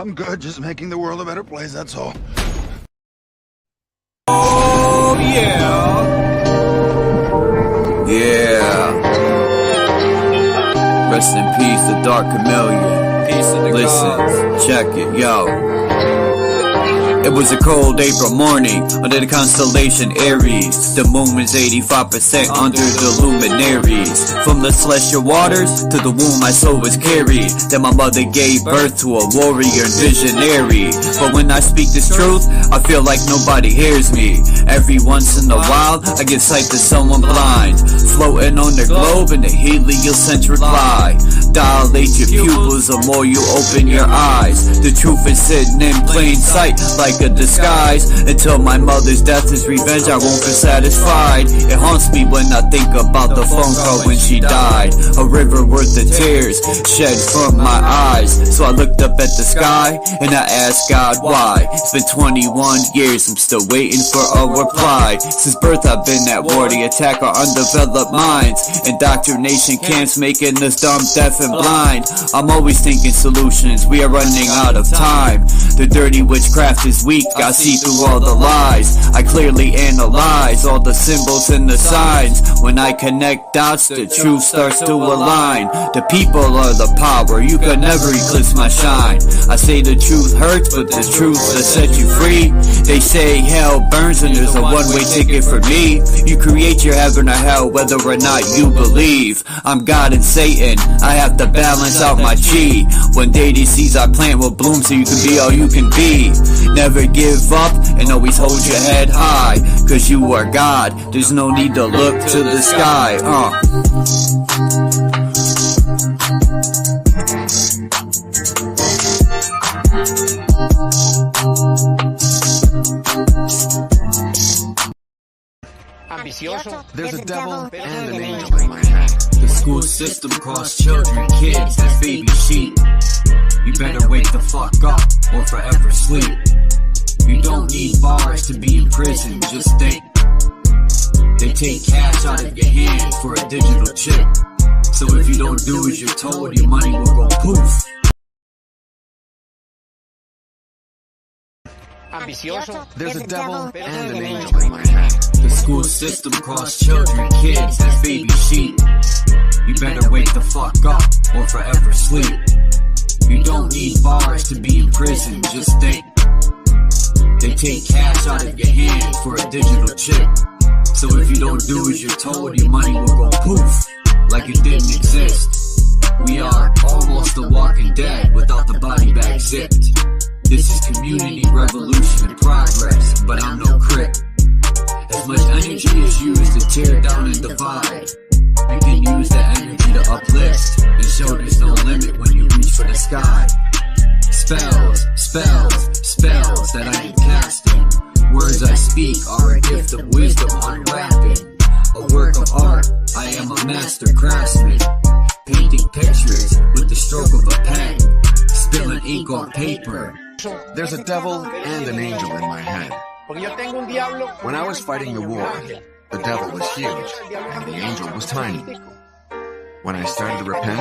I'm good, just making the world a better place, that's all. Oh, yeah. Yeah. Rest in peace, the Dark Chameleon. Peace to the Listen, check it, yo. It was a cold April morning under the constellation Aries. The moon was 85% under the luminaries. From the celestial waters to the womb my soul was carried. Then my mother gave birth to a warrior and visionary. But when I speak this truth, I feel like nobody hears me. Every once in a while, I give sight to someone blind, floating on the globe in the heliocentric lie. Dilate your pupils the more you open your eyes. The truth is sitting in plain sight like a disguise. Until my mother's death is revenge, I won't be satisfied. It haunts me when I think about the phone call when she died. A river worth of tears shed from my eyes. So I looked up at the sky and I asked God why. It's been 21 years, I'm still waiting for a reply. Since birth I've been at war, the attack our undeveloped minds. Indoctrination camps making us dumb, deaf and blind. I'm always thinking solutions, we are running out of time. The dirty witchcraft is weak, I see through all the lies. I clearly analyze all the symbols and the signs. When I connect dots, the truth starts to align. The people are the power, you can never eclipse my shine. I say the truth hurts, but the truth will set you free. They say hell burns and there's a one-way ticket for me. You create your heaven or hell whether or not you believe. I'm God and Satan, I have to balance out my chi. One day these seeds I plant will bloom so you can be all you can be. Never give up and always hold your head high, cause you are God, there's no need to look to the sky. There's a devil and an angel in my head. The school system costs children, kids as baby sheep. You better wake the fuck up or forever sleep. You don't need bars to be in prison, just think. They take cash out of your hand for a digital chip. So if you don't do as you're told, your money will go poof. There's a devil and an angel in my head. The school system costs children, kids as baby sheep. You better wake the fuck up or forever sleep. You don't need bars to be in prison, just think. They take cash out of your hand for a digital chip. So if you don't do as you're told, your money will go poof, like it didn't exist. We are almost the Walking Dead without the body bag zipped. This is community revolution in progress, but I'm no crip. As much energy is used to tear down and divide, you can use that energy to uplift and show there's no limit when you reach for the sky. Spells, spells, spells that I am casting. Words I speak are a gift of wisdom unwrapping. A work of art, I am a master craftsman. Painting pictures with the stroke of a pen. Spilling ink on paper. There's a devil and an angel in my head. When I was fighting the war, the devil was huge and the angel was tiny. When I started to repent,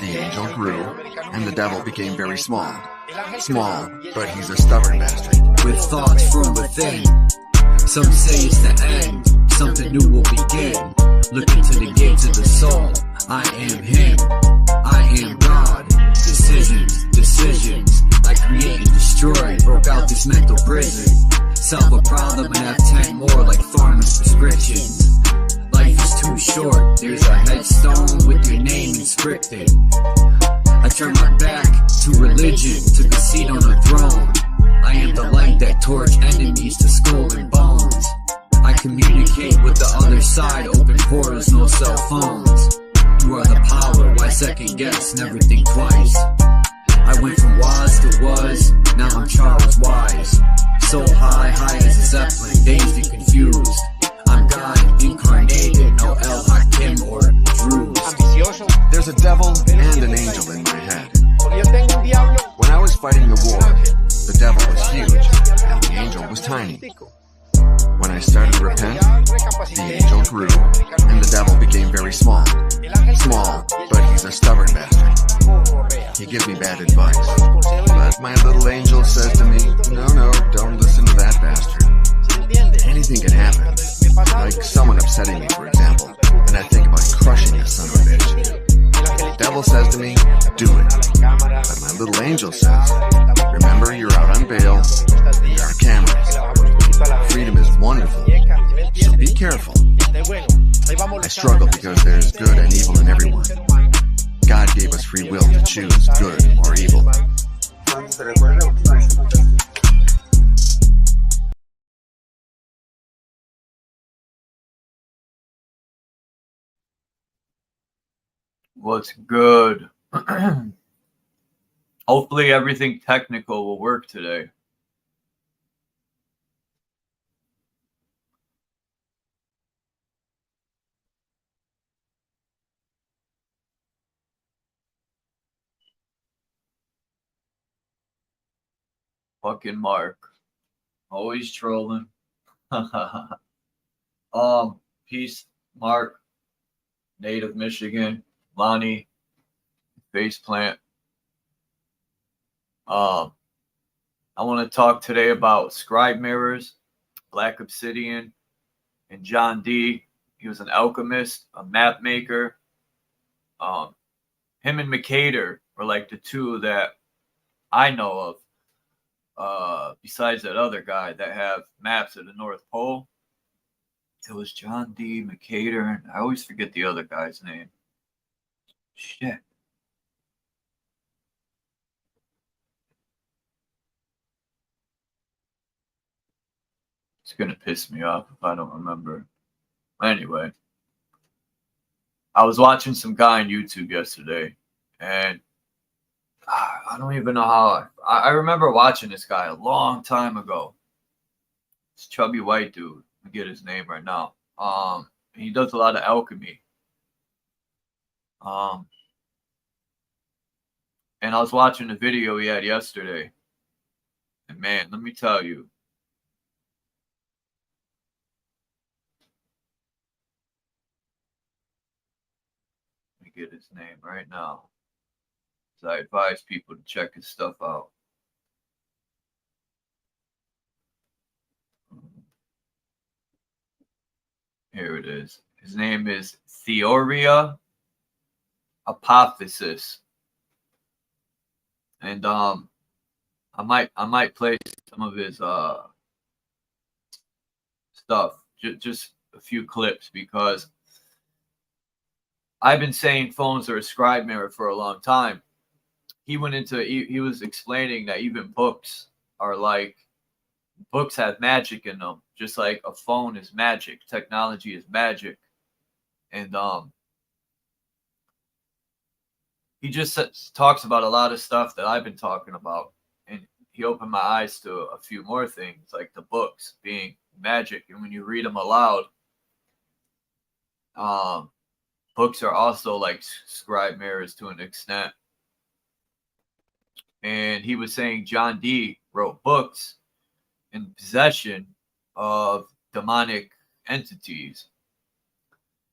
the angel grew and the devil became very small. Small, but he's a stubborn bastard. With thoughts from within, some say it's the end, something new will begin. Look into the gates of the soul, I am him, I am God. Decisions, decisions, I create and destroy, broke out this mental prison. Solve a problem and have 10 more like farmer's prescriptions. Life is too short, there's a headstone with your name inscripted. I turn my back to religion, took a seat on the throne. I am the light that torch enemies to skull and bones. I communicate with the other side, open portals, no cell phones. You are the power, why second guess, never think twice. I went from was to was, now I'm Charles Wise. So high, high as a zeppelin, dazed and confused. I'm God incarnated, no El Hakim or Druze. There's a devil and an angel in my head. When I was fighting the war, the devil was huge and the angel was tiny. When I started to repent, the angel grew, and the devil became very small. Small, but he's a stubborn bastard. He gives me bad advice, but my little angel says to me, no, don't listen to that bastard. Anything can happen, like someone upsetting me, for example, and I think about crushing that son of a bitch. The devil says to me, do it. But my little angel says, remember, you're out on bail, there are cameras. Freedom is wonderful, so be careful. I struggle because there's good and evil in everyone. God gave us free will to choose good or evil. What's good? Hopefully everything technical will work today. Fucking Mark. Always trolling. Peace, Mark. Native Michigan. Lonnie. Faceplant. I want to talk today about scribe mirrors, Black Obsidian, and John D. He was an alchemist, a map maker. Him and Mercator were like the two that I know of. Besides that other guy that have maps of the North Pole. It was John D. Mercator, and I always forget the other guy's name. Shit. It's gonna piss me off if I don't remember. Anyway, I was watching some guy on YouTube yesterday, and I don't even know how. I remember watching this guy a long time ago. This chubby white dude. I get his name right now. He does a lot of alchemy. And I was watching the video he had yesterday, and man, let me tell you. Let me get his name right now. So I advise people to check his stuff out. Here it is. His name is Theoria Apophysis. And I might play some of his stuff, just a few clips, because I've been saying phones are a scribe mirror for a long time. He was explaining that even books have magic in them, just like a phone is magic, technology is magic. And he just talks about a lot of stuff that I've been talking about, and he opened my eyes to a few more things, like the books being magic, and when you read them aloud, books are also like scribe mirrors to an extent. And he was saying John D. wrote books in possession of demonic entities.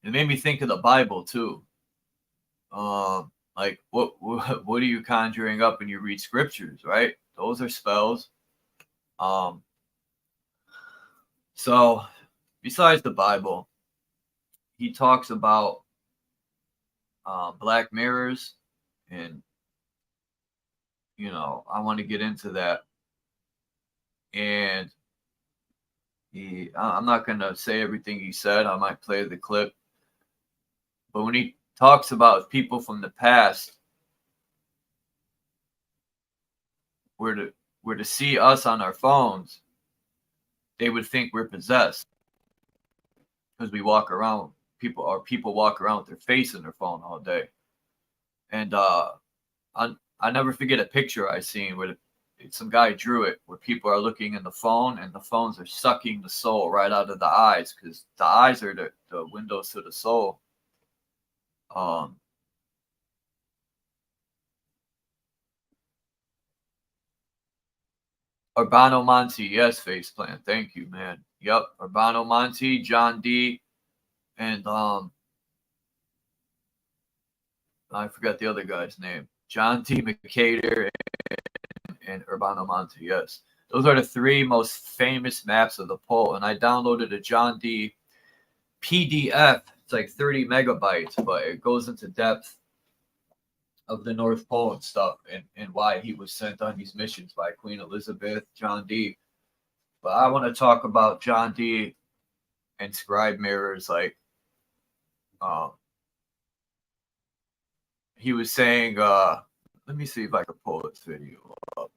It made me think of the Bible too. Like what are you conjuring up when you read scriptures, right? Those are spells. So besides the Bible, he talks about black mirrors, and I want to get into that. And I'm not going to say everything he said. I might play the clip. But when he talks about people from the past were to see us on our phones, they would think we're possessed, because we walk around, people walk around with their face in their phone all day. And I never forget a picture I seen where some guy drew it, where people are looking in the phone, and the phones are sucking the soul right out of the eyes, because the eyes are the windows to the soul. Urbano Monty, yes, Faceplant. Thank you, man. Yep, Urbano Monty, John D, and I forgot the other guy's name. John D. McCader and Urbano Monty, yes. Those are the three most famous maps of the pole. And I downloaded a John D PDF. It's like 30 megabytes, but it goes into depth of the North Pole and stuff, and why he was sent on these missions by Queen Elizabeth, John D. But I want to talk about John D and Scribe mirrors. Like, he was saying, let me see if I can pull this video up.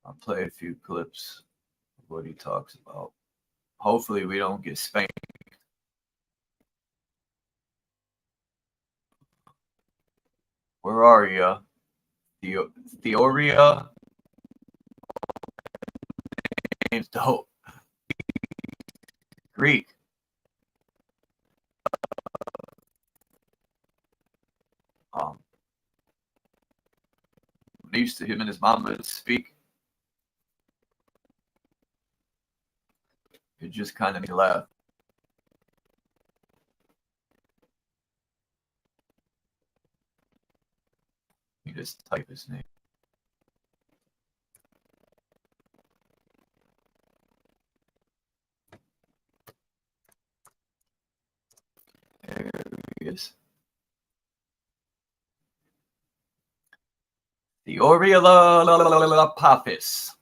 I'll play a few clips of what he talks about. Hopefully we don't get spanked. Where are you? Theoria? Name's dope. Greek. When used to him and his mom would speak, it just kind of made me laugh. You just type his name. There he is. Theoria Apophis.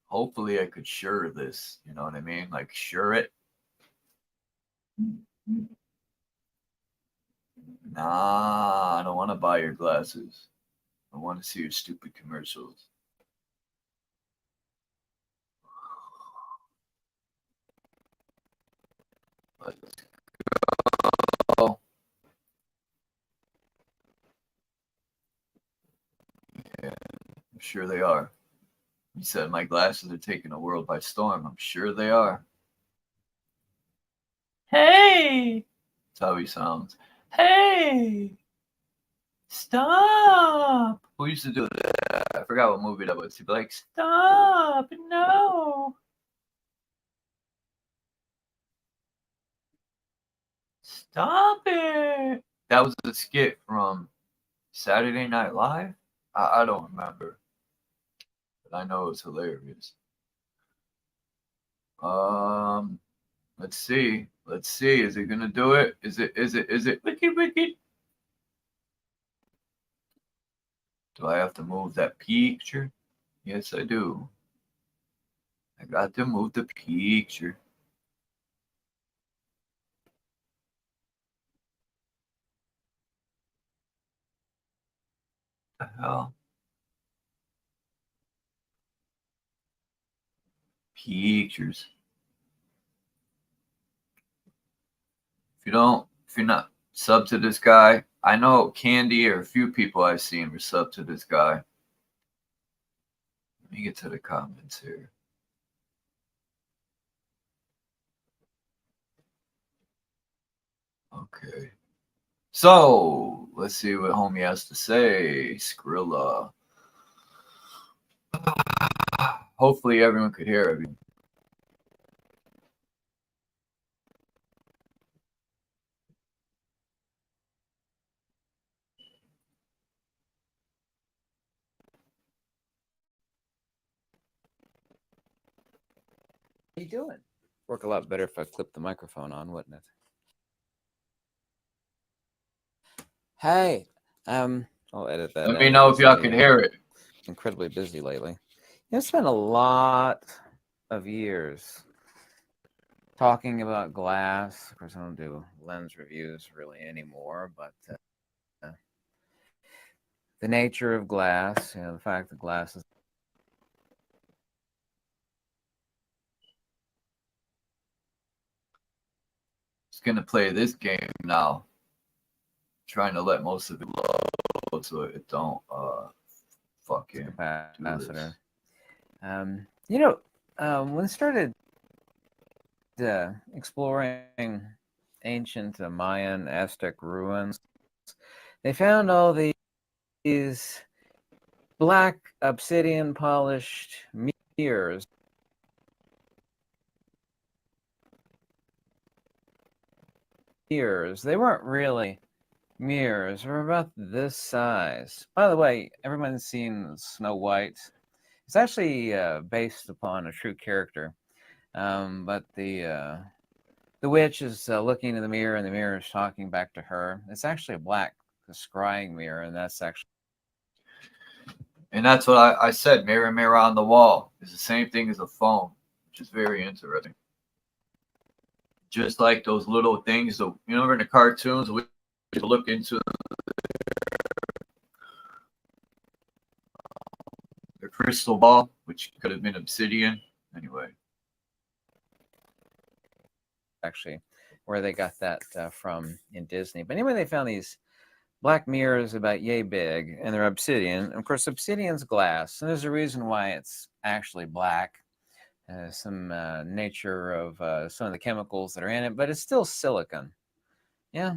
Hopefully I could sure this, you know what I mean? Like sure it. Nah, I don't want to buy your glasses. I want to see your stupid commercials. Let's go. Yeah, I'm sure they are. He said my glasses are taking the world by storm. I'm sure they are. Hey! That's how he sounds. Hey! Stop! Who used to do that? I forgot what movie that was. He'd be like, stop! No! Stop it! That was a skit from Saturday Night Live? I don't remember. But I know it's hilarious. Let's see. Let's see. Is it gonna do it? Is it wicked? Do I have to move that picture? Yes, I do. I got to move the picture. What the hell? Pictures. If you're not sub to this guy, I know Candy or a few people I've seen were sub to this guy. Let me get to the comments here. Okay. So, let's see what homie has to say. Skrilla. Hopefully everyone could hear everything. What are you doing? Work a lot better if I flip the microphone on, wouldn't it? Hey, I'll edit that. Let me know if y'all can hear it. Incredibly busy lately. It's been a lot of years talking about glass. Of course, I don't do lens reviews really anymore, but the nature of glass, the fact that glass is Gonna play this game now. Trying to let most of it load so it don't fucking capacitor. When it started exploring ancient Mayan Aztec ruins, they found all these black obsidian polished mirrors. They weren't really mirrors. They were about this size. By the way, everyone's seen Snow White. It's actually based upon a true character, but the witch is looking in the mirror, and the mirror is talking back to her. It's actually a black scrying mirror, and that's actually. And that's what I said. Mirror, mirror on the wall is the same thing as a phone, which is very interesting. Just like those little things, that, you know, in the cartoons, we look into the crystal ball, which could have been obsidian. Anyway. Actually, where they got that from in Disney. But anyway, they found these black mirrors about yay big, and they're obsidian. And of course, obsidian's glass, and there's a reason why it's actually black. Some nature of some of the chemicals that are in it, but it's still silicon. Yeah,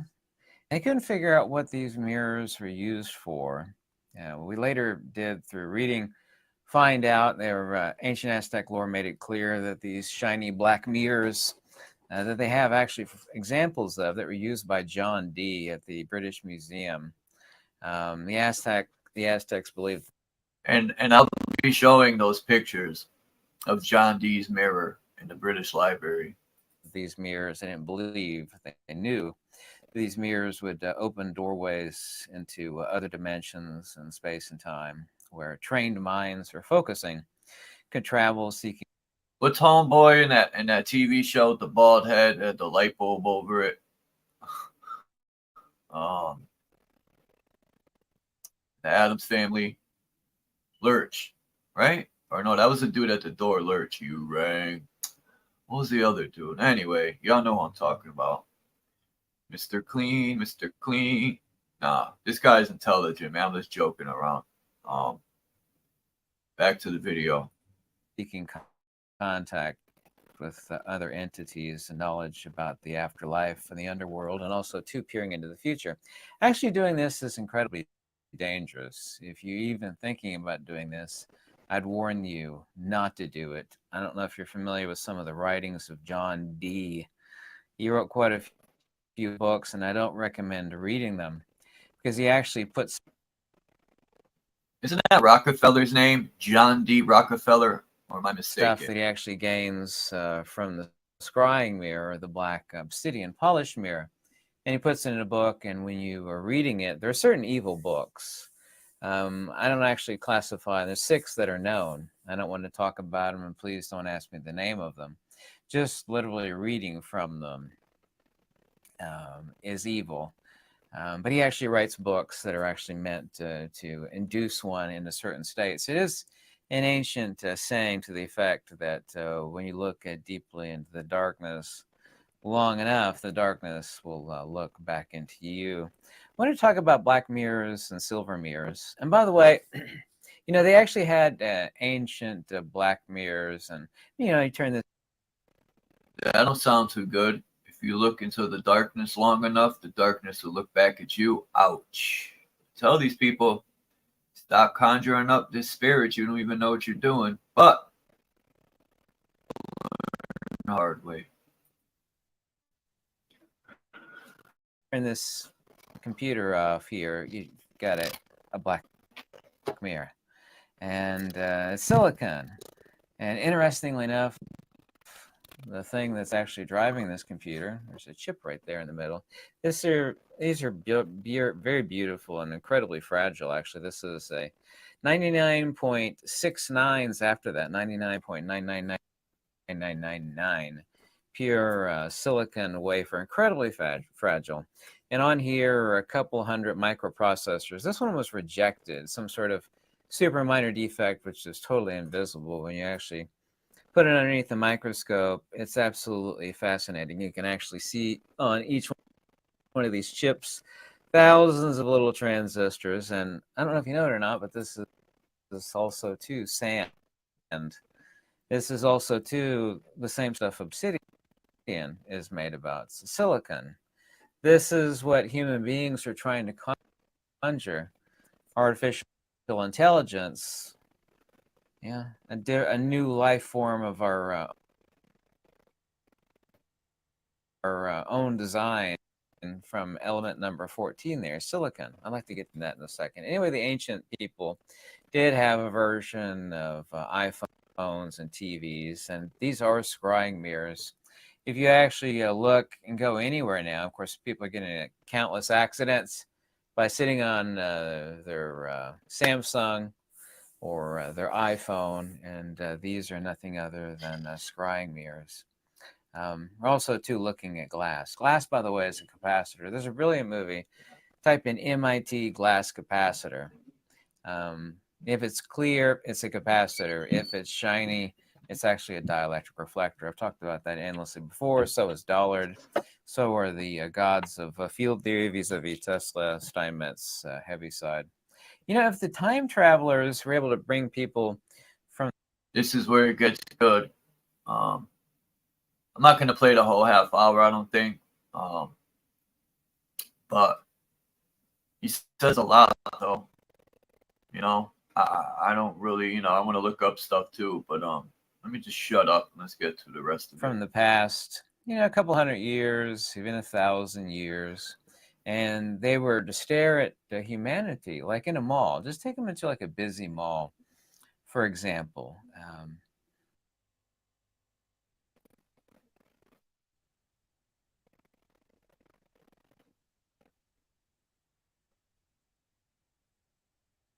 I couldn't figure out what these mirrors were used for. We later did, through reading, find out their ancient Aztec lore made it clear that these shiny black mirrors that they have actually examples of that were used by John Dee at the British Museum. The Aztecs believed. And I'll be showing those pictures of John Dee's mirror in the British Library. These mirrors, they didn't believe, they knew these mirrors would open doorways into other dimensions in space and time, where trained minds or focusing could travel seeking. What's homeboy in that TV show, the bald head had the light bulb over it? The Addams Family. Lurch, right? Or no, that was the dude at the door. Lurch, you rang. What was the other dude? Anyway, y'all know who I'm talking about. Mr. Clean, Mr. Clean. Nah, this guy's intelligent, man. I'm just joking around. Back to the video. Seeking contact with other entities and knowledge about the afterlife and the underworld, and also peering into the future. Actually, doing this is incredibly dangerous. If you're even thinking about doing this, I'd warn you not to do it. I don't know if you're familiar with some of the writings of John Dee. He wrote quite a few books, and I don't recommend reading them because he actually puts. Isn't that Rockefeller's name? John D. Rockefeller? Or am I mistaken? Stuff that he actually gains from the scrying mirror, the black obsidian polished mirror. And he puts it in a book, and when you are reading it, there are certain evil books. I don't actually classify. There's 6 that are known. I don't want to talk about them, and please don't ask me the name of them. Just literally reading from them is evil. But he actually writes books that are actually meant to induce one into certain states. It is an ancient saying to the effect that when you look deeply into the darkness long enough, the darkness will look back into you. I want to talk about black mirrors and silver mirrors. And by the way, you know, they actually had ancient black mirrors, and you know, you turn this. That don't sound too good. If you look into the darkness long enough, the darkness will look back at you. Ouch. Tell these people, stop conjuring up this spirit. You don't even know what you're doing. But the hard way. In this computer off here, you got a black mirror, and it's silicon. And interestingly enough, the thing that's actually driving this computer, there's a chip right there in the middle. These are very beautiful and incredibly fragile. Actually, this is a 99.69s after that, 99.999999 pure silicon wafer, incredibly fragile. And on here are a couple hundred microprocessors. This one was rejected, some sort of super minor defect, which is totally invisible when you actually put it underneath the microscope. It's absolutely fascinating. You can actually see on each one of these chips thousands of little transistors. And I don't know if you know it or not, but this is also too sand. And this is also too the same stuff obsidian is made about. It's silicon. This is what human beings are trying to conjure. Artificial intelligence. Yeah, a new life form of our own design from element number 14 there, silicon. I'd like to get to that in a second. Anyway, the ancient people did have a version of iPhones and TVs, and these are scrying mirrors. If you actually look and go anywhere now, of course, people are getting in countless accidents by sitting on their Samsung or their iPhone, and these are nothing other than scrying mirrors. We're also, too, looking at glass. Glass, by the way, is a capacitor. There's a brilliant movie. Type in MIT glass capacitor. If it's clear, it's a capacitor. If it's shiny, it's actually a dielectric reflector. I've talked about that endlessly before. So is Dollard. So are the gods of field theory vis-a-vis Tesla, Steinmetz, Heaviside. You know, if the time travelers were able to bring people from... This is where it gets good. I'm not going to play the whole half hour, I don't think. But he says a lot, though. You know, I don't really, you know, I want to look up stuff too. But let me just shut up and let's get to the rest of it. From the past, you know, a couple hundred years, even 1,000 years. And they were to stare at humanity, like in a mall. Just take them into like a busy mall, for example.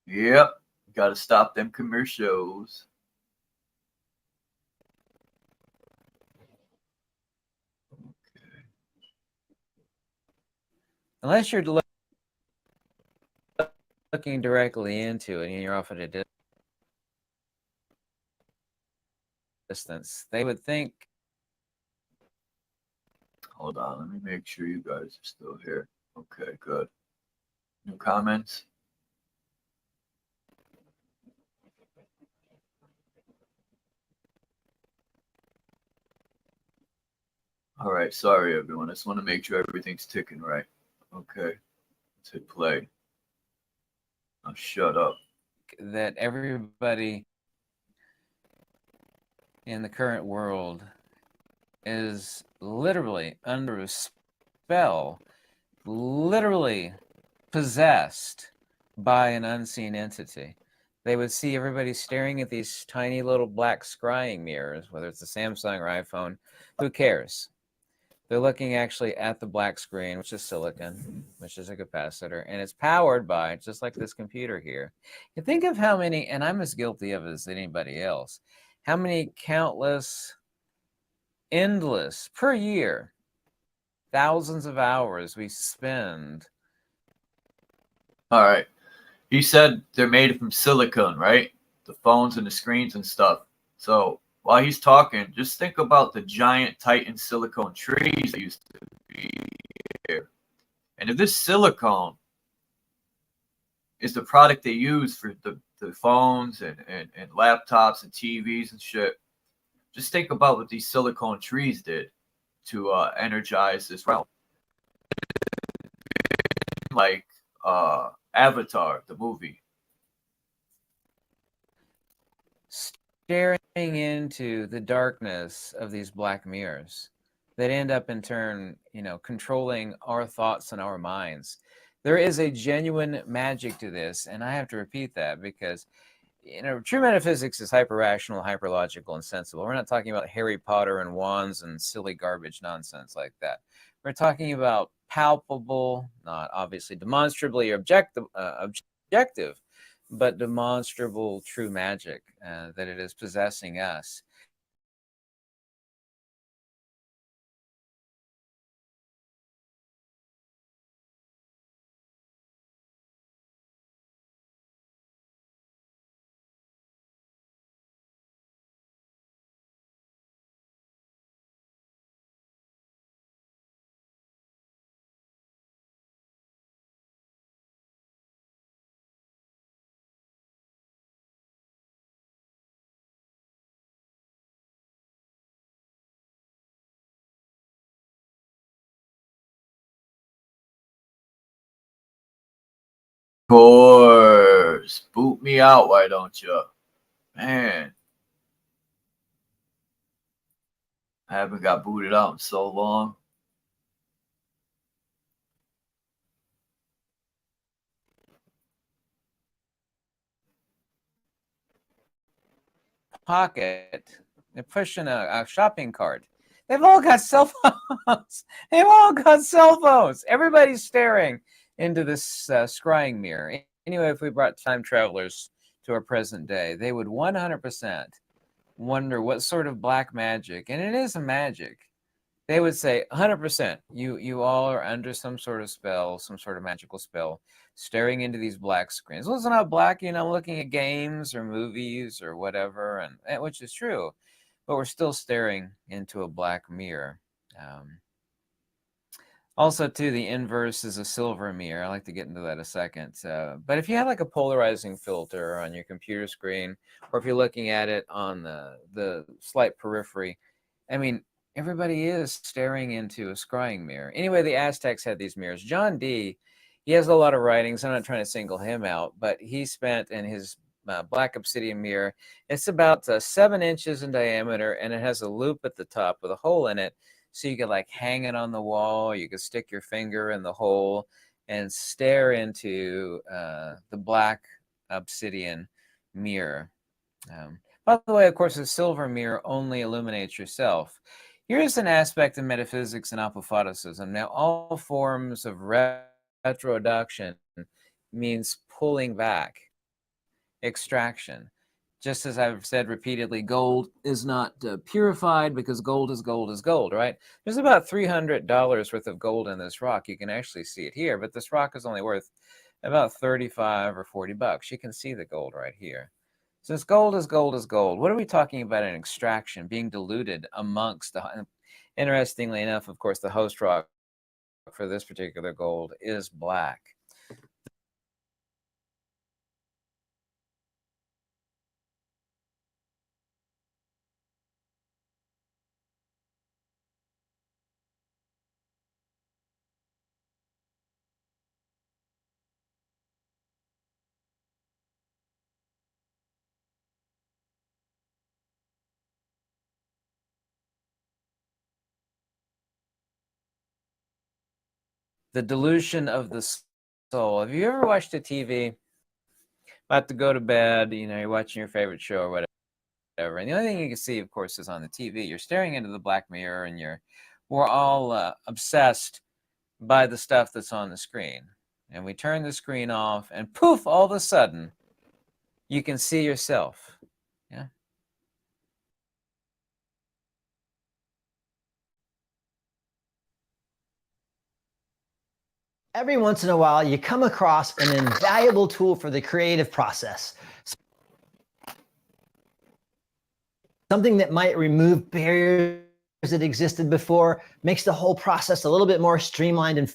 Yep, got to stop them commercials. Unless you're looking directly into it and you're off at a distance, they would think... Hold on, let me make sure you guys are still here. Okay, good. New comments? All right, sorry everyone. I just want to make sure everything's ticking right. Okay, let's hit play. Now shut up. That everybody in the current world is literally under a spell, literally possessed by an unseen entity. They would see everybody staring at these tiny little black scrying mirrors, whether it's a Samsung or iPhone. Who cares? They're looking actually at the black screen, which is silicon, which is a capacitor, and it's powered by, just like this computer here. You think of how many, and I'm as guilty of it as anybody else, how many countless, endless, per year, thousands of hours we spend. All right. He said they're made from silicon, right? The phones and the screens and stuff. So while he's talking, just think about the giant Titan silicone trees that used to be here. And if this silicone is the product they use for the phones and laptops and TVs and shit, just think about what these silicone trees did to energize this realm. Like Avatar, the movie. Staring into the darkness of these black mirrors that end up in turn, you know, controlling our thoughts and our minds. There is a genuine magic to this, and I have to repeat that because, you know, true metaphysics is hyper-rational, hyper-logical, and sensible. We're not talking about Harry Potter and wands and silly garbage nonsense like that. We're talking about palpable, not obviously demonstrably objective, but demonstrable true magic that it is possessing us. course. Boot me out, why don't you? Man. I haven't got booted out in so long. Pocket. They're pushing a shopping cart. They've all got cell phones. They've all got cell phones. Everybody's staring into this scrying mirror. Anyway, if we brought time travelers to our present day, they would 100% wonder what sort of black magic, and it is a magic. They would say 100%, you all are under some sort of spell, some sort of magical spell, staring into these black screens. Well, it's not black, looking at games or movies or whatever, and which is true, but we're still staring into a black mirror. Also, too, the inverse is a silver mirror. I like to get into that a second. But if you have like a polarizing filter on your computer screen, or if you're looking at it on the slight periphery, I mean, everybody is staring into a scrying mirror. Anyway, the Aztecs had these mirrors. John Dee, he has a lot of writings. I'm not trying to single him out, but he spent in his black obsidian mirror. It's about 7 inches in diameter, and it has a loop at the top with a hole in it. So you could like hang it on the wall, you could stick your finger in the hole and stare into the black obsidian mirror. By the way, of course, a silver mirror only illuminates yourself. Here's an aspect of metaphysics and apophatism. Now, all forms of retroduction means pulling back, extraction. Just as I've said repeatedly, gold is not purified because gold is gold, right? There's about $300 worth of gold in this rock. You can actually see it here, but this rock is only worth about 35 or 40 bucks. You can see the gold right here. Since gold is gold is gold, what are we talking about in extraction, being diluted amongst the, interestingly enough, of course, the host rock for this particular gold is black. The dilution of the soul. Have you ever watched a TV, about to go to bed, you're watching your favorite show or whatever, and the only thing you can see, of course, is on the TV. You're staring into the black mirror, and we're all obsessed by the stuff that's on the screen. And we turn the screen off, and poof, all of a sudden, you can see yourself. Yeah. Every once in a while, you come across an invaluable tool for the creative process. Something that might remove barriers that existed before, makes the whole process a little bit more streamlined and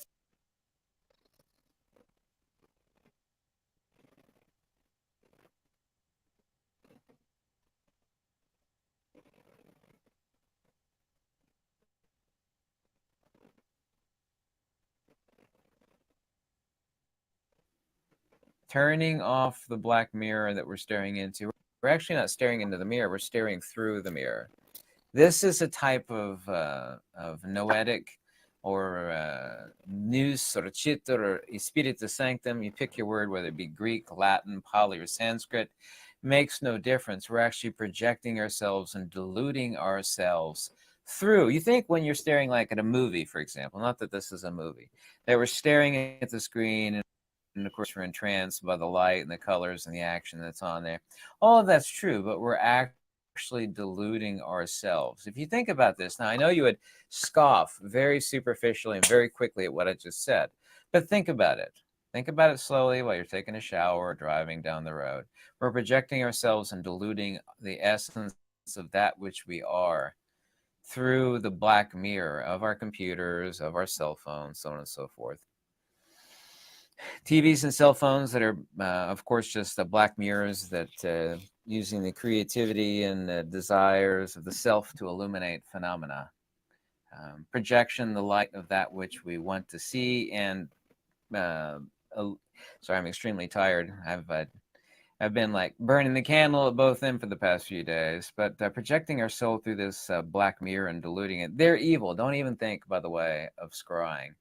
turning off the black mirror that we're staring into. We're actually not staring into the mirror, we're staring through the mirror. This is a type of noetic or nous or chitta or spiritu sanctum. You pick your word, whether it be Greek, Latin, Pali, or Sanskrit. Makes no difference. We're actually projecting ourselves and diluting ourselves through. You think when you're staring like at a movie, for example, not that this is a movie, that we're staring at the screen and of course we're entranced by the light and the colors and the action that's on there. All of that's true, but we're actually diluting ourselves. If you think about this, now I know you would scoff very superficially and very quickly at what I just said, but think about it. Think about it slowly while you're taking a shower or driving down the road. We're projecting ourselves and diluting the essence of that which we are through the black mirror of our computers, of our cell phones, so on and so forth. TVs and cell phones that are, of course, just black mirrors that using the creativity and the desires of the self to illuminate phenomena. Projection, the light of that which we want to see, and sorry, I'm extremely tired. I've been like burning the candle at both ends for the past few days, but projecting our soul through this black mirror and diluting it. They're evil. Don't even think, by the way, of scrying.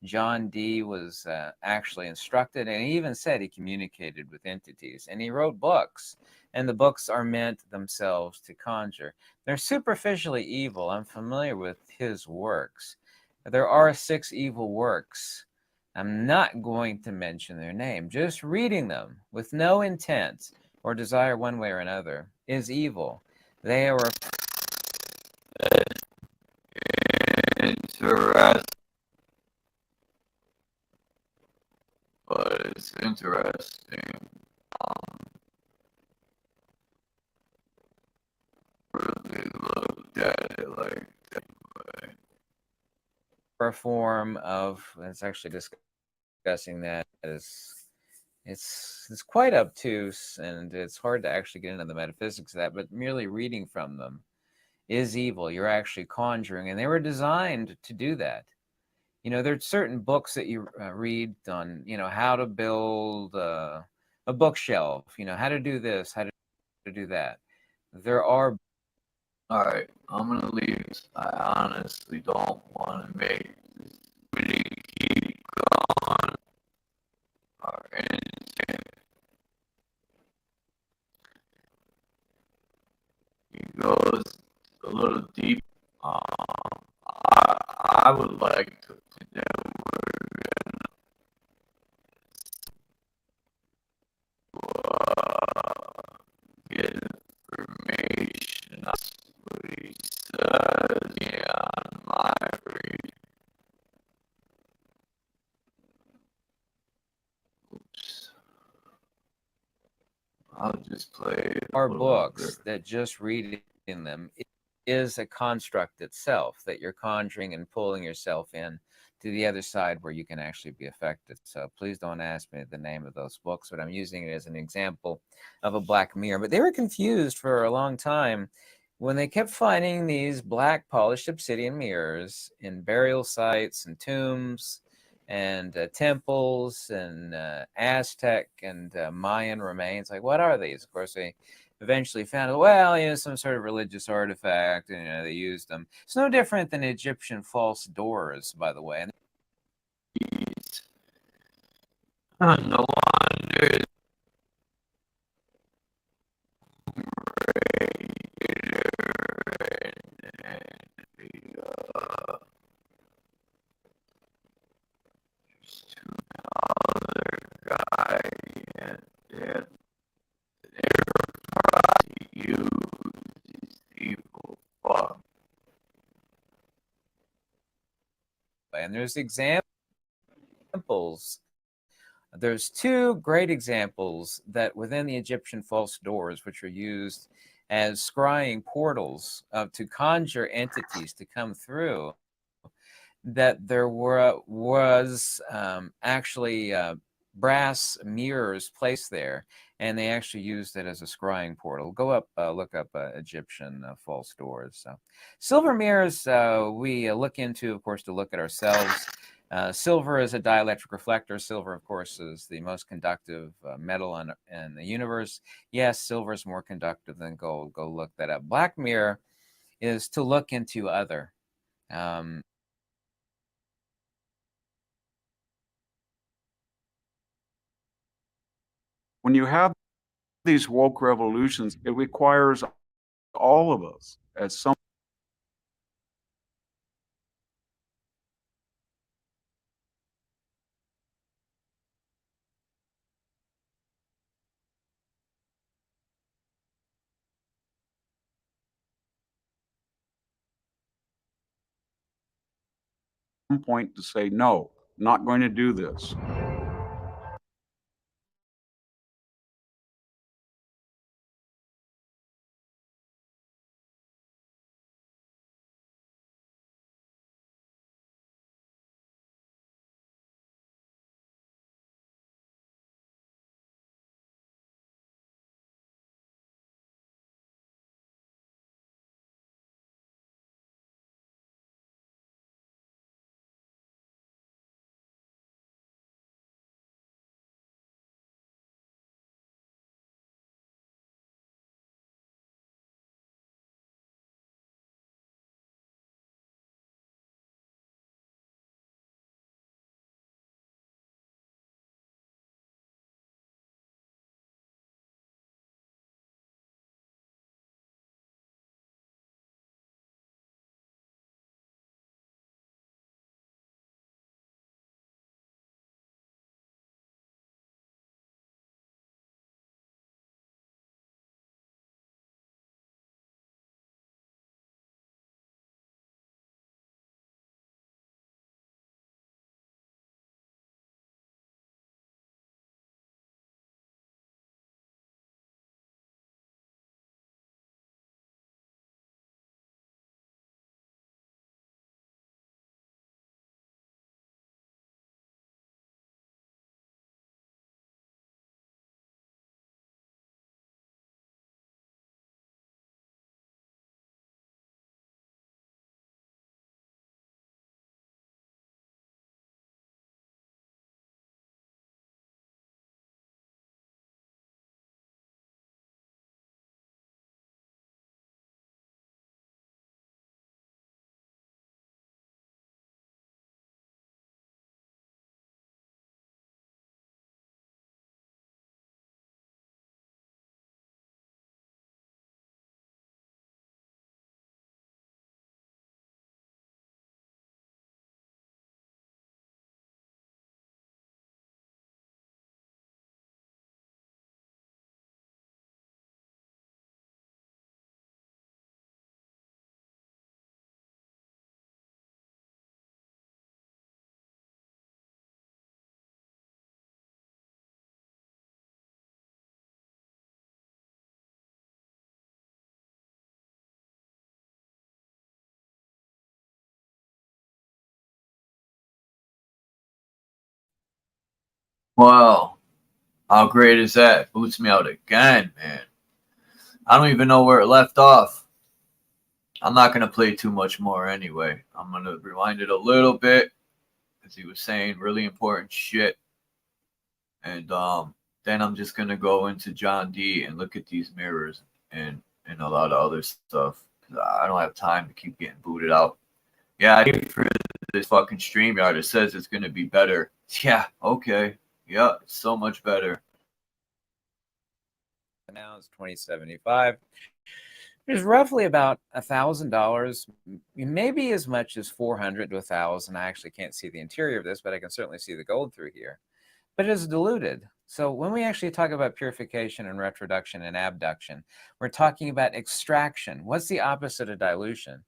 John Dee was actually instructed, and he even said he communicated with entities, and he wrote books, and the books are meant themselves to conjure. They're superficially evil. I'm familiar with his works. There are 6 evil works. I'm not going to mention their name. Just reading them with no intent or desire one way or another is evil. They are Interesting. But it's interesting. Really looked at it like that way. a form of, it's actually discussing that is, it's quite obtuse, and it's hard to actually get into the metaphysics of that, but merely reading from them is evil. You're actually conjuring, and they were designed to do that. You know, there's certain books that you read on, you know, how to build a bookshelf, you know, how to do this, how to do that. There are. All right, I'm gonna leave this. I honestly don't want to make this really keep going or anything. It goes a little deep. I would like to think that we're gonna get information. That's what he says. Yeah, on my read. Oops. I'll just play it Are books that just reading them is a construct itself, that you're conjuring and pulling yourself in to the other side where you can actually be affected. So please don't ask me the name of those books, but I'm using it as an example of a black mirror. But they were confused for a long time when they kept finding these black polished obsidian mirrors in burial sites and tombs and temples and Aztec and Mayan remains. Like, what are these? Of course, they eventually found, well, you know, some sort of religious artifact, and you know, they used them. It's no different than Egyptian false doors, by the way. No wonder other guy and use these evil fuck. And there's examples. There's 2 great examples that within the Egyptian false doors, which are used as scrying portals to conjure entities to come through, that there was actually brass mirrors placed there, and they actually used it as a scrying portal. Go up, look up Egyptian false doors. So, silver mirrors we look into, of course, to look at ourselves. Silver is a dielectric reflector. Silver, of course, is the most conductive metal in the universe. Yes, silver is more conductive than gold. Go look that up. Black mirror is to look into other. When you have these woke revolutions, it requires all of us at some point to say, no, not going to do this. Wow. How great is that? Boots me out again, man. I don't even know where it left off. I'm not going to play too much more anyway. I'm going to rewind it a little bit because he was saying really important shit. And then I'm just going to go into John D and look at these mirrors and a lot of other stuff. I don't have time to keep getting booted out. Yeah, I paid for this fucking StreamYard. It says it's going to be better. Yeah, okay. Yeah, it's so much better. Now it's $20.75. There's roughly about $1,000, maybe as much as $400 to $1,000. I actually can't see the interior of this, but I can certainly see the gold through here. But it is diluted. So when we actually talk about purification and retroduction and abduction, we're talking about extraction. What's the opposite of dilution?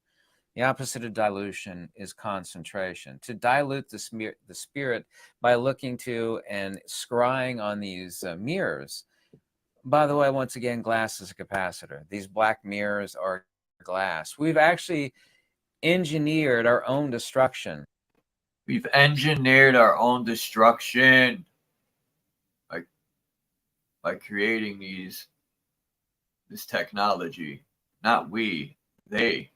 The opposite of dilution is concentration. To dilute the spirit by looking to and scrying on these mirrors. By the way, once again, glass is a capacitor. These black mirrors are glass. We've actually engineered our own destruction. We've engineered our own destruction by creating this technology. Not we, they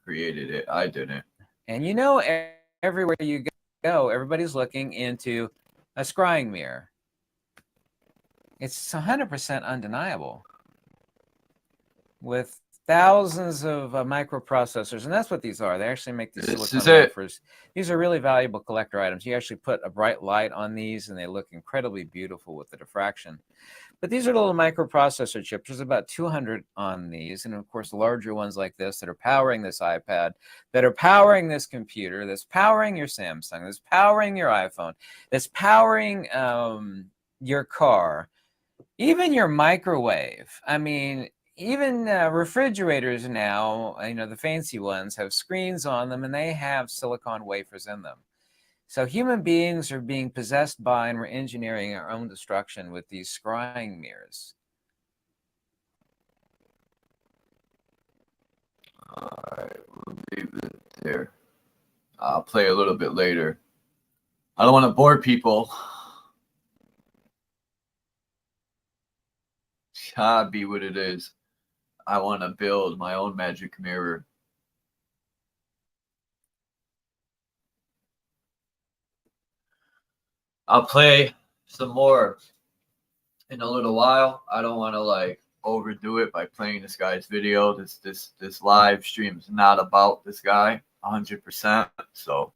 created it. I didn't. And you know, everywhere you go, everybody's looking into a scrying mirror. It's 100% undeniable. With thousands of microprocessors, and that's what these are. They actually make these silicon wafers. These are really valuable collector items. You actually put a bright light on these, and they look incredibly beautiful with the diffraction. But these are little microprocessor chips. There's about 200 on these, and of course, larger ones like this that are powering this iPad, that are powering this computer, that's powering your Samsung, that's powering your iPhone, that's powering your car, even your microwave. I mean, even refrigerators now, you know, the fancy ones have screens on them, and they have silicon wafers in them. So human beings are being possessed by, and we're engineering our own destruction with these scrying mirrors. All right, we'll leave it there. I'll play a little bit later. I don't want to bore people. Gotta be what it is. I want to build my own magic mirror. I'll play some more in a little while. I don't want to like overdo it by playing this guy's video. This live stream is not about this guy 100%. So,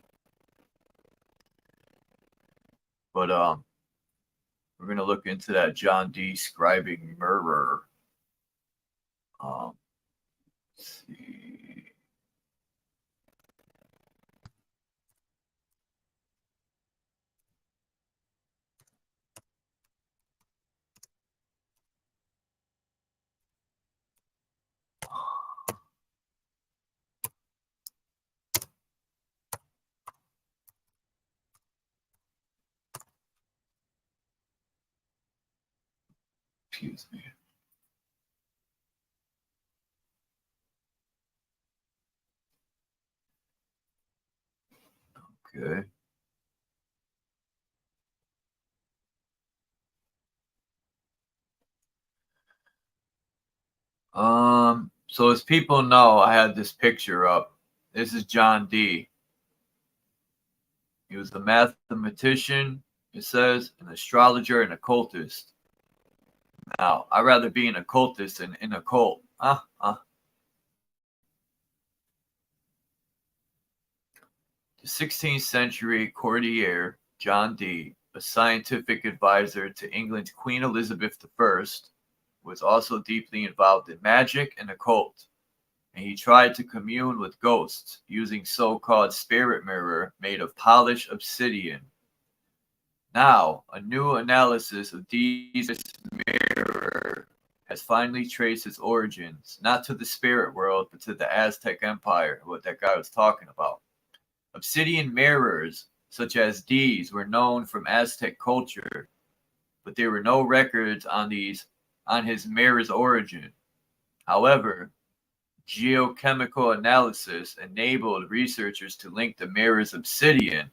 but we're gonna look into that John D scribing mirror. Let's see. Excuse me. Okay. So as people know, I had this picture up. This is John D. He was a mathematician, it says, an astrologer, and occultist. Now, I'd rather be an occultist than in a cult. The 16th century courtier, John D., a scientific advisor to England's Queen Elizabeth I, was also deeply involved in magic and occult, and he tried to commune with ghosts using so-called spirit mirror made of polished obsidian. Now, a new analysis of these mirror has finally traced its origins, not to the spirit world, but to the Aztec Empire, what that guy was talking about. Obsidian mirrors, such as these, were known from Aztec culture, but there were no records on his mirror's origin. However, geochemical analysis enabled researchers to link the mirror's obsidian,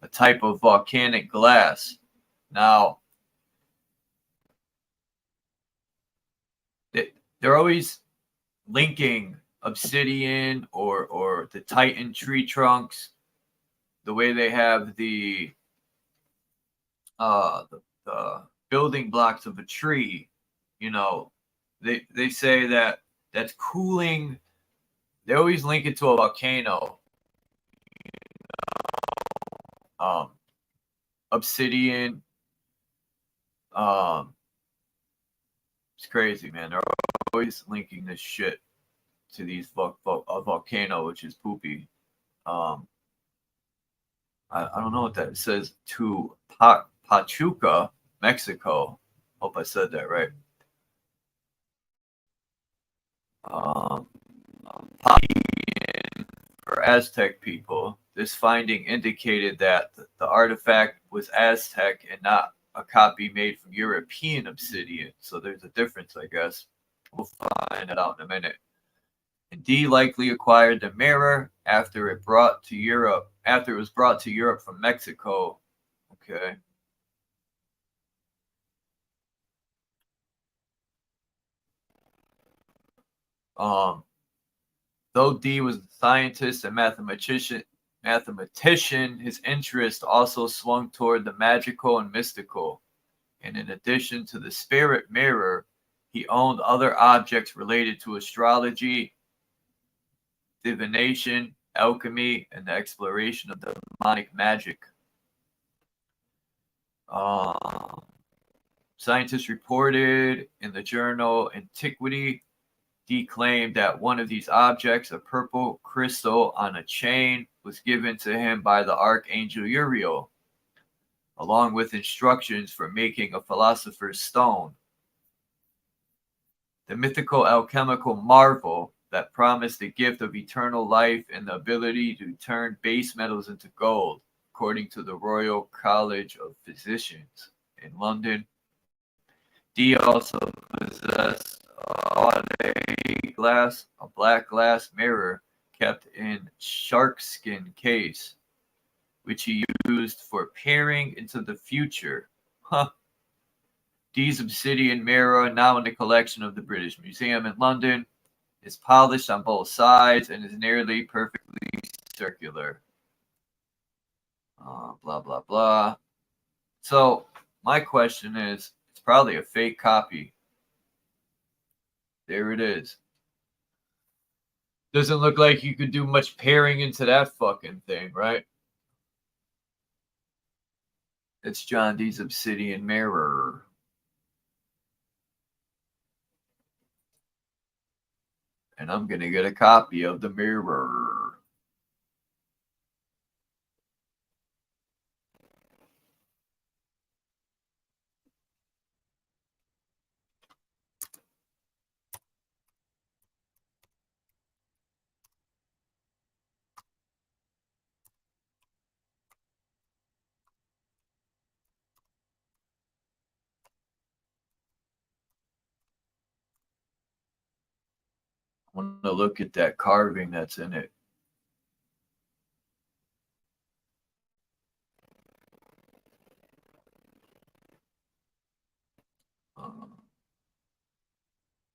a type of volcanic glass, Now, they're always linking Obsidian or the Titan tree trunks, the way they have the building blocks of a tree. You know, they say that that's cooling. They always link it to a volcano. Obsidian. It's crazy, man. They're always linking this shit to these a volcano, which is poopy. I don't know what that says. To Pachuca, Mexico. Hope I said that right. For Aztec people, this finding indicated that the artifact was Aztec and not a copy made from European obsidian. So there's a difference, I guess. We'll find it out in a minute. And D likely acquired the mirror after it was brought to Europe from Mexico. Okay. Though D was a scientist and mathematician, his interest also swung toward the magical and mystical. And in addition to the spirit mirror, he owned other objects related to astrology, divination, alchemy, and the exploration of demonic magic. Scientists reported in the journal Antiquity, D claimed that one of these objects, a purple crystal on a chain, was given to him by the archangel Uriel, along with instructions for making a philosopher's stone. The mythical alchemical marvel that promised the gift of eternal life and the ability to turn base metals into gold, according to the Royal College of Physicians in London. D also possessed a black glass mirror kept in sharkskin case, which he used for peering into the future. D's obsidian mirror, now in the collection of the British Museum in London, is polished on both sides and is nearly perfectly circular. Blah, blah, blah. So my question is, it's probably a fake copy. There it is. Doesn't look like you could do much pairing into that fucking thing, right? It's John D's obsidian mirror. And I'm going to get a copy of the mirror. I want to look at that carving that's in it.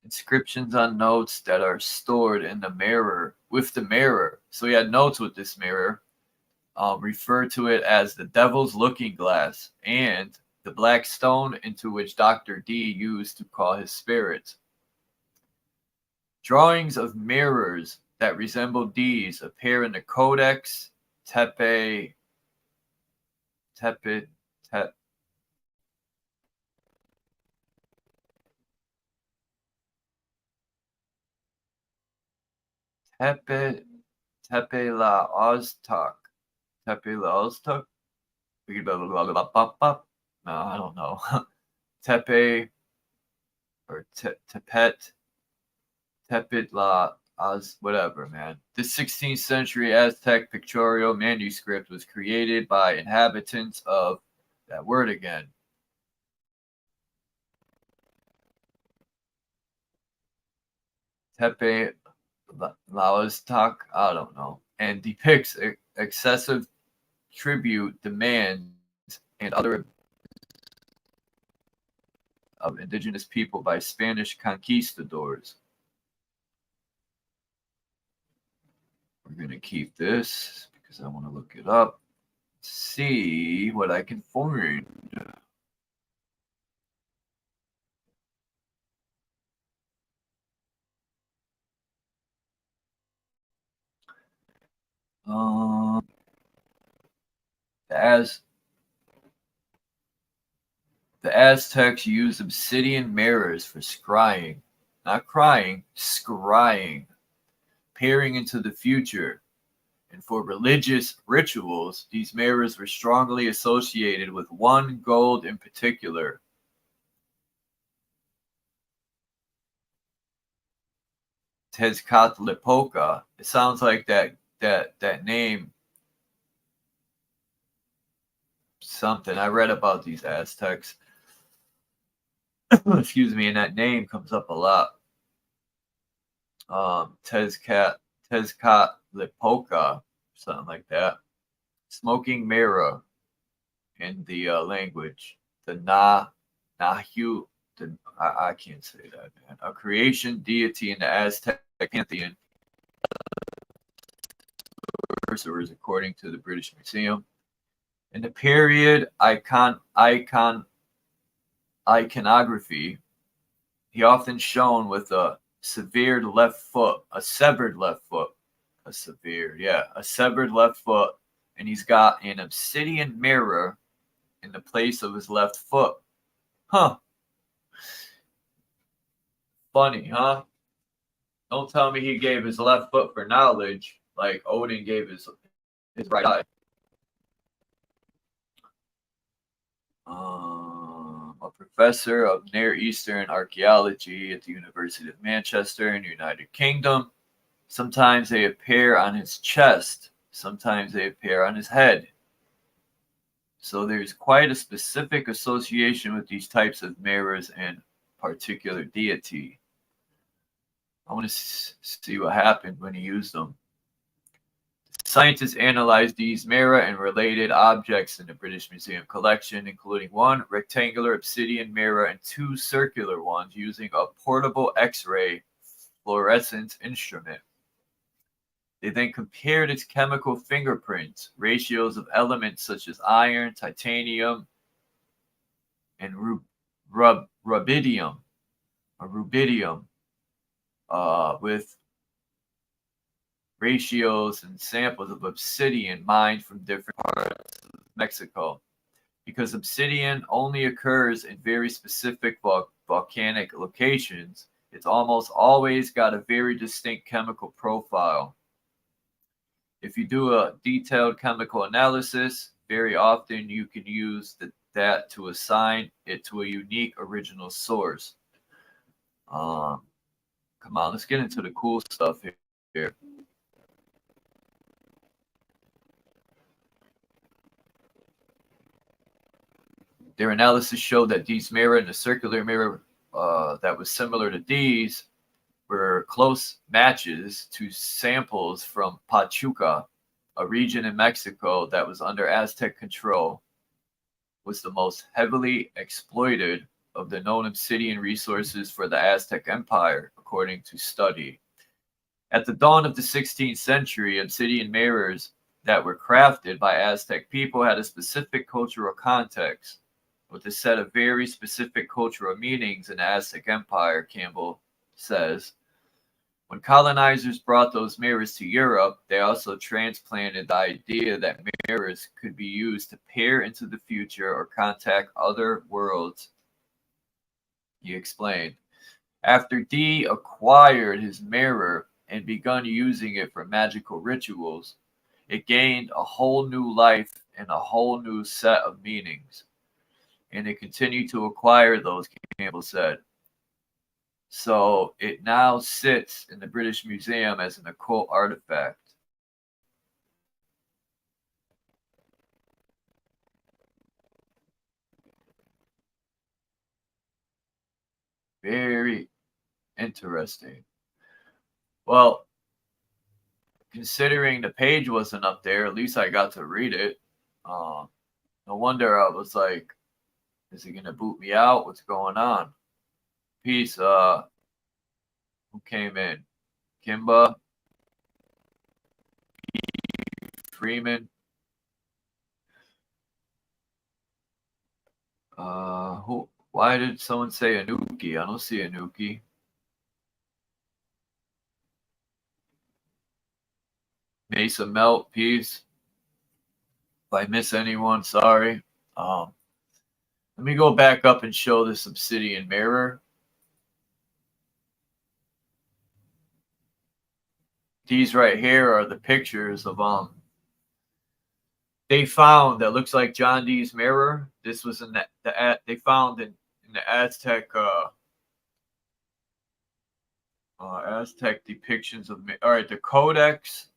Inscriptions on notes that are stored in the mirror, with the mirror. So he had notes with this mirror. Refer to it as the Devil's Looking Glass and the black stone into which Dr. D used to call his spirits. Drawings of mirrors that resemble D's appear in the Codex Tepe la Oztok. Tepe la Oztok? No, I don't know. Tepe or Tepet. Tepet la Oz, whatever, man. This 16th century Aztec pictorial manuscript was created by inhabitants of that word again. Tepe Laostak, I don't know, and depicts excessive tribute demands and other of indigenous people by Spanish conquistadors. We're going to keep this because I want to look it up, see what I can find. The Aztecs used obsidian mirrors for scrying, not crying, scrying, peering into the future. And for religious rituals, these mirrors were strongly associated with one gold in particular. Tezcatlipoca. It sounds like that name. Something I read about these Aztecs. Excuse me, and that name comes up a lot. Tezcatlipoca, something like that. Smoking mirror in the language. The Nahu. I can't say that, man. A creation deity in the Aztec pantheon. Sorcerers, according to the British Museum. In the period iconography, he often shown with a severed left foot, a severed left foot, a severed left foot, and he's got an obsidian mirror in the place of his left foot. Huh. Funny, huh? Don't tell me he gave his left foot for knowledge like Odin gave his right eye. A professor of Near Eastern archaeology at the University of Manchester in the United Kingdom. Sometimes they appear on his chest, sometimes they appear on his head. So there's quite a specific association with these types of mirrors and particular deity. I want to see what happened when he used them. Scientists analyzed these mirror and related objects in the British Museum collection, including one rectangular obsidian mirror and two circular ones using a portable X-ray fluorescence instrument. They then compared its chemimal fingerprints, ratios of elements such as iron, titanium, and rubidium, with ratios and samples of obsidian mined from different parts of Mexico. Because obsidian only occurs in very specific volcanic locations, it's almost always got a very distinct chemical profile. If you do a detailed chemical analysis, very often you can use that to assign it to a unique original source. Come on, let's get into the cool stuff here. Their analysis showed that these mirror and the circular mirror that was similar to these were close matches to samples from Pachuca, a region in Mexico that was under Aztec control, was the most heavily exploited of the known obsidian resources for the Aztec Empire, according to study. At the dawn of the 16th century, obsidian mirrors that were crafted by Aztec people had a specific cultural context, with a set of very specific cultural meanings in the Aztec Empire, Campbell says. When colonizers brought those mirrors to Europe, they also transplanted the idea that mirrors could be used to peer into the future or contact other worlds. He explained. After Dee acquired his mirror and begun using it for magical rituals, it gained a whole new life and a whole new set of meanings. And it continued to acquire those, Campbell said. So it now sits in the British Museum as an occult artifact. Very interesting. Well, considering the page wasn't up there, at least I got to read it. No wonder I was like, Is it gonna boot me out? What's going on? Peace. Who came in? Kimba, Freeman. Who? Why did someone say Anuki? I don't see Anuki. Mesa Melt, peace. If I miss anyone, sorry. Let me go back up and show this Obsidian mirror. These right here are the pictures of they found that looks like John Dee's mirror. This was in they found in the Aztec Aztec depictions of all right, the Codex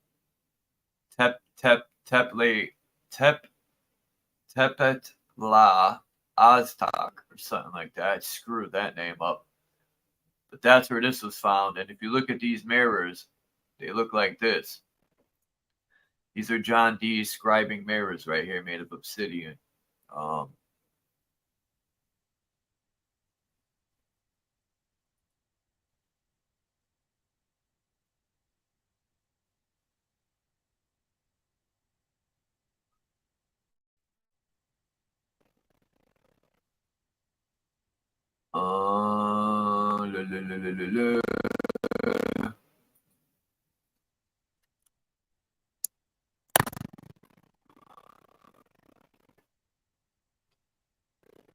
Tepetla Aztec or something like that. I screwed that name up. But that's where this was found. And if you look at these mirrors, they look like this. These are John Dee's scribing mirrors right here, made of obsidian.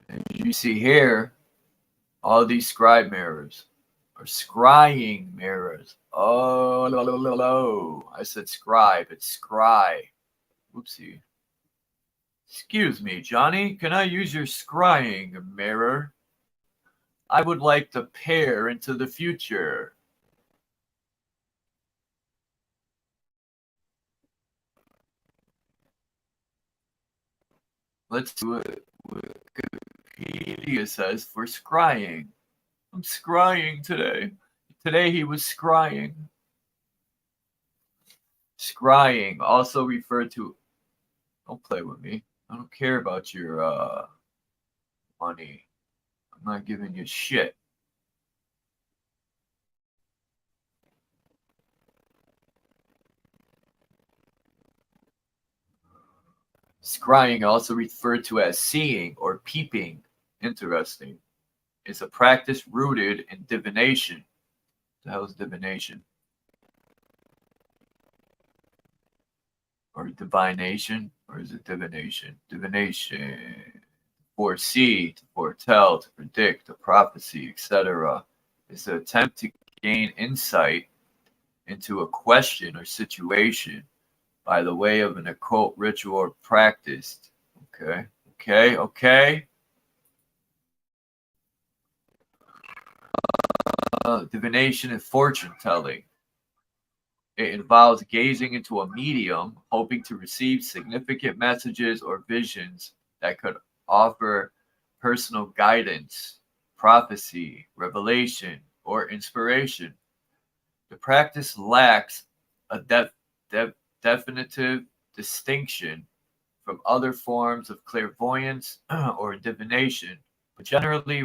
As you see here, all these scribe mirrors are scrying mirrors. Oh, no. I said scribe. It's scry. Whoopsie. Excuse me, Johnny. Can I use your scrying mirror? I would like to peer into the future. Let's do it. Wikipedia says for scrying. I'm scrying today. Today he was scrying. Scrying, also referred to. Don't play with me. I don't care about your money. I'm not giving you shit. Scrying, also referred to as seeing or peeping. Interesting. It's a practice rooted in divination. What the hell is divination? Or divination? Or is it divination? Divination. Foresee, to foretell, to predict, a prophecy, etc. Is the attempt to gain insight into a question or situation by the way of an occult ritual or practice. Okay. Divination and fortune telling. It involves gazing into a medium, hoping to receive significant messages or visions that could offer personal guidance, prophecy, revelation, or inspiration. The practice lacks a definitive distinction from other forms of clairvoyance or divination, but generally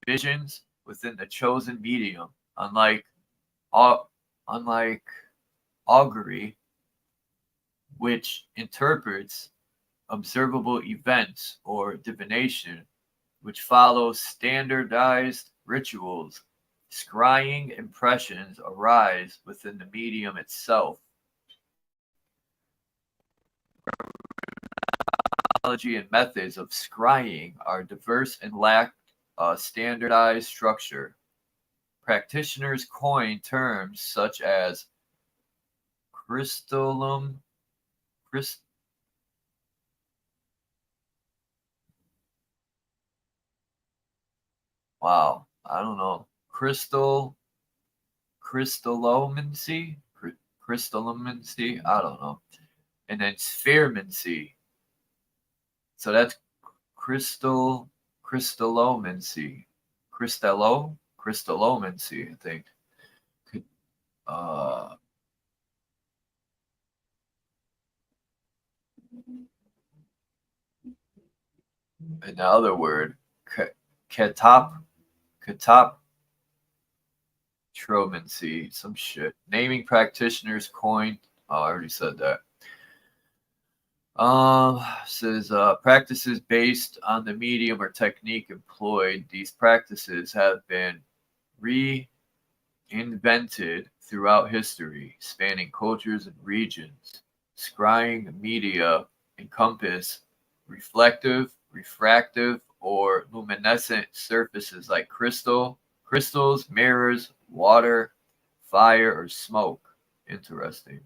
visions within the chosen medium, unlike augury, which interprets observable events, or divination, which follows standardized rituals. Scrying impressions arise within the medium itself. Technology and methods of scrying are diverse and lack a standardized structure. Practitioners coin terms such as crystallum, wow, I don't know, crystallomancy, I don't know, and then spheromancy. So that's crystallomancy, crystallomancy, I think. another word, catoptromancy, some shit. Naming practitioners coined. Oh, I already said that. Says practices based on the medium or technique employed. These practices have been reinvented throughout history, spanning cultures and regions. Scrying media encompass reflective, refractive, or luminescent surfaces like crystals, mirrors, water, fire, or smoke. Interesting.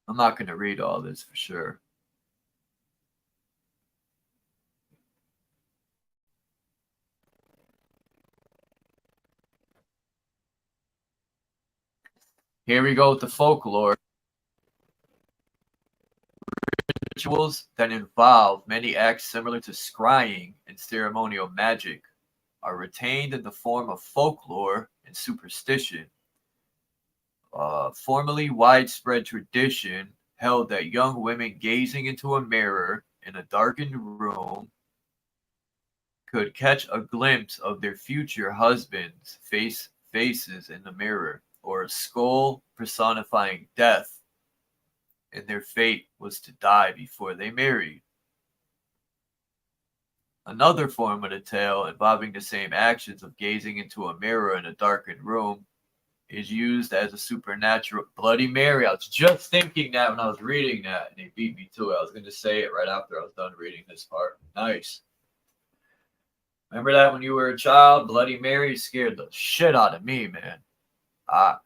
I'm not going to read all this for sure. Here we go with the folklore. Rituals that involve many acts similar to scrying and ceremonial magic are retained in the form of folklore and superstition. Formerly widespread tradition held that young women gazing into a mirror in a darkened room could catch a glimpse of their future husband's faces in the mirror, or a skull personifying death, and their fate was to die before they married. Another form of the tale involving the same actions of gazing into a mirror in a darkened room is used as a supernatural Bloody Mary. I was just thinking that when I was reading that, and they beat me to it. I was going to say it right after I was done reading this part. Nice. Remember that when you were a child? Bloody Mary scared the shit out of me, man. I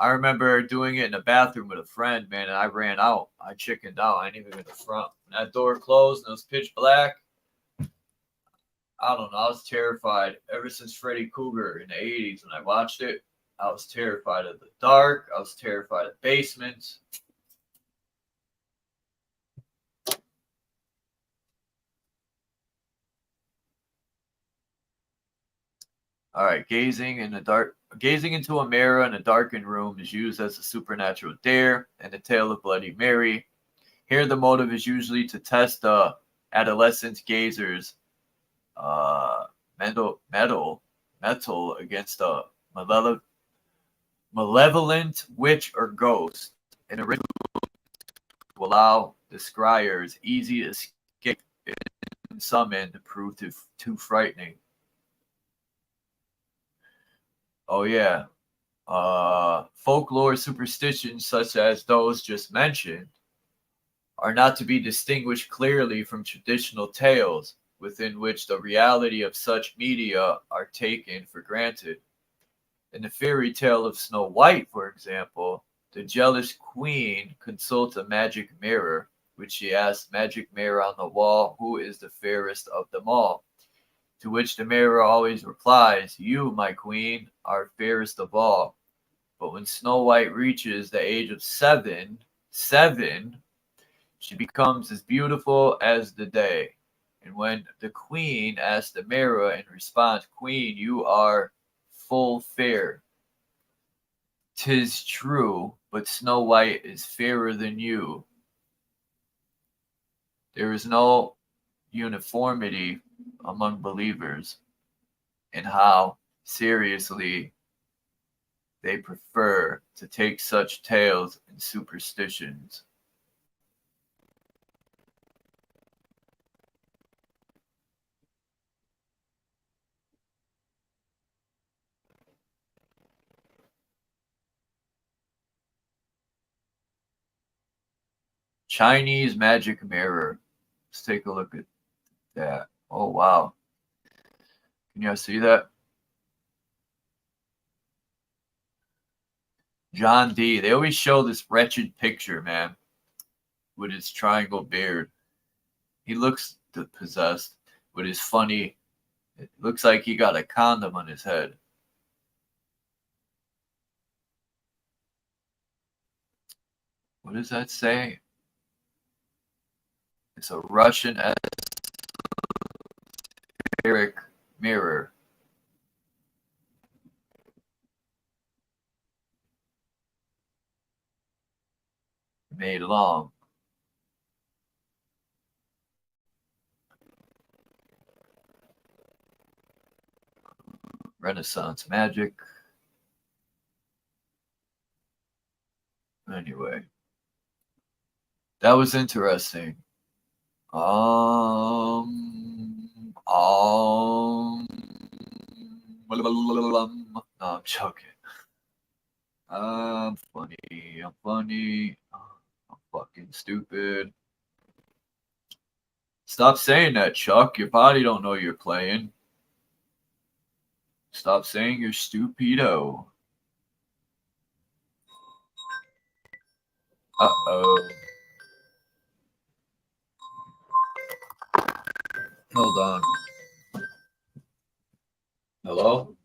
remember doing it in the bathroom with a friend, man, and I ran out. I chickened out. I ain't even in the front. When that door closed and it was pitch black, I don't know. I was terrified ever since Freddy Krueger in the 80s when I watched it. I was terrified of the dark. I was terrified of basements. All right, gazing into a mirror in a darkened room is used as a supernatural dare in the tale of Bloody Mary. Here, the motive is usually to test the adolescent gazer's metal against a malevolent witch or ghost, and a ritual to allow the scryers easy escape and summon to prove too frightening. Oh yeah. Folklore superstitions such as those just mentioned are not to be distinguished clearly from traditional tales within which the reality of such media are taken for granted. In the fairy tale of Snow White, for example, the jealous queen consults a magic mirror, which she asks magic mirror on the wall, who is the fairest of them all? To which the mirror always replies, you, my queen, are fairest of all. But when Snow White reaches the age of seven, she becomes as beautiful as the day. And when the queen asks the mirror in response, queen, you are full fair. 'Tis true, but Snow White is fairer than you. There is no uniformity among believers in how seriously they prefer to take such tales and superstitions. Chinese magic mirror. Let's take a look at that. Oh, wow. Can you guys see that? John D. They always show this wretched picture, man, with his triangle beard. He looks possessed with his funny, it looks like he got a condom on his head. What does that say? It's a Russian esoteric mirror. made long. Renaissance magic. Anyway, that was interesting. No, I'm joking. I'm funny. I'm funny. I'm fucking stupid. Stop saying that, Chuck. Your body don't know you're playing. Stop saying you're stupido. Uh-oh. Hold on. Hello?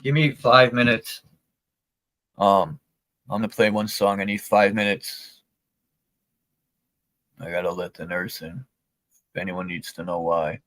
Give me 5 minutes. I'm gonna play one song. I need 5 minutes. I gotta let the nurse in. If anyone needs to know why.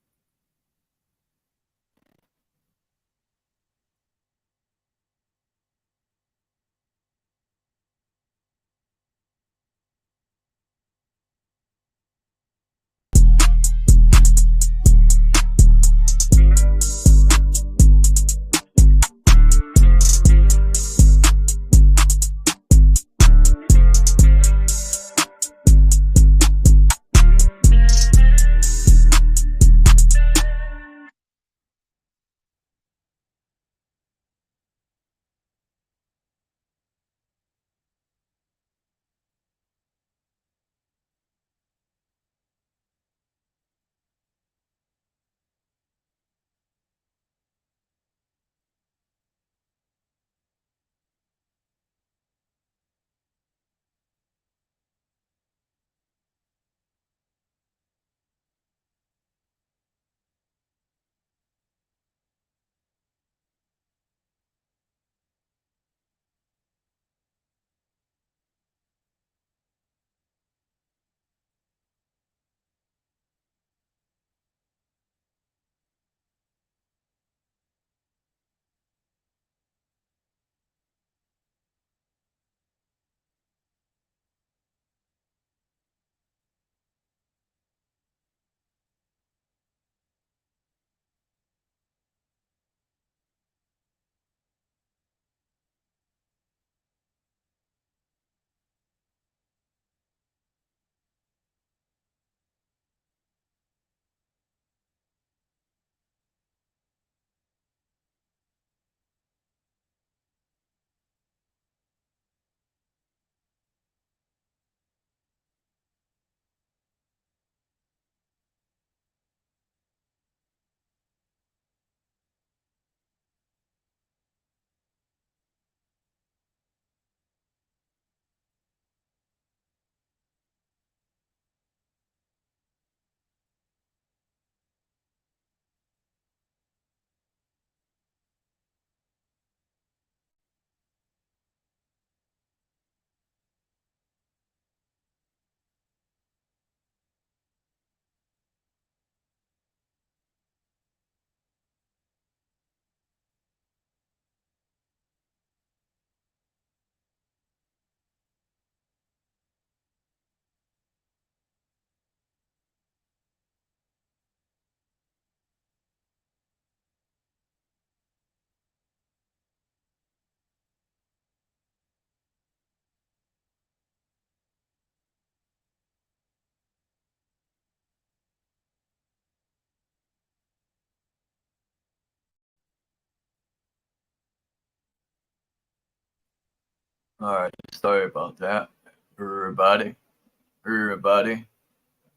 Alright, sorry about that. Everybody.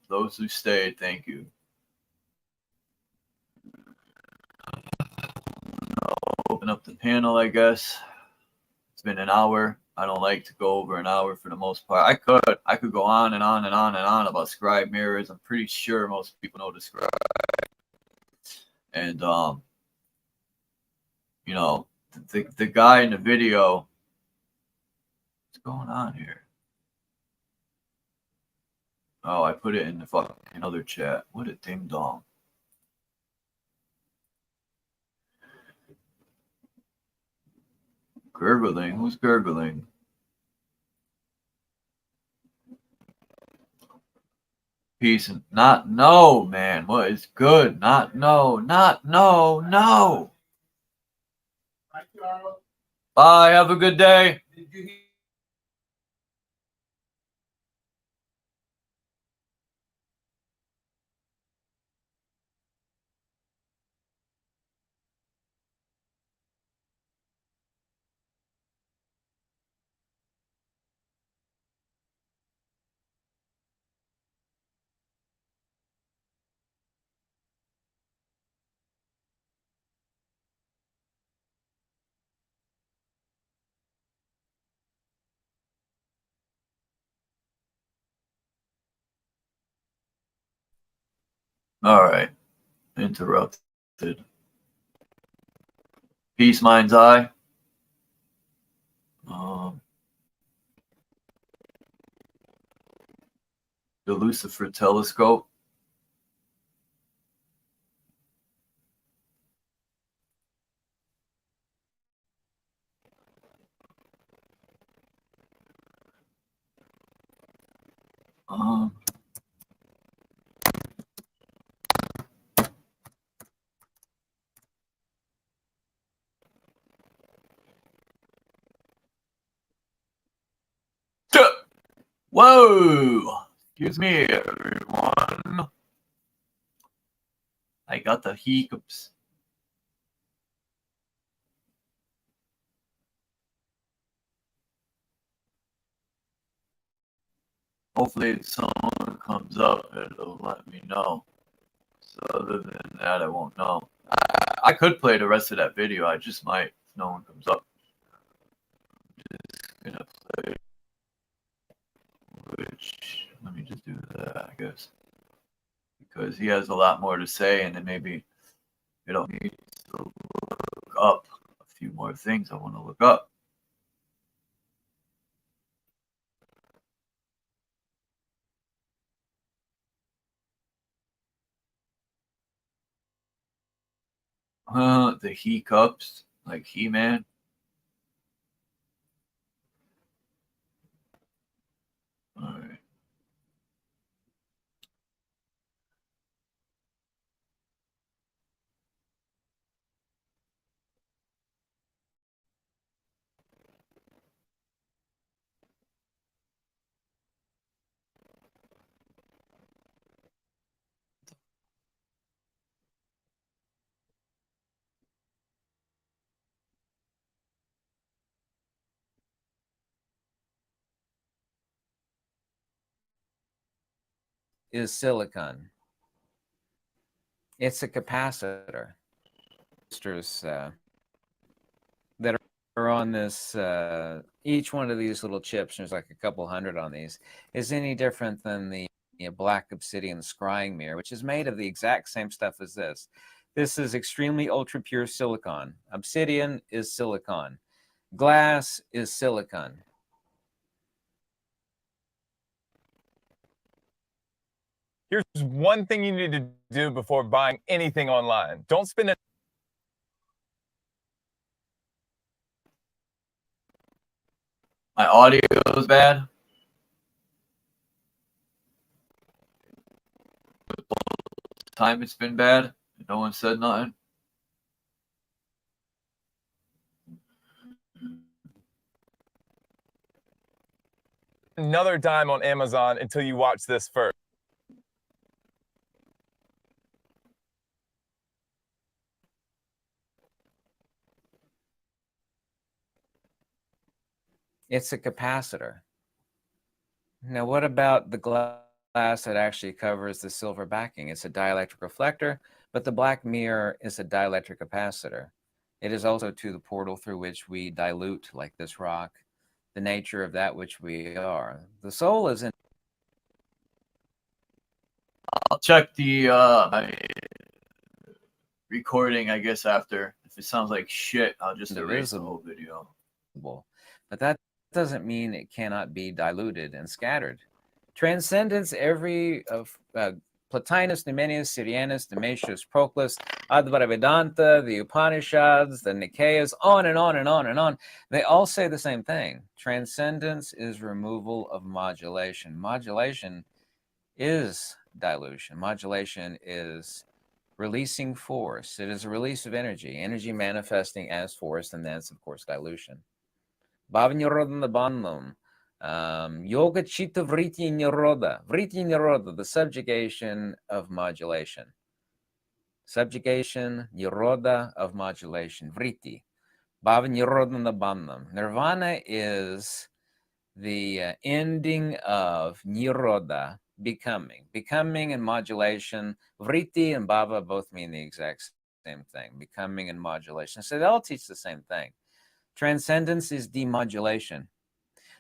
Those who stayed, thank you. I'll open up the panel, I guess. It's been an hour. I don't like to go over an hour for the most part. I could go on and on and on and on about scribe mirrors. I'm pretty sure most people know the scribe. And you know, the guy in the video, what's going on here? Oh, I put it in the fucking other chat. What a ding dong. Gurgling? Who's gurgling? Peace and not no, man. What is good? Not no, not no, no. Bye. Have a good day. All right. Interrupted. Peace, mind's eye. The Lucifer telescope. Whoa! Excuse me, everyone. I got the hiccups. Hopefully, if someone comes up, it'll let me know. So other than that, I won't know. I could play the rest of that video. I just might if no one comes up. I'm just gonna play. Which let me just do that, I guess, because he has a lot more to say, and then maybe it'll need to look up a few more things I want to look up. The he cups, like He-Man. All right. Is silicon. It's a capacitor. That are on this, each one of these little chips, there's like a couple hundred on these, is any different than the black obsidian scrying mirror, which is made of the exact same stuff as this. This is extremely ultra pure silicon. Obsidian is silicon. Glass is silicon. Here's one thing you need to do before buying anything online. Don't spend it. My audio is bad. Time it's been bad. No one said nothing. Another dime on Amazon until you watch this first. It's a capacitor. Now, what about the glass that actually covers the silver backing? It's a dielectric reflector, but the black mirror is a dielectric capacitor. It is also to the portal through which we dilute, like this rock, the nature of that which we are. The soul is in. I'll check the recording, I guess, after. If it sounds like shit, I'll just erase the whole video. But that doesn't mean it cannot be diluted and scattered Transcendence, every of Plotinus, Numenius, Syrianus, Nemesius, Proclus, Advaita Vedanta, the Upanishads, the Nikayas, on and on and on and on. They all say the same thing. Transcendence is removal of modulation. Modulation is dilution. Modulation is releasing force. It is a release of energy, energy manifesting as force, and that's, of course, dilution. Bhavanirodhana bandham. Yoga chitta vritti nirodha. Vritti nirodha, the subjugation of modulation. Subjugation, nirodha of modulation. Vritti. Bhavanirodhana bandham. Nirvana is the ending of nirodha, becoming. Becoming and modulation. Vritti and bhava both mean the exact same thing. Becoming and modulation. So they all teach the same thing. Transcendence is demodulation.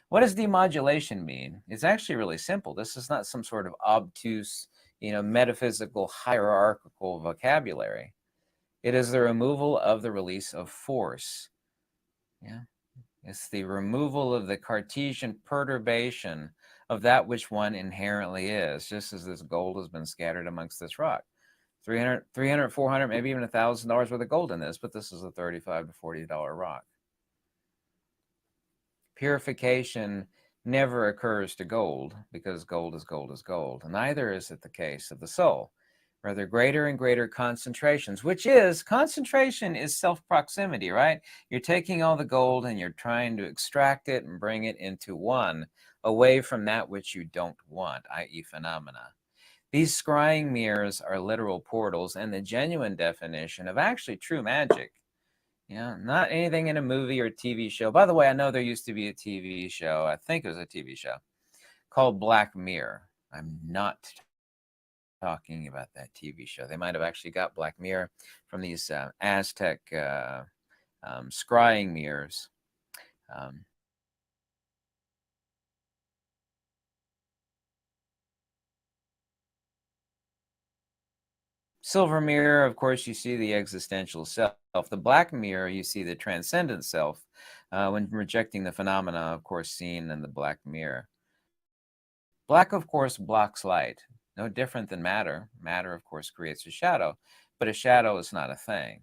What does demodulation mean? It's actually really simple. This is not some sort of obtuse, metaphysical, hierarchical vocabulary. It is the removal of the release of force. Yeah. It's the removal of the Cartesian perturbation of that which one inherently is, just as this gold has been scattered amongst this rock. 300, 400, maybe even $1,000 worth of gold in this, but this is a $35 to $40 rock. Purification never occurs to gold, because gold is gold is gold. Neither is it the case of the soul. Rather, greater and greater concentrations, concentration is self-proximity, right? You're taking all the gold and you're trying to extract it and bring it into one, away from that which you don't want, i.e. phenomena. These scrying mirrors are literal portals, and the genuine definition of actually true magic. Not anything in a movie or TV show. By the way, I know there used to be a TV show, I think it was a TV show, called Black Mirror. I'm not talking about that TV show. They might have actually got Black Mirror from these Aztec scrying mirrors. Silver mirror, of course, you see the existential self. The black mirror, you see the transcendent self when rejecting the phenomena, of course, seen in the black mirror. Black, of course, blocks light. No different than matter. Matter, of course, creates a shadow, but a shadow is not a thing.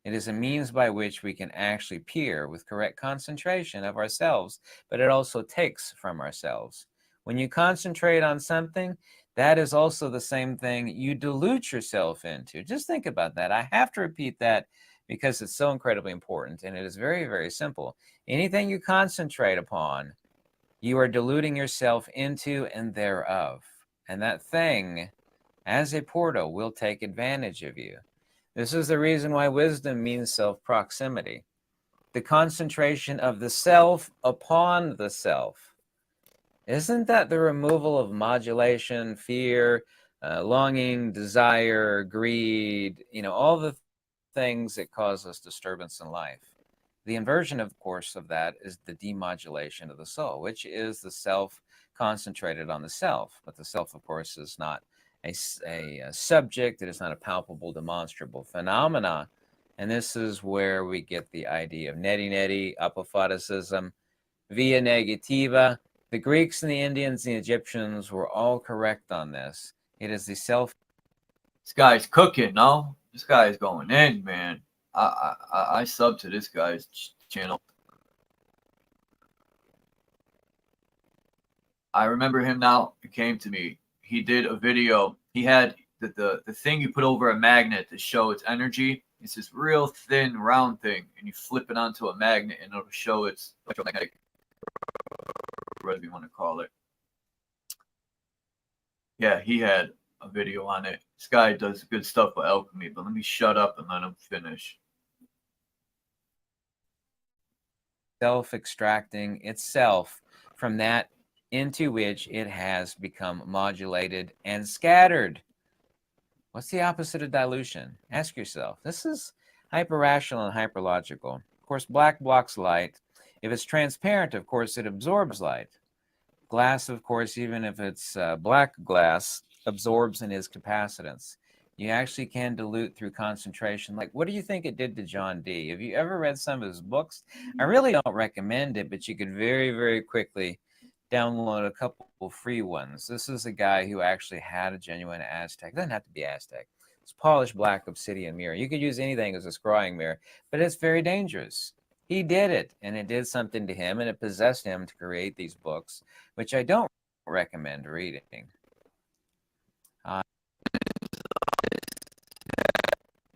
It is a means by which we can actually peer with correct concentration of ourselves, but it also takes from ourselves. When you concentrate on something, that is also the same thing you dilute yourself into. Just think about that. I have to repeat that because it's so incredibly important, and it is very, very simple. Anything you concentrate upon, you are diluting yourself into and thereof. And that thing, as a portal, will take advantage of you. This is the reason why wisdom means self-proximity. The concentration of the self upon the self. Isn't that the removal of modulation, fear, longing, desire, greed, all the things that cause us disturbance in life? The inversion, of course, of that is the demodulation of the soul, which is the self concentrated on the self. But the self, of course, is not a subject. It is not a palpable, demonstrable phenomena. And this is where we get the idea of neti-neti, apophaticism, via negativa. The Greeks and the Indians and the Egyptians were all correct on this. It is the self. This guy's cooking, no? This guy is going in, man. I sub to this guy's channel. I remember him now. It came to me. He did a video. He had the thing you put over a magnet to show its energy. It's this real thin, round thing, and you flip it onto a magnet, and it'll show its electromagnetic, whatever you want to call it. Yeah, he had a video on it. This guy does good stuff with alchemy, but let me shut up and let him finish. Self-extracting itself from that into which it has become modulated and scattered. What's the opposite of dilution? Ask yourself. This is hyper-rational and hyper-logical. Of course, black blocks light. If it's transparent, of course, it absorbs light. Glass, of course, even if it's black glass, absorbs in its capacitance. You actually can dilute through concentration. Like, what do you think it did to John Dee? Have you ever read some of his books? I really don't recommend it, but you could very, very quickly download a couple free ones. This is a guy who actually had a genuine Aztec. It doesn't have to be Aztec. It's polished black obsidian mirror. You could use anything as a scrying mirror, but it's very dangerous. He did it, and it did something to him, and it possessed him to create these books, which I don't recommend reading.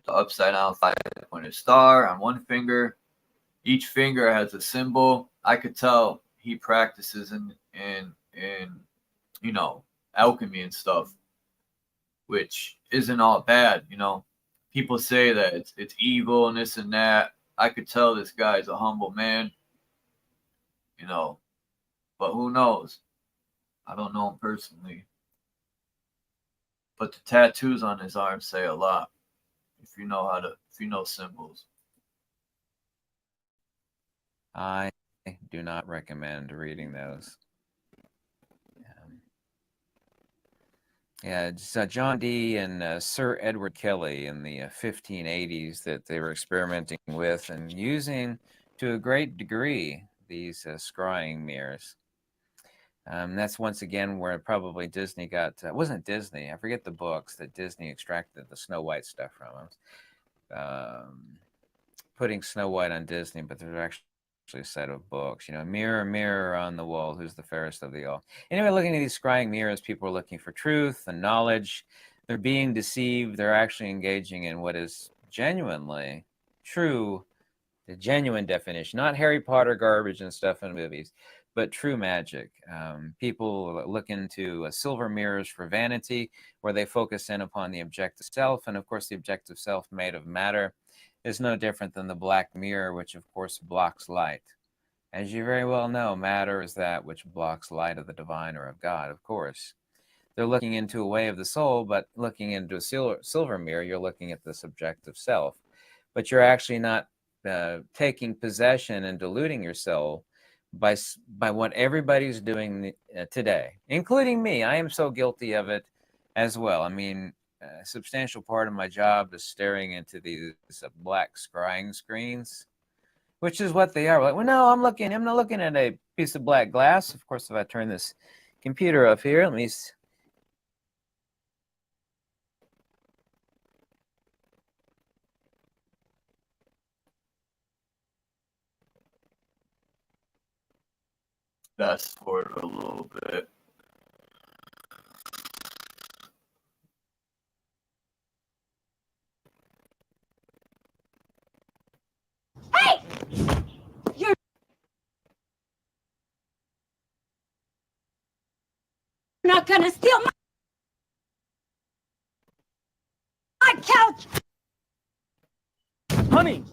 The upside down 5-pointed star on one finger. Each finger has a symbol. I could tell he practices in you know, alchemy and stuff, which isn't all bad. You know, people say that it's evil and this and that. I could tell this guy's a humble man, you know, but who knows? I don't know him personally, but the tattoos on his arm say a lot. If you know symbols. I do not recommend reading those. Yeah, it's John Dee and Sir Edward Kelly in the 1580s that they were experimenting with and using to a great degree these scrying mirrors. That's once again where probably Disney got, it wasn't Disney, I forget the books that Disney extracted the Snow White stuff from. Putting Snow White on Disney, but there's actually a set of books, you know, mirror, mirror on the wall, who's the fairest of the all. Anyway, looking at these scrying mirrors, people are looking for truth and knowledge. They're being deceived. They're actually engaging in what is genuinely true, the genuine definition, not Harry Potter garbage and stuff in movies, but true magic. People look into silver mirrors for vanity, where they focus in upon the objective self. And of course, the objective self made of matter is no different than the black mirror, which of course blocks light. As you very well know, matter is that which blocks light of the divine or of God, of course. They're looking into a way of the soul, but looking into a silver mirror, you're looking at the subjective self. But you're actually not taking possession and diluting your soul by what everybody's doing today, including me. I am so guilty of it as well. I mean, a substantial part of my job is staring into these black scrying screens, which is what they are. Like, well, no, I'm not looking at a piece of black glass. Of course, if I turn this computer up here, let me see. Fast forward a little bit. Hey! You're not gonna steal my couch! Honey!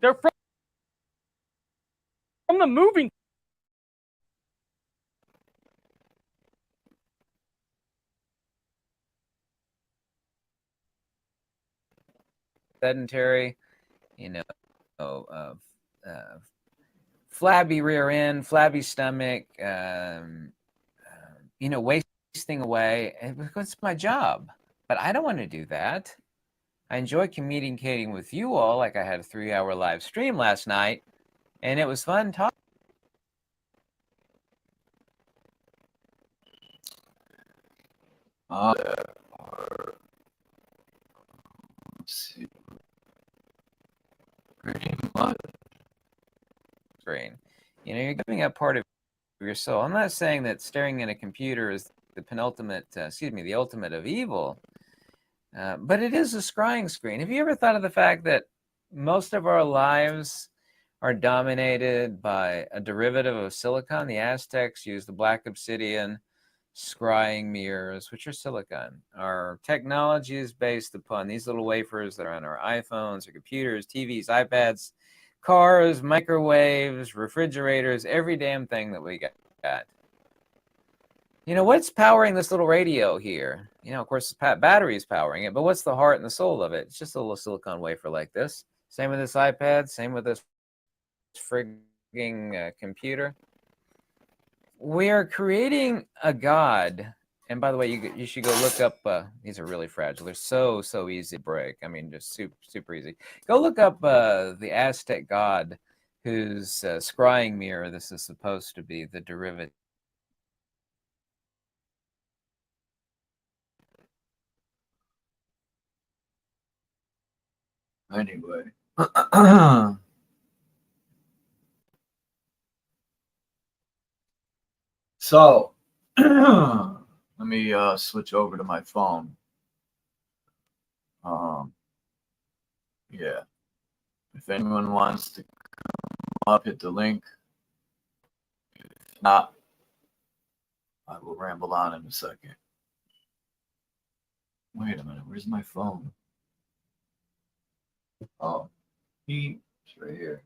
They're from the moving. Sedentary, you know, flabby rear end, flabby stomach, you know, wasting away. It's my job, but I don't want to do that. I enjoy communicating with you all, like I had a 3-hour live stream last night, and it was fun talking. Pretty much. Screen. You know, you're giving up part of your soul. I'm not saying that staring at a computer is the penultimate, the ultimate of evil, but it is a scrying screen. Have you ever thought of the fact that most of our lives are dominated by a derivative of silicon? The Aztecs used the black obsidian scrying mirrors, which are silicon. Our technology is based upon these little wafers that are on our iPhones, or computers, TVs, iPads, cars, microwaves, refrigerators, every damn thing that we got. You know, what's powering this little radio here? You know, of course, the battery is powering it, but what's the heart and the soul of it? It's just a little silicon wafer like this. Same with this iPad, same with this frigging computer. We are creating a god, and by the way, you should go look up. These are really fragile. They're so easy to break. I mean, just super easy. Go look up the Aztec god whose scrying mirror this is supposed to be the derivative. Anyway. So, let me switch over to my phone. Yeah. If anyone wants to come up, hit the link. If not, I will ramble on in a second. Wait a minute, where's my phone? Oh, it's right here.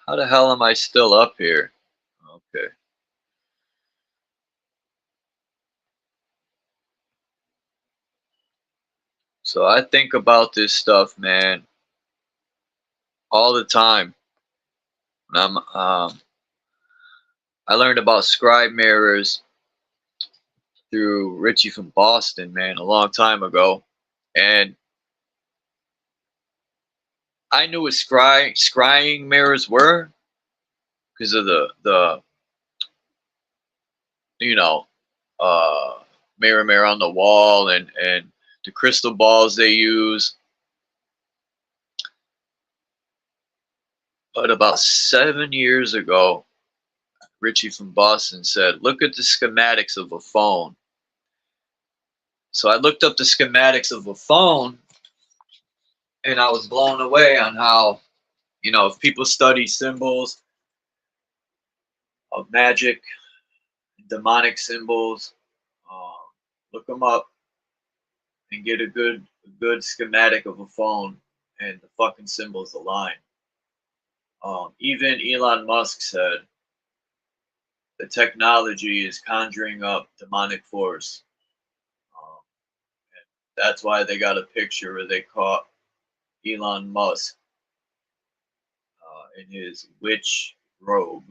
How the hell am I still up here? Okay. So I think about this stuff, man, all the time. And I learned about scribe mirrors through Richie from Boston, man, a long time ago. And I knew what scrying mirrors were because of the you know, mirror on the wall and the crystal balls they use. But about 7 years ago, Richie from Boston said, look at the schematics of a phone. So I looked up the schematics of a phone, and I was blown away on how, you know, if people study symbols of magic, demonic symbols, look them up and get a good schematic of a phone, and the fucking symbols align. Even Elon Musk said the technology is conjuring up demonic force. And that's why they got a picture where they caught Elon Musk in his witch robe.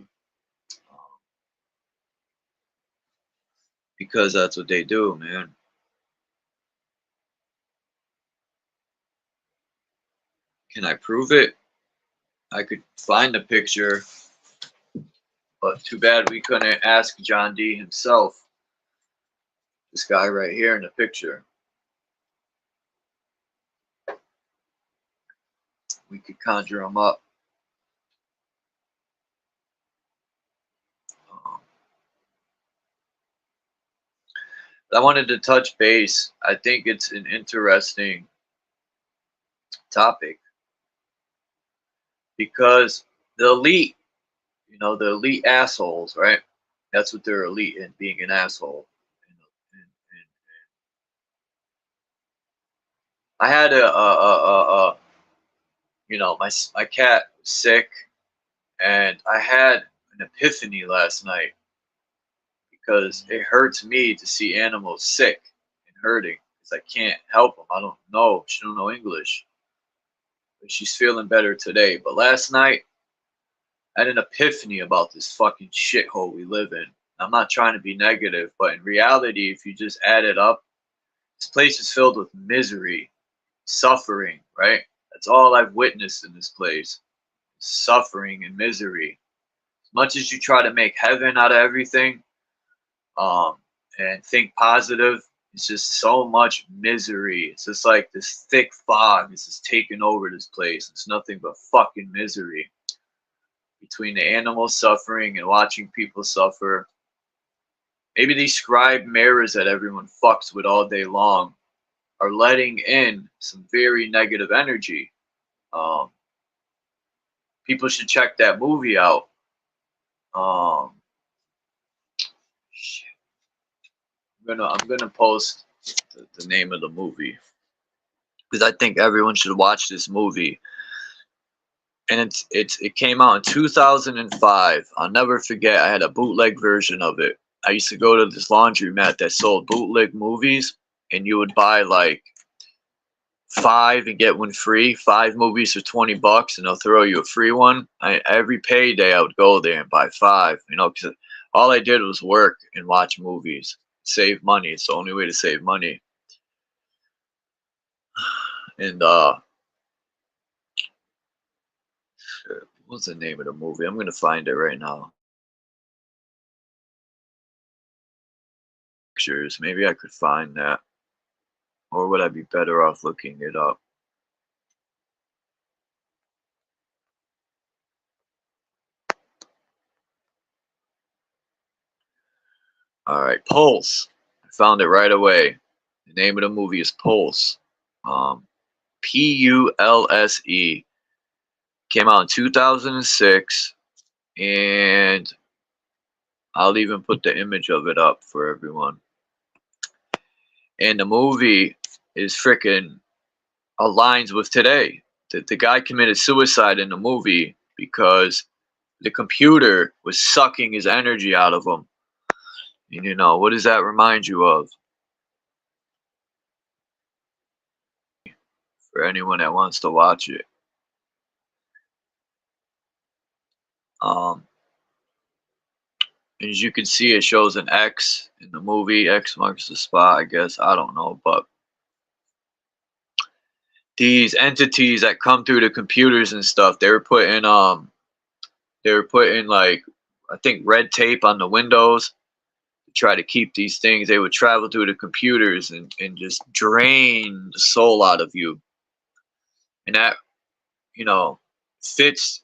Because that's what they do, man. Can I prove it? I could find the picture, but too bad we couldn't ask John D himself. This guy right here in the picture. We could conjure him up. I wanted to touch base. I think it's an interesting topic because the elite, you know, the elite assholes, right? That's what they're elite in, being an asshole. And I had you know, my cat was sick, and I had an epiphany last night because it hurts me to see animals sick and hurting because I can't help them. I don't know. She don't know English. But she's feeling better today. But last night, I had an epiphany about this fucking shithole we live in. I'm not trying to be negative, but in reality, if you just add it up, this place is filled with misery, suffering, right? That's all I've witnessed in this place. Suffering and misery. As much as you try to make heaven out of everything, and think positive, it's just so much misery. It's just like this thick fog is just taking over this place. It's nothing but fucking misery. Between the animals suffering and watching people suffer, Maybe these scribe mirrors that everyone fucks with all day long are letting in some very negative energy. People should check that movie out. Shit. I'm gonna post the name of the movie because I think everyone should watch this movie. And it came out in 2005. I'll never forget. I had a bootleg version of it. I used to go to this laundromat that sold bootleg movies, and you would buy like 5 and get one free. 5 movies for $20, and they'll throw you a free one. Every payday I would go there and buy 5. You know, because all I did was work and watch movies, save money. It's the only way to save money. And what's the name of the movie? I'm gonna find it right now. Pictures. Maybe I could find that, or would I be better off looking it up? All right, Pulse. I found it right away. The name of the movie is Pulse. Pulse. Came out in 2006, and I'll even put the image of it up for everyone. And the movie is freaking aligns with today. The guy committed suicide in the movie because the computer was sucking his energy out of him. And you know, what does that remind you of? For anyone that wants to watch it. As you can see, it shows an X in the movie. X marks the spot, I guess. I don't know, but these entities that come through the computers and stuff, they were putting like, I think, red tape on the windows to try to keep these things. They would travel through the computers and just drain the soul out of you. And that, you know, fits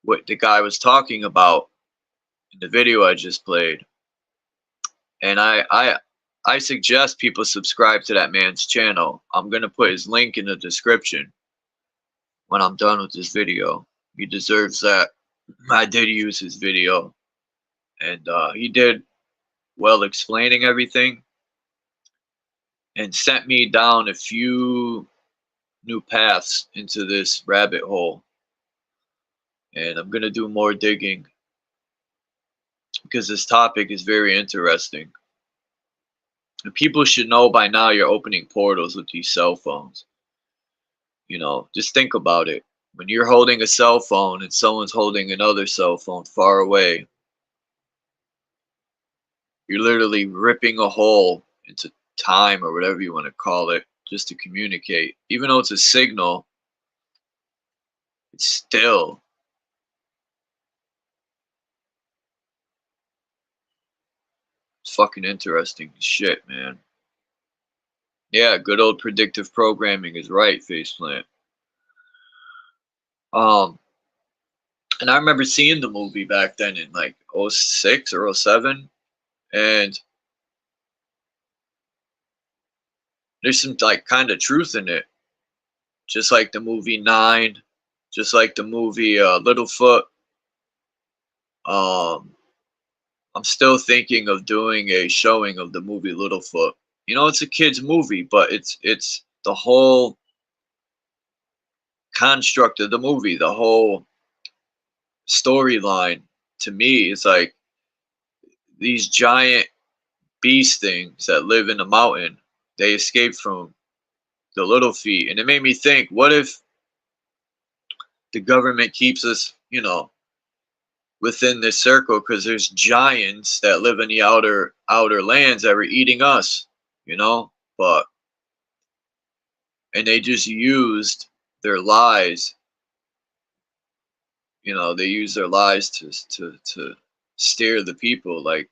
what the guy was talking about in the video I just played. And I suggest people subscribe to that man's channel. I'm gonna put his link in the description when I'm done with this video. He deserves that. I did use his video, and he did well explaining everything and sent me down a few new paths into this rabbit hole. And I'm gonna do more digging because this topic is very interesting. And people should know by now you're opening portals with these cell phones. You know, just think about it. When you're holding a cell phone and someone's holding another cell phone far away, you're literally ripping a hole into time, or whatever you want to call it, just to communicate. Even though it's a signal, it's still fucking interesting shit, man. Yeah, good old predictive programming is right, Faceplant. And I remember seeing the movie back then in like 06 or 07, and there's some like kind of truth in it. Just like the movie 9, just like the movie Littlefoot. I'm still thinking of doing a showing of the movie Littlefoot. You know, it's a kid's movie, but it's the whole construct of the movie, the whole storyline. To me, it's like these giant beast things that live in the mountain. They escaped from the little feet, and it made me think: what if the government keeps us, you know, within this circle, because there's giants that live in the outer lands that were eating us, you know? And they just used their lies, you know, they use their lies to steer the people, like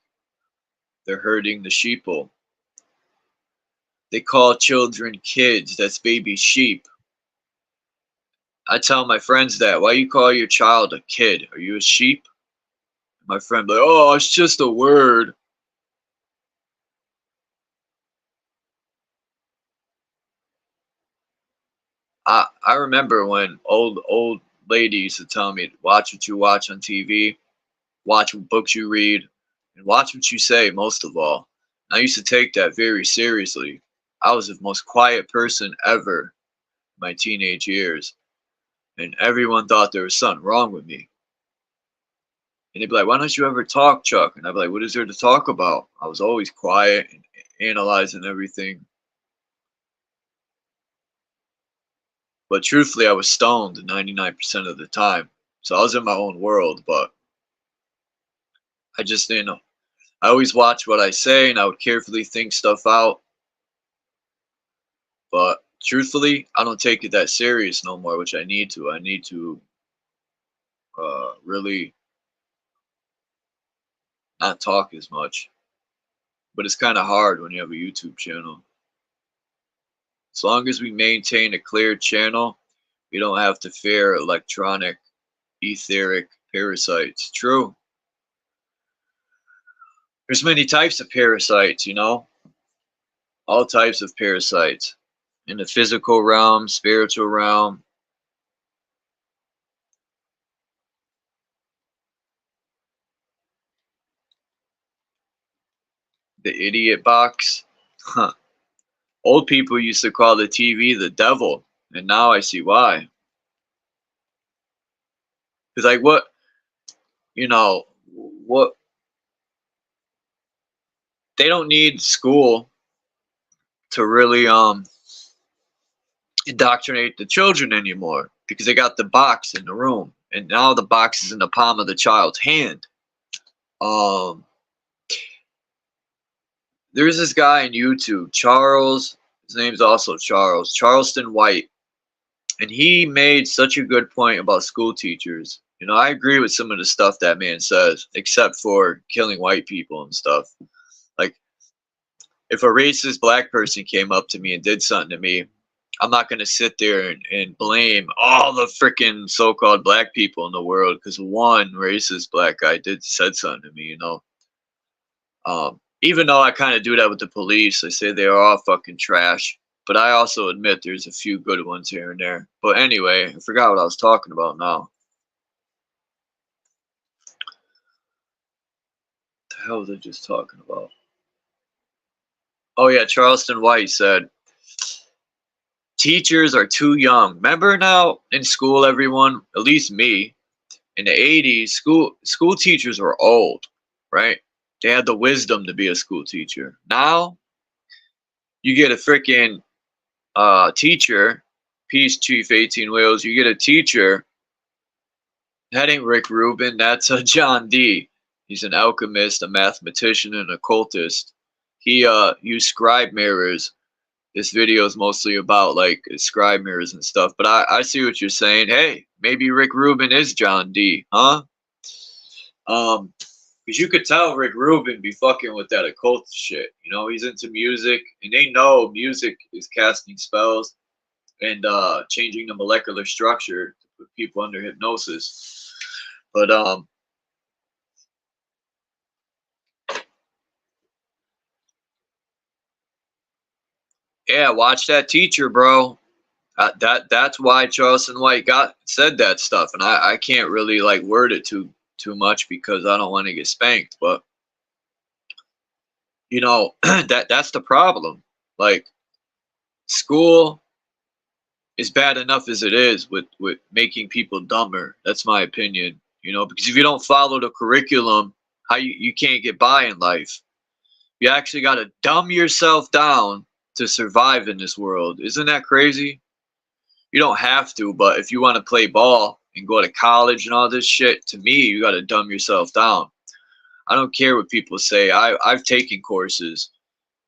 they're herding the sheeple. They call children kids. That's baby sheep. I tell my friends that. Why you call your child a kid? Are you a sheep? My friend be like, oh, it's just a word. I remember when old lady used to tell me, watch what you watch on TV, watch what books you read, and watch what you say most of all. I used to take that very seriously. I was the most quiet person ever in my teenage years, and everyone thought there was something wrong with me. And they'd be like, why don't you ever talk, Chuck? And I'd be like, what is there to talk about? I was always quiet and analyzing everything. But truthfully, I was stoned 99% of the time. So I was in my own world, but I just didn't know. I always watch what I say, and I would carefully think stuff out. But truthfully, I don't take it that serious no more, which I need to. I need to really not talk as much. But it's kind of hard when you have a YouTube channel. As long as we maintain a clear channel, we don't have to fear electronic, etheric parasites. True. There's many types of parasites, you know? All types of parasites. In the physical realm, spiritual realm. The idiot box. Huh. Old people used to call the TV the devil, and now I see why. Because, like, what, you know, what, they don't need school to really indoctrinate the children anymore, because they got the box in the room, and now the box is in the palm of the child's hand. There's this guy on YouTube, Charles, his name's also Charles, Charleston White, and he made such a good point about school teachers. You know, I agree with some of the stuff that man says, except for killing white people and stuff. Like, if a racist black person came up to me and did something to me, I'm not going to sit there and blame all the freaking so-called black people in the world because one racist black guy said something to me, you know. Even though I kind of do that with the police, I say they are all fucking trash. But I also admit there's a few good ones here and there. But anyway, I forgot what I was talking about now. What the hell was I just talking about? Oh yeah, Charleston White said, teachers are too young. Remember now in school, everyone, at least me, in the 80s, school teachers were old, right? They had the wisdom to be a school teacher. Now, you get a freaking teacher, Peace Chief 18 Wheels, you get a teacher, that ain't Rick Rubin, that's John D. He's an alchemist, a mathematician, and an occultist. He used scribe mirrors. This video is mostly about like scribe mirrors and stuff, but I see what you're saying. Hey, maybe Rick Rubin is John D, huh? Because you could tell Rick Rubin be fucking with that occult shit. You know, he's into music, and they know music is casting spells and changing the molecular structure to put people under hypnosis. But yeah, watch that teacher, bro. That's why Charleston White said that stuff, and I can't really like word it too much because I don't want to get spanked. But you know, that's the problem. Like, school is bad enough as it is with making people dumber. That's my opinion. You know, because if you don't follow the curriculum, how you can't get by in life. You actually got to dumb yourself down to survive in this world. Isn't that crazy? You don't have to, but if you want to play ball and go to college and all this shit, to me, you got to dumb yourself down. I don't care what people say. I've taken courses.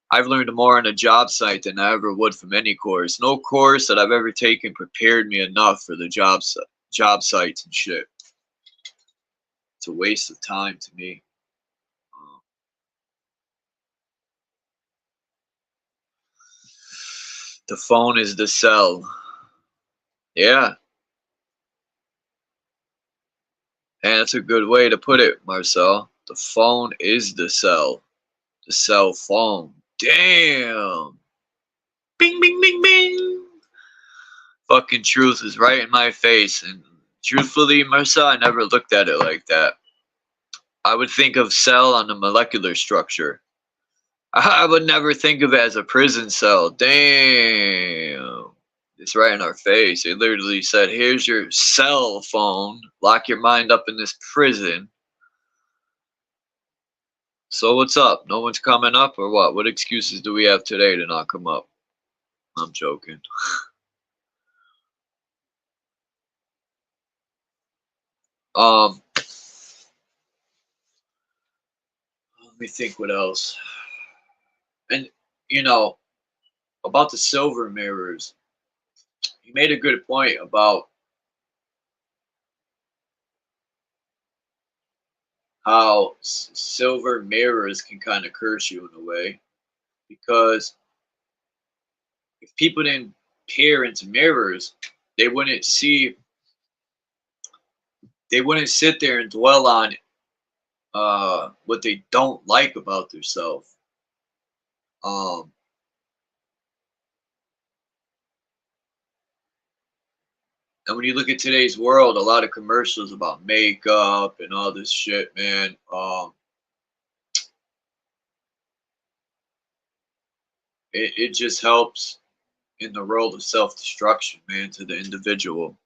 I've learned more on a job site than I ever would from any course. No course that I've ever taken prepared me enough for the job sites and shit. It's a waste of time to me. The phone is the cell. Yeah. And that's a good way to put it, Marcel. The phone is the cell. The cell phone. Damn. Bing, bing, bing, bing. fucking truth is right in my face. And truthfully, Marcel, I never looked at it like that. I would think of cell on the molecular structure. I would never think of it as a prison cell. Damn. It's right in our face. It literally said, here's your cell phone. Lock your mind up in this prison. So what's up? No one's coming up or what? What excuses do we have today to not come up? I'm joking. Let me think what else. And, you know, about the silver mirrors, you made a good point about how silver mirrors can kind of curse you in a way, because if people didn't peer into mirrors, they wouldn't sit there and dwell on what they don't like about themselves. And when you look at today's world, a lot of commercials about makeup and all this shit, man. It just helps in the world of self-destruction, man, to the individual.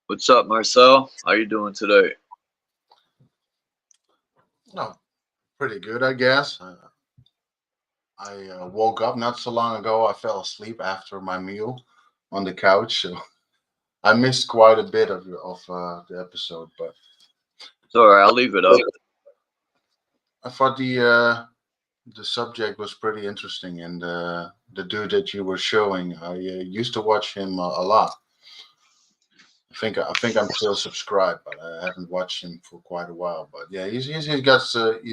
What's up, Marcel? How you doing today? No, pretty good, I guess. I woke up not so long ago. I fell asleep after my meal on the couch, so I missed quite a bit of the episode. But it's all right. I'll leave it up. I thought the subject was pretty interesting, and the dude that you were showing, I used to watch him a lot. I think I'm still subscribed, but I haven't watched him for quite a while. But yeah, he's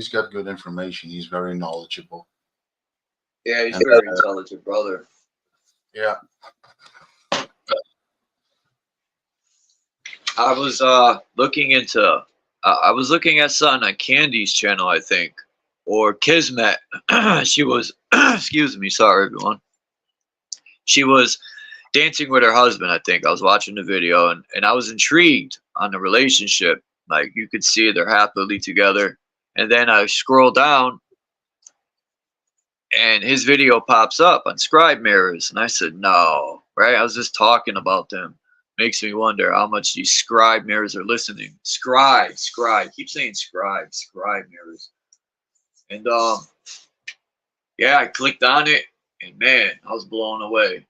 got good information. He's very knowledgeable. Yeah, he's a very intelligent brother. Yeah. I was looking at something on Candy's channel, I think, or Kismet. She was, excuse me, sorry everyone. She was dancing with her husband, I think. I was watching the video, and I was intrigued on the relationship. Like, you could see they're happily together. And then I scroll down, and his video pops up on Scribe mirrors. And I said, no, right? I was just talking about them. Makes me wonder how much these Scribe mirrors are listening. Scribe. Keep saying Scribe mirrors. And yeah, I clicked on it, and man, I was blown away.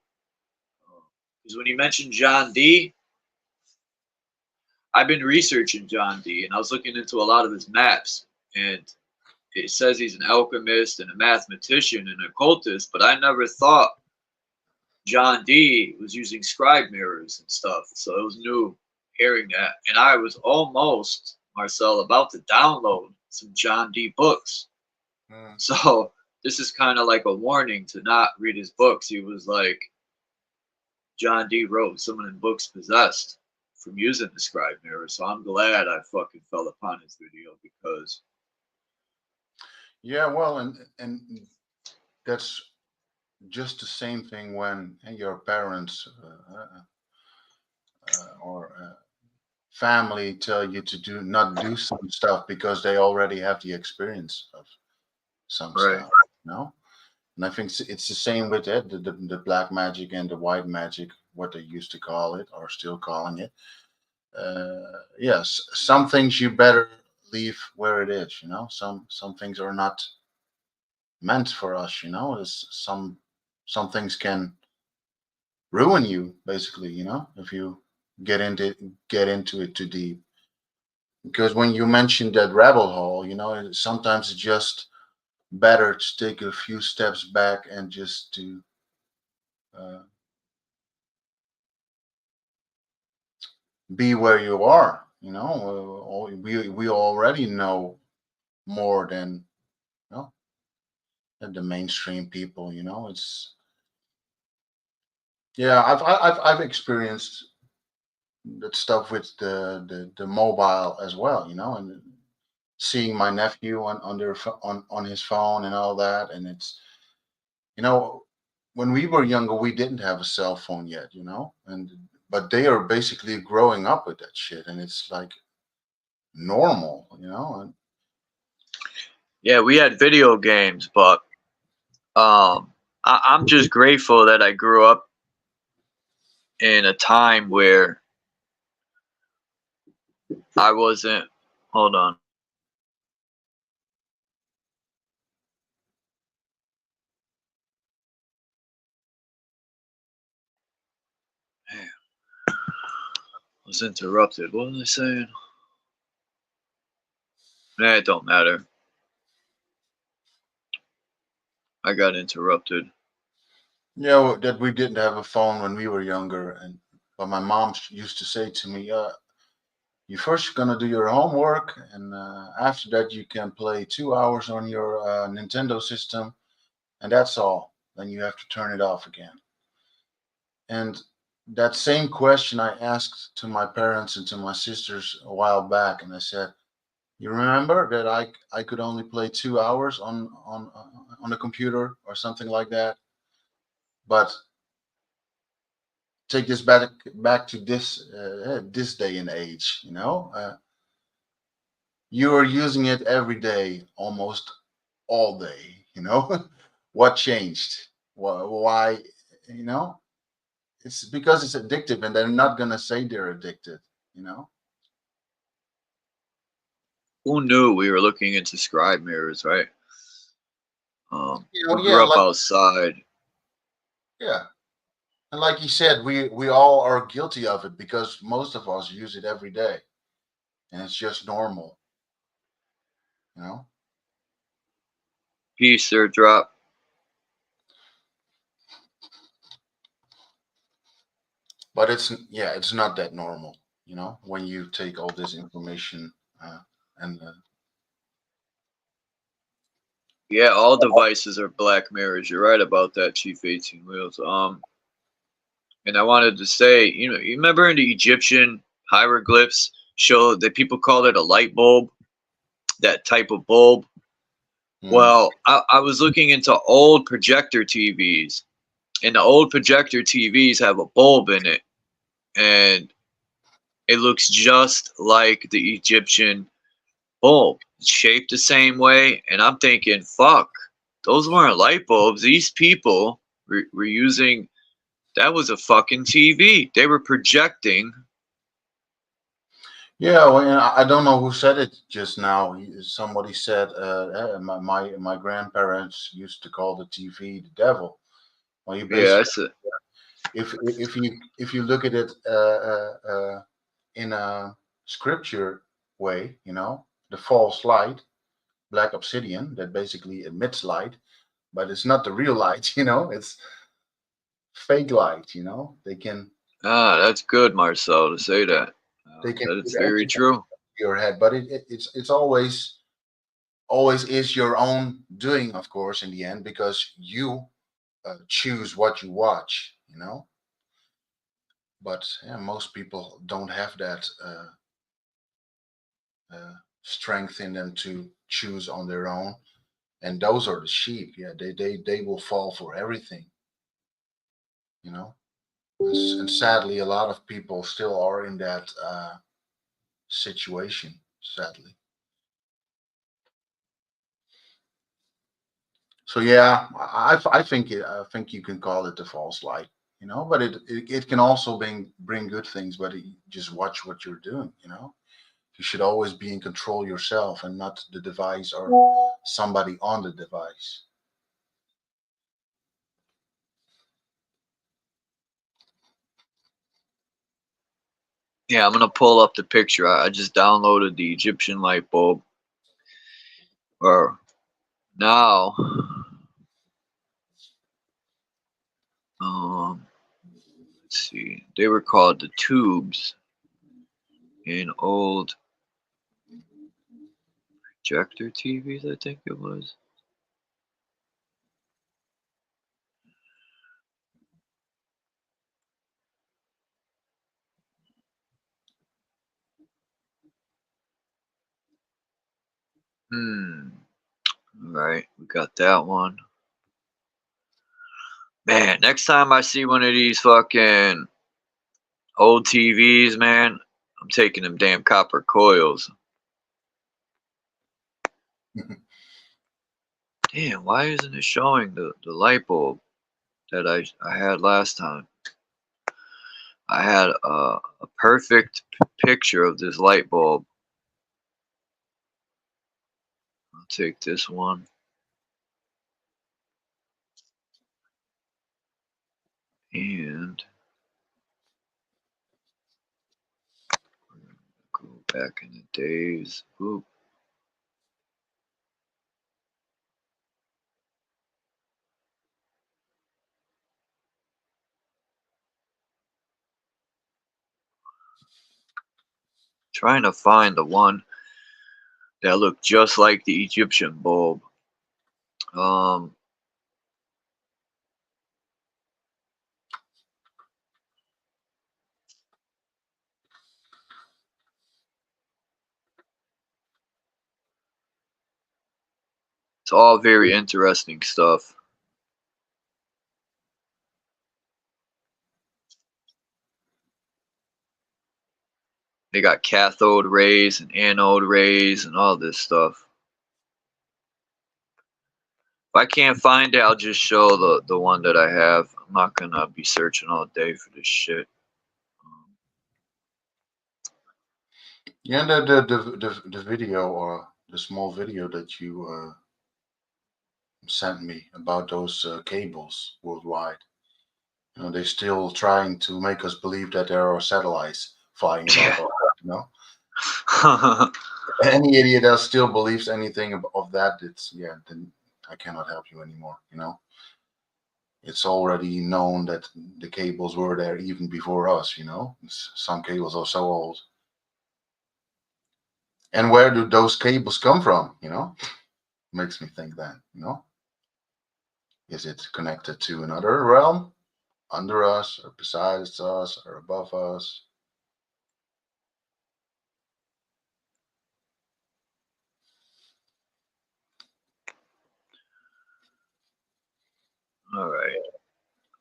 Because when you mentioned John D, I've been researching John D, and I was looking into a lot of his maps, and it says he's an alchemist and a mathematician and an occultist, but I never thought John D was using scribe mirrors and stuff. So it was new hearing that. And I was almost, Marcel, about to download some John D books. So this is kind of like a warning to not read his books. He was like, John D wrote someone in books possessed from using the scribe mirror. So I'm glad I fucking fell upon his video, because yeah, well, and that's just the same thing when your parents or family tell you to not do some stuff because they already have the experience of some stuff, you know? And I think it's the same with it, the black magic and the white magic, what they used to call it, or still calling it. Yes, some things you better leave where it is, you know. Some things are not meant for us, you know. Some things can ruin you, basically, you know, if you get into it too deep. Because when you mentioned that rabbit hole, you know, sometimes it's just better to take a few steps back and just to be where you are, you know. We already know more than, you know, the mainstream people, you know. It's, yeah, I've experienced that stuff with the mobile as well, you know, and seeing my nephew on his phone and all that, and You know, when we were younger, we didn't have a cell phone yet, you know, but they are basically growing up with that shit, and it's like normal, you know. And Yeah, we had video games, but I'm just grateful that I grew up in a time where I wasn't. Hold on. Man, I was interrupted. What was I saying? Nah, it don't matter. I got interrupted. yeah, that we didn't have a phone when we were younger, and but my mom used to say to me, "You first gonna do your homework, and after that you can play 2 hours on your Nintendo system, and that's all. Then you have to turn it off again." And that same question I asked to my parents and to my sisters a while back, and I said, "You remember that I could only play 2 hours on the computer or something like that, but take this back to this day and age, you know, you are using it every day, almost all day, you know." What changed? Why, you know? It's because it's addictive, and they're not gonna say they're addicted, you know. Who knew we were looking into scribe mirrors, right? You know, We yeah, grew up like outside. yeah, and like you said, we all are guilty of it because most of us use it every day, and it's just normal, you know. Peace or drop. But it's not that normal, you know, when you take all this information and Yeah, all devices are black mirrors. You're right about that, Chief 18 Wheels. And I wanted to say, you remember in the Egyptian hieroglyphs show that people called it a light bulb, that type of bulb. Well, I was looking into old projector TVs, and the old projector TVs have a bulb in it, and it looks just like the Egyptian bulb. It's shaped the same way, and I'm thinking, fuck, those weren't light bulbs. These people were using, that was a fucking TV. They were projecting. yeah, well, and I don't know who said it just now. Somebody said my grandparents used to call the TV the devil. Well, you Yeah, basically, that's it. if you look at it in a scripture way, you know, the false light, black obsidian, that basically emits light, but it's not the real light, you know. It's fake light, you know. Ah, that's good, Marcel, to say that. They can That put is very anything true. in your head, but it's always is your own doing, of course, in the end, because you choose what you watch, you know. But yeah, most people don't have that strength in them to choose on their own, and those are the sheep. Yeah, they will fall for everything, you know. And sadly, a lot of people still are in that situation. Sadly. So yeah, I think you can call it the false light, you know. But it can also bring good things. But just watch what you're doing, you know. You should always be in control yourself and not the device or somebody on the device. Yeah, I'm gonna pull up the picture. I just downloaded the Egyptian light bulb. Or now, let's see. They were called the tubes in old projector TVs, I think it was. All right, we got that one. Man, next time I see one of these fucking old TVs, man, I'm taking them damn copper coils. Damn, why isn't it showing the light bulb that I had last time? I had a perfect picture of this light bulb. I'll take this one. And go back in the days. Oop. Trying to find the one that looked just like the Egyptian bulb. It's all very interesting stuff. They got cathode rays and anode rays and all this stuff. If I can't find it, I'll just show the one that I have. I'm not gonna be searching all day for this shit. Yeah, the video, or the small video that you sent me about those cables worldwide. You know, they're still trying to make us believe that there are satellites flying above us, you know. Any idiot that still believes anything of that, then I cannot help you anymore, you know. It's already known that the cables were there even before us, you know. Some cables are so old. And where do those cables come from, you know? Makes me think that, you know. Is it connected to another realm? Under us, or besides us, or above us? All right,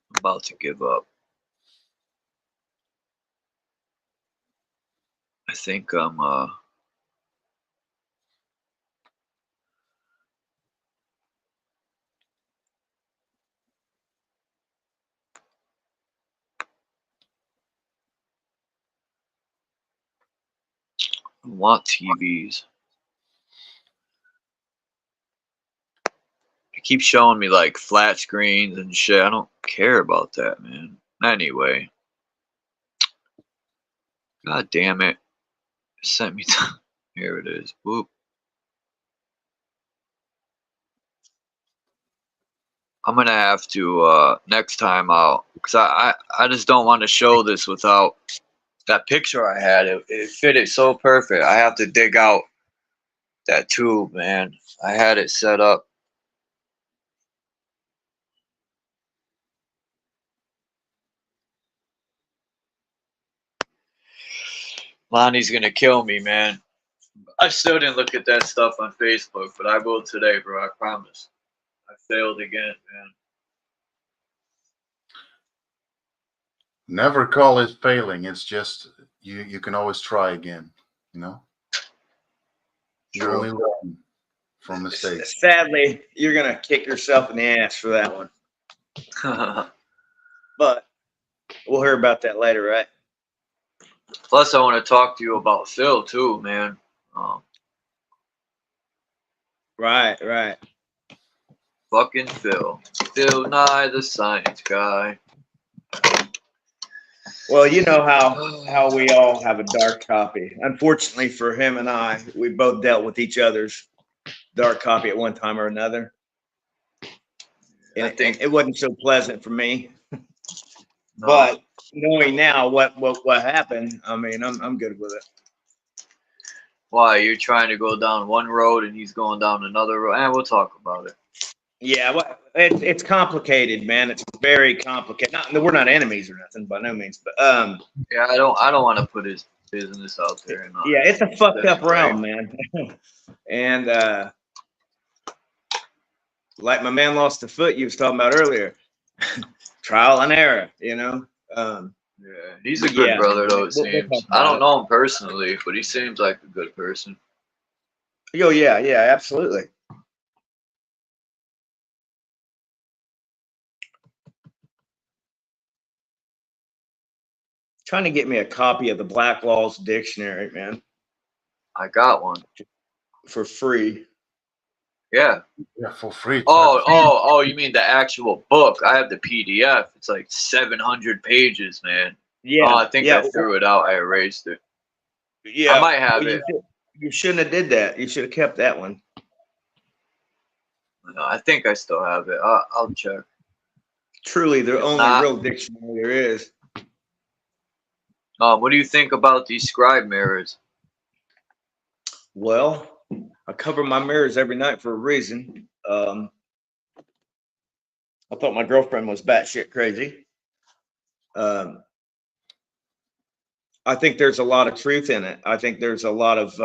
I'm about to give up. I think I'm I want TVs. It keeps showing me like flat screens and shit. I don't care about that, man. Anyway. God damn it. It sent me to here it is. Whoop. I'm gonna have to next time out, because I just don't want to show this without that picture I had. It fit it so perfect. I have to dig out that tube, man. I had it set up. Lonnie's gonna kill me, man. I still didn't look at that stuff on Facebook, but I will today, bro. I promise. I failed again, man. Never call it failing. It's just you can always try again, you know. You only learn from mistakes. Sadly, you're gonna kick yourself in the ass for that one. But we'll hear about that later, right? Plus, I want to talk to you about Phil too, man. Right. Fucking Phil. Phil Nye, the science guy. Well, you know how we all have a dark copy. Unfortunately for him and I, we both dealt with each other's dark copy at one time or another. And I think it wasn't so pleasant for me. No. But knowing now what happened, I mean, I'm good with it. Why, you're trying to go down one road and he's going down another road? And we'll talk about it. Yeah, well, it's complicated, man. It's very complicated. We're not enemies or nothing by no means, but yeah, I don't want to put his business out there. Yeah, it's a fucked up realm, man. And like my man lost a foot you was talking about earlier. trial and error, you know. Yeah, he's a good brother though, it seems. I don't know him personally, but he seems like a good person. Oh yeah, yeah, absolutely. Trying to get me a copy of the Black Laws Dictionary, man. I got one. For free. Yeah. Yeah, for free. Oh, you mean the actual book? I have the PDF. It's like 700 pages, man. Yeah. Oh, I think I threw it out. I erased it. Yeah. I might have it. You shouldn't have did that. You should have kept that one. No, I think I still have it. I'll check. Truly, the only real dictionary there is. What do you think about these scribe mirrors? Well, I cover my mirrors every night for a reason. I thought my girlfriend was batshit crazy. I think there's a lot of truth in it. I think there's a lot of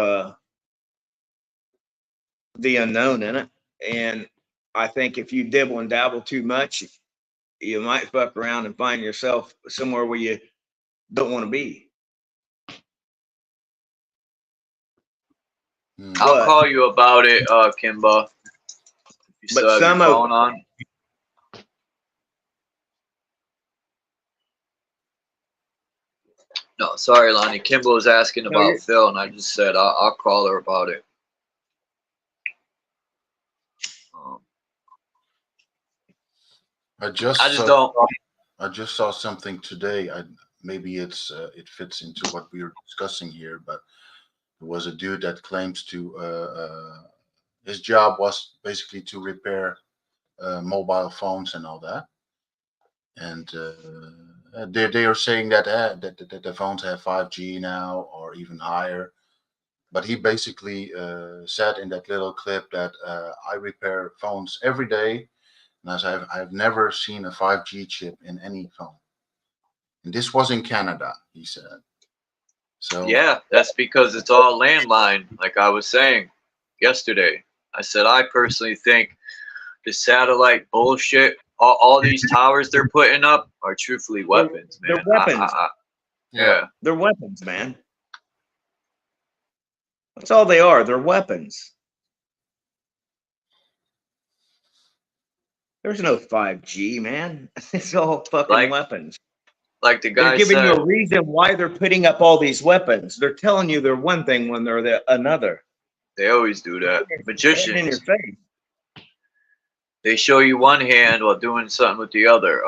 the unknown in it. And I think if you dibble and dabble too much, you might fuck around and find yourself somewhere where you don't want to be. I'll call you about it, Kimba. You still have your phone on? No, sorry, Lonnie. Kimba was asking about Phil, and I just said I'll call her about it. I just saw something today. Maybe it fits into what we were discussing here, but there was a dude that claims to his job was basically to repair mobile phones and all that, and they are saying that that the phones have 5G now or even higher. But he basically said in that little clip that I repair phones every day. And I've never seen a 5G chip in any phone. And this was in Canada, he said. So yeah, that's because it's all landline, like I was saying yesterday. I said I personally think the satellite bullshit, all these towers they're putting up are truthfully weapons, man. They're weapons. Yeah. They're weapons, man. That's all they are. They're weapons. There's no 5G, man. It's all fucking weapons. Like the guy they're giving said, you a reason why they're putting up all these weapons. They're telling you they're one thing when they're another. They always do that. Magicians. In your face. They show you one hand while doing something with the other.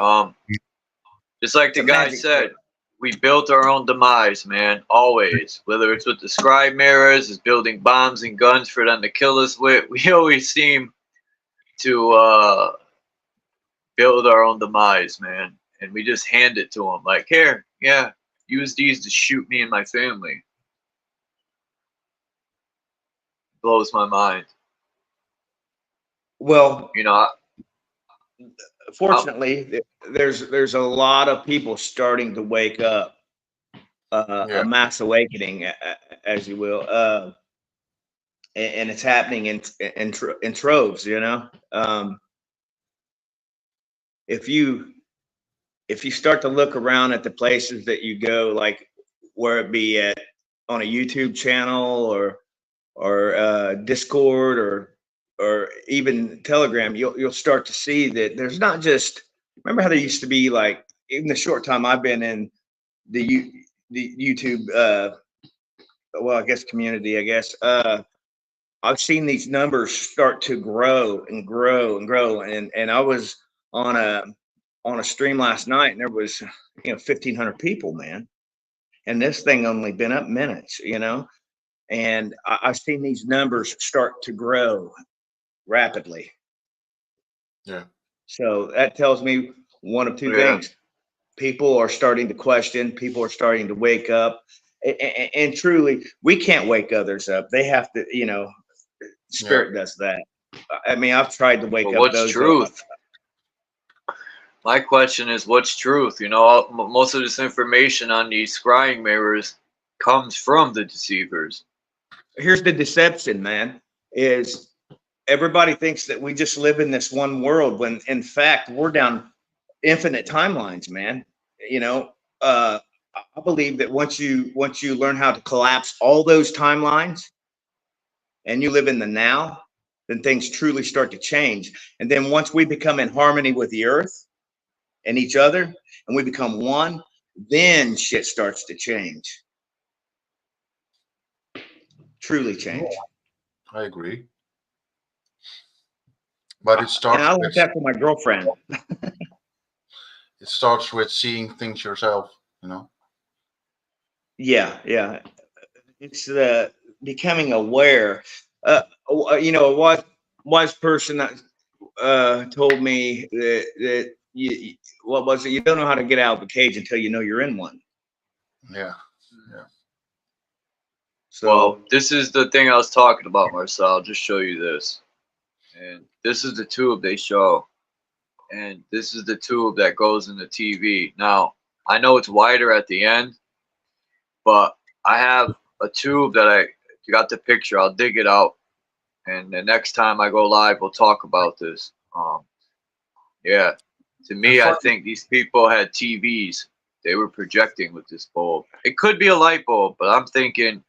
Just like the guy said, we built our own demise, man. Always. Whether it's with the scribe mirrors, is building bombs and guns for them to kill us with. We always seem to build our own demise, man. And we just hand it to them. Like, here, yeah, use these to shoot me and my family. Blows my mind. Well, you know, fortunately, there's a lot of people starting to wake up, a mass awakening, as you will, and it's happening in troves. You know, if you start to look around at the places that you go, like where it be on a YouTube channel or Discord or even Telegram, you'll start to see that there's not just, remember how there used to be, like, even the short time I've been in the YouTube, well, I guess community, I guess, I've seen these numbers start to grow and grow and grow. And I was on a stream last night and there was, 1,500 people, man. And this thing only been up minutes, and I've seen these numbers start to grow rapidly. Yeah. So that tells me one of two things. People are starting to question. People are starting to wake up. And truly, we can't wake others up. They have to, Spirit does that. I mean, I've tried to wake up. What's truth? My question is, what's truth? Most of this information on these scrying mirrors comes from the deceivers. Here's the deception, man, is everybody thinks that we just live in this one world when in fact we're down infinite timelines, man. You know, I believe that once you learn how to collapse all those timelines and you live in the now, then things truly start to change. And then once we become in harmony with the earth and each other, and we become one, then shit starts to change. Truly change. I agree. But it starts. And I want that for my girlfriend. It starts with seeing things yourself, you know. Yeah, yeah. It's the becoming aware. You know, a wise person told me that you, what was it? You don't know how to get out of a cage until you know you're in one. Yeah, yeah. So Well, this is the thing I was talking about, Marcel. I'll just show you this. And this is the tube they show. And this is the tube that goes in the TV. Now, I know it's wider at the end, but I have a tube that I got the picture. I'll dig it out. And the next time I go live, we'll talk about this. Yeah. To me, I think these people had TVs. They were projecting with this bulb. It could be a light bulb, but I'm thinking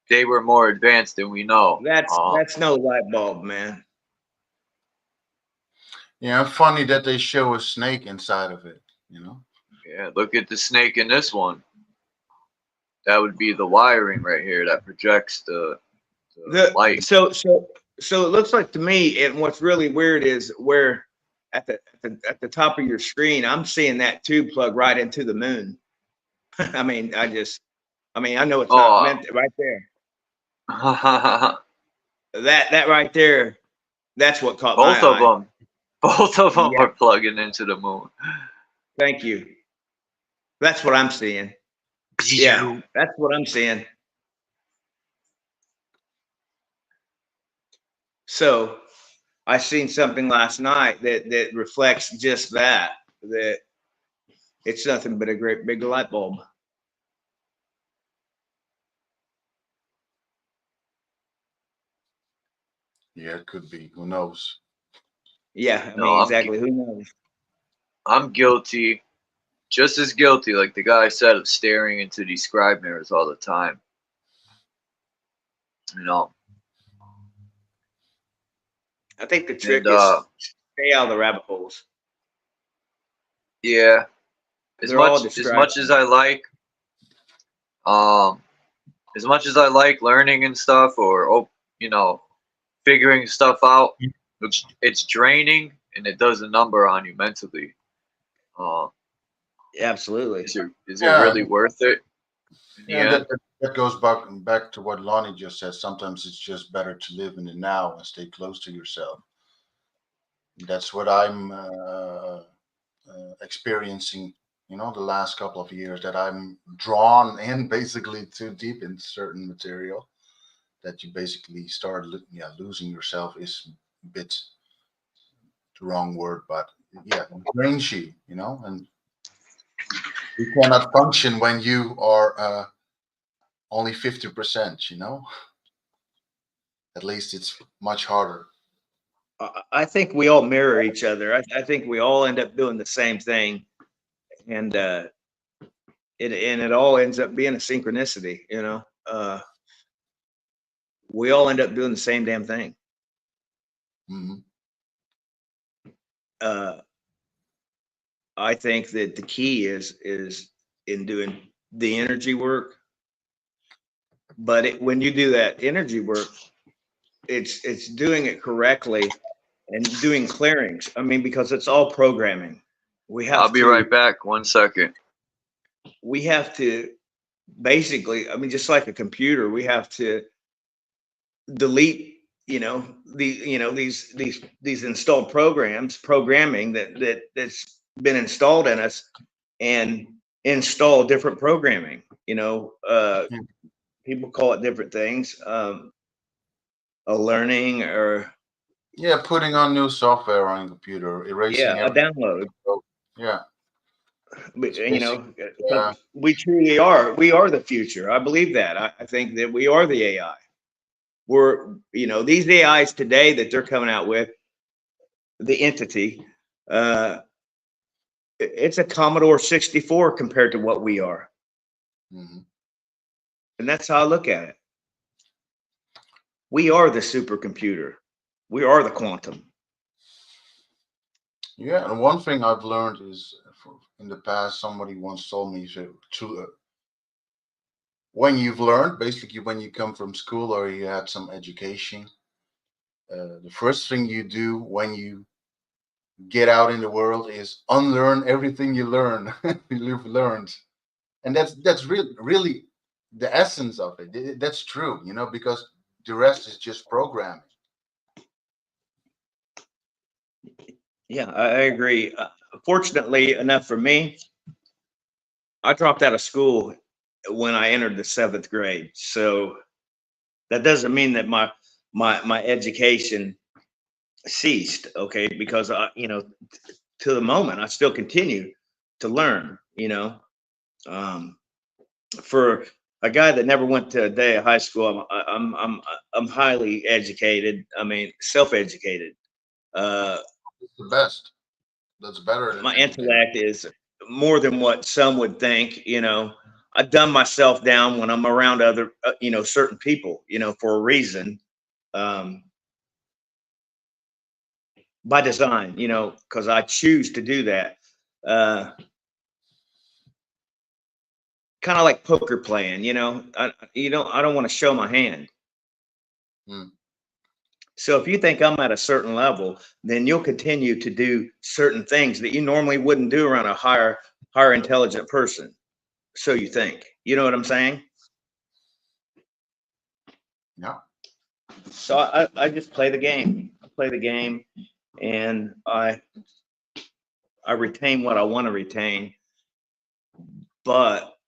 they were more advanced than we know. that's no light bulb, man. Yeah, funny that they show a snake inside of it, you know. Yeah, look at the snake in this one. That would be the wiring right here that projects the light. So it looks like to me, and what's really weird is where at the top of your screen, I'm seeing that tube plug right into the moon. I mean, I know it's not meant right there. that right there, that's what caught my eye. Both of them are plugging into the moon. Thank you. That's what I'm seeing. Yeah, that's what I'm seeing. So I seen something last night that reflects just that it's nothing but a great big light bulb. Yeah, it could be. Who knows? Yeah, I mean, exactly. Who knows? I'm guilty, just as guilty, like the guy said, of staring into these scribe mirrors all the time. You know. I think the trick is stay out of the rabbit holes. Yeah. As much as I like learning and stuff, or you know, figuring stuff out, it's draining and it does a number on you mentally. Absolutely. Is it really worth it? Yeah, that goes back to what Lonnie just said. Sometimes it's just better to live in the now and stay close to yourself. That's what I'm experiencing, you know, the last couple of years, that I'm drawn in basically too deep in certain material, that you basically start losing yourself is a bit the wrong word, but yeah, it drains you, you know, and you cannot function when you are only 50%, you know. At least it's much harder. I think we all mirror each other. I think we all end up doing the same thing, and it all ends up being a synchronicity. You know, we all end up doing the same damn thing. Mm-hmm. I think that the key is in doing the energy work, but when you do that energy work, it's doing it correctly and doing clearings. I mean, because it's all programming. I'll be right back. 1 second. We have to basically, I mean, just like a computer, we have to delete, these installed programming that's been installed in us, and install different programming. People call it different things, a learning, or putting on new software on a computer, erasing a download. Yeah. But we truly are. We are the future. I believe that. I think that we are the AI. We're, these AIs today that they're coming out with, the entity, it's a Commodore 64 compared to what we are. Mhm. And that's how I look at it. We are the supercomputer. We are the quantum. Yeah, and one thing I've learned is in the past, somebody once told me when you've learned, basically when you come from school or you had some education, the first thing you do when you get out in the world is unlearn everything you you've learned, and that's really the essence of it. That's true, because the rest is just programming. Yeah, I agree. Fortunately enough for me, I dropped out of school when I entered the 7th grade. So that doesn't mean that my education ceased, okay? Because to the moment I still continue to learn, for a guy that never went to a day of high school, I'm highly educated. I mean, self-educated. It's the best. That's better than My anything. intellect is more than what some would think. I dumb myself down when I'm around other, certain people, for a reason, by design, because I choose to do that. Kind of like poker playing, I don't want to show my hand. Hmm. So if you think I'm at a certain level, then you'll continue to do certain things that you normally wouldn't do around a higher intelligent person. So you think, you know what I'm saying? Yeah. So I just play the game. I play the game, and I retain what I want to retain, but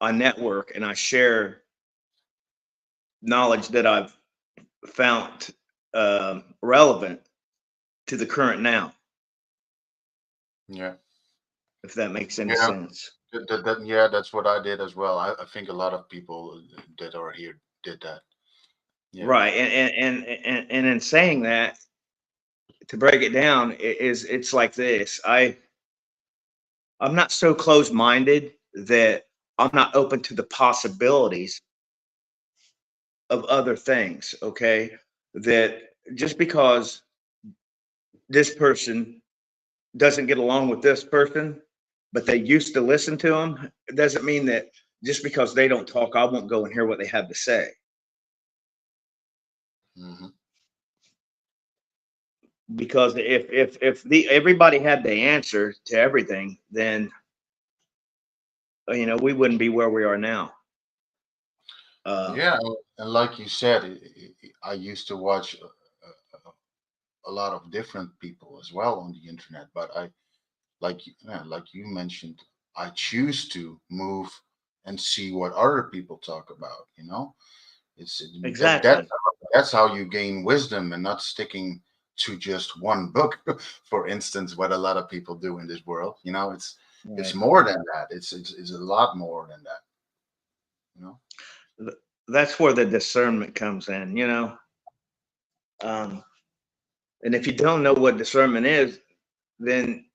I network and I share knowledge that I've found relevant to the current now. Yeah. If that makes any Yeah. sense. Yeah, that's what I did as well. I think a lot of people that are here did that. Yeah. Right, and in saying that, to break it down, it's like this. I'm not so closed-minded that I'm not open to the possibilities of other things. Okay, that just because this person doesn't get along with this person, but they used to listen to them, it doesn't mean that just because they don't talk, I won't go and hear what they have to say. Mm-hmm. Because if everybody had the answer to everything, then we wouldn't be where we are now. Yeah, and like you said, I used to watch a lot of different people as well on the internet, but like you mentioned, I choose to move and see what other people talk about. It's Exactly. that's how you gain wisdom, and not sticking to just one book, for instance, what a lot of people do in this world. It's Right. more than that. It's a lot more than that. That's where the discernment comes in. And if you don't know what discernment is, then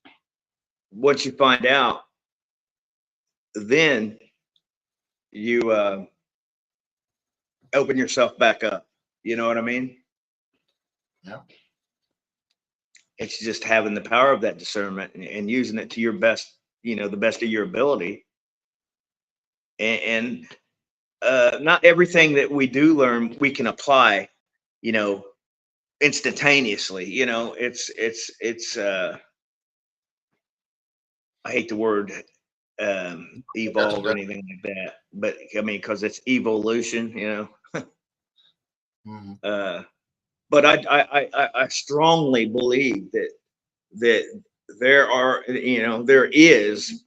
once you find out, then you open yourself back up. You know what I mean? Yeah. It's just having the power of that discernment and using it to your best, the best of your ability. And not everything that we do learn we can apply, instantaneously. It's I hate the word evolve or anything like that, but I mean, because it's evolution. Mhm. But I strongly believe that there is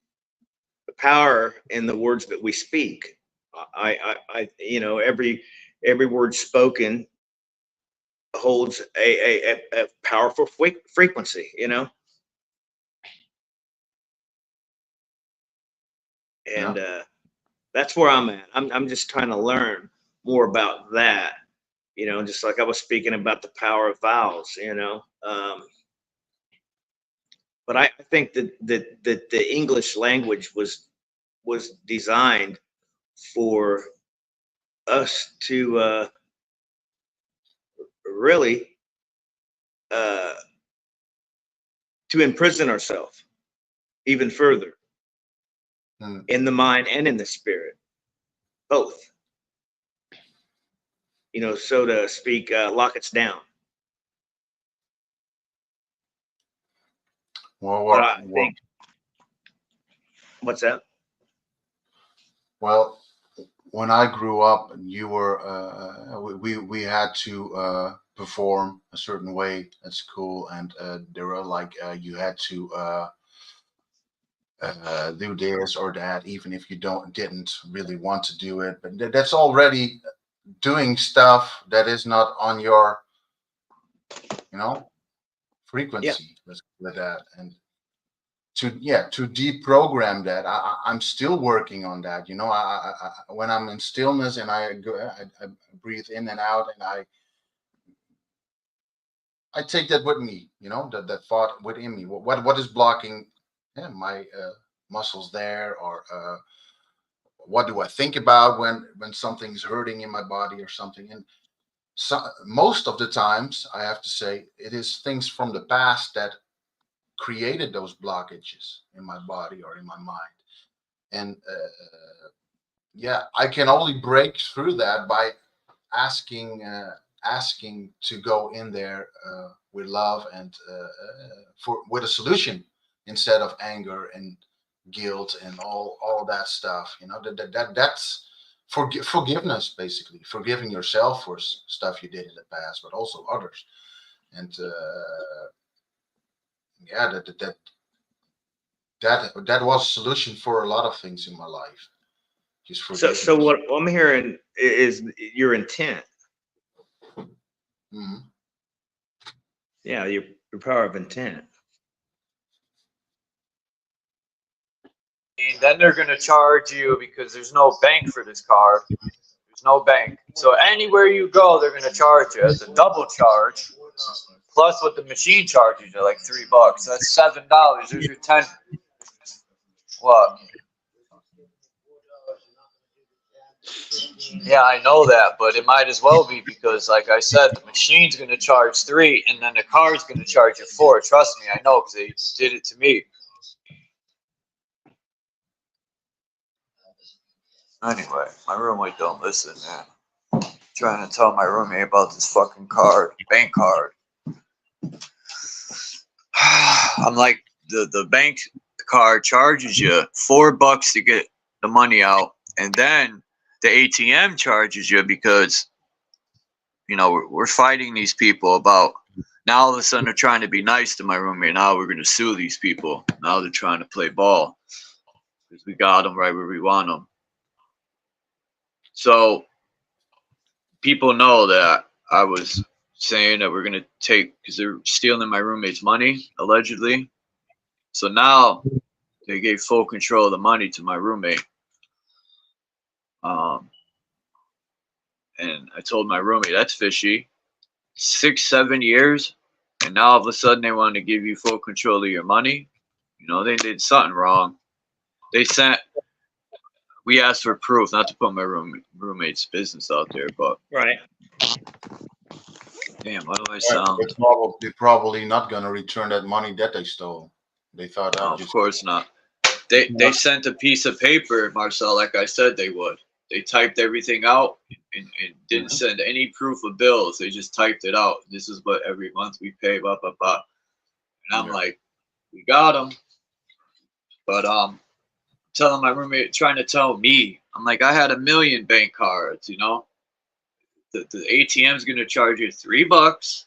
power in the words that we speak. Every word spoken holds a powerful frequency. And that's where I'm at. I'm just trying to learn more about that. Just like I was speaking about the power of vowels. But I think that the English language was designed for us to really to imprison ourselves even further in the mind and in the spirit, both. You know, so to speak, lock us down. Well, But I think, what's that? Well, when I grew up, you were we had to perform a certain way at school, and there were like you had to do this or that, even if you didn't really want to do it. But that's already doing stuff that is not on your, you know, frequency. Let's with that, and to deprogram that. I'm still working on that. You know, I when I'm in stillness and I breathe in and out, and I take that with me. You know, that thought within me. What is blocking my muscles there, or what do I think about when something's hurting in my body or something? And so, most of the times, I have to say, it is things from the past that created those blockages in my body or in my mind. And I can only break through that by asking to go in there with love and with a solution, instead of anger and guilt and all that stuff. You know, that's forgiveness, basically forgiving yourself for stuff you did in the past, but also others. And that was a solution for a lot of things in my life. Just So what I'm hearing is your intent. Yeah, your power of intent. And then they're going to charge you because there's no bank for this card. There's no bank. So anywhere you go, they're going to charge you. It's a double charge. Plus what the machine charges you, like $3. That's $7. There's your 10. What? Yeah, I know that, but it might as well be because, like I said, the machine's going to charge $3, and then the car's going to charge you $4. Trust me, I know because they did it to me. Anyway, my roommate don't listen, man. I'm trying to tell my roommate about this fucking card, bank card. I'm like, the bank card charges you $4 to get the money out, and then the ATM charges you because, you know, we're fighting these people about, now all of a sudden they're trying to be nice to my roommate. Now we're going to sue these people. Now they're trying to play ball because we got them right where we want them. So people know that I was saying that we're going to take, because they're stealing my roommate's money, allegedly. So now they gave full control of the money to my roommate. And I told my roommate, that's fishy. 6-7 years, and now all of a sudden they want to give you full control of your money. You know, they did something wrong. We asked for proof, not to put my roommate's business out there, but right. Damn, how do I sound? They're probably not going to return that money that they stole. They thought, no, of course not. They sent a piece of paper, Marcel, like I said they would. They typed everything out and didn't send any proof of bills. They just typed it out. This is what every month we pay, blah, blah, blah. And I'm like, we got them. But telling my roommate, trying to tell me, I'm like, I had 1 million bank cards, you know. The ATM's going to charge you $3,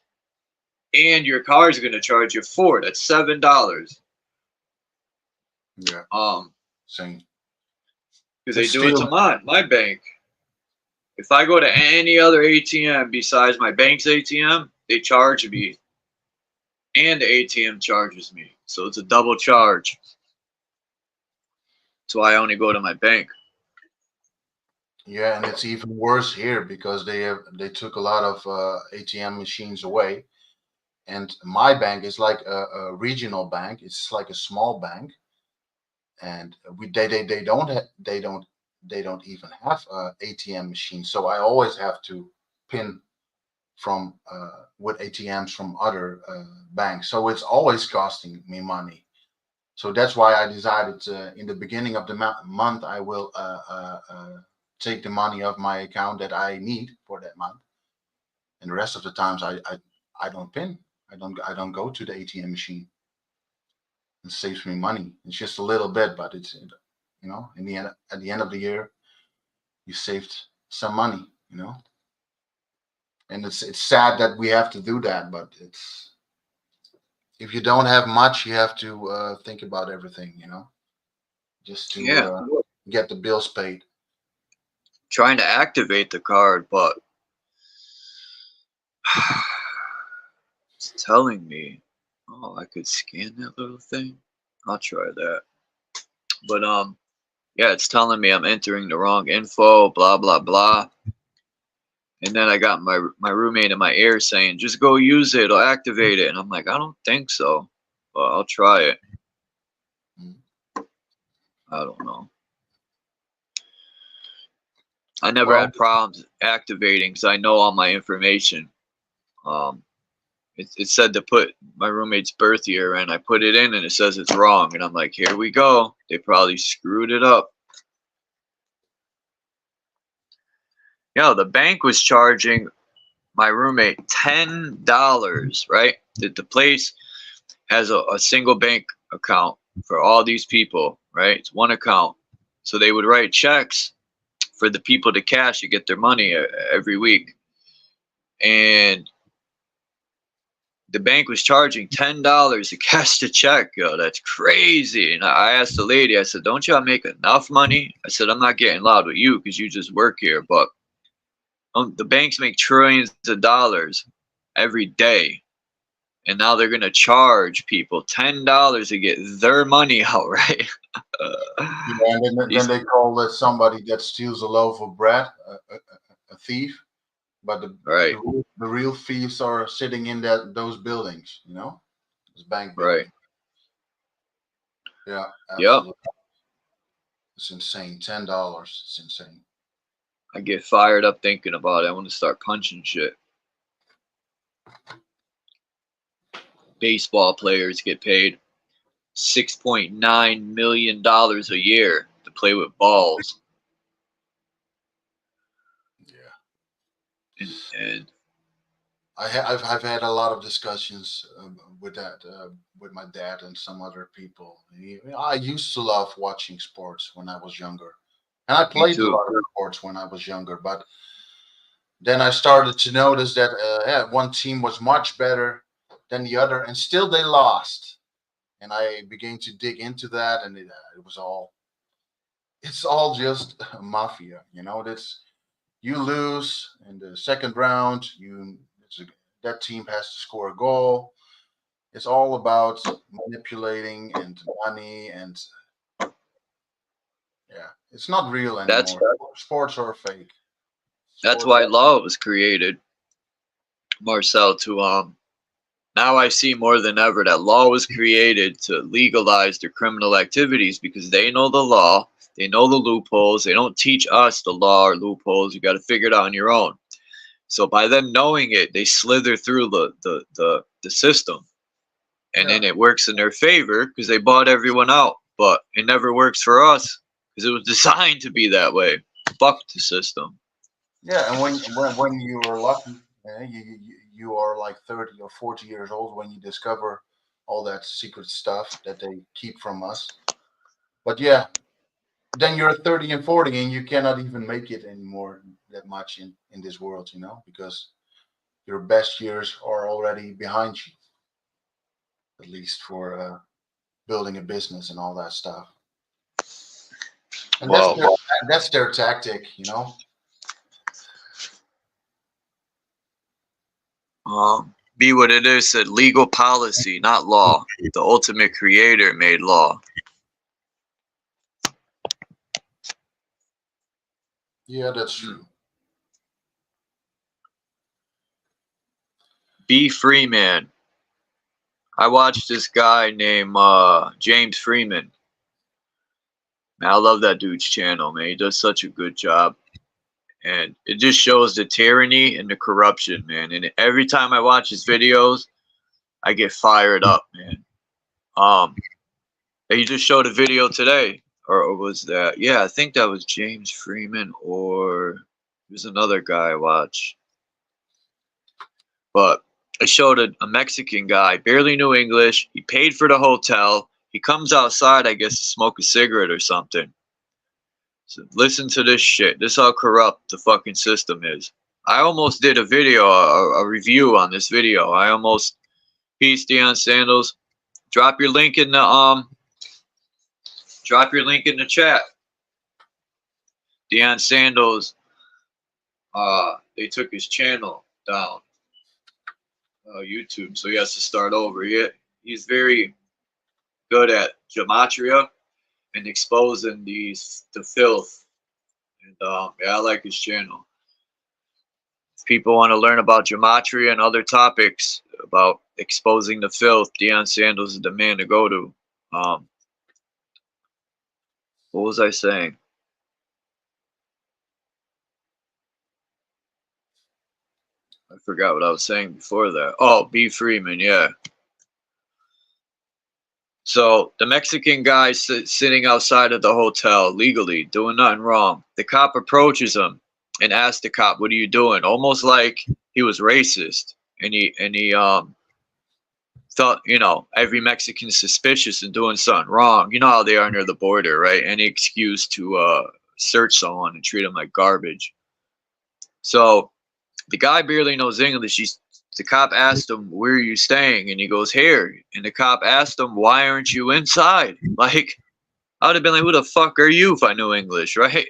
and your card's going to charge you $4. That's $7. Yeah. Same. Because they do it to my bank. If I go to any other ATM besides my bank's ATM, they charge me, and the ATM charges me. So it's a double charge. That's why I only go to my bank. Yeah, and it's even worse here because they took a lot of ATM machines away, And my bank is like a regional bank. It's like a small bank, and they don't even have a ATM machine. So I always have to pin from with ATMs from other banks. So it's always costing me money. So that's why I decided in the beginning of the month I will take the money of my account that I need for that month, and the rest of the times I don't pin. I don't go to the ATM machine. It saves me money. It's just a little bit, but it's, you know, in the end, at the end of the year, you saved some money, you know. And it's sad that we have to do that, but it's, if you don't have much, you have to think about everything, you know, just to get the bills paid. Trying to activate the card, but it's telling me, oh, I could scan that little thing. I'll try that. But yeah, it's telling me I'm entering the wrong info, blah blah blah. And then I got my roommate in my ear saying, just go use it, I'll activate it. And I'm like, I don't think so, but I'll try it. I don't know. I never had problems activating because I know all my information. It said to put my roommate's birth year in. I put it in and it says it's wrong. And I'm like, here we go. They probably screwed it up. Yo, the bank was charging my roommate $10, right? The place has a single bank account for all these people, right? It's one account. So they would write checks for the people to cash to get their money every week. And the bank was charging $10 to cash the check. Yo, that's crazy. And I asked the lady, I said, don't y'all make enough money? I said, I'm not getting loud with you because you just work here, but the banks make trillions of dollars every day. And now they're going to charge people $10 to get their money out, right? Yeah, and then they call that somebody that steals a loaf of bread a thief. But the real thieves are sitting in those buildings, you know, those bank buildings. Right. Yeah. Absolutely. Yep. It's insane. $10. It's insane. I get fired up thinking about it. I want to start punching shit. Baseball players get paid $6.9 million a year to play with balls. Yeah. And I've had a lot of discussions with that with my dad and some other people. I used to love watching sports when I was younger, and I played a lot of sports when I was younger. But then I started to notice that one team was much better than the other, and still they lost. And I began to dig into that, and it's all just mafia, you know. You lose in the second round, that team has to score a goal. It's all about manipulating and money, and it's not real anymore. Sports are fake. That's why law was created, Marcel, to now I see more than ever that law was created to legalize their criminal activities because they know the law, they know the loopholes. They don't teach us the law or loopholes. You got to figure it out on your own. So by them knowing it, they slither through the system, and then it works in their favor because they bought everyone out. But it never works for us because it was designed to be that way. Fuck the system. Yeah, and when you are lucky, you are like 30 or 40 years old when you discover all that secret stuff that they keep from us. But yeah, then you're 30 and 40 and you cannot even make it anymore that much in this world, you know, because your best years are already behind you, at least for building a business and all that stuff. And that's their tactic, you know. Be what it is, said legal policy, not law. The ultimate creator made law. Yeah, that's true. Be free, man. I watched this guy named James Freeman. Man, I love that dude's channel, man. He does such a good job. And it just shows the tyranny and the corruption, man. And every time I watch his videos, I get fired up, man. He just showed a video today. Or was that? Yeah, I think that was James Freeman, or there's another guy I watch. But I showed a Mexican guy, barely knew English. He paid for the hotel. He comes outside, I guess, to smoke a cigarette or something. So listen to this shit. This is how corrupt the fucking system is. I almost did a video, a review on this video. I almost, peace, Deion Sandals. Drop your link in the chat. Deion Sandals, they took his channel down, YouTube, so he has to start over. He's very good at gematria and exposing the filth. And yeah, I like his channel. If people want to learn about gematria and other topics about exposing the filth, Deion Sandals is the man to go to. What was I saying? I forgot what I was saying before that. Oh, B. Freeman, yeah. So the Mexican guy sitting outside of the hotel legally, doing nothing wrong. The cop approaches him and asks the cop, "What are you doing?" Almost like he was racist, and he thought, you know, every Mexican's suspicious and doing something wrong. You know how they are near the border, right? Any excuse to search someone and treat them like garbage. So the guy barely knows English. The cop asked him, "Where are you staying?" And he goes, "Here." And the cop asked him, "Why aren't you inside?" Like, I would have been like, "Who the fuck are you?" if I knew English, right?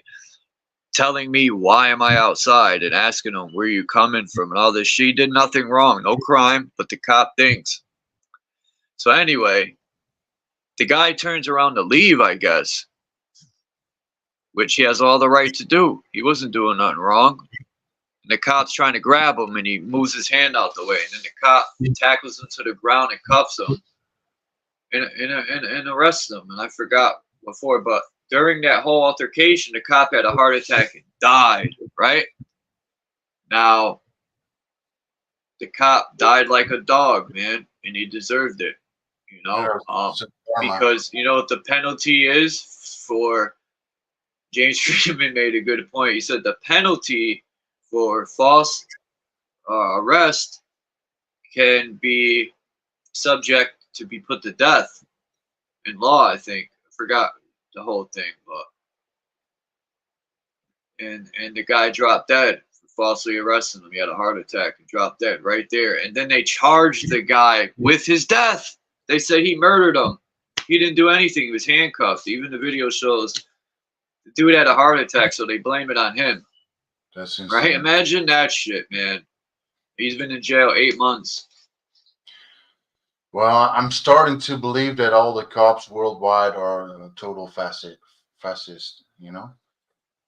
Telling me, why am I outside, and asking him, "Where you coming from?" and all this. She did nothing wrong, no crime, but the cop thinks. So anyway, the guy turns around to leave, I guess, which he has all the right to do. He wasn't doing nothing wrong. And the cop's trying to grab him, and he moves his hand out the way. And then the cop tackles him to the ground and cuffs him and arrests him. And I forgot before, but during that whole altercation, the cop had a heart attack and died, right? Now, the cop died like a dog, man, and he deserved it, you know? Because, you know what the penalty is for, James Freeman made a good point. He said the penalty for false arrest can be subject to be put to death in law, I think. I forgot the whole thing, but and the guy dropped dead for falsely arresting him. He had a heart attack and dropped dead right there. And then they charged the guy with his death. They said he murdered him. He didn't do anything. He was handcuffed. Even the video shows the dude had a heart attack, so they blame it on him. That's insane. Right? Imagine that shit, man. He's been in jail 8 months. Well, I'm starting to believe that all the cops worldwide are total fascist. You know,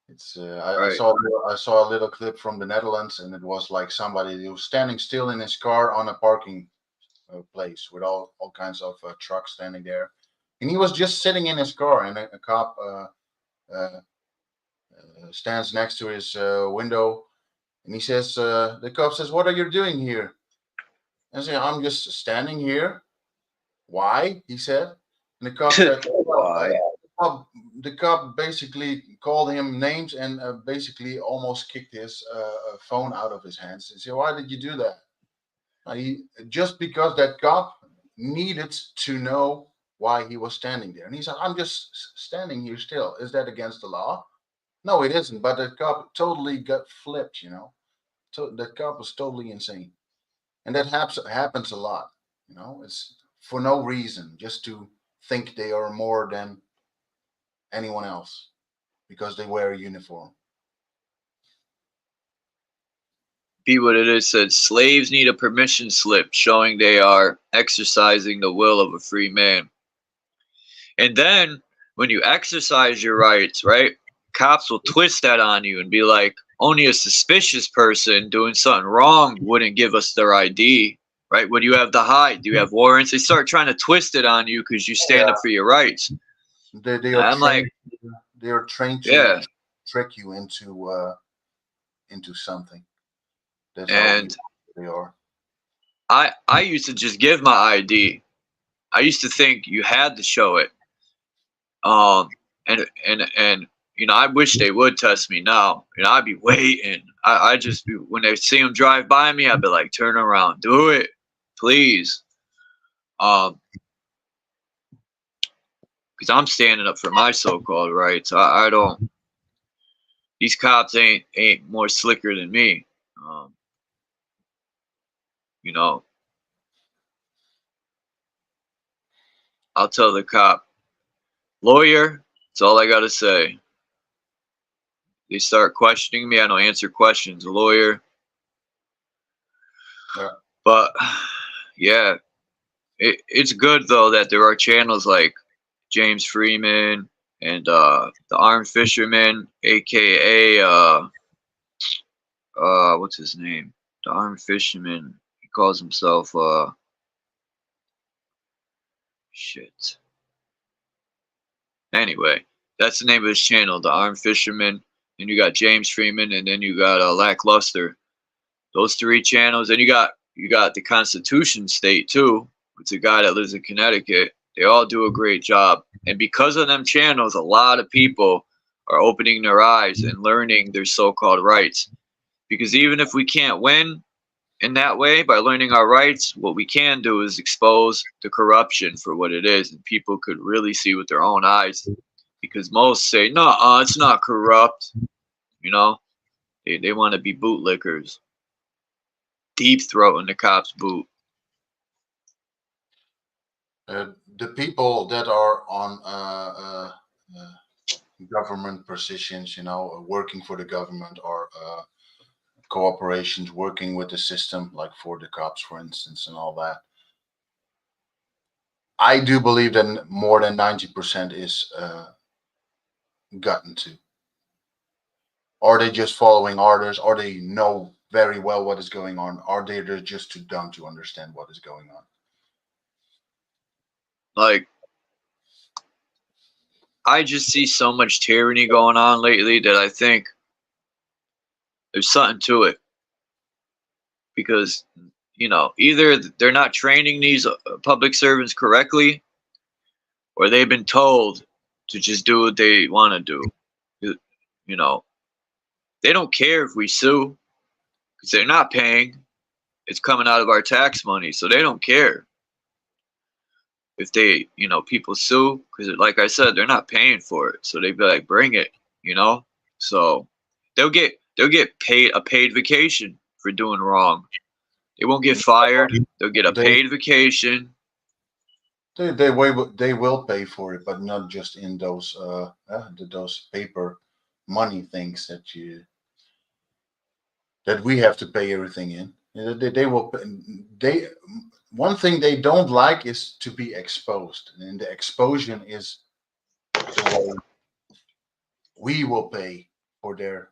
it's I saw a little clip from the Netherlands, and it was like somebody who was standing still in his car on a parking place with all kinds of trucks standing there, and he was just sitting in his car, and a cop stands next to his window, and he says, the cop says, "What are you doing here?" And I say, "I'm just standing here." "Why?" he said. And the cop said, "Why?" The cop basically called him names and basically almost kicked his phone out of his hands. He said, "Why did you do that?" Just because that cop needed to know why he was standing there. And he said, "I'm just standing here still. Is that against the law?" No, it isn't. But the cop totally got flipped, you know. The cop was totally insane. And that happens a lot, you know. It's for no reason, just to think they are more than anyone else because they wear a uniform. Be what it is said, slaves need a permission slip showing they are exercising the will of a free man. And then when you exercise your rights, right, cops will twist that on you and be like, only a suspicious person doing something wrong wouldn't give us their ID, right? What do you have to hide? Do you have warrants? They start trying to twist it on you because you stand up for your rights. They I'm like, they are trained to yeah. trick you into something. That's And how they are. I used to just give my ID. I used to think you had to show it. And you know, I wish they would test me now. You know, I'd be waiting. I just be, when they see them drive by me, I'd be like, turn around, do it, please. Because I'm standing up for my so-called rights. I don't. These cops ain't more slicker than me. You know, I'll tell the cop, lawyer. That's all I gotta say. They start questioning me. I don't answer questions. Lawyer. Yeah. But yeah, it's good though that there are channels like James Freeman and the Armed Fisherman, aka what's his name? The Armed Fisherman. He calls himself shit. Anyway, that's the name of his channel, the Armed Fisherman. And you got James Freeman, and then you got Lackluster. Those three channels, and you got the Constitution State too. It's a guy that lives in Connecticut. They all do a great job, and because of them channels, a lot of people are opening their eyes and learning their so-called rights. Because even if we can't win in that way by learning our rights, what we can do is expose the corruption for what it is, and people could really see with their own eyes. Because most say, no, it's not corrupt. You know, they want to be bootlickers. Deep throating the cop's boot. The people that are on government positions, you know, working for the government, or cooperations, working with the system, like for the cops, for instance, and all that. I do believe that more than 90% is gotten to. Are they just following orders? Or they know very well what is going on? Are they just too dumb to understand what is going on? Like, I just see so much tyranny going on lately that I think there's something to it. Because, you know, either they're not training these public servants correctly, or they've been told to just do what they want to do. You know, they don't care if we sue because they're not paying. It's coming out of our tax money, so they don't care if they, you know, people sue because, like I said, they're not paying for it. So they'd be like, bring it, you know. So they'll get paid a paid vacation for doing wrong. They won't get fired. They'll get a paid vacation. They will pay for it, but not just in those paper money things that we have to pay everything in. They will. One thing they don't like is to be exposed, and the exposure is the way we will pay for their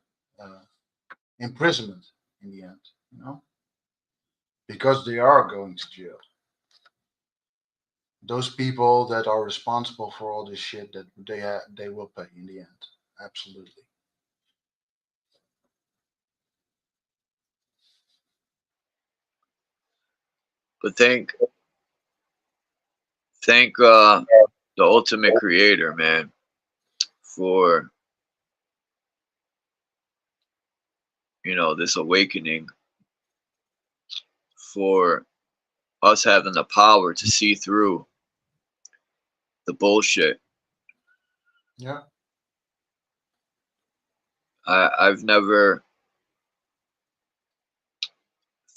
imprisonment in the end, you know, because they are going to jail. Those people that are responsible for all this shit, that they will pay in the end. Absolutely. But thank the ultimate creator, man, for, you know, this awakening, for us having the power to see through the bullshit. Yeah. I've never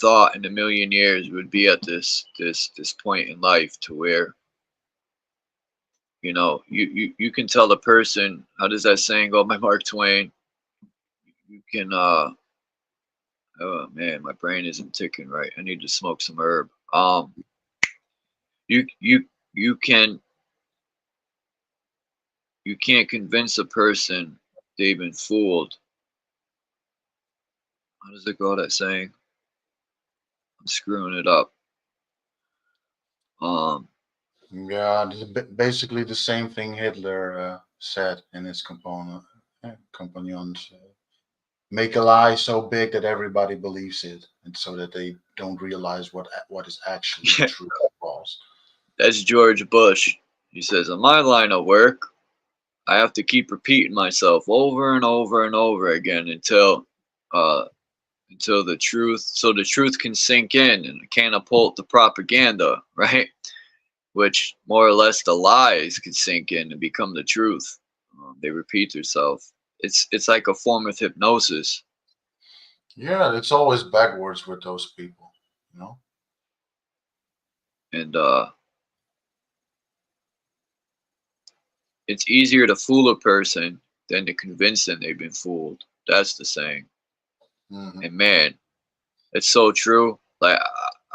thought in a million years would be at this point in life to where, you know, you can tell a person, how does that saying go by Mark Twain? You can oh man, my brain isn't ticking right. I need to smoke some herb. You can't convince a person they've been fooled. How does it go, that saying? I'm screwing it up. Yeah, this is basically the same thing Hitler said in his companions. Make a lie so big that everybody believes it, and so that they don't realize what is actually true or false. That's George Bush. He says, in my line of work, I have to keep repeating myself over and over and over again until the truth can sink in and catapult the propaganda, right? Which more or less the lies can sink in and become the truth. They repeat themselves. It's like a form of hypnosis. Yeah, it's always backwards with those people, you know. And it's easier to fool a person than to convince them they've been fooled. That's the saying. Mm-hmm. And man, it's so true. Like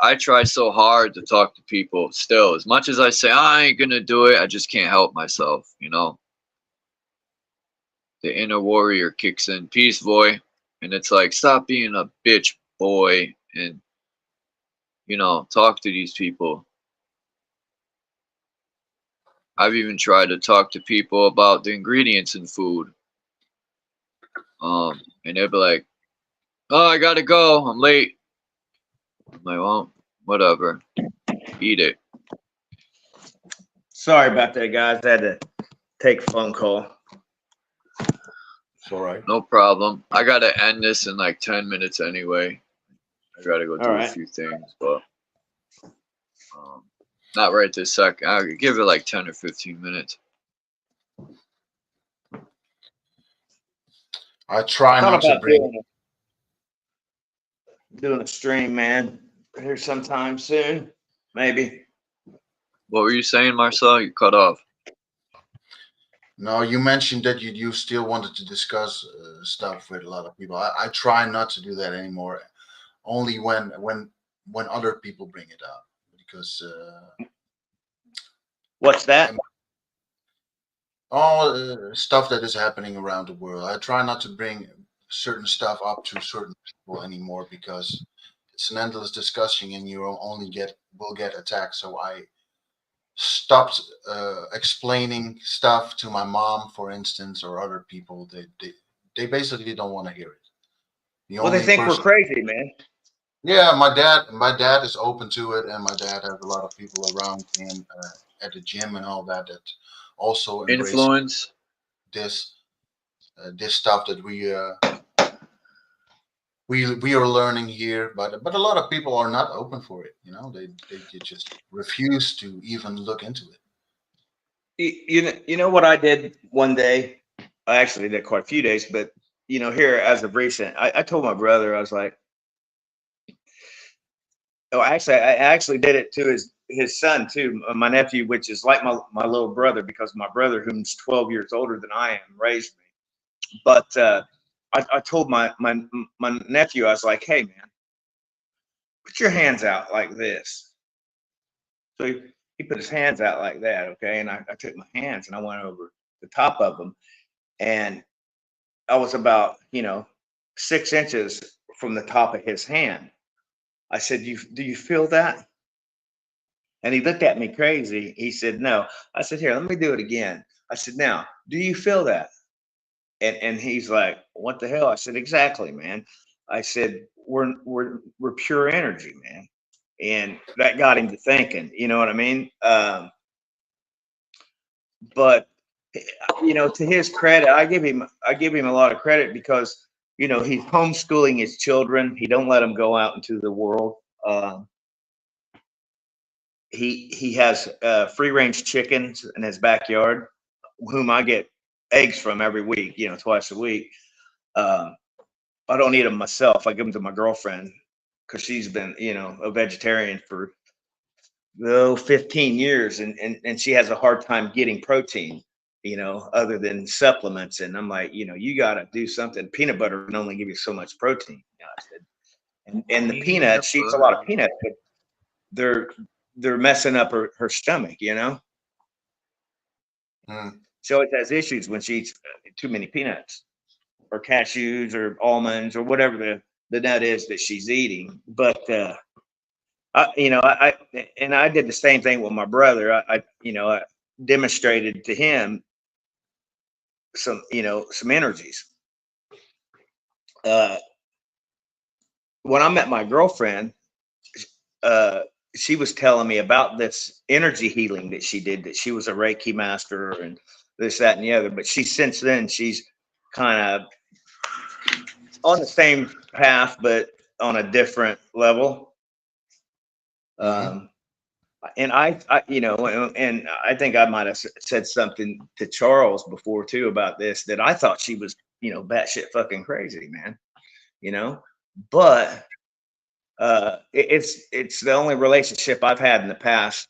I try so hard to talk to people still. As much as I say I ain't gonna do it, I just can't help myself, you know. The inner warrior kicks in, peace boy. And it's like, stop being a bitch boy and, you know, talk to these people. I've even tried to talk to people about the ingredients in food. And they'll be like, oh, I gotta go, I'm late. I'm like, well, whatever. Eat it. Sorry about that, guys. I had to take a phone call. It's all right. No problem. I gotta end this in like 10 minutes anyway. I gotta go do a few things, but not right this second. I'll give it like 10 or 15 minutes. I try not to bring doing a stream, man. Here sometime soon, maybe. What were you saying, Marcel? You cut off. No, you mentioned that you still wanted to discuss stuff with a lot of people. I try not to do that anymore. Only when other people bring it up, because what's that? All stuff that is happening around the world. I try not to bring certain stuff up to certain people anymore, because it's an endless discussion and you will get attacked. So I stopped explaining stuff to my mom, for instance, or other people. They basically don't want to hear it. Well, they think we're crazy, man. Yeah, my dad is open to it, and my dad has a lot of people around him at the gym and all that also embrace influence this stuff that we are learning here. But a lot of people are not open for it. You know, they just refuse to even look into it. You know what I did one day? I actually did quite a few days, but you know, here as of recent, I told my brother, I was like, oh, I actually did it to his son too, my nephew, which is like my little brother, because my brother, who's 12 years older than I am, raised me. But I told my nephew, I was like, hey man, put your hands out like this. So he put his hands out like that, okay, and I took my hands and I went over the top of them, and I was about 6 inches from the top of his hand. I said, do you feel that? And he looked at me crazy. He said, no. I said, here, let me do it again. I said, now, do you feel that? And he's like, what the hell? I said, exactly, man. I said, we're pure energy, man. And that got him to thinking, you know what I mean? But to his credit, I give him a lot of credit, because he's homeschooling his children. He don't let them go out into the world. He has free range chickens in his backyard, whom I get eggs from every week, twice a week. I don't eat them myself. I give them to my girlfriend, because she's been, a vegetarian for 15 years, and she has a hard time getting protein, other than supplements. And I'm like, you got to do something. Peanut butter can only give you so much protein. I said, and the peanuts, she eats a lot of peanuts, but they're messing up her stomach, Mm. She always has issues when she eats too many peanuts or cashews or almonds or whatever the nut is that she's eating. But I did the same thing with my brother. I demonstrated to him some energies. When I met my girlfriend, she was telling me about this energy healing that she did, that she was a Reiki master and this, that, and the other. But since then, she's kind of on the same path, but on a different level. And I think I might have said something to Charles before too about this, that I thought she was, batshit fucking crazy, man. But it's the only relationship I've had in the past,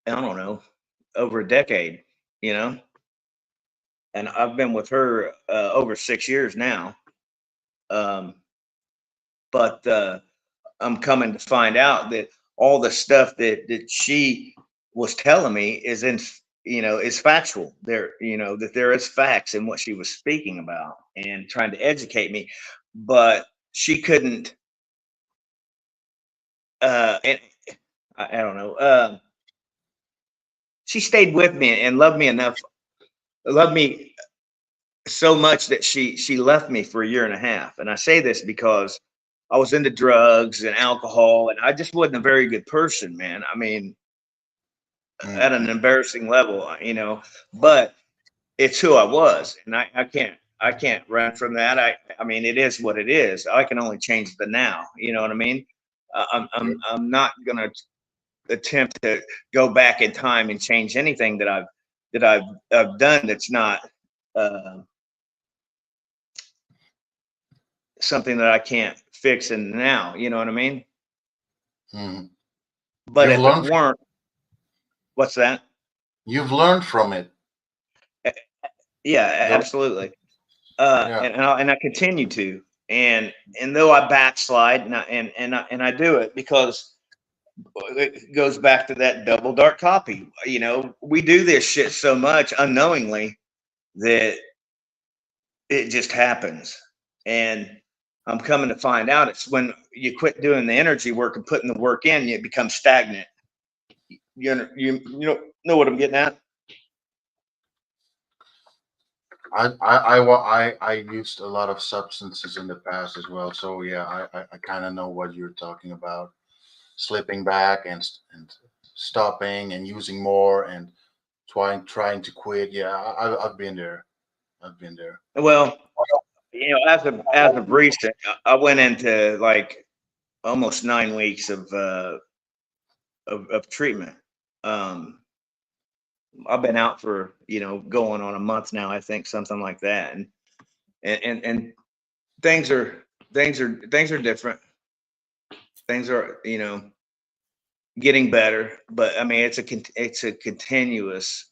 I don't know, over a decade, and I've been with her over 6 years now. But I'm coming to find out that all the stuff that she was telling me is is factual. That there is facts in what she was speaking about and trying to educate me, but she couldn't. And I don't know. She stayed with me and loved me so much that she left me for 1.5 years. And I say this because I was into drugs and alcohol, and I just wasn't a very good person, man. I mean, at an embarrassing level, but it's who I was, and I can't run from that. I mean, it is what it is. I can only change the now. You know what I mean? I'm not gonna attempt to go back in time and change anything that I've done that's not something that I can't fix in now. You know what I mean? But if it weren't, what's that? You've learned from it. Yeah, absolutely. And I continue to, and though I backslide, and I do it because it goes back to that double dark copy. We do this shit so much unknowingly that it just happens. And I'm coming to find out it's when you quit doing the energy work and putting the work in, you become stagnant. You know what I'm getting at? I used a lot of substances in the past as well, so yeah, I kind of know what you're talking about. Slipping back and stopping and using more and trying to quit. Yeah, I've been there. Well, as of recent, I went into like almost 9 weeks of treatment. I've been out for going on a month now, I think, something like that, and things are different. Things are getting better, but I mean it's a continuous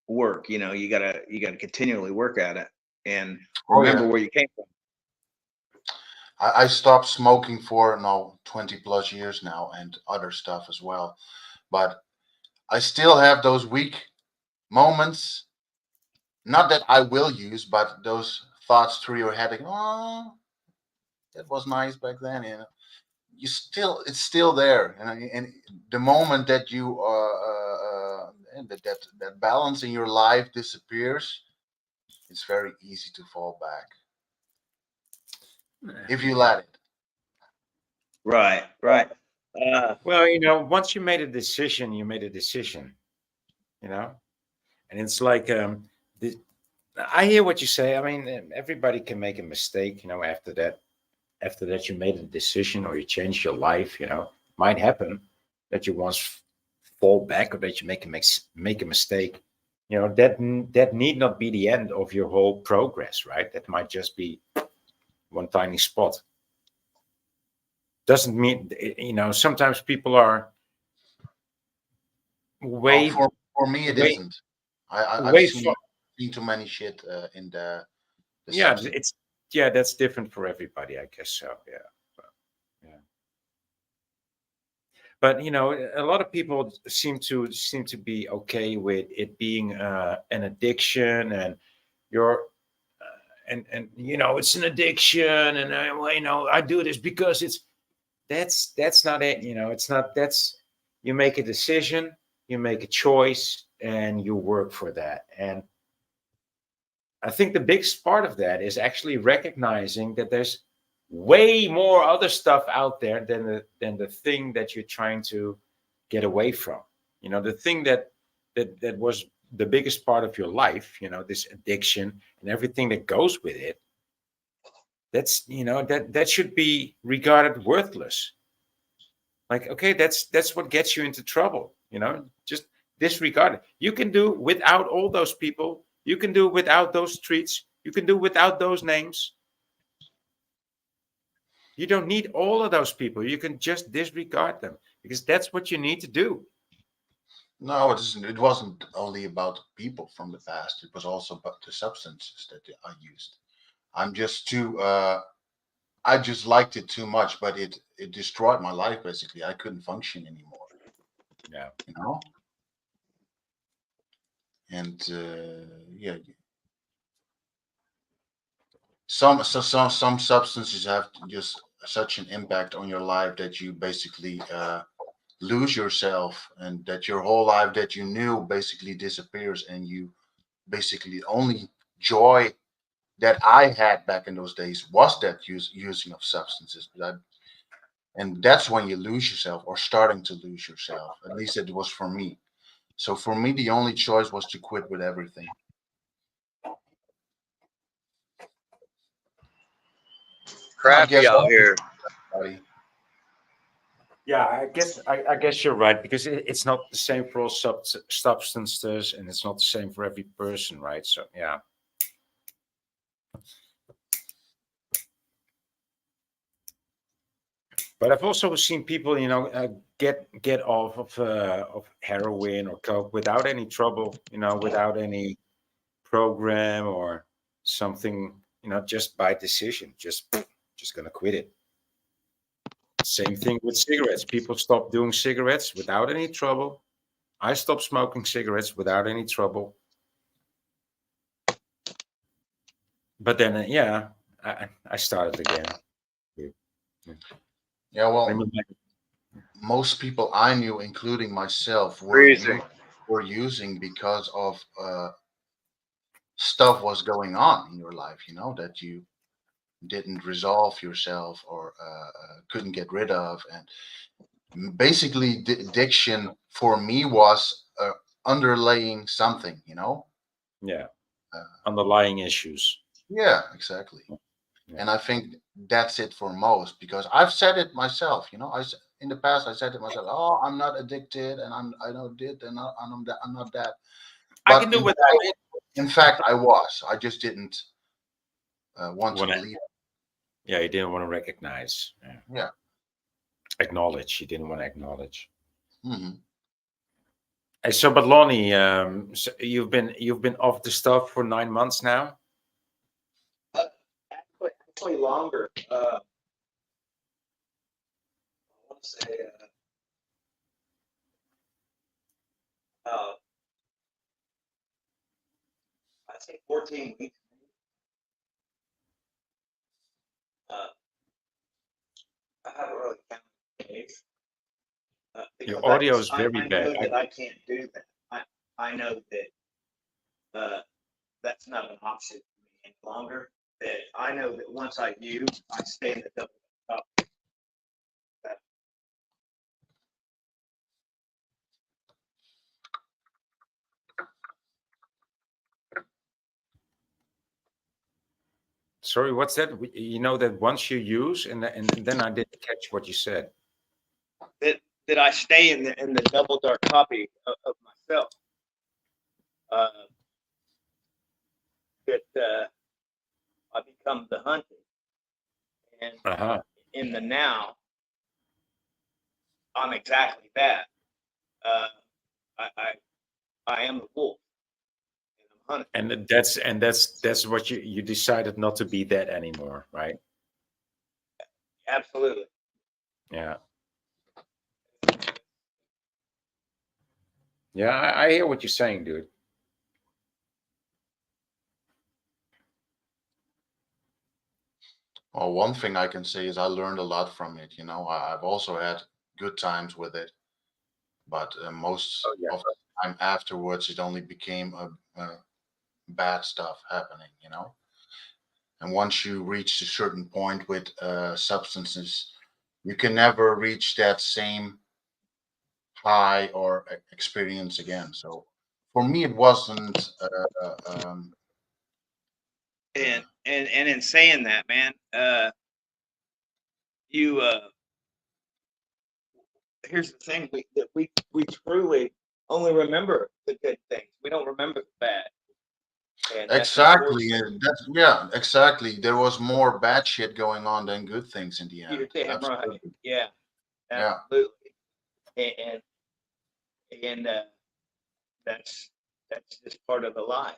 work. You gotta continually work at it and remember where you came from. I stopped smoking for 20+ years now, and other stuff as well, but I still have those weak moments. Not that I will use, but those thoughts through your head, like, oh, that was nice back then. It's still there, and the moment that you that balance in your life disappears, it's very easy to fall back if you let it. Right. Well, once you made a decision, you made a decision. And it's like I hear what you say. I mean, everybody can make a mistake. After that you made a decision or you changed your life. Might happen that you once fall back or that you make a mistake. That need not be the end of your whole progress, right? That might just be one tiny spot. Doesn't mean, sometimes people are way. For me, it isn't. I've seen too many shit in the yeah, substance. that's different for everybody, I guess so. Yeah. But a lot of people seem to be okay with it being an addiction, and and it's an addiction, and I do this because that's not it. You know, it's not. That's, you make a decision, you make a choice, and you work for that. And I think the biggest part of that is actually recognizing that there's way more other stuff out there than the thing that you're trying to get away from. You know, the thing that was the biggest part of your life, you know, this addiction and everything that goes with it. That's, you know, that should be regarded worthless. Like, okay, that's what gets you into trouble, you know, just disregard it. You can do without all those people. You can do without those streets. You can do without those names. You don't need all of those people. You can just disregard them, because that's what you need to do. No, it wasn't only about people from the past. It was also about the substances that I used. I'm just too. I just liked it too much, but it destroyed my life. Basically, I couldn't function anymore. Yeah. You know. And yeah, some substances have just such an impact on your life that you basically lose yourself, and that your whole life that you knew basically disappears, and you basically only joy that I had back in those days was that using of substances. And that's when you lose yourself, or starting to lose yourself. At least it was for me. So for me, the only choice was to quit with everything. Crappy out here. Buddy. Yeah, I guess you're right, because it's not the same for all substances, and it's not the same for every person, right? So yeah. But I've also seen people, you know, get off of heroin or coke without any trouble, you know, without any program or something, you know, just by decision, just gonna quit it. Same thing with cigarettes. People stop doing cigarettes without any trouble. I stopped smoking cigarettes without any trouble. But then, yeah, I started again. Yeah, well, most people I knew, including myself, were using because of stuff was going on in your life, you know, that you didn't resolve yourself, or couldn't get rid of. And basically, the addiction for me was underlaying something, you know. Yeah, underlying issues. Yeah, exactly. Yeah. And I think that's it for most, because I've said it myself, you know. In the past I said it myself, oh, I'm not addicted, and I know this, and I'm not that. But I can do without it. In fact, I was. I just didn't want to believe it. Yeah, you didn't want to recognize. Yeah. Acknowledge. You didn't want to acknowledge. Mm-hmm. Hey, so, but Lonnie, so you've been off the stuff for 9 months now. Actually longer. I want to say I think 14 weeks. I haven't really counted days. Your audio is very bad. I know that I can't do that. I know that that's not an option for me any longer. That I know that once I use, I stay in the double top. Sorry, what's that? You know that once you use, and then I didn't catch what you said. That I stay in the double dark copy of myself. That I become the hunted, and in the now, I'm exactly that. I am the wolf, and I'm hunted. And that's what you decided not to be that anymore, right? Absolutely. Yeah. Yeah, I hear what you're saying, dude. Well, one thing I can say is I learned a lot from it. You know, I've also had good times with it, but most of the time afterwards, it only became a bad stuff happening. You know, and once you reach a certain point with substances, you can never reach that same high or experience again. So for me, it wasn't. And in saying that, man, you here's the thing: we truly only remember the good things. We don't remember the bad. And Exactly. Yeah, exactly. There was more bad shit going on than good things in the end. You're damn right. Absolutely. Yeah, Yeah. absolutely. And that's just part of the lie,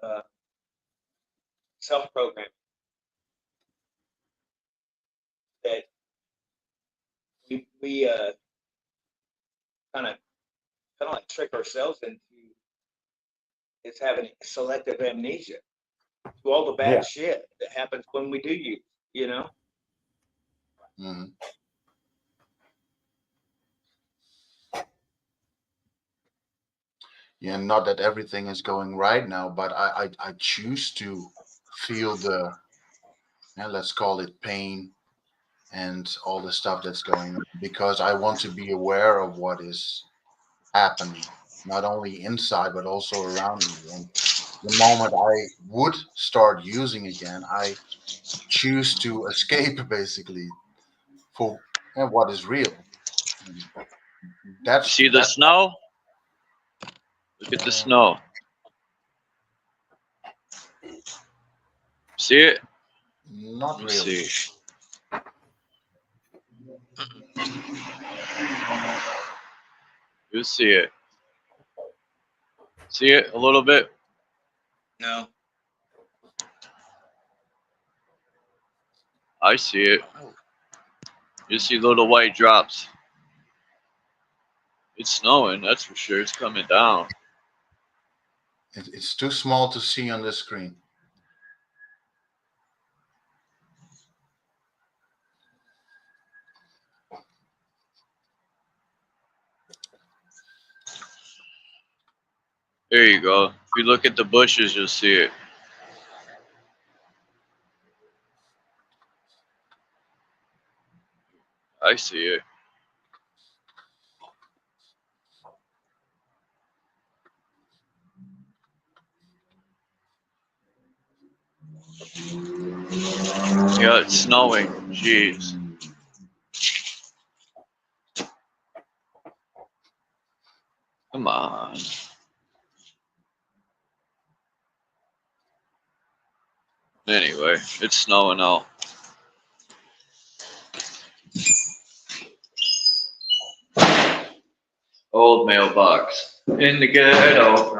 you know. Self-programming that we kind of like trick ourselves into is having selective amnesia to all the bad shit that happens when we do use, you know. Mhm. Yeah, not that everything is going right now, but I choose to feel the, yeah, let's call it pain and all the stuff that's going on because I want to be aware of what is happening, not only inside but also around me. And the moment I would start using again, I choose to escape basically for what is real. And See the snow? Look at the snow. See it? Not Let's really. see. You see it. See it a little bit? No. I see it. You see little white drops. It's snowing, that's for sure. It's coming down. It's too small to see on the screen. There you go. If you look at the bushes, you'll see it. I see it. Yeah, it's snowing. Jeez. Come on. Anyway, it's snowing out. Old mailbox. In the ghetto.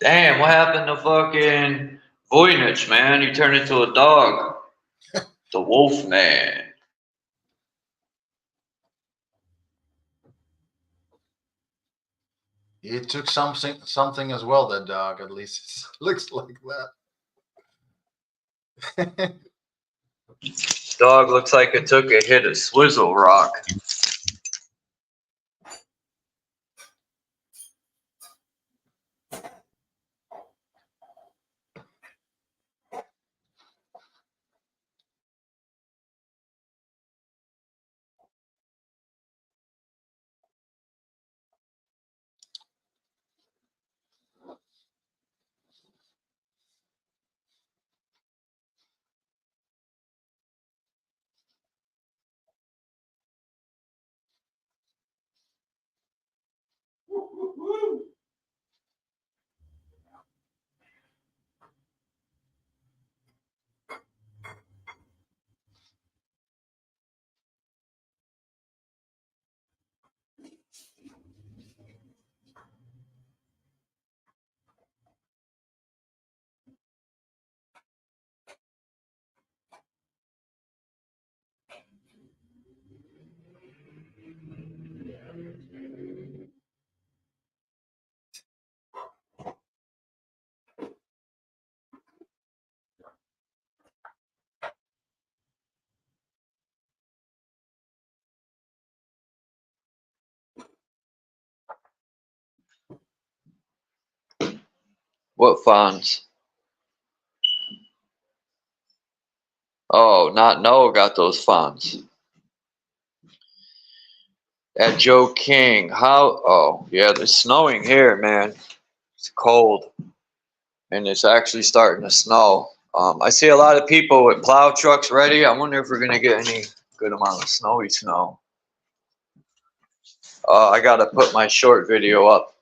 Damn, what happened to fucking Voynich, man? He turned into a dog. The wolf man. It took something as well, that dog, at least it looks like that. Dog looks like it took a hit of Swizzle Rock. What fonts? Oh, not Noah got those fonts. At Joe King. How? Oh, yeah, it's snowing here, man. It's cold. And it's actually starting to snow. I see a lot of people with plow trucks ready. I wonder if we're going to get any good amount of snowy snow. I got to put my short video up.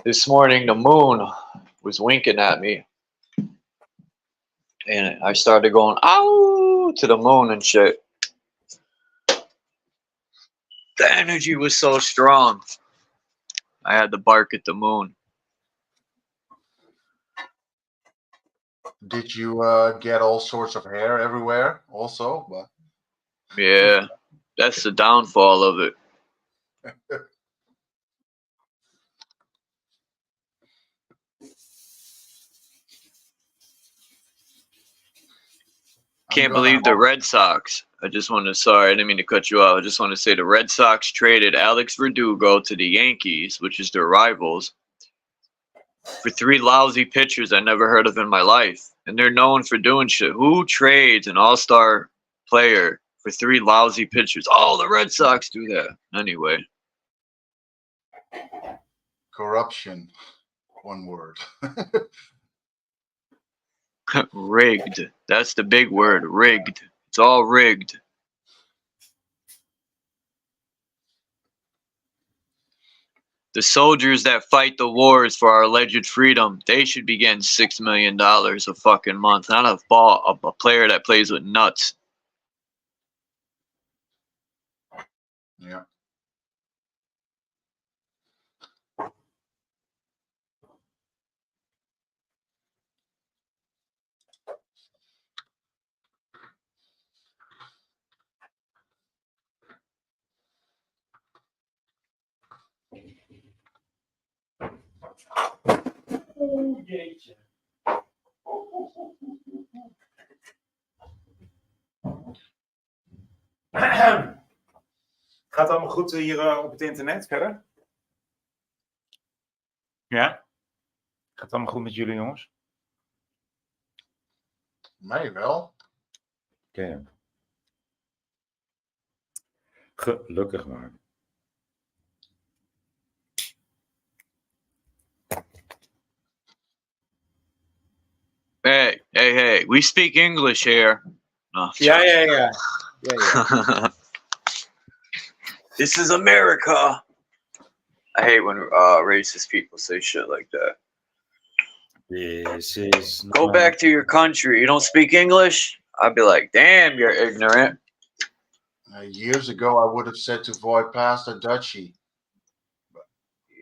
This morning, the moon was winking at me. And I started going, ow, to the moon and shit. The energy was so strong. I had to bark at the moon. Did you get all sorts of hair everywhere also? But Yeah, that's the downfall of it. Can't believe the Red Sox. Sorry, I didn't mean to cut you off. I just want to say the Red Sox traded Alex Verdugo to the Yankees, which is their rivals, for 3 lousy pitchers I never heard of in my life. And they're known for doing shit. Who trades an all-star player for 3 lousy pitchers? Oh, the Red Sox do that. Anyway. corruption, one word. Rigged. That's the big word. Rigged. It's all rigged. The soldiers that fight the wars for our alleged freedom, they should be getting $6 million a fucking month. Not a player that plays with nuts. Yeah. Oh, jeetje. Gaat het allemaal goed hier op het internet verder? Ja? Gaat het allemaal goed met jullie jongens? Mij wel. Oké. Gelukkig maar. Hey, we speak English here. No. Yeah. This is America. I hate when racist people say shit like that. This is... Go back to your country. You don't speak English? I'd be like, damn, you're ignorant. Years ago, I would have said to avoid past a Dutchie.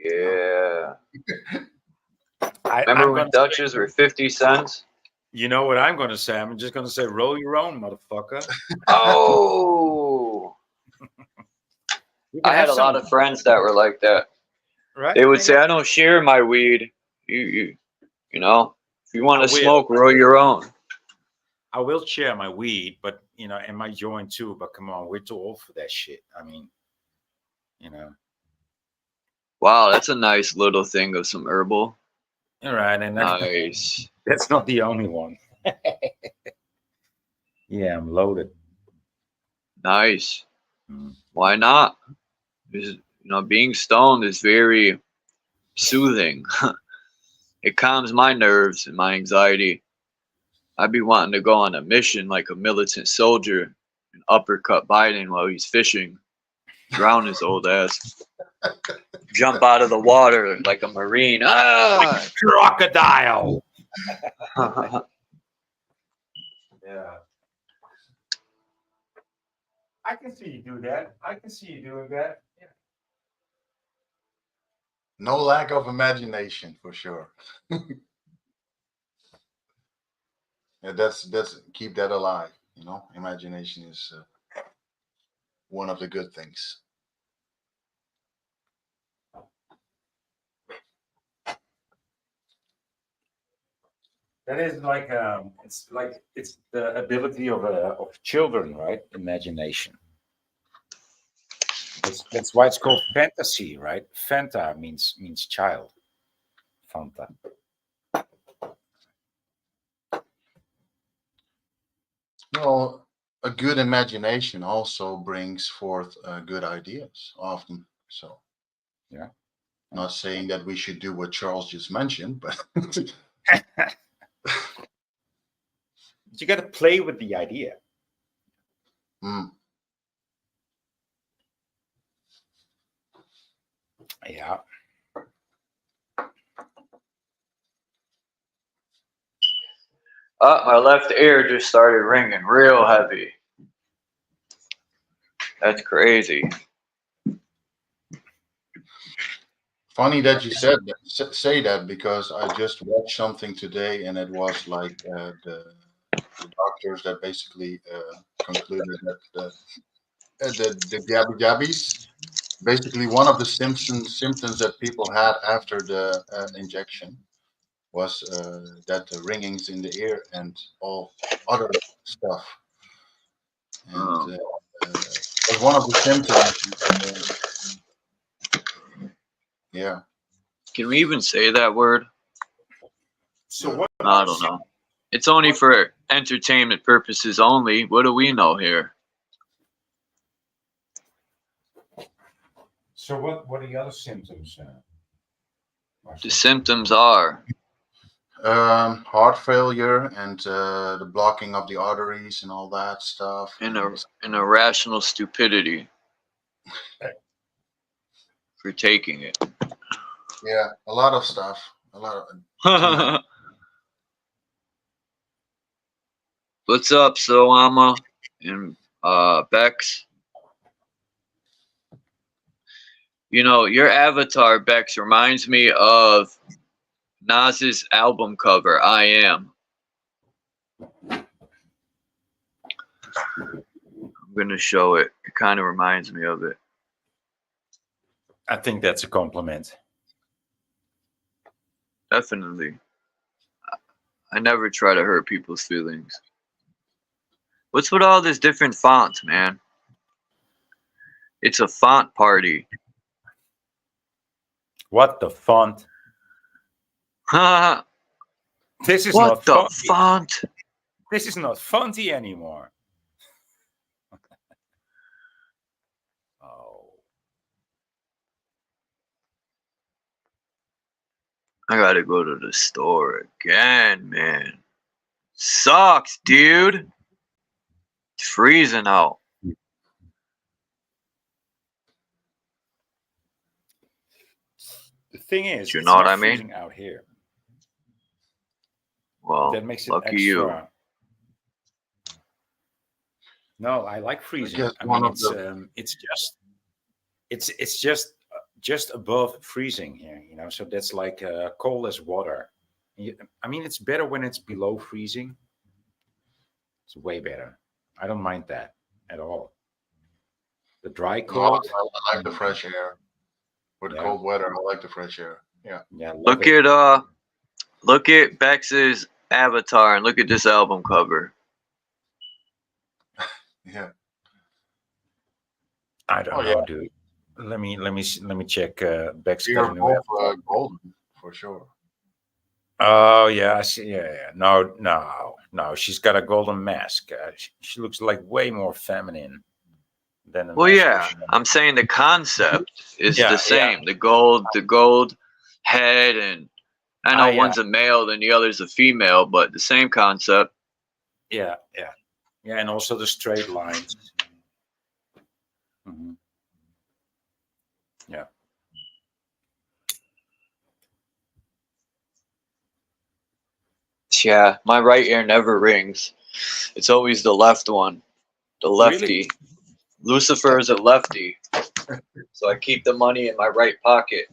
Yeah. Remember when Dutches were 50 cents? You know what I'm going to say? I'm just going to say, roll your own, motherfucker. Oh. I had a lot of friends that were like that. Right? They would say, I don't share my weed. You know, if you want to smoke, roll your own. I will share my weed, but, you know, and my joint too. But come on, we're too old for that shit. I mean, you know. Wow, that's a nice little thing of some herbal. All right. And nice. That's not the only one. Yeah, I'm loaded. Nice. Why not? You know, being stoned is very soothing. It calms my nerves and my anxiety. I'd be wanting to go on a mission like a militant soldier and uppercut Biden while he's fishing, drown his old ass, jump out of the water like a Marine. Ah! Crocodile. Yeah. I can see you do that. I can see you doing that. Yeah. No lack of imagination, for sure. Yeah, that's keep that alive. You know, imagination is one of the good things. That is like it's the ability of children, right? Imagination. That's why it's called fantasy, right? Fanta means child. Fanta. Well, a good imagination also brings forth good ideas often. So, Yeah. not saying that we should do what Charles just mentioned, but You got to play with the idea. Yeah. My left ear just started ringing real heavy. That's crazy. Funny that you said that, say that, because I just watched something today, and it was like the doctors that basically concluded that the gabby gabbies, basically one of the symptoms that people had after the injection was that the ringings in the ear and all other stuff, and was one of the symptoms. Yeah. Can we even say that word? So what? I don't know. It's only for entertainment purposes only. What do we know here? So what are the other symptoms? The symptoms are Heart failure and the blocking of the arteries and all that stuff. an irrational stupidity for taking it. Yeah, a lot of stuff. A lot of. What's up, Soama and Bex? You know, your avatar, Bex, reminds me of Nas's album cover, I Am. I'm going to show it. It kind of reminds me of it. I think that's a compliment. Definitely. I never try to hurt people's feelings. What's with all this different fonts, man? It's a font party. What the font? This is what not the funky. font? This is not funky anymore. Oh. I gotta go to the store again, man. Sucks, dude. It's freezing out. The thing is, You it's know what not I mean? freezing out here. Well, That makes it lucky extra. you. No, I like freezing. guess I one mean, of it's just above freezing here, you know. So that's like cold as water. I mean, it's better when it's below freezing. It's way better. I don't mind that at all. The dry cold. I like the fresh air. With Yeah. cold weather, I like the fresh air. Yeah. Yeah. Look at Bex's avatar and look at this album cover. Yeah. I don't know, dude. Let me check Beck's You're new both album. golden for sure. Oh yeah, I see. Yeah. No. She's got a golden mask. She looks like way more feminine than. Well, yeah, I'm saying the concept is the same. The gold head, and I know one's a male, then the other's a female, but the same concept. Yeah, and also the straight lines. Mm-hmm. Yeah. Yeah, my right ear never rings. It's always the left one, the lefty. Really? Lucifer is a lefty, so I keep the money in my right pocket.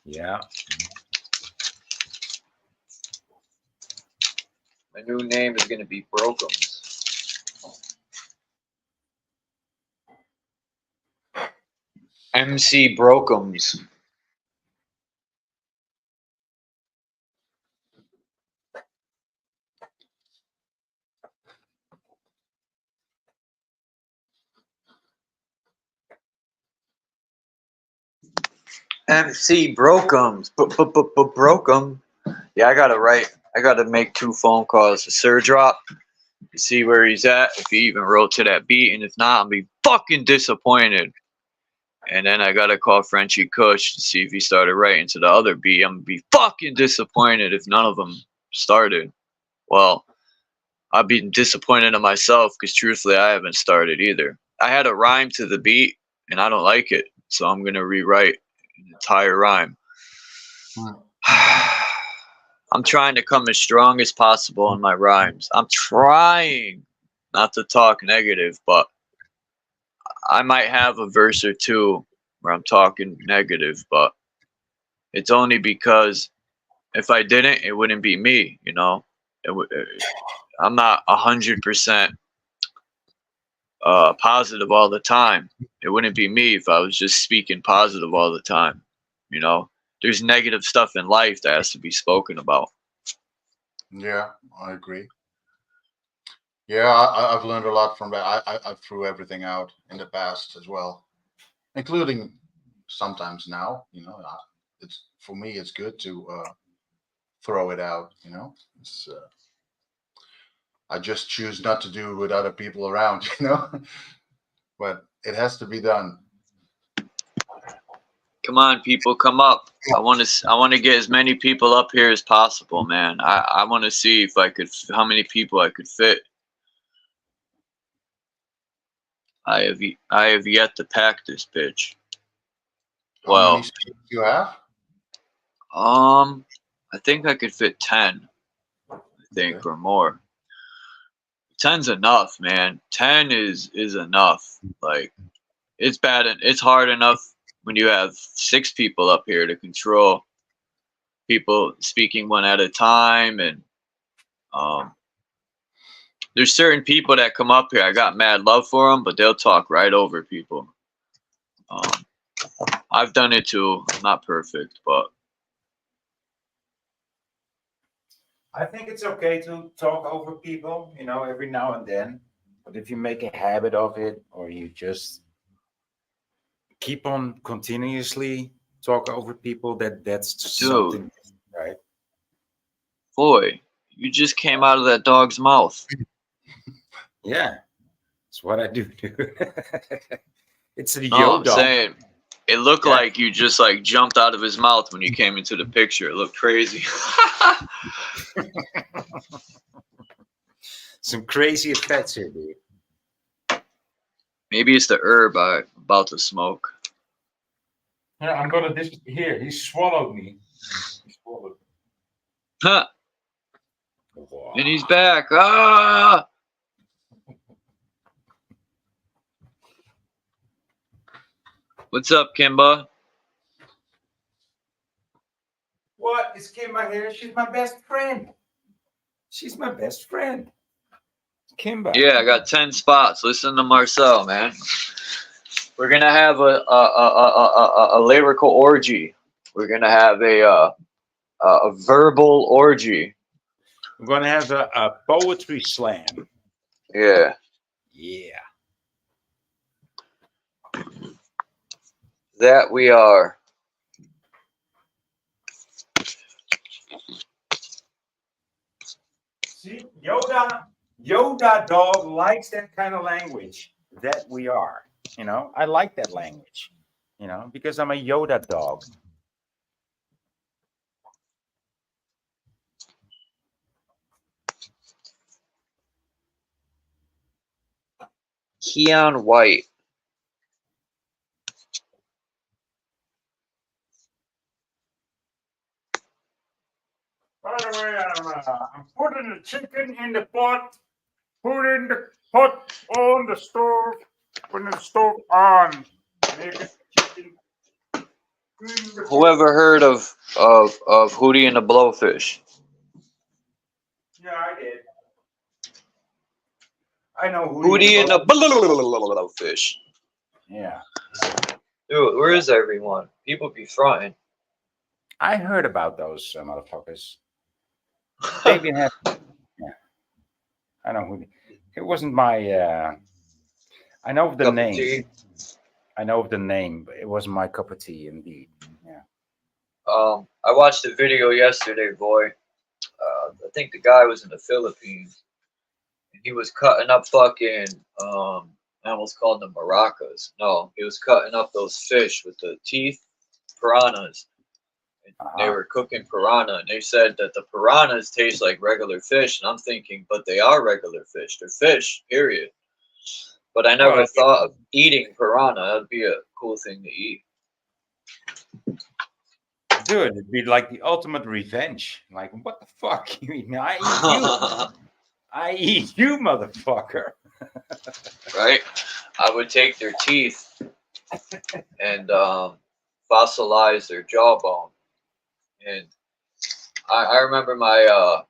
Yeah. My new name is going to be Brokums. MC Brokums. MC Brokums. Brokum. Yeah, I got it right. I got to make 2 phone calls to Sir Drop to see where he's at, if he even wrote to that beat, and if not, I'll be fucking disappointed. And then I got to call Frenchie Kush to see if he started writing to the other beat. I'm going to be fucking disappointed if none of them started. Well, I'll be disappointed in myself because truthfully, I haven't started either. I had a rhyme to the beat, and I don't like it, so I'm going to rewrite an entire rhyme. I'm trying to come as strong as possible in my rhymes. I'm trying not to talk negative, but I might have a verse or two where I'm talking negative, but it's only because if I didn't, it wouldn't be me, you know? I'm not 100% positive all the time. It wouldn't be me if I was just speaking positive all the time, you know? There's negative stuff in life that has to be spoken about. Yeah, I agree. Yeah, I've learned a lot from that. I threw everything out in the past as well, including sometimes now. You know, it's for me. It's good to throw it out. You know, it's, I just choose not to do it with other people around. You know, but it has to be done. Come on, people, come up. I want to get as many people up here as possible, man. I want to see if I could, how many people I could fit. I have yet to pack this bitch. How many seats do you have? I think I could fit 10. I think, or more. 10's enough, man. 10 is enough. Like, it's bad. It's hard enough when you have 6 people up here to control people speaking one at a time, and there's certain people that come up here. I got mad love for them, but they'll talk right over people. I've done it too. I'm not perfect, but I think it's okay to talk over people, you know, every now and then. But if you make a habit of it, or you just keep on continuously talk over people, that's something, right? Boy, you just came out of that dog's mouth. Yeah, it's what I do. It's a No, yo I'm dog. saying it looked like you just like jumped out of his mouth when you came into the picture. It looked crazy. Some crazy effects here, dude. Maybe it's the herb I'm about to smoke. Yeah, I'm gonna here. He swallowed me. He swallowed me. Huh. Wow. And he's back. Ah! What's up, Kimba? What is Kimba here? She's my best friend. She's my best friend. Kimba. Yeah, I got 10 spots. Listen to Marcel, man. We're gonna have a lyrical orgy. We're gonna have a verbal orgy. We're gonna have a poetry slam. Yeah. Yeah. That we are. See, Yoda dog likes that kind of language. That we are. You know, I like that language. You know, because I'm a Yoda dog. Keon White. By the way, I'm putting the chicken in the pot. Putting the pot on the stove. Putting the stove on. Making chicken. Whoever heard of Hootie and the Blowfish? Yeah, I did. I know Hootie and the Blowfish. Yeah. Dude, where is everyone? People be fronting. I heard about those motherfuckers. They even have. Yeah. I know who. It wasn't my. I know of the name. I know of the name, but it wasn't my cup of tea, indeed. Yeah. I watched a video yesterday, boy. think the guy was in the Philippines. And he was cutting up fucking, I almost called them maracas. No, he was cutting up those fish with the teeth, piranhas. And they were cooking piranha, and they said that the piranhas taste like regular fish. And I'm thinking, but they are regular fish. They're fish, period. But I never thought of eating piranha. That'd be a cool thing to eat. Dude, it'd be like the ultimate revenge. Like, what the fuck? You mean I eat you? I eat you, motherfucker. Right? I would take their teeth and fossilize their jawbone. And I remember my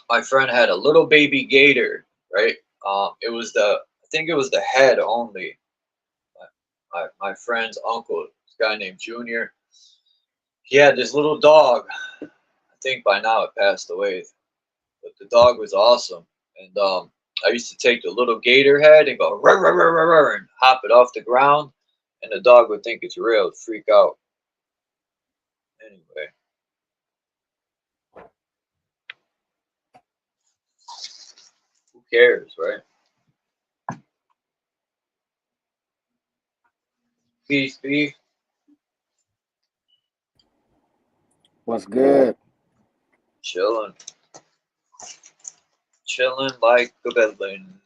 my friend had a little baby gator, right? It was I think it was the head only. My friend's uncle, this guy named Junior, he had this little dog. I think by now it passed away, but the dog was awesome. And I used to take the little gator head and go rah, rah, rah, rah, rah, and hop it off the ground, and the dog would think it's real, it'd freak out. Anyway. Who cares, right? Peace, beef. What's good? Chilling. Chilling like a villain.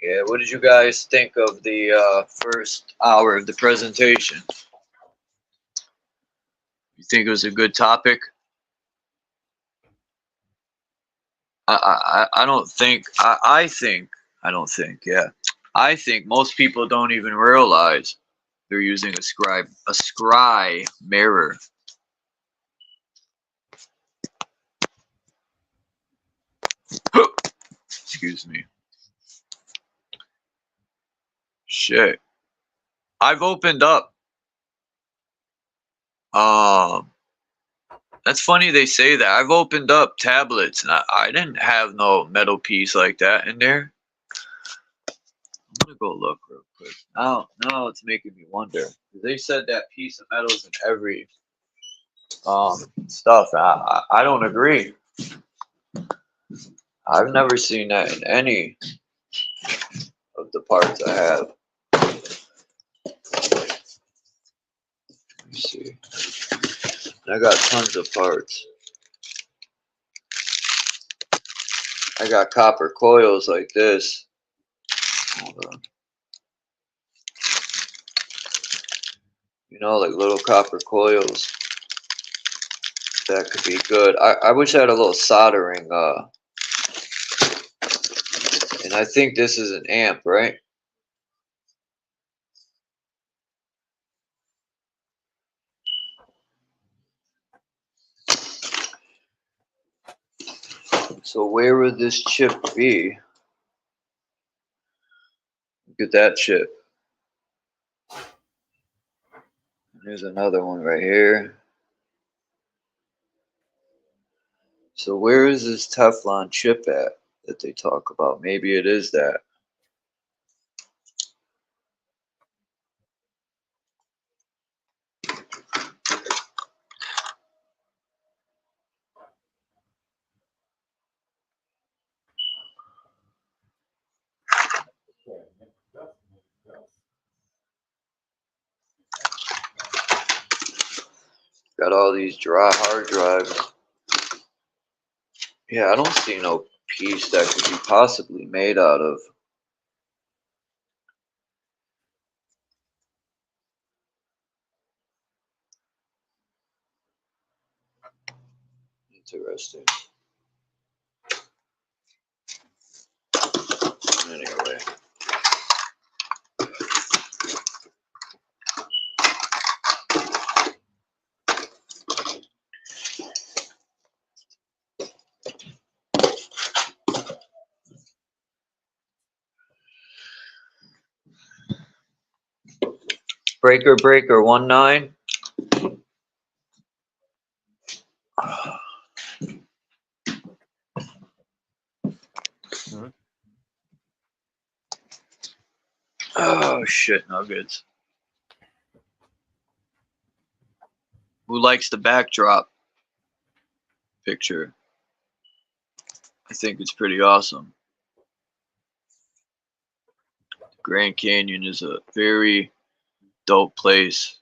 Yeah, what did you guys think of the first hour of the presentation? You think it was a good topic? I don't think, I think most people don't even realize they're using a scribe mirror. Excuse me. Shit. I've opened up. That's funny they say that. I've opened up tablets and I didn't have no metal piece like that in there. I'm gonna go look real quick. Now it's making me wonder. They said that piece of metal's in every stuff. I don't agree. I've never seen that in any of the parts I have. Let me see. I got tons of parts. I got copper coils like this. Hold on. You know, like little copper coils. That could be good. I wish I had a little soldering. And I think this is an amp, right? So where would this chip be? Look at that chip. There's another one right here. So where is this Teflon chip at that they talk about? Maybe it is that. Got all these dry hard drives. Yeah, I don't see no piece that could be possibly made out of. Interesting. Anyway. Breaker 19. Oh shit, nuggets. who likes the backdrop picture. I think it's pretty awesome. Grand Canyon is a very dope place.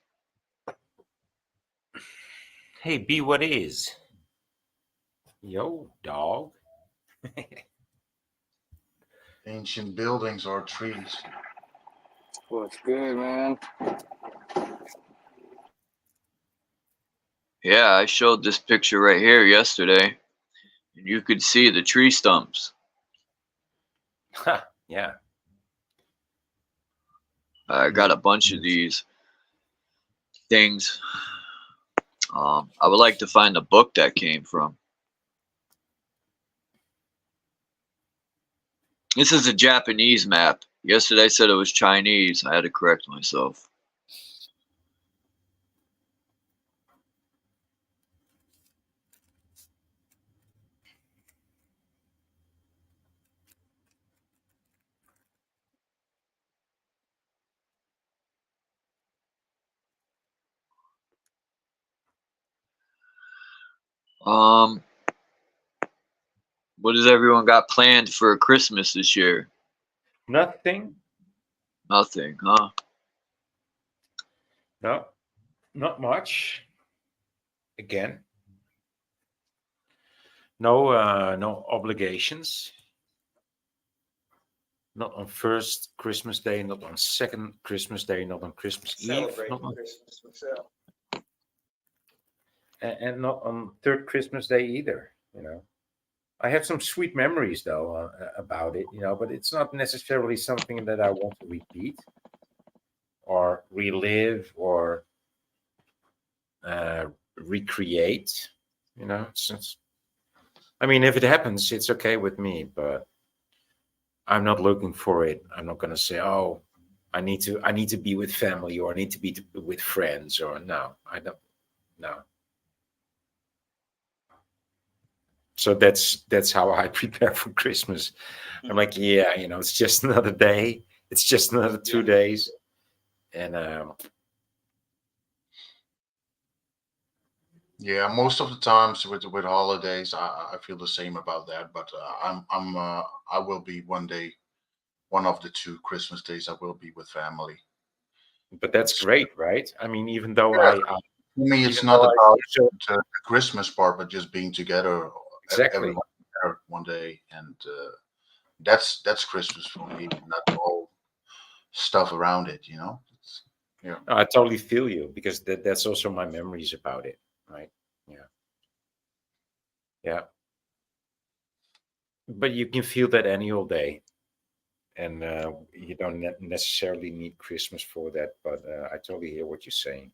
Hey, B, what is? Yo, dog. Ancient buildings or trees. What's good, man? Yeah, I showed this picture right here yesterday, and you could see the tree stumps. Yeah. I got a bunch of these things. I would like to find the book that came from. This is a Japanese map. Yesterday I said it was Chinese. I had to correct myself. What has everyone got planned for Christmas this year? Nothing. Nothing, huh? No, not much. Again. No, no obligations. Not on first Christmas Day, not on second Christmas Day, not on Christmas Eve, not on, Christmas myself. and not on third Christmas Day either. You know, I have some sweet memories though about it. You know, but it's not necessarily something that I want to repeat or relive or recreate. You know, I mean, if it happens, it's okay with me, but I'm not looking for it. I'm not going to say, "Oh, I need to be with family," or "I need to be with friends," or no, I don't. No. So that's how I prepare for Christmas. I'm like, yeah, you know, it's just another day. It's just another 2 days, and Yeah, most of the times with holidays, I feel the same about that. But I will be one day, one of the 2 Christmas days, I will be with family. but that's great, right? I mean, even though Yeah, for me, it's even not though about so the Christmas part, but just being together, exactly. everyone together one day, and that's Christmas for me, not all stuff around it. You know. Yeah. No, I totally feel you because that's also my memories about it, right? Yeah, yeah. But you can feel that any old day, and you don't necessarily need Christmas for that. But I totally hear what you're saying.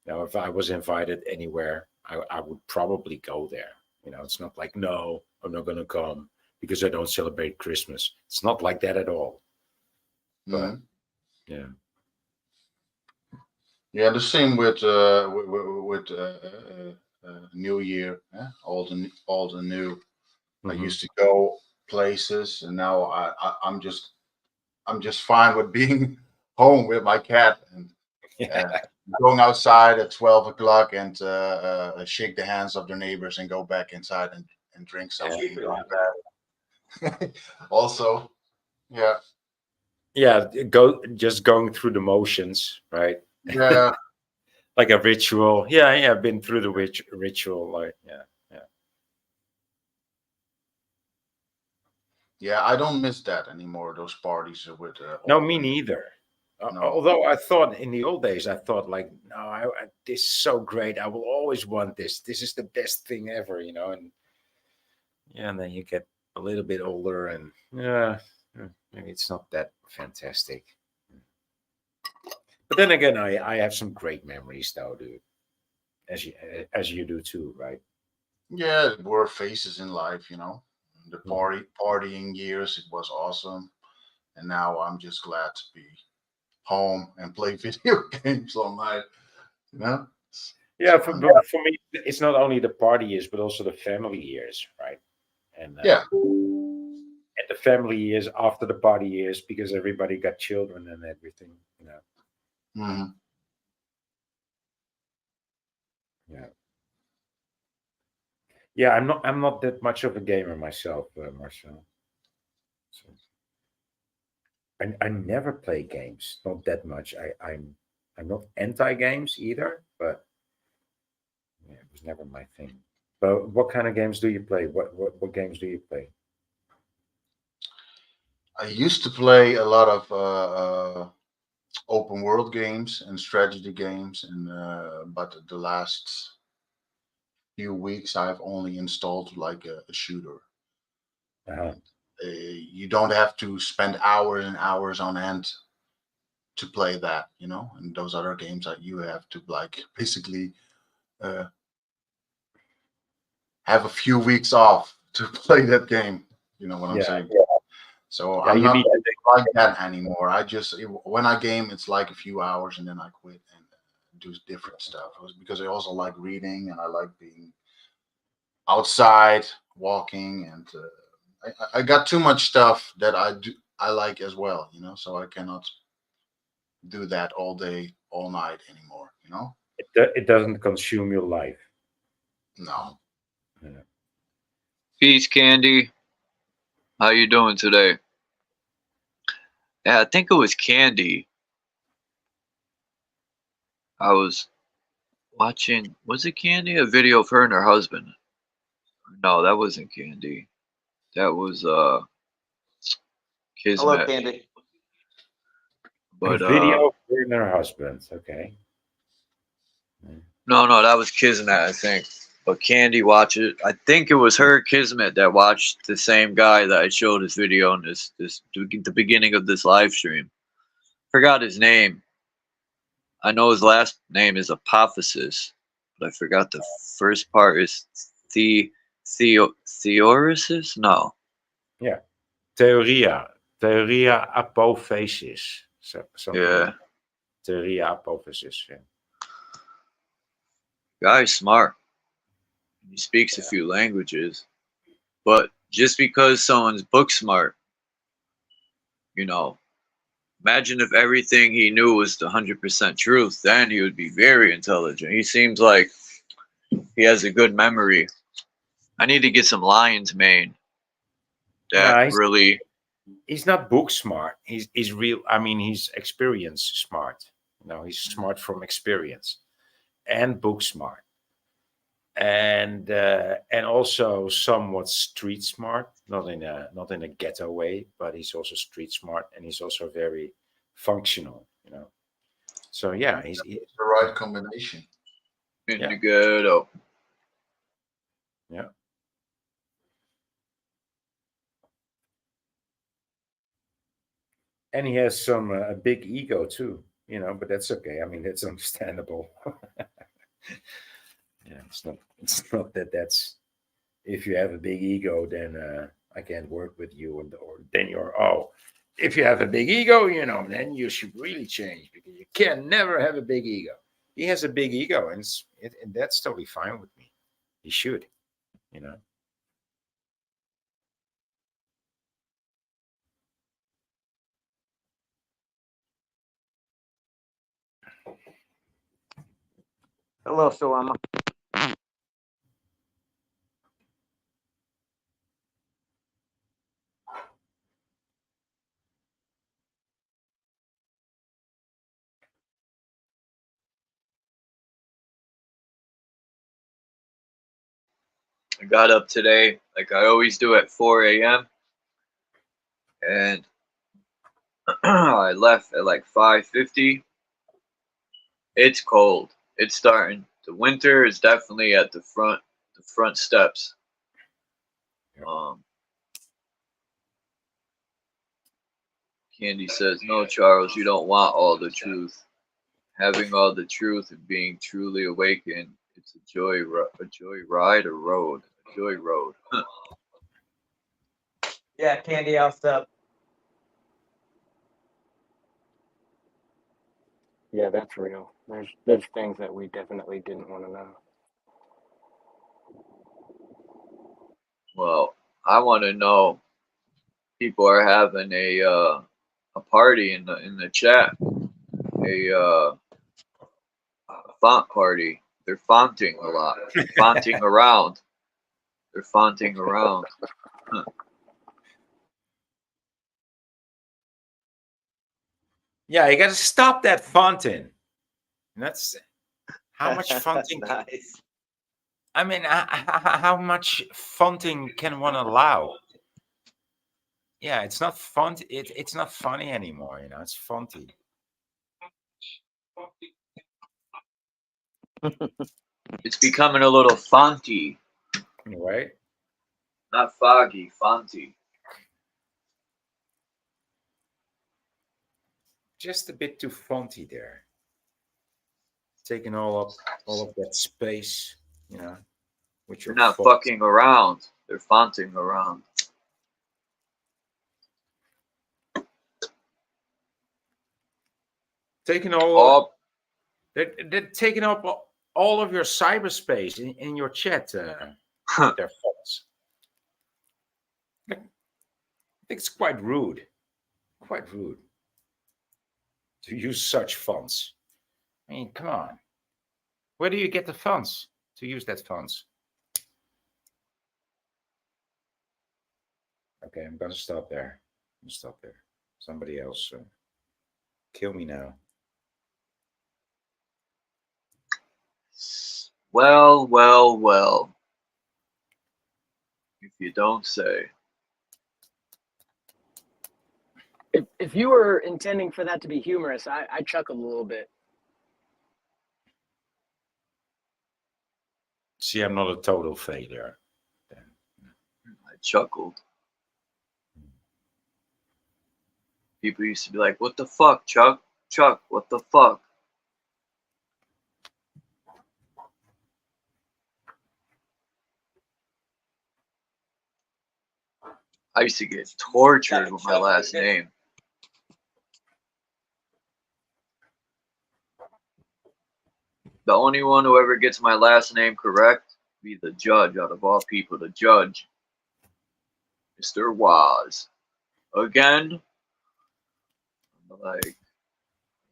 Now, if I was invited anywhere, I would probably go there. You know, it's not like, no, I'm not going to come because I don't celebrate Christmas. It's not like that at all. But yeah. Yeah, the same with New Year, old and new. I used to go places, and now I'm just fine with being home with my cat and going outside at 12 o'clock and shake the hands of their neighbors and go back inside and drink something. Also, yeah. Yeah, just going through the motions, right? Yeah. Like a ritual. Yeah, yeah, I've been through the ritual. Like, yeah. Yeah, I don't miss that anymore. Those parties with No, me neither. No. Although I thought in the old days, I thought like, no, this is so great. I will always want this. This is the best thing ever, you know. And yeah, and then you get a little bit older, and yeah, maybe it's not that fantastic. But then again, I have some great memories though, dude. As you do too, right? Yeah, there were phases in life, you know. The partying years, it was awesome. And now I'm just glad to be home and play video games all night. You know? Yeah, for me, it's not only the party years, but also the family years, right? And and the family years after the party years, because everybody got children and everything, you know. Yeah. Yeah, I'm not that much of a gamer myself, Marcel. So I never play games, not that much. I'm not anti-games either, but yeah, it was never my thing. But what kind of games do you play? What games do you play? I used to play a lot of open world games and strategy games, and but the last few weeks I've only installed like a shooter. Uh-huh. You don't have to spend hours and hours on end to play that, you know. And those other games that you have to like basically have a few weeks off to play that game. You know what I'm saying? Yeah. So Yeah, I'm you not need to like that anymore. I just when I game, it's like a few hours and then I quit and do different stuff. It was because I also like reading and I like being outside, walking, and I got too much stuff that I like as well. You know, so I cannot do that all day, all night anymore. You know? it doesn't consume your life. No. Yeah. Peace, Candy. How you doing today? Yeah, I think it was Candy. I was watching, was it Candy? A video of her and her husband. No, that wasn't Candy. That was Hello, Kismet. Candy. But a video of her and her husband. Okay. no, that was Kismet, I think. But Candy watched it. I think it was her, Kismet, that watched the same guy that I showed his video on the beginning of this live stream. Forgot his name. I know his last name is Apophysis, but I forgot the first part is Theorisis? No. Yeah. Theoria apophasis. Something Yeah. like Theoria apophasis. Yeah. Guy's smart. He speaks a few languages. But just because someone's book smart, you know, imagine if everything he knew was the 100% truth, then he would be very intelligent. He seems like he has a good memory. I need to get some lion's mane. That really. He's not book smart. He's real. I mean, he's experience smart. You know, he's smart from experience, and book smart, and also somewhat street smart. Not in a ghetto way, but he's also street smart, and he's also very functional. You know, so yeah, he's the right combination. In the ghetto. Yeah. And he has some a big ego too, you know, but that's okay. I mean, that's understandable. Yeah, it's not that's if you have a big ego, then I can't work with you, or then you're if you have a big ego, you know, then you should really change because you can never have a big ego. He has a big ego, and that's totally fine with me. He should, you know. Hello, Salama. I got up today, like I always do, at 4 a.m. and I left at like 5:50. It's cold. It's starting. The winter is definitely at the front steps. Candy says, "No, Charles, you don't want all the truth. Having all the truth and being truly awakened, it's a joy ride or road, a joy road." Yeah, Candy, I'll stop. Yeah, that's real. There's things that we definitely didn't want to know. Well, I want to know. People are having a party in the chat, a font party, They're fonting a lot. Fonting around. They're fonting around. Huh. Yeah, you got to stop that fonting. That's how much fonting. Nice. I mean, how much fonting can one allow? Yeah, it's not fun. It's not funny anymore. You know, it's fonty. It's becoming a little fonty. Right? Not foggy, fonty. Just a bit too fonty there. Taking all of that space, you know. Which They're not fucking around. They're fonting around. Taking all. They're taking up all of your cyberspace in your chat. Their fonts. I think it's quite rude. Quite rude to use such fonts. I mean, come on. Where do you get the fonts to use that fonts? Okay, I'm gonna stop there. Somebody else kill me now. Well, well, well. If you don't say. If you were intending for that to be humorous, I chuckled a little bit. See, I'm not a total failure. I chuckled. People used to be like, "What the fuck, Chuck? Chuck, what the fuck?" I used to get tortured with my last name. The only one who ever gets my last name correct be the judge out of all people. The judge, Mr. Waz. Again, I'm like,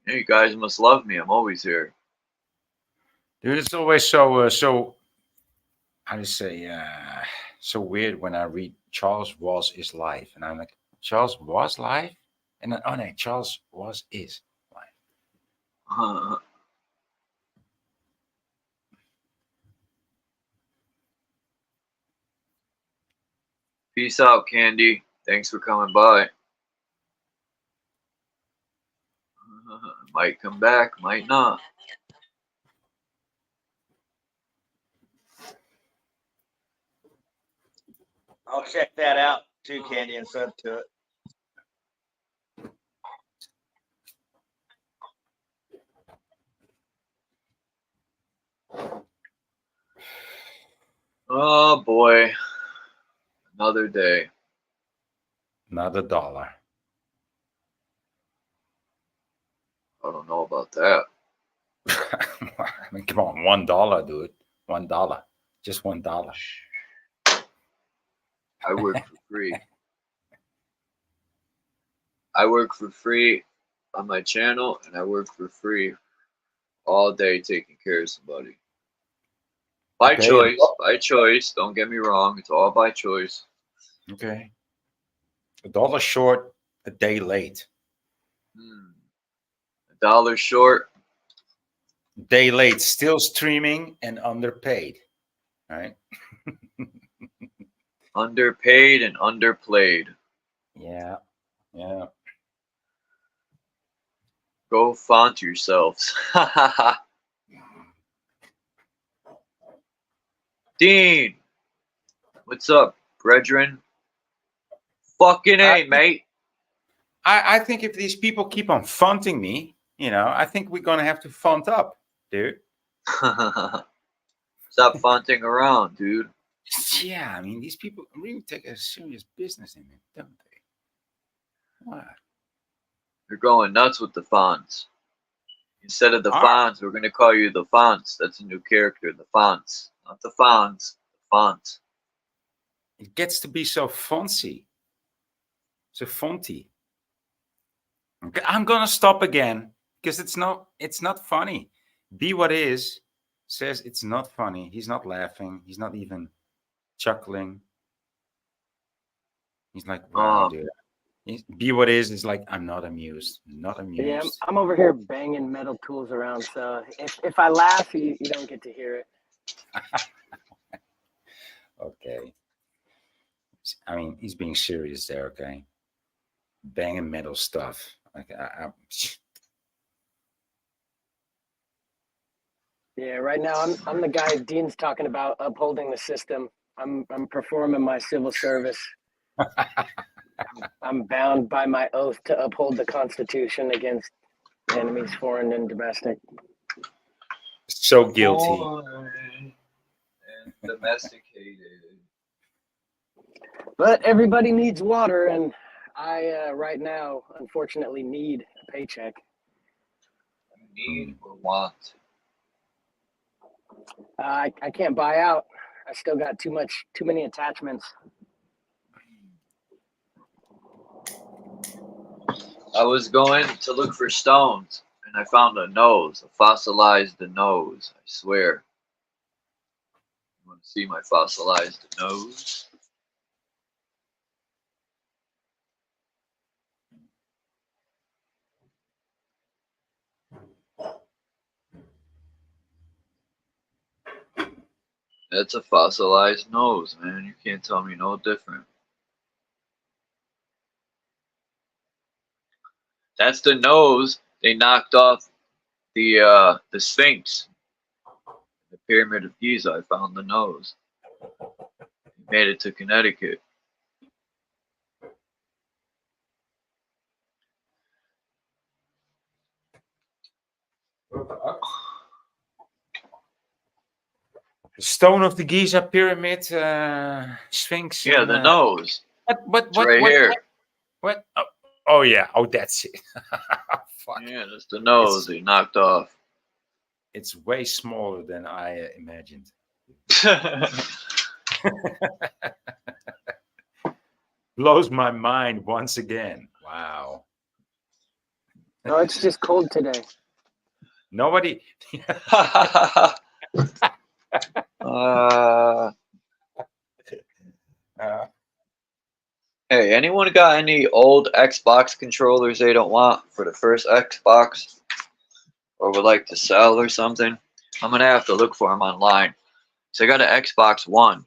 hey, you guys must love me. I'm always here. Dude, it's always so how do you say, so weird when I read Charles was is live, and I'm like, Charles was live, and then, oh no, Charles was is live. Peace out, Candy. Thanks for coming by. Might come back, might not. I'll check that out too, Candy, and sub to it. Oh boy. Another day. Another dollar. I don't know about that. I mean, come on, $1, dude. $1. Just $1. I work for free. I work for free on my channel, and I work for free all day taking care of somebody. By choice. By choice. Don't get me wrong. It's all by choice. Okay. $1 short, a day late. $1 short. Day late. Still streaming and underpaid. All right. Underpaid and underplayed. Yeah. Yeah. Go font yourselves. Dean. What's up, brethren? Fucking A, mate. I think if these people keep on fonting me, you know, I think we're going to have to font up, dude. Stop fonting around, dude. Yeah, I mean, these people really take a serious business in it, don't they? What? They're going nuts with the fonts. Instead of the fonts, we're going to call you the fonts. That's a new character, the fonts. Not the fonts, the fonts. It gets to be so fancy. So fonty. Okay, I'm going to stop again because it's not funny. Be what is says it's not funny. He's not laughing. He's not even chuckling. He's like, wow, dude. Be what is like, I'm not amused. Not amused. Yeah, I'm over here banging metal tools around, so if I laugh, you don't get to hear it. Okay. I mean, he's being serious there, okay? Banging metal stuff. Like, Yeah, right now I'm the guy Dean's talking about upholding the system. I'm performing my civil service. I'm bound by my oath to uphold the Constitution against enemies, foreign and domestic. So guilty. And domesticated. But everybody needs water, and I right now unfortunately need a paycheck. Need or want? I can't buy out. I still got too many attachments. I was going to look for stones, and I found a nose, a fossilized nose. I swear. You want to see my fossilized nose? That's a fossilized nose, man. You can't tell me no different. That's the nose they knocked off the Sphinx. The Pyramid of Giza. I found the nose. Made it to Connecticut. The stone of the Giza pyramid, Sphinx. Yeah, the nose. What? Right here. What? Oh, yeah. Oh, that's it. Fuck. Yeah, that's the nose they knocked off. It's way smaller than I imagined. Blows my mind once again. Wow. No, it's just cold today. Nobody. Hey, anyone got any old Xbox controllers they don't want for the first Xbox? Or would like to sell or something? I'm going to have to look for them online. So I got an Xbox One,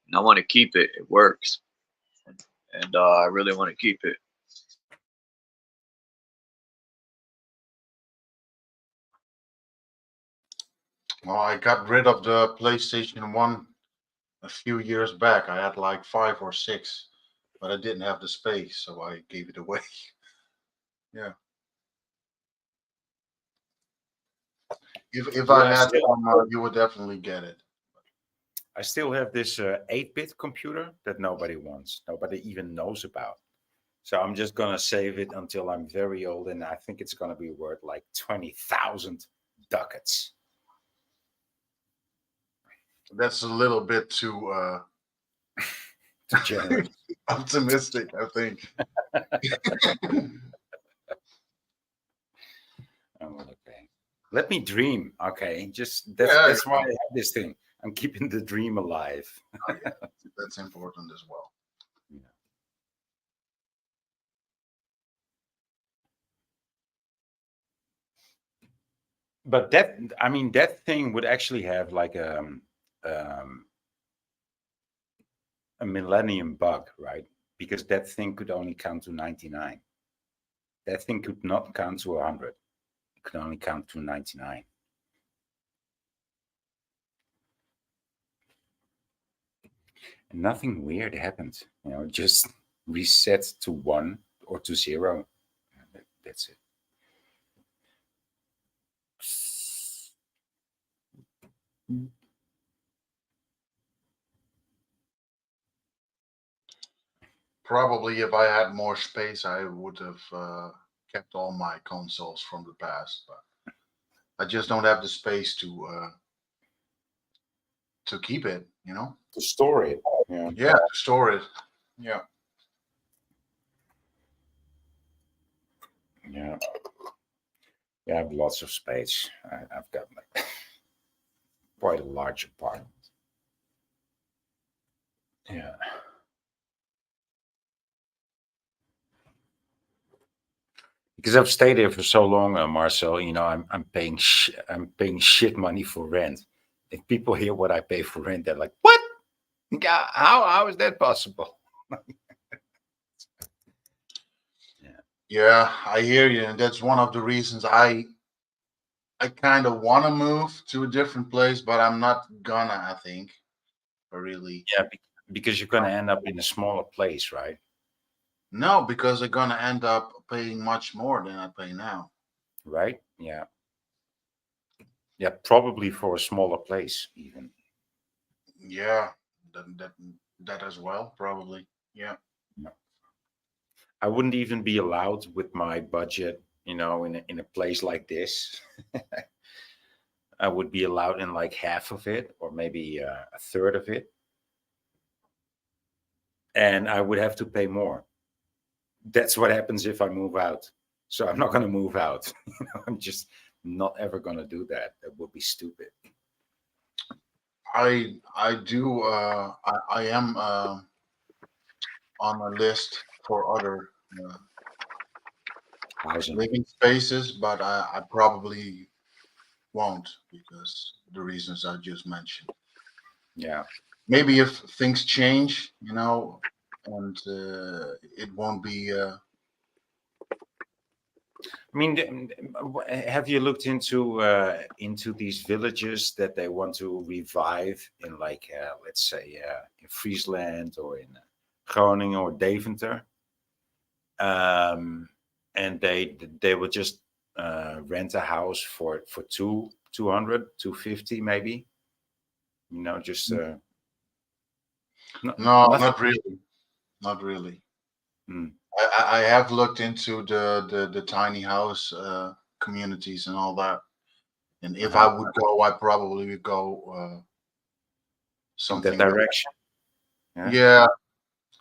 and I want to keep it. It works. And I really want to keep it. Well, I got rid of the PlayStation 1 a few years back. I had like 5 or 6, but I didn't have the space, so I gave it away. Yeah. If I had one, you would definitely get it. I still have this 8-bit computer that nobody wants. Nobody even knows about. So I'm just going to save it until I'm very old, and I think it's going to be worth like 20,000 ducats. That's a little bit too generous. Optimistic, I think. Oh, okay. Let me dream. Okay, that's why I have this thing. I'm keeping the dream alive. Okay. That's important as well. Yeah. But that thing would actually have like a millennium bug, right? Because that thing could only count to 99. That thing could not count to 100. It could only count to 99. And nothing weird happened. Just reset to 1 or to 0. That's it. Probably if I had more space, I would have kept all my consoles from the past, but I just don't have the space to keep it, To store it. Yeah, to store it. Yeah. Yeah, I have lots of space. I've got like quite a large apartment. Yeah. Because I've stayed here for so long, Marcel. You know, I'm paying shit money for rent. If people hear what I pay for rent, they're like, "What? Yeah, how is that possible?" Yeah, I hear you, and that's one of the reasons I kind of want to move to a different place, but I'm not gonna. I think, really. Yeah, because you're gonna end up in a smaller place, right? No, because they're gonna end up paying much more than I pay now. Right? Yeah. Yeah, probably for a smaller place, even. Yeah, that as well, probably. Yeah. No. I wouldn't even be allowed with my budget, you know, in a place like this. I would be allowed in like half of it, or maybe a third of it, and I would have to pay more. That's what happens if I move out. So I'm not going to move out. You know, I'm just not ever going to do that. That would be stupid. I do. I am on a list for other living spaces, but I probably won't because the reasons I just mentioned. Yeah. Maybe if things change, you know, and it won't be. I mean, have you looked into these villages that they want to revive in, like, let's say, in Friesland or in Groningen or Deventer? And they would just rent a house for 200, 250 maybe. You know, just No, nothing. not really, not really. Mm. I have looked into the tiny house communities and all that, and if I would go, I probably would go something In that direction. Yeah,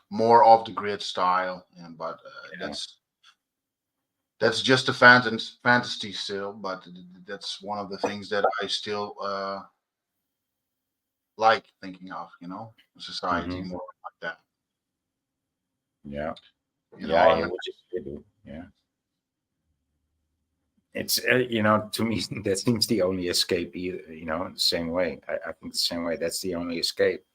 more off the grid style, and but that's just a fantasy still, but that's one of the things that I still like thinking of, you know, society more like that. Yeah. You Yeah, know, I hear what you do. Yeah. It's, you know, to me, that seems the only escape, either, you know, the same way. I think the same way. That's the only escape.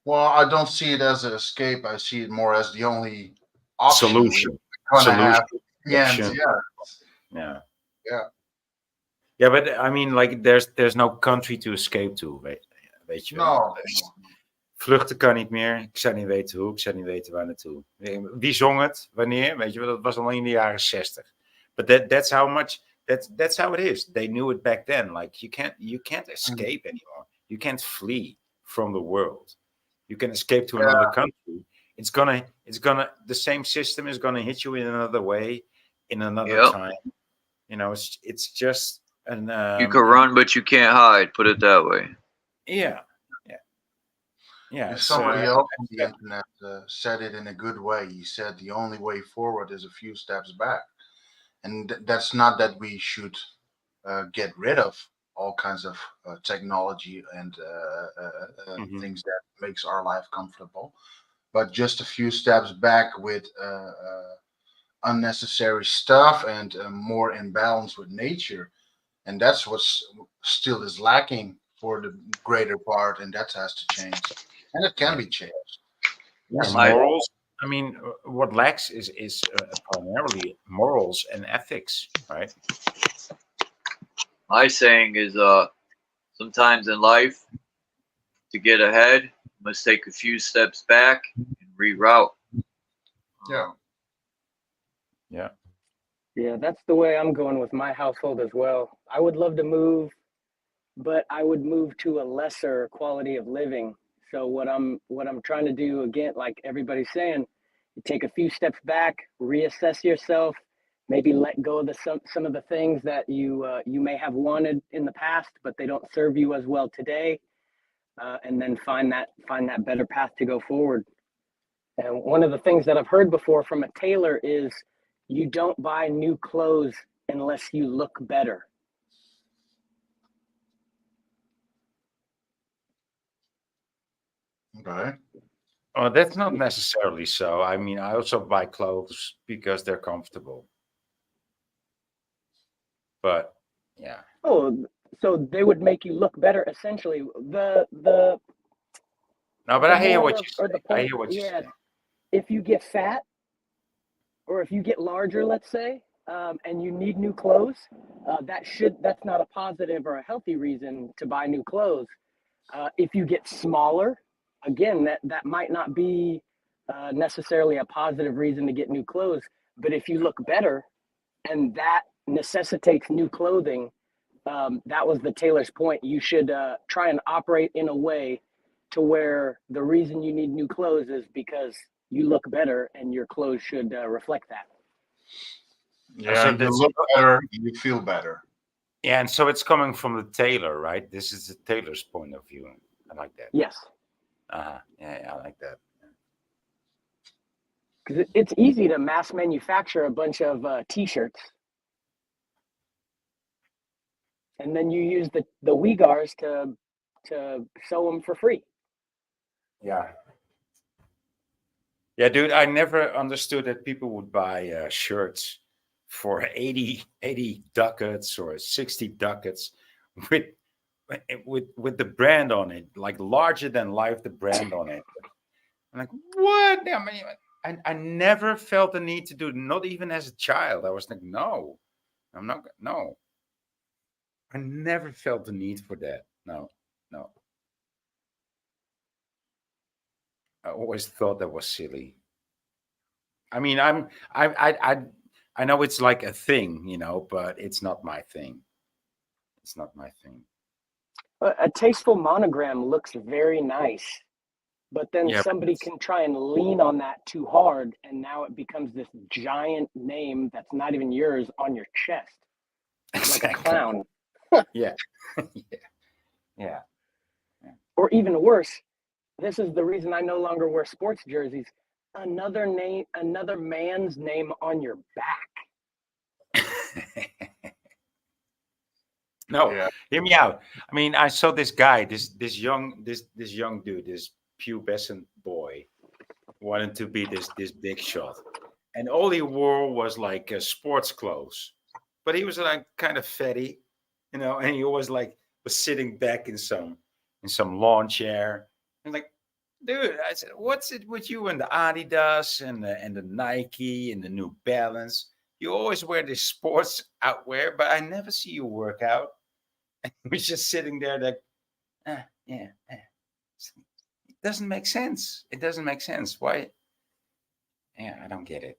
well, I don't see it as an escape. I see it more as the only option Solution. we're gonna have. Solution. Yeah, Option. yeah, Yeah. Yeah, but I mean, like, there's no country to escape to, weet je wel. No. Vluchten kan niet meer. Ik zou niet weten hoe. Ik zou niet weten waar naartoe. Wie zong het? Wanneer? Weet je wel, dat was al in de jaren 60. But that's how much. That's how it is. They knew it back then. Like, you can't escape anymore. You can't flee from the world. You can escape to another country. It's gonna. The same system is gonna hit you in another way, in another time. You know, it's just an. You can run, but you can't hide. Put it that way. Yeah. Yeah. If somebody else on the internet said it in a good way, he said the only way forward is a few steps back, and that's not that we should get rid of all kinds of technology and things that makes our life comfortable, but just a few steps back with unnecessary stuff and more in balance with nature, and that's what still is lacking for the greater part, and that has to change, and it can be changed. Yeah, morals. I mean, what lacks is primarily morals and ethics, right? My saying is, sometimes in life, to get ahead, you must take a few steps back and reroute. Yeah, that's the way I'm going with my household as well. I would love to move, but I would move to a lesser quality of living. So what I'm trying to do, again, like everybody's saying, you take a few steps back, reassess yourself, maybe let go of some of the things that you may have wanted in the past, but they don't serve you as well today, and then find that better path to go forward. And one of the things that I've heard before from a tailor is, you don't buy new clothes unless you look better. Okay. Oh, that's not necessarily so. I mean, I also buy clothes because they're comfortable. But yeah. Oh, so they would make you look better. Essentially, the No, but the I hear what moral you or the say. I point, hear what you yeah. say. If you get fat, or if you get larger, let's say, and you need new clothes, that's not a positive or a healthy reason to buy new clothes. If you get smaller, again, that might not be necessarily a positive reason to get new clothes. But if you look better, and that necessitates new clothing, that was the tailor's point. You should try and operate in a way to where the reason you need new clothes is because you look better, and your clothes should reflect that. Yeah, So you that's look better, you feel better. yeah, and so it's coming from the tailor, right? This is the tailor's point of view. I like that. Yes. Yeah, I like that. Because it's easy to mass manufacture a bunch of T-shirts, and then you use the Uyghurs to sew them for free. Yeah. Yeah, dude, I never understood that people would buy shirts for 80 ducats or 60 ducats with the brand on it, like larger than life, the brand on it. I'm like, what? I mean, I never felt the need to do it, not even as a child. I was like, no, I'm not, no. I never felt the need for that. No. I always thought that was silly. I mean, I know it's like a thing, but it's not my thing. It's not my thing. A tasteful monogram looks very nice, but then Yeah, somebody can try and lean on that too hard, and now it becomes this giant name that's not even yours on your chest, like a clown. Yeah. Yeah. Or even worse, this is the reason I no longer wear sports jerseys. Another man's name on your back. No, Yeah. hear me out. I mean, I saw this guy, this young dude, this pubescent boy, wanted to be this big shot, and all he wore was like sports clothes, but he was like kind of fatty, and he always like was sitting back in some lawn chair, and like, dude, I said, what's it with you and the Adidas and the Nike and the New Balance? You always wear this sports outwear, but I never see you work out. And he was just sitting there like, yeah. It doesn't make sense. It doesn't make sense. Why? Yeah, I don't get it.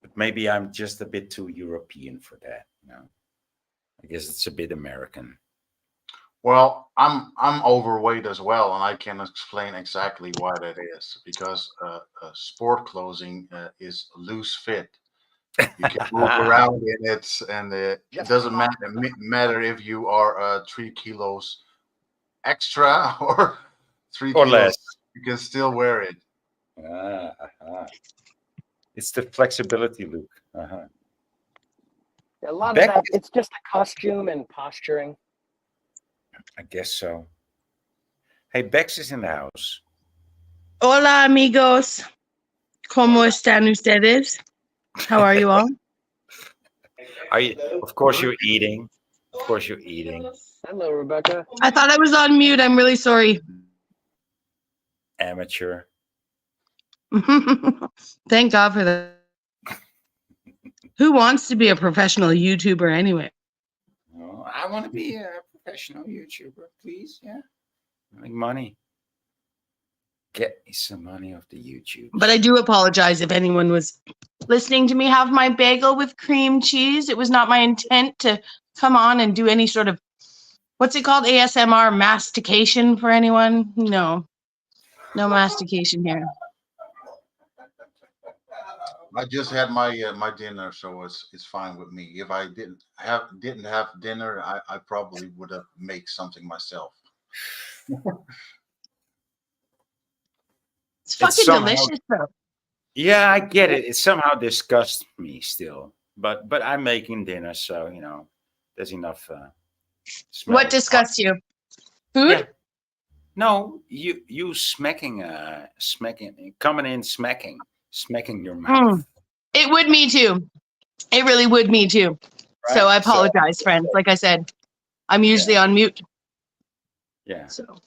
But maybe I'm just a bit too European for that. I guess it's a bit American. Well, I'm overweight as well, and I can explain exactly why that is. Because sport clothing is loose fit. You can move around in it, and it doesn't matter if you are 3 kilos extra or 3 Or kilos. less. You can still wear it. It's the flexibility, Luke. A lot of that, it's just a costume and posturing. I guess so. Hey, Bex is in the house. Hola, amigos. ¿Cómo están ustedes? How are you all? Of course you're eating. Of course you're eating. Hello, Rebecca. I thought I was on mute. I'm really sorry. Amateur. Thank God for that. Who wants to be a professional YouTuber anyway? Oh, I want to be a professional YouTuber, please. Yeah. Make money. Get me some money off the YouTube. But I do apologize if anyone was listening to me have my bagel with cream cheese. It was not my intent to come on and do any sort of, what's it called, ASMR mastication for anyone? No mastication here. I just had my my dinner, so it's fine with me. If I didn't have dinner, I probably would have made something myself. It's fucking delicious, though. Yeah, I get it. It somehow disgusts me still, but I'm making dinner, so there's enough. Smell. What disgusts you? Food? No, you smacking, coming in, smacking your mouth. It would me too. It really would me too. Right? So I apologize, friends. Like I said, I'm usually on mute. Yeah. So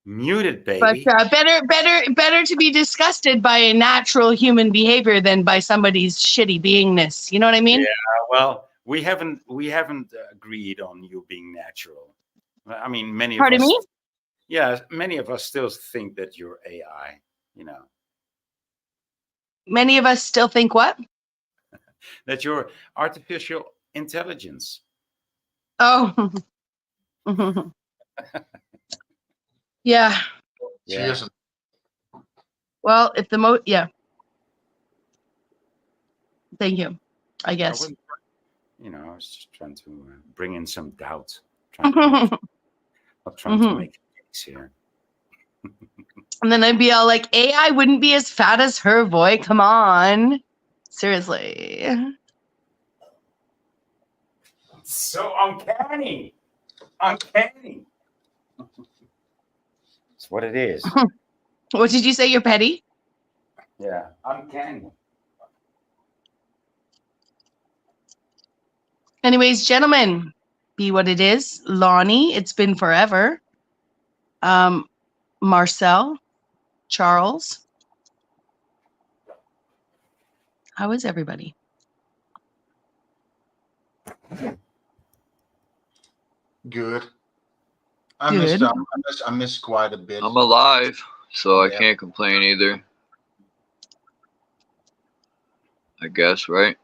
muted, but baby. better to be disgusted by a natural human behavior than by somebody's shitty beingness. You know what I mean? Yeah. Well, we haven't agreed on you being natural. I mean, many of Pardon us. me? Yeah, many of us still think that you're AI. You know. Many of us still think what? That you're artificial intelligence. Oh. Yeah. She isn't. Well, if the thank you, I guess. I was just trying to bring in some doubt. Not trying to make a case here. And then I'd be all like, AI wouldn't be as fat as her, boy. Come on. Seriously. So uncanny. Uncanny. It's what it is. What did you say? You're petty? Yeah, uncanny. Anyways, gentlemen, be what it is. Lonnie, it's been forever. Marcel, Charles. How is everybody? Good. I missed quite a bit. I'm alive, so I can't complain either. I guess, right?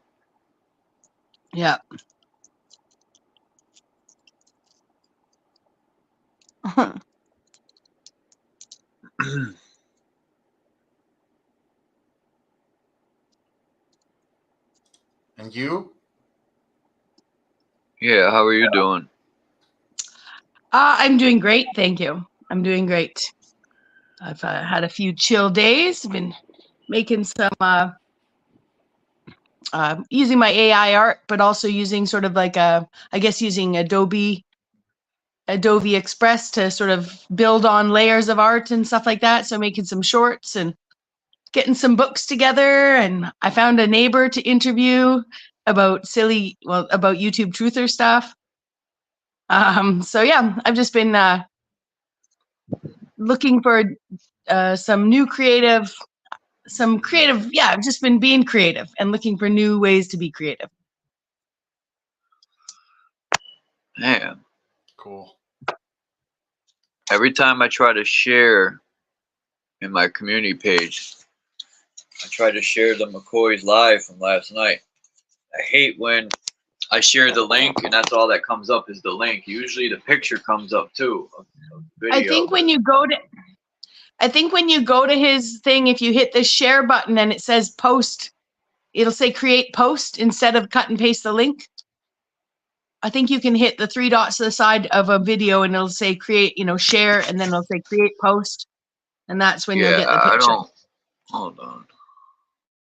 Yeah. And you? Yeah, how are you doing? I'm doing great, thank you. I'm doing great. I've had a few chill days. Been making some using my AI art, but also using sort of like I guess using Adobe Express to sort of build on layers of art and stuff like that. So making some shorts and getting some books together. And I found a neighbor to interview about about YouTube truther stuff. So yeah, I've just been looking for some creative. Yeah, I've just been being creative and looking for new ways to be creative. Man. Cool. Every time I try to share in my community page, I try to share the McCoy's live from last night. I hate when I share the link and that's all that comes up is the link. Usually the picture comes up too. Of video. I think when you go to his thing, if you hit the share button and it says post, it'll say create post instead of cut and paste the link. I think you can hit the 3 dots to the side of a video and it'll say create, share, and then it'll say create post. And that's when you'll get the picture. Hold on.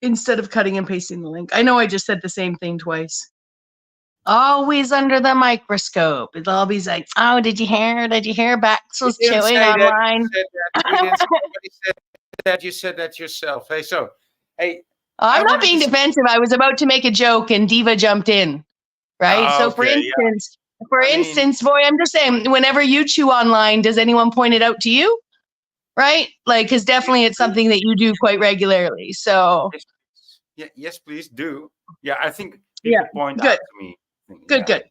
Instead of cutting and pasting the link. I know I just said the same thing twice. Always under the microscope. It's always like, oh, did you hear Baxel's chewing online? Nobody said that. You said that yourself. Hey. I'm not being defensive. I was about to make a joke and Diva jumped in. Right? So for instance, boy, I'm just saying, whenever you chew online, does anyone point it out to you? Right? Like, because definitely it's something that you do quite regularly. So yes, please do. Yeah, I think people point out to me. Good.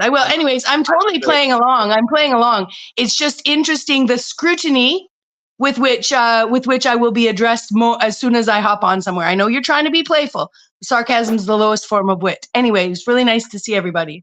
I will. Anyways, I'm totally playing along. It's just interesting the scrutiny with which I will be addressed more as soon as I hop on somewhere. I know you're trying to be playful. Sarcasm's the lowest form of wit. Anyway, it's really nice to see everybody.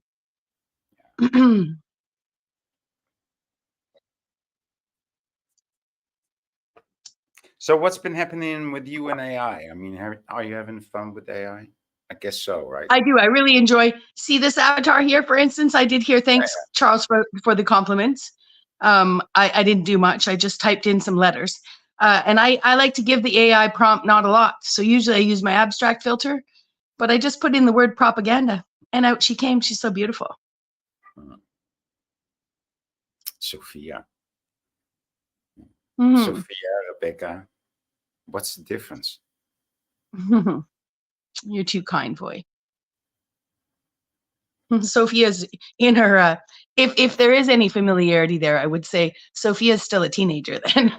So what's been happening with you and AI? I mean, are you having fun with AI? I guess so, right? I do. I really enjoy. See this avatar here, for instance. I did hear. Thanks, Charles, for the compliments. I didn't do much. I just typed in some letters. And I like to give the AI prompt not a lot. So usually I use my abstract filter, but I just put in the word propaganda and out she came. She's so beautiful. Sophia. Mhm. Sophia, Rebecca, what's the difference? You're too kind, boy. Sophia's in her. If there is any familiarity there, I would say Sophia's still a teenager then.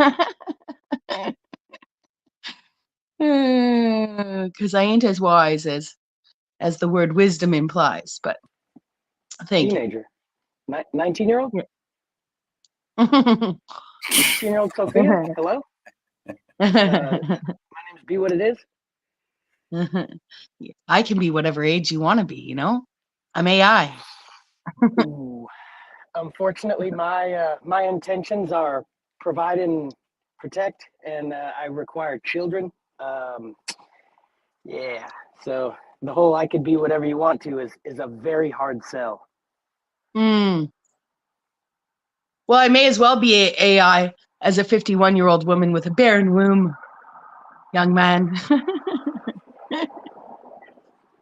Because I ain't as wise as the word wisdom implies. But thank you. Teenager. 19-year-old? Yeah. 16-year-old Sophia? Hello? My name's Be What It Is. I can be whatever age you want to be, you know? I'm AI. Ooh. Unfortunately, my intentions are provide and protect, and I require children. Yeah. So the whole "I could be whatever you want to" is a very hard sell. Mm. Well, I may as well be AI as a 51-year-old woman with a barren womb, young man.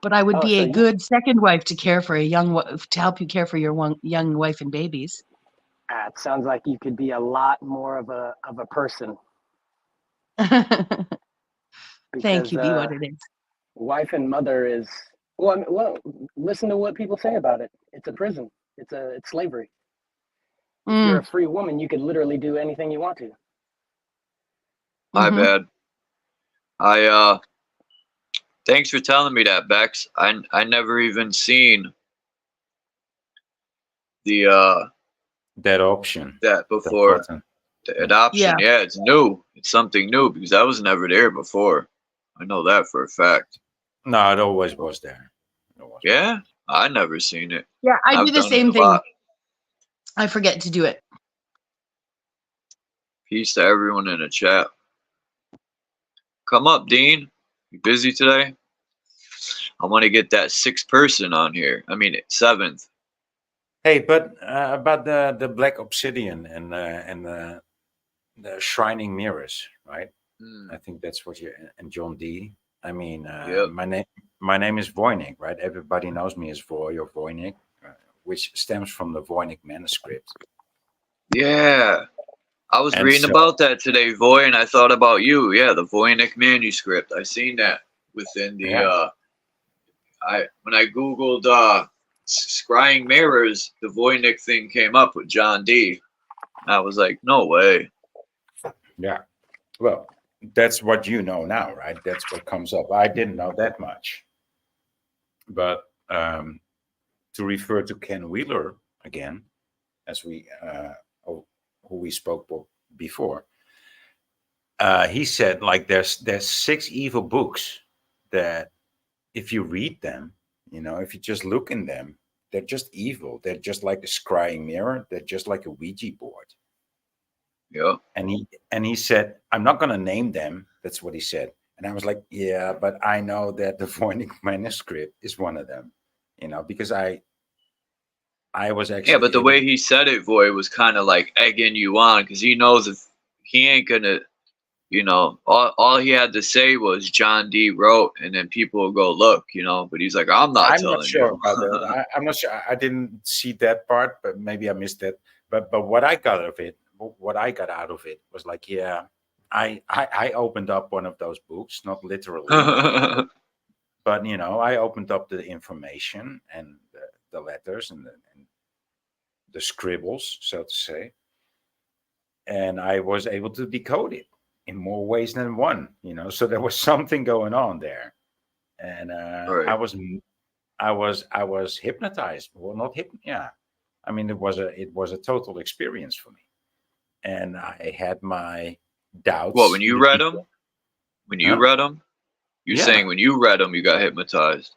But I would Oh, be so a you- good second wife to care for a to help you care for your young wife and babies. It sounds like you could be a lot more of a person. Thank you. Be what Because it is. wife and mother is well. Listen to what people say about it. It's a prison. It's slavery. If you're a free woman, you could literally do anything you want to. My bad. Thanks for telling me that, Bex. I never even seen the that option that before. button. The adoption, yeah, it's new. It's something new because I was never there before. I know that for a fact. No, it always was there. Yeah, I never seen it. Yeah, I I've do the done it same a thing. lot. I forget to do it. Peace to everyone in the chat. Come up, Dean. You busy today? I want to get that 6th person on here. I mean, 7th. Hey, but about the black obsidian and the shining mirrors, right? I think that's what you and John D. I mean, my name is Voynich, right? Everybody knows me as Voy or Voynich, which stems from the Voynich manuscript. Yeah, I was And reading so- about that today, Voy, and I thought about you. Yeah, the Voynich manuscript. I seen that within the. Yeah. When I googled scrying mirrors, the Voynich thing came up with John D. I was like, no way. Yeah. Well, that's what you know now, right? That's what comes up. I didn't know that much. But to refer to Ken Wheeler again, as we who we spoke before, he said like there's 6 evil books that if you read them, you know, if you just look in them, they're just evil. They're just like a scrying mirror. They're just like a Ouija board. Yeah. And he said, I'm not going to name them. That's what he said. And I was like, yeah, but I know that the Voynich manuscript is one of them, you know, because I was actually. Yeah, but the way he said it, Voy, was kind of like egging you on because he knows if he ain't gonna, you know, all he had to say was John D wrote, and then people will go look, you know. But he's like, I'm not telling sure you. about that. I'm not sure. I didn't see that part, but maybe I missed that. But what I got out of it was like, yeah, I opened up one of those books, not literally, but you know, I opened up the information and the letters and the scribbles, so to say, and I was able to decode it in more ways than one, you know. So there was something going on there, and Right. I was hypnotized. Well, not yeah. I mean, it was a total experience for me, and I had my doubts. What, when you read them? When you Huh? read them? You're Yeah. saying when you read them, you got hypnotized.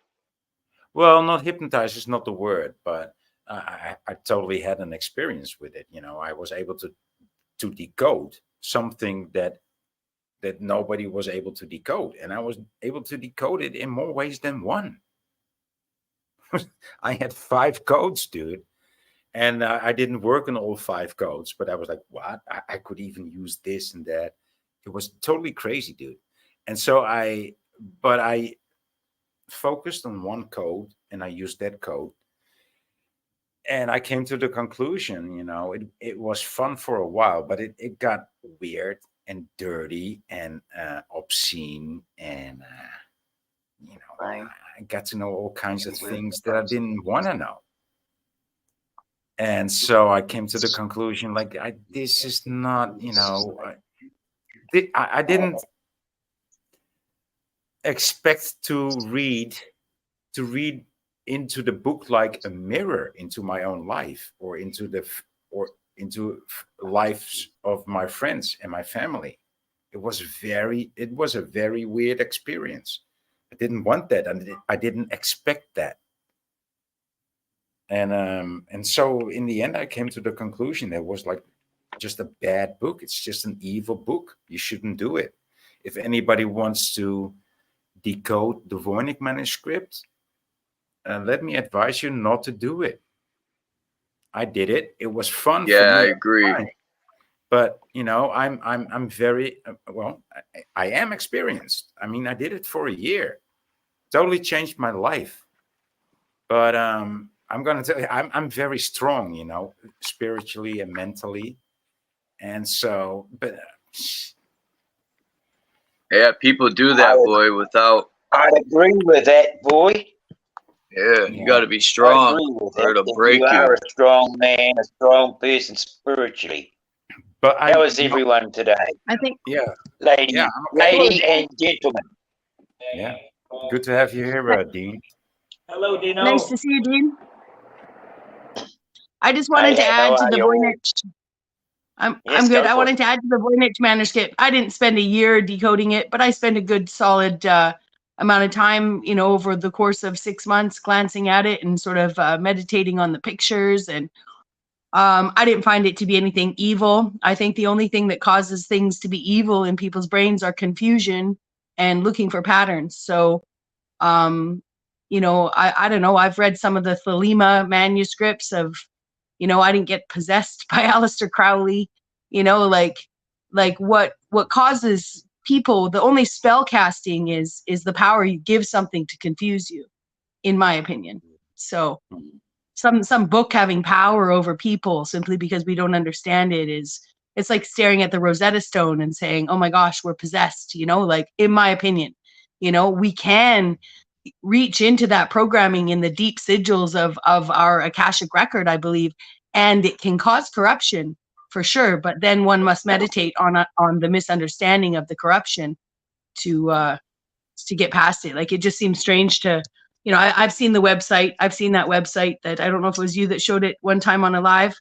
Well, not hypnotized is not the word, but I totally had an experience with it. You know, I was able to decode something that nobody was able to decode, and I was able to decode it in more ways than one. I had 5 codes, dude, and I didn't work on all 5 codes, but I was like, what? I could even use this and that. It was totally crazy, dude. And so I focused on one code, and I used that code, and I came to the conclusion, you know, it was fun for a while, but it got weird and dirty and obscene, and you know, I got to know all kinds of things that I didn't want to know. And so I came to the conclusion, like, this is not, you know, I didn't expect to read into the book like a mirror into my own life, or into lives of my friends and my family. It was a very weird experience. I didn't want that, and I didn't expect that. And so in the end, I came to the conclusion that it was like just a bad book. It's just an evil book. You shouldn't do it. If anybody wants to decode the Voynich manuscript, let me advise you not to do it. I did it. It was fun. Yeah, for me I agree. But you know, I'm very well. I am experienced. I mean, I did it for a year. Totally changed my life. But I'm going to tell you, I'm very strong, you know, spiritually and mentally. And so, but yeah, people do that, boy, without. I'd agree with that, boy. Yeah, you got to be strong, or it'll break you. you. Are a strong man, a strong person spiritually. But that was everyone today. I think. Yeah, ladies, yeah, ladies and gentlemen. Yeah, good to have you here, Dean. Hello, Dino. Nice to see you, Dean. I just wanted to add to the Voynich. I'm good. I wanted to add to the Voynich manuscript. I didn't spend a year decoding it, but I spent a good solid amount of time, you know, over the course of 6 months, glancing at it and sort of meditating on the pictures. And I didn't find it to be anything evil. I think the only thing that causes things to be evil in people's brains are confusion and looking for patterns. So, you know, I don't know. I've read some of the Thelema manuscripts of, you know, I didn't get possessed by Aleister Crowley, you know, like what causes people, the only spell casting is the power you give something to confuse you, in my opinion. So some book having power over people simply because we don't understand it it's like staring at the Rosetta Stone and saying, oh my gosh, we're possessed, you know, like, in my opinion, you know, we can reach into that programming in the deep sigils of our Akashic record, I believe, and it can cause corruption for sure. But then one must meditate on the misunderstanding of the corruption to get past it. Like, it just seems strange to, you know, I've seen the website. I've seen that website that I don't know if it was you that showed it one time on a live,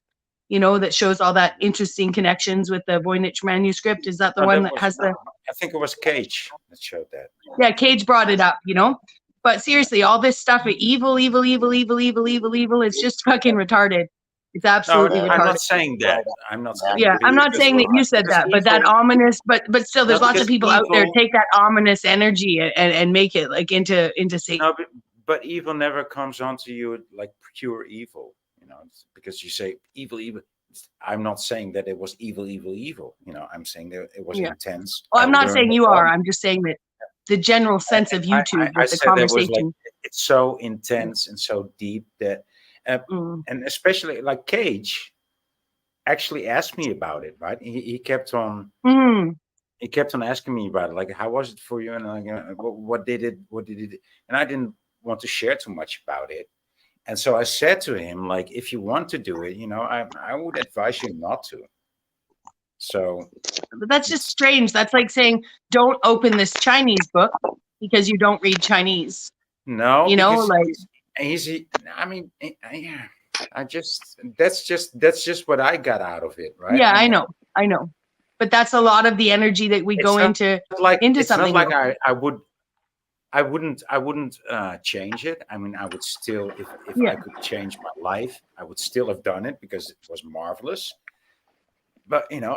you know, that shows all that interesting connections with the Voynich manuscript. Is that the one that has the? I think it was Cage that showed that. Yeah, Cage brought it up, you know. But seriously, all this stuff of evil, it's just fucking retarded. It's absolutely retarded. I'm not saying that. I'm not saying yeah, I'm not saying that you said that, but that ominous, but still, there's lots of people out there take that ominous energy and make it like into Satan. No, but evil never comes onto you like pure evil, you know, because you say evil. I'm not saying that it was evil. You know, I'm saying that it was intense. Oh, I'm not saying you are. I'm just saying that the general sense of YouTube, I the said conversation. That was like, it's so intense and so deep that, and especially like Cage actually asked me about it, right? He kept on, he kept on asking me about it, like, how was it for you? And like, what did it? And I didn't want to share too much about it. And so I said to him, like, if you want to do it, you know, I would advise you not to. So but that's just strange. That's like saying, don't open this Chinese book because you don't read Chinese. No, you know, like easy. I mean, yeah. That's just what I got out of it, right? Yeah, I know. But that's a lot of the energy that we go into something. It's not like I wouldn't change it. I mean, I would still, if I could change my life, I would still have done it because it was marvelous. But you know,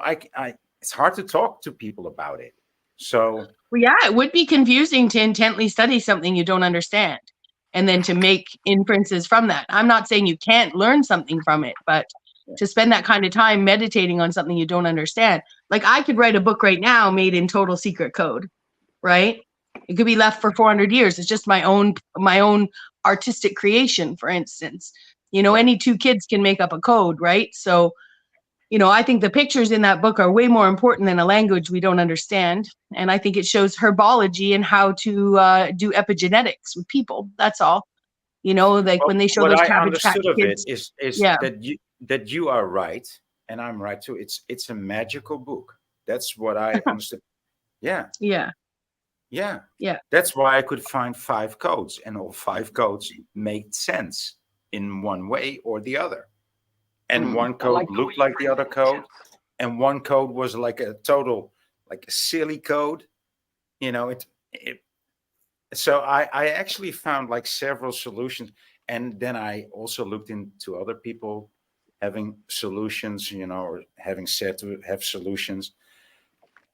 it's hard to talk to people about it. So well, yeah, it would be confusing to intently study something you don't understand and then to make inferences from that. I'm not saying you can't learn something from it, but to spend that kind of time meditating on something you don't understand. Like, I could write a book right now made in total secret code, right? It could be left for 400 years. It's just my own artistic creation, for instance. You know, any two kids can make up a code, right? So, you know, I think the pictures in that book are way more important than a language we don't understand. And I think it shows herbology and how to do epigenetics with people. That's all. You know, like when they show what those I Cabbage Patch understood of Kids. it is Yeah. that you are right and I'm right too. It's a magical book. That's what I understood. Yeah. Yeah. Yeah. Yeah. That's why I could find 5 codes, and all 5 codes made sense in one way or the other. And one code looked like the other code, and one code was like a total, like a silly code. You know, so I actually found like several solutions, and then I also looked into other people having solutions, you know, or having said to have solutions.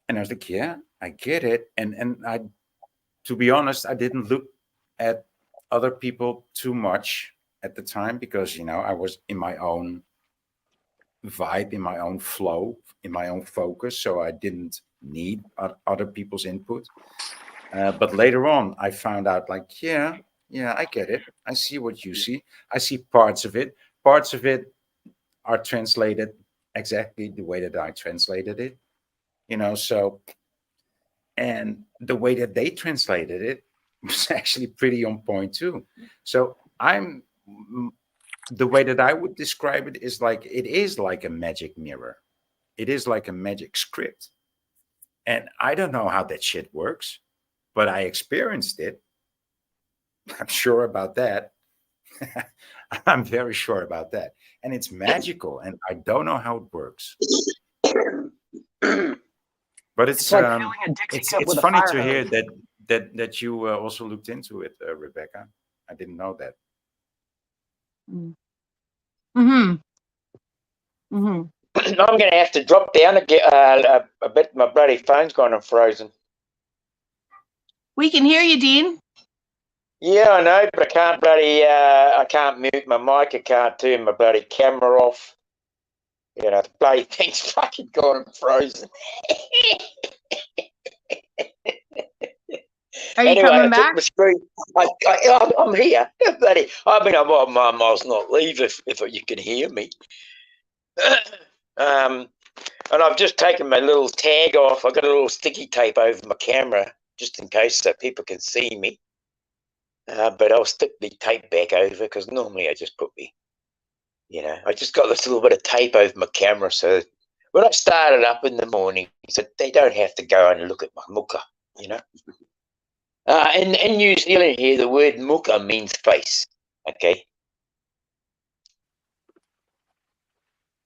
And I was like, yeah, I get it. And I, to be honest, I didn't look at other people too much at the time because, you know, I was in my own vibe, in my own flow, in my own focus. So I didn't need other people's input. But later on, I found out like, yeah, I get it. I see what you see. I see parts of it. Parts of it are translated exactly the way that I translated it, you know, so, and the way that they translated it was actually pretty on point too. So the way that I would describe it is like, it is like a magic mirror. It is like a magic script. And I don't know how that shit works, but I experienced it. I'm sure about that. I'm very sure about that. And it's magical, and I don't know how it works. But it's like filling a Dixie cup it's with a funny fire to hear hose. that you also looked into it, Rebecca. I didn't know that. Mm-hmm. Mm-hmm. I'm going to have to drop down and get a bit. My bloody phone's gone and frozen. We can hear you, Dean. Yeah, I know, but I can't I can't mute my mic. I can't turn my bloody camera off. You know, the bloody thing's fucking gone and frozen. Are you Anyway, coming I back? took my screen. I'm here. Bloody, I mean, I must not leave if you can hear me. And I've just taken my little tag off. I've got a little sticky tape over my camera just in case so people can see me. But I'll stick the tape back over because normally I just put me, you know, I just got this little bit of tape over my camera so when I start it up in the morning, so they don't have to go and look at my mucka, you know. In New Zealand here, the word mucka means face, okay.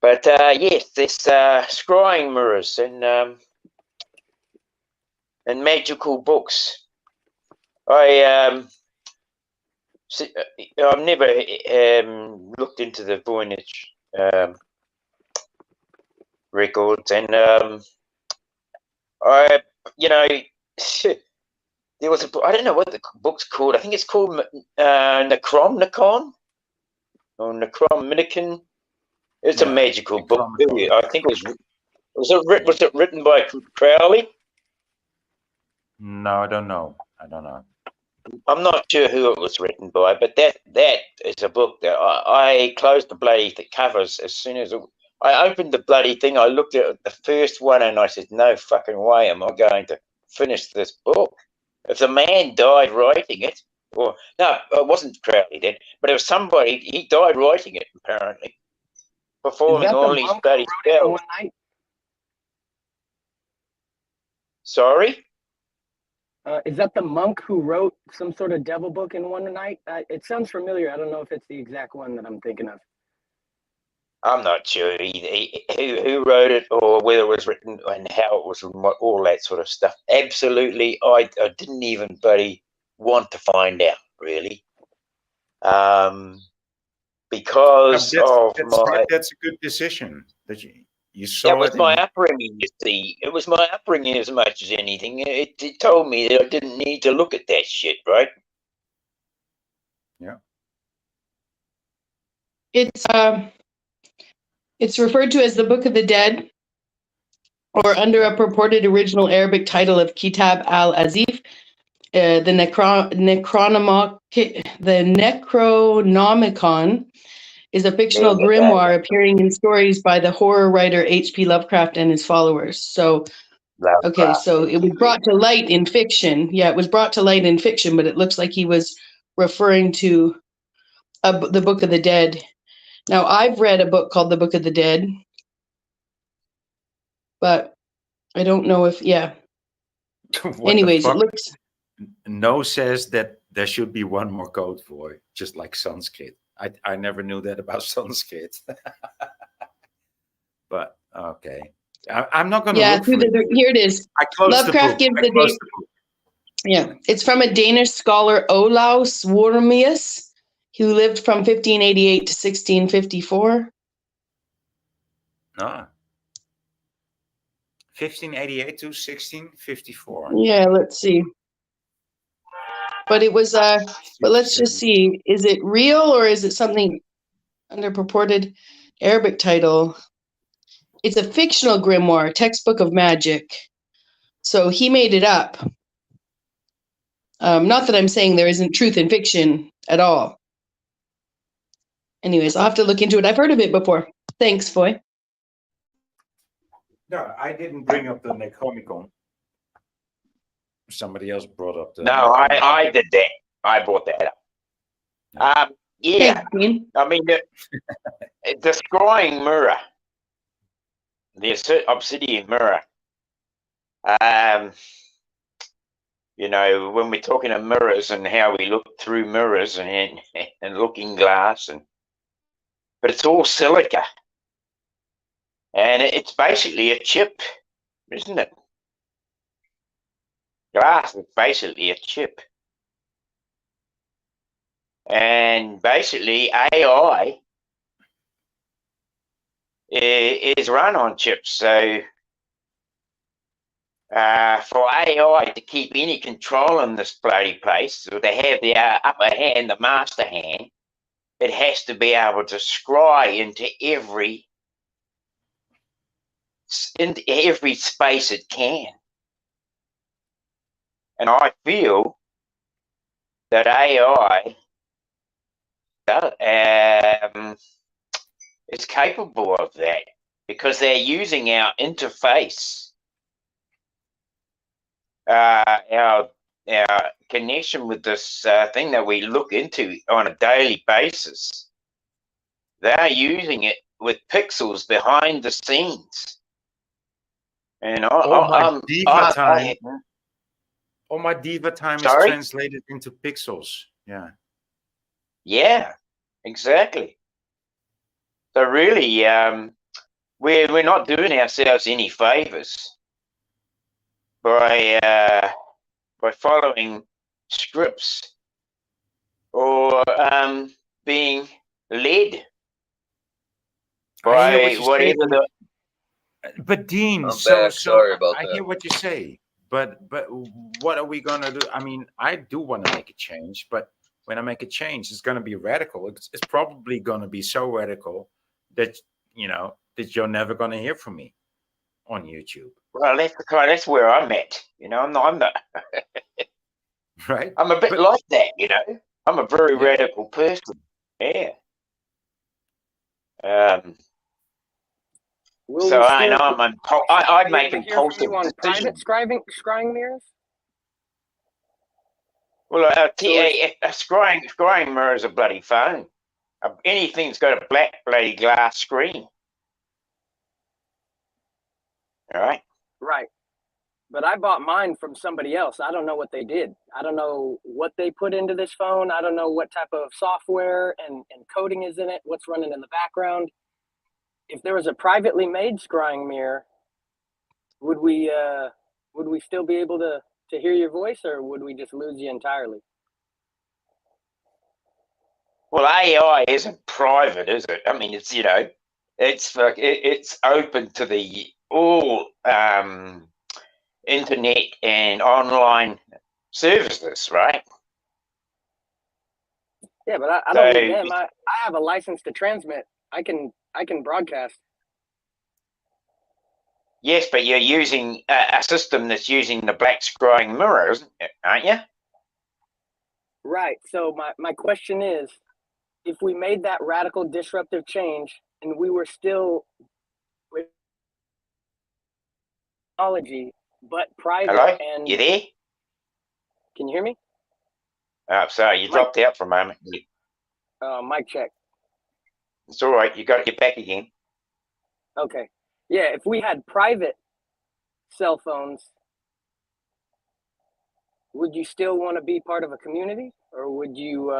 But yes, there's scrying mirrors and magical books. I've never looked into the Voynich records, and I, you know, there was a book, I don't know what the book's called. I think it's called Necronomicon or Necronomicon. It's a magical book. I think it was it written by Crowley? No, I don't know. I'm not sure who it was written by, but that is a book that I closed the bloody covers as soon as I opened the bloody thing. I looked at the first one and I said, no fucking way am I going to finish this book. If the man died writing it, or no, it wasn't Crowley then, but it was somebody, he died writing it apparently, performing all these bloody spells. Sorry? Is that the monk who wrote some sort of devil book in one night? It sounds familiar. I don't know if it's the exact one that I'm thinking of. I'm not sure who wrote it or whether it was written and how it was written, all that sort of stuff. Absolutely, I didn't even bloody want to find out, really. Because that's a good decision that you saw that was it. My upbringing, you see. It was my upbringing as much as anything. It told me that I didn't need to look at that shit, right? Yeah. It's referred to as the Book of the Dead, or under a purported original Arabic title of Kitab al-Azif, the Necronomicon is a fictional grimoire appearing in stories by the horror writer H.P. Lovecraft and his followers. So, okay, so it was brought to light in fiction. Yeah, it was brought to light in fiction, but it looks like he was referring to the Book of the Dead. Now, I've read a book called The Book of the Dead, but I don't know if, yeah. Anyways, it looks... No says that there should be one more code for it, just like Sanskrit. I never knew that about Sanskrit. But, okay. I'm not going to look for it. Here it is. Lovecraft gives the date. Yeah, it's from a Danish scholar, Olaus Wormius, who lived from 1588 to 1654. Ah. 1588 to 1654. Yeah, let's see. But it was, but let's just see. Is it real or is it something under purported Arabic title? It's a fictional grimoire, textbook of magic. So he made it up. Not that I'm saying there isn't truth in fiction at all. Anyways, I'll have to look into it. I've heard of it before. Thanks, Foy. No, I didn't bring up the Necronomicon. Somebody else brought up the... No, I did that. I brought that up. Yeah. I mean, the scrying mirror, the obsidian mirror, you know, when we're talking of mirrors and how we look through mirrors and looking glass, but it's all silica. And it's basically a chip, isn't it? Glass is basically a chip. And basically AI is run on chips. So for AI to keep any control in this bloody place, or to have the upper hand, the master hand, it has to be able to scry into every space it can. And I feel that AI is capable of that because they're using our interface, our connection with this thing that we look into on a daily basis. They're using it with pixels behind the scenes. And all my diva time is translated into pixels. Yeah. Yeah, exactly. So really, we're not doing ourselves any favors by following scripts or being led by whatever the... But Dean, I'm back. Sorry about I that. hear what you say, but what are we gonna do? I mean, I do want to make a change, but when I make a change, it's gonna be radical. It's probably gonna be so radical that that you're never gonna hear from me on YouTube. Well, that's where I'm at. You know, I'm not right. I'm a bit like that. You know, I'm a very radical person. Yeah. So I know I make impulsive decisions. Scrying mirrors? Well, a scrying mirror is a bloody phone. Anything's got a black bloody glass screen. All right. Right. But I bought mine from somebody else. I don't know what they did. I don't know what they put into this phone. I don't know what type of software and coding is in it, what's running in the background. If there was a privately made scrying mirror, would we still be able to hear your voice, or would we just lose you entirely? Well, AI isn't private, is it? I mean, it's it's open to the all internet and online services, right? Yeah, but I don't need them. I have a license to transmit. I can broadcast. Yes, but you're using a system that's using the black scrying mirror, aren't you? Right. So my question is, if we made that radical disruptive change and we were still with technology, but private. Hello? And You there? can you hear me? Oh, sorry, you dropped out for a moment. Mic check. It's all right. You got to get back again. Okay. Yeah, if we had private cell phones, would you still want to be part of a community, or would you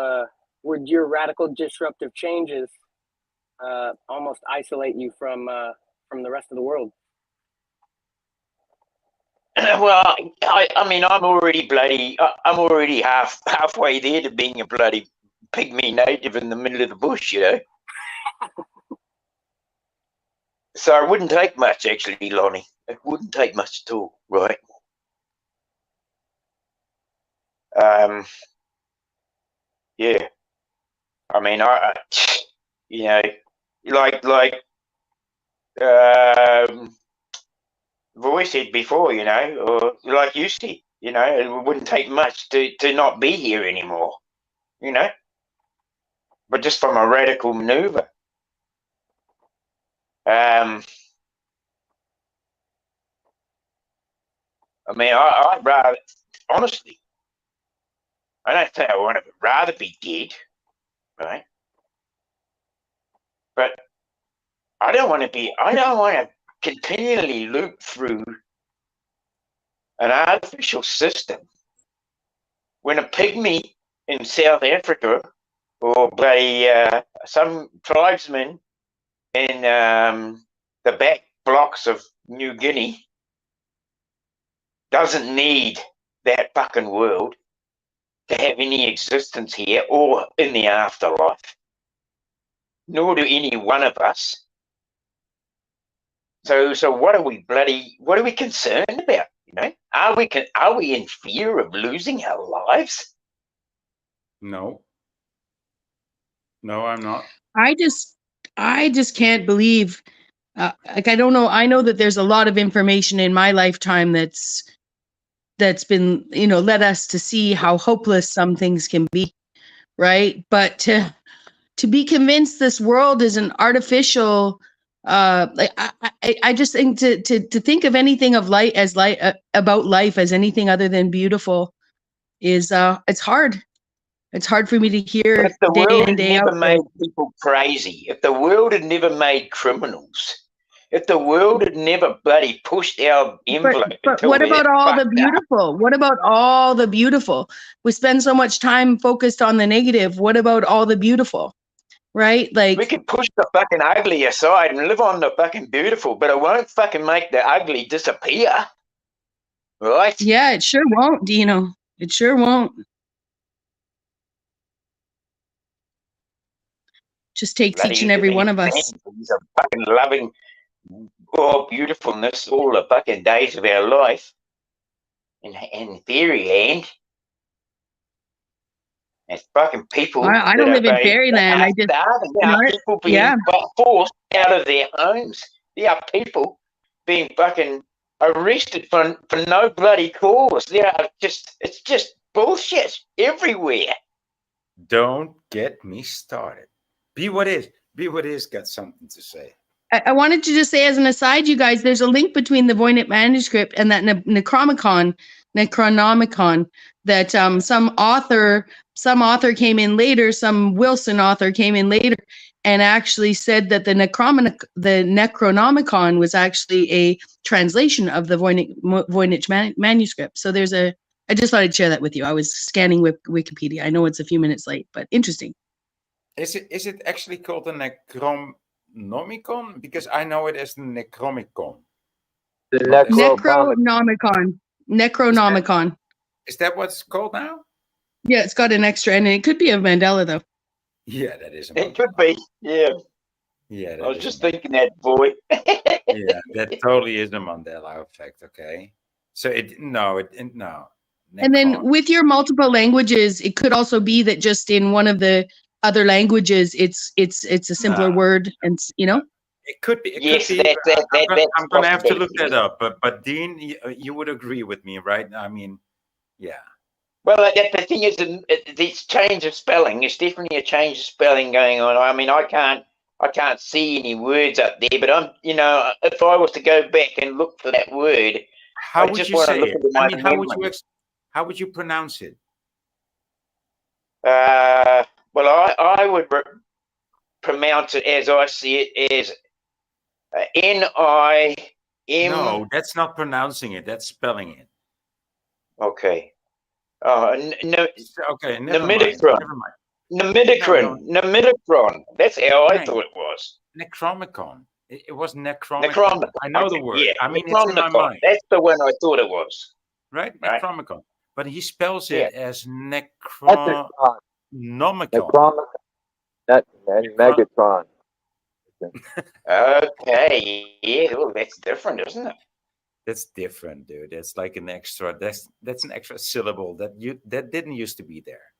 would your radical disruptive changes almost isolate you from the rest of the world? Well, I mean, I'm already halfway there to being a bloody pygmy native in the middle of the bush, you know. So it wouldn't take much, actually, Lonnie. It wouldn't take much at all, right? Yeah. I mean, you know, Roy said before, you know, or like you said, you know, it wouldn't take much to not be here anymore, you know, but just from a radical maneuver. I mean, I'd rather, honestly, I don't think I want to rather be dead, right? But I don't want to continually loop through an artificial system when a pygmy in South Africa or some tribesman in the back blocks of New Guinea doesn't need that fucking world to have any existence here or in the afterlife, nor do any one of us. So what are we concerned about? You know, are we in fear of losing our lives? No, I'm not. I just can't believe, like, I don't know. I know that there's a lot of information in my lifetime that's been, you know, led us to see how hopeless some things can be, right? But to be convinced this world is an artificial, like, I just think to think of anything of light as about life as anything other than beautiful is it's hard. It's hard for me to hear If the day world in had day out. never made people crazy, if the world had never made criminals, if the world had never bloody pushed our envelope But until what we're about all the fucked up, beautiful? What about all the beautiful? We spend so much time focused on the negative. What about all the beautiful? Right? Like, we could push the fucking ugly aside and live on the fucking beautiful, but it won't fucking make the ugly disappear. Right? yeah, it sure won't, Dino. It sure won't. Just takes each and every one of us. He's a fucking loving all beautifulness all the fucking days of our life in fairyland. There's fucking people I that don't are live in being fairyland. I just, starving. you There know, are people being yeah. forced out of their homes. There are people being fucking arrested for no bloody cause. It's just bullshit everywhere. Don't get me started. Be what is got something to say. I wanted to just say as an aside, you guys, there's a link between the Voynich manuscript and that Necronomicon that some author came in later, some Wilson author came in later and actually said that the Necronomicon was actually a translation of the Voynich manuscript. So I just thought I'd share that with you. I was scanning Wikipedia. I know it's a few minutes late, but interesting. Is it actually called a Necronomicon? Because I know it as the Necromicon. Necronomicon. Is that what it's called now? Yeah, it's got an extra, and it could be a Mandela though. Yeah, that is. It could be. Yeah. Yeah. I was just thinking that, boy. Yeah, that totally is the Mandela effect. Okay. So no. And then with your multiple languages, it could also be that just in one of the other languages, it's a simpler word, and you know. It could be. Yes, could be. I'm going to have to look possibility. that up. But Dean, you would agree with me, right? I mean, yeah. Well, the thing is, this change of spelling. There's definitely a change of spelling going on. I mean, I can't see any words up there, but I'm, you know, if I was to go back and look for that word, How I would just you want to say look it? into I my mean, memory. how would you pronounce it? Well, I would pronounce it as I see it as N-I-M. No, that's not pronouncing it. That's spelling it. Okay. No. Okay, never mind. Namidicron. Never mind. Namidicron. No. Namidicron. That's how I Right. thought it was. Necromicon. It was Necromicon. Necromicon. I know the word. Yeah, I mean, it's in my Necromicon. mind. That's the one I thought it was. Right? Right. Necromicon. But he spells it as Metatron. Necronomicon. And Megatron. Okay. Yeah. Well, that's different, isn't it? That's different, dude. That's like an extra. That's an extra syllable that didn't used to be there.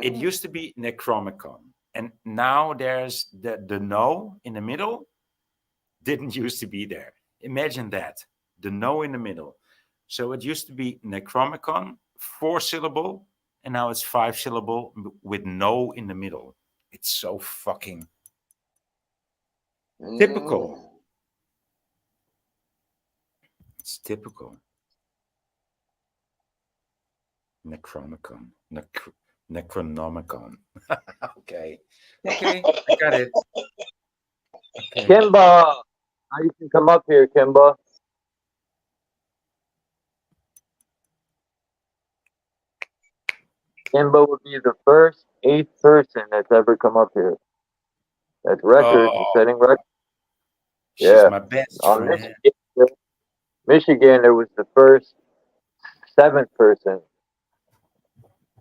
It used to be Necromicon, and now there's the no in the middle. Didn't used to be there. Imagine that, the no in the middle. So it used to be Necromicon, 4-syllable, and now it's 5-syllable with no in the middle. It's so fucking typical. It's typical. Necromicon. Necronomicon. Okay. Okay, I got it. Okay. Kimba! Now you can come up here, Kimba. Kimba would be the first 8th person that's ever come up here. That's record, setting record. She's my best friend. Michigan, there was the first 7th person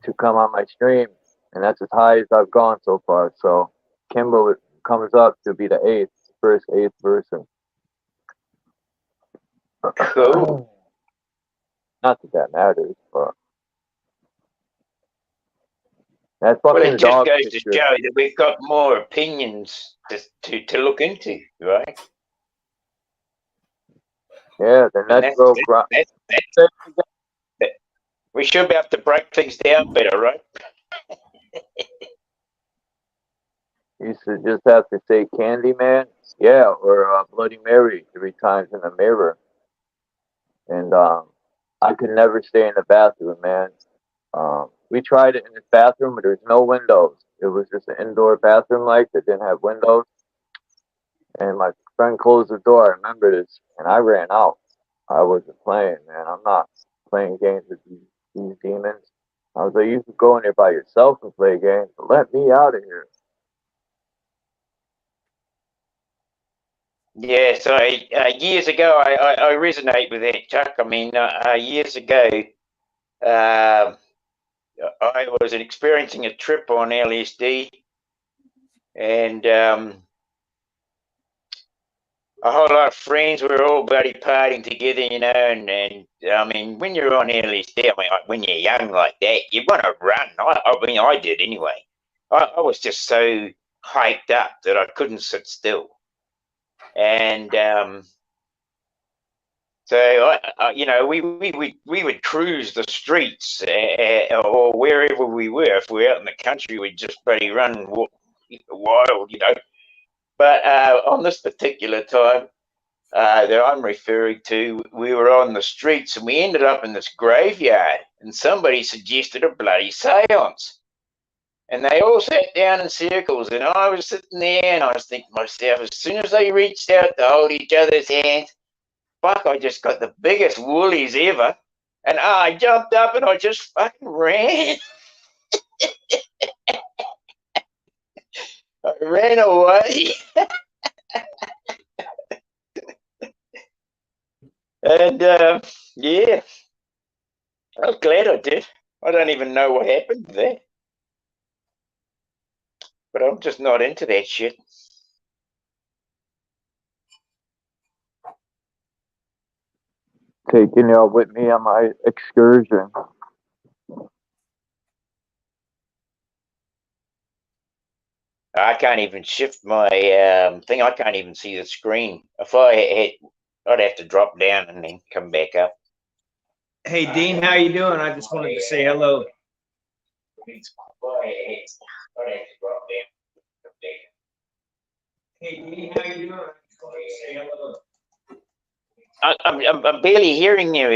to come on my stream, and that's as high as I've gone so far. So Kimba comes up to be the first 8th person. Cool. Not that matters, but that's Well, fucking it just dog goes to picture. show that we've got more opinions to look into, right? Yeah, the natural we should be able to break things down better, right? You should just have to say Candyman, yeah, or Bloody Mary 3 times in the mirror. And I could never stay in the bathroom, man. We tried it in this bathroom, but there's no windows. It was just an indoor bathroom that didn't have windows. And my friend closed the door. I remember this, and I ran out. I wasn't playing, man. I'm not playing games with these demons. I was like, you could go in there by yourself and play games, but let me out of here. Yeah, so years ago, I resonate with that, Chuck. I mean, years ago, I was experiencing a trip on LSD, and a whole lot of friends. We were all bloody partying together, you know, and I mean, when you're on LSD, I mean, when you're young like that, you want to run. I mean, I did anyway. I was just so hyped up that I couldn't sit still. And so you know, we would cruise the streets or wherever we were. If we were out in the country, we'd just bloody run wild, you know. But on this particular time that I'm referring to, we were on the streets and we ended up in this graveyard, and somebody suggested a bloody seance. And they all sat down in circles, and I was sitting there, and I was thinking to myself, as soon as they reached out to hold each other's hands, fuck, I just got the biggest woolies ever. And I jumped up and I just fucking ran. I ran away. And yeah, I was glad I did. I don't even know what happened there. But I'm just not into that shit. Taking you out with me on my excursion. I can't even shift my thing. I can't even see the screen. If I had, I'd have to drop down and then come back up. Hey, Dean, how you doing? I just wanted to say hello. Hey, Dean, how you doing? I just wanted to say hello. I'm barely hearing you.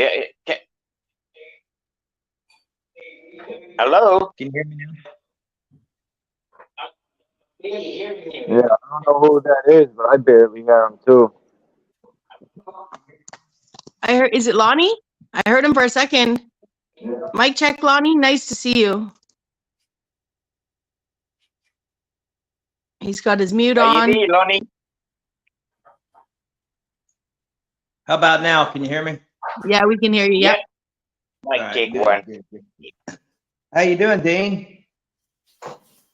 Hello? Can you hear me now? Yeah, I don't know who that is, but I barely hear him too. I heard. Is it Lonnie? I heard him for a second. Mic check, Lonnie. Nice to see you. He's got his mute Are on. you there, Lonnie? How about now? Can you hear me? Yeah, we can hear you. Yep. Mic check one. How you doing, Dean?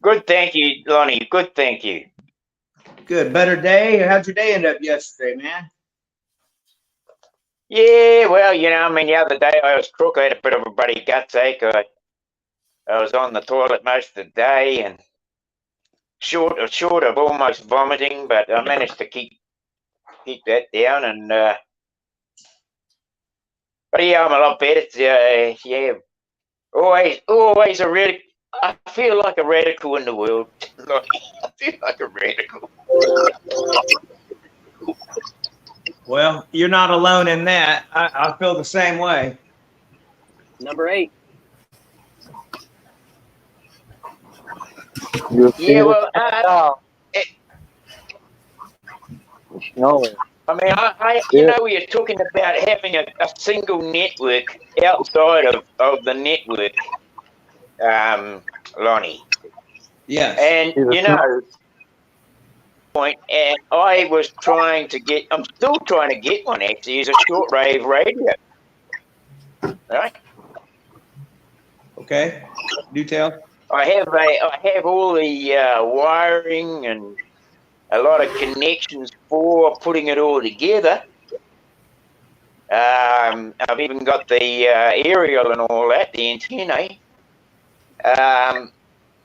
Good, thank you, Lonnie. Good, thank you. Good. Better day? How'd your day end up yesterday, man? Yeah, well, you know, I mean, the other day I was crook. I had a bit of a bloody guts ache. I was on the toilet most of the day and short of almost vomiting, but I managed to keep that down. And but yeah, I'm a lot better. Yeah, always a radical. I feel like a radical in the world. I feel like a radical. Well, you're not alone in that. I feel the same way. Number 8. Yeah, well, it's snowing. I mean, you know, we are talking about having a single network outside of the network, Lonnie. Yes. And you know, and I was trying to get. I'm still trying to get one. Actually, is a shortwave radio. Right. Okay. Do tell. I have all the wiring and a lot of connections for putting it all together. I've even got the aerial and all that, the antennae.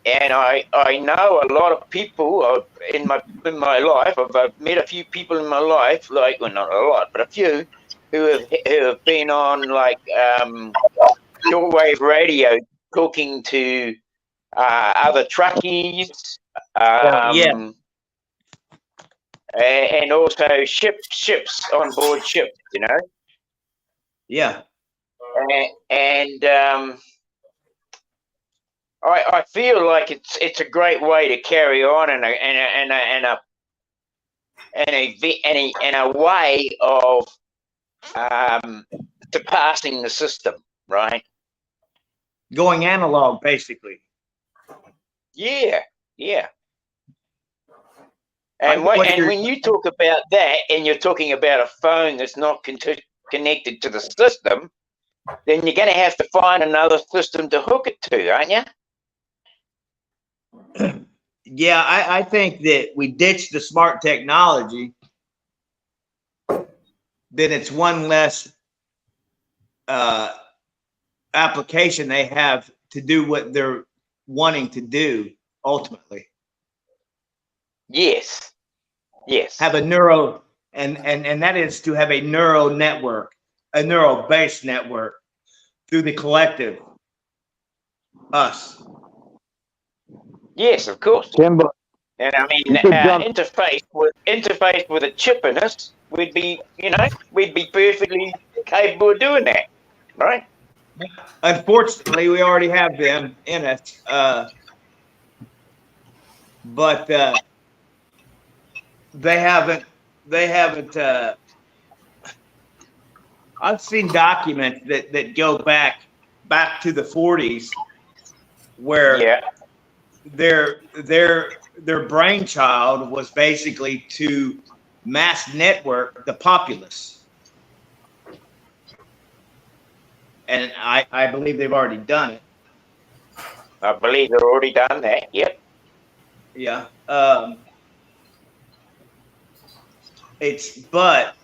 And I know a lot of people in my life. I've met a few people in my life, like, well, not a lot, but a few who have been on like shortwave radio, talking to other truckies, and also ships on board ships, you know. Yeah. And I feel like it's a great way to carry on and a way of surpassing the system, right? Going analog, basically. Yeah, yeah. And when you talk about that, and you're talking about a phone that's not connected to the system, then you're going to have to find another system to hook it to, aren't you? Yeah, I think that we ditched the smart technology. Then it's one less application they have to do what they're wanting to do ultimately. Yes. Yes. Have a neuro and that is to have a neural network, a neural-based network through the collective, us. Yes, of course. Kimbo, and I mean, interface with a chip in us, we'd be perfectly capable of doing that, right? Unfortunately, we already have them in us, but they haven't. I've seen documents that go back to the 40s, where their brainchild was basically to mass network the populace, and I believe they've already done it. I believe they've already done that. Yep. Yeah. But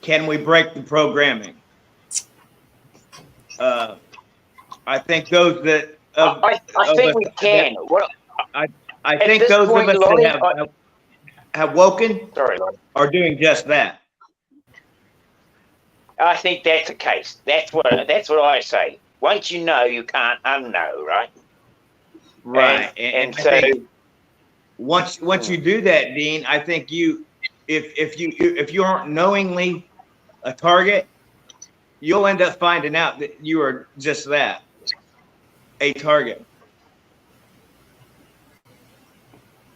can we break the programming? I think those that I think we can. Well, I think those of us that have woken are doing just that. I think that's the case. That's what I say. Once you know, you can't unknow, right? Right. And I so think once you do that, Dean, I think if you aren't knowingly a target, you'll end up finding out that you are just that, a target.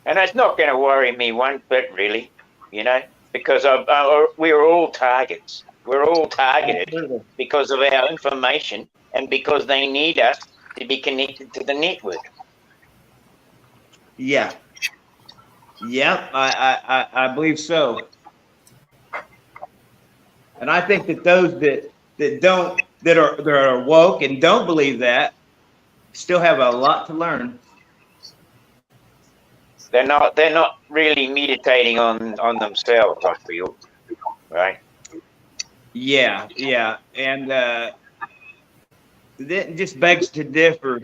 And that's not going to worry me one bit, really, you know, because we're all targets. We're all targeted because of our information and because they need us to be connected to the network. Yeah. Yep, I believe so. And I think that those that are woke and don't believe that still have a lot to learn. They're not really meditating on themselves, I feel, right? Yeah, and that just begs to differ.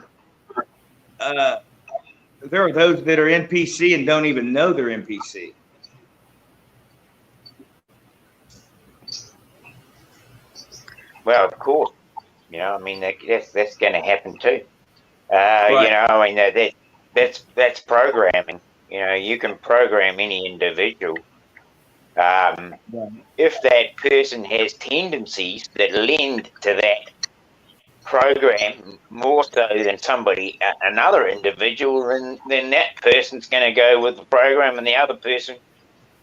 There are those that are NPC and don't even know they're NPC. Well, of course, you know, I mean that's going to happen too. Right. You know, I mean that's programming. You know, you can program any individual. If that person has tendencies that lend to that program more so than another individual, then that person's going to go with the program, and the other person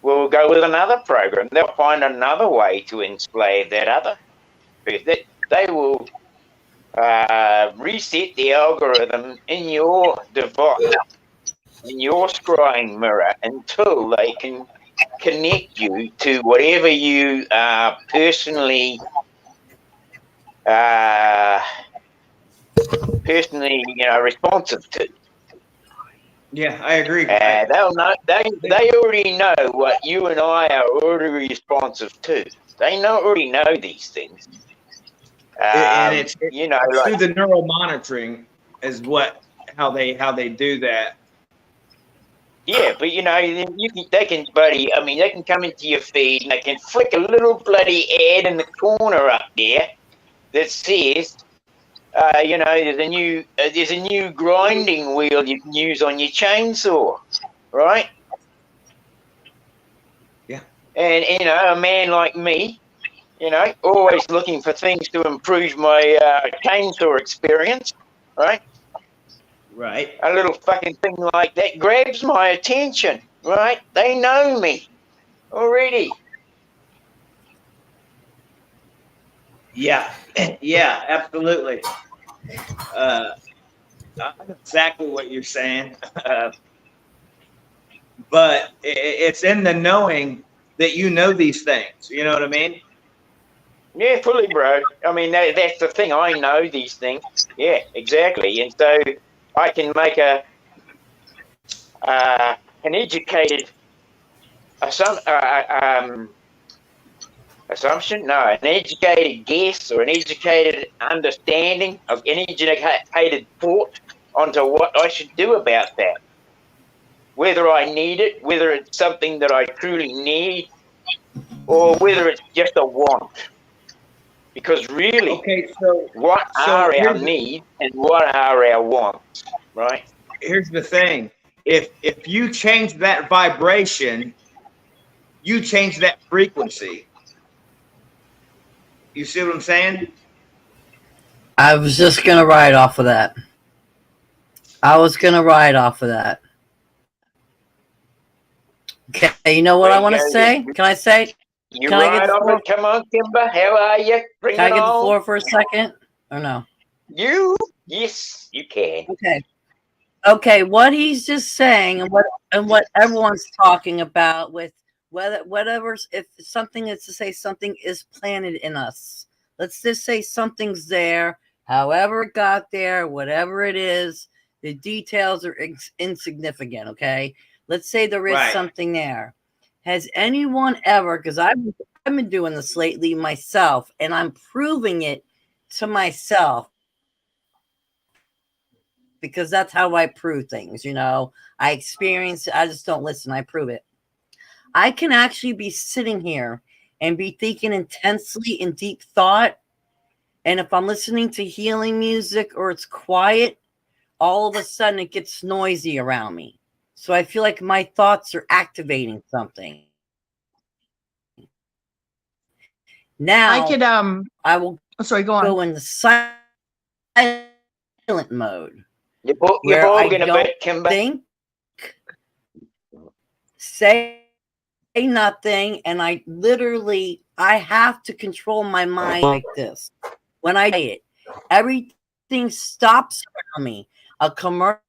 will go with another program. They'll find another way to enslave that other person. They will reset the algorithm in your device, in your scrying mirror, until they can connect you to whatever you are personally responsive to. Yeah, I agree. They'll know. They already know what you and I are already responsive to. They already know these things. And it's you know, through like, the neural monitoring is how they do that. yeah, but you know, they can, buddy. I mean, they can come into your feed and they can flick a little bloody ad in the corner up there that says, you know, there's a new grinding wheel you can use on your chainsaw, right? Yeah. And you know, a man like me, you know, always looking for things to improve my chainsaw experience, right? Right. A little fucking thing like that grabs my attention, right? They know me already. Yeah, yeah, absolutely. I know exactly what you're saying, but it's in the knowing that you know these things. You know what I mean? Yeah, fully, bro. I mean, that's the thing. I know these things. Yeah, exactly. And so I can make an educated assumption. No, an educated guess or an educated understanding of an educated thought onto what I should do about that. Whether I need it, whether it's something that I truly need, or whether it's just a want. Because really, okay, so what are our needs and what are our wants, right? Here's the thing: if you change that vibration, you change that frequency. You see what I'm saying? I was just gonna ride off of that. Okay, you know what I want to say? Can I say? You Can I get right the off floor? it. Come on, Kimber. How are you? Bring Can I it get the on. floor for a second, or no? Yes, you can. Okay. What he's just saying, and what everyone's talking about with if something is to say something is planted in us. Let's just say something's there. However it got there, whatever it is, the details are insignificant. Okay. Let's say there is something there. Has anyone ever? Because I've been doing this lately myself, and I'm proving it to myself. Because that's how I prove things, you know. I experience it, I just don't listen, I prove it. I can actually be sitting here and be thinking intensely in deep thought. And if I'm listening to healing music or it's quiet, all of a sudden it gets noisy around me. So I feel like my thoughts are activating something. Now I could I will go into silent mode. You're where talking I about don't Kimber. think, say nothing, and I have to control my mind like this. When I say it, everything stops around me. A commercial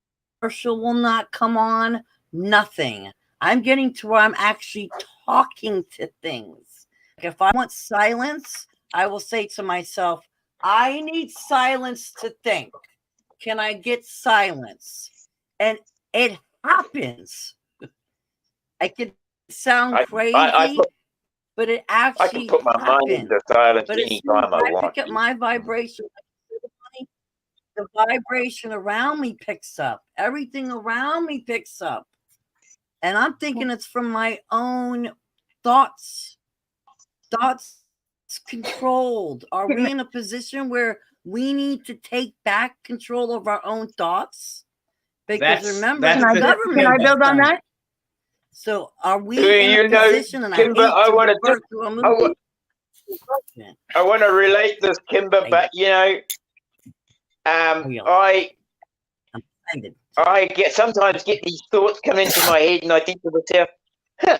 will not come on, nothing. I'm getting to where I'm actually talking to things. If I want silence, I will say to myself, I need silence to think. Can I get silence? And it happens. I could sound crazy, but it actually I can put my mind into silence But as any soon as time I I want. pick up my vibration, the vibration around me picks up. Everything around me picks up. And I'm thinking it's from my own thoughts. Thoughts controlled. Are we in a position where we need to take back control of our own thoughts? Because remember, the government. Can I build on that? So are we You in a know, position? And Kimber, I hate to wanna revert to a movie. I want to relate this, Kimber, but you know, I sometimes get these thoughts come into my head, and I think to myself, huh,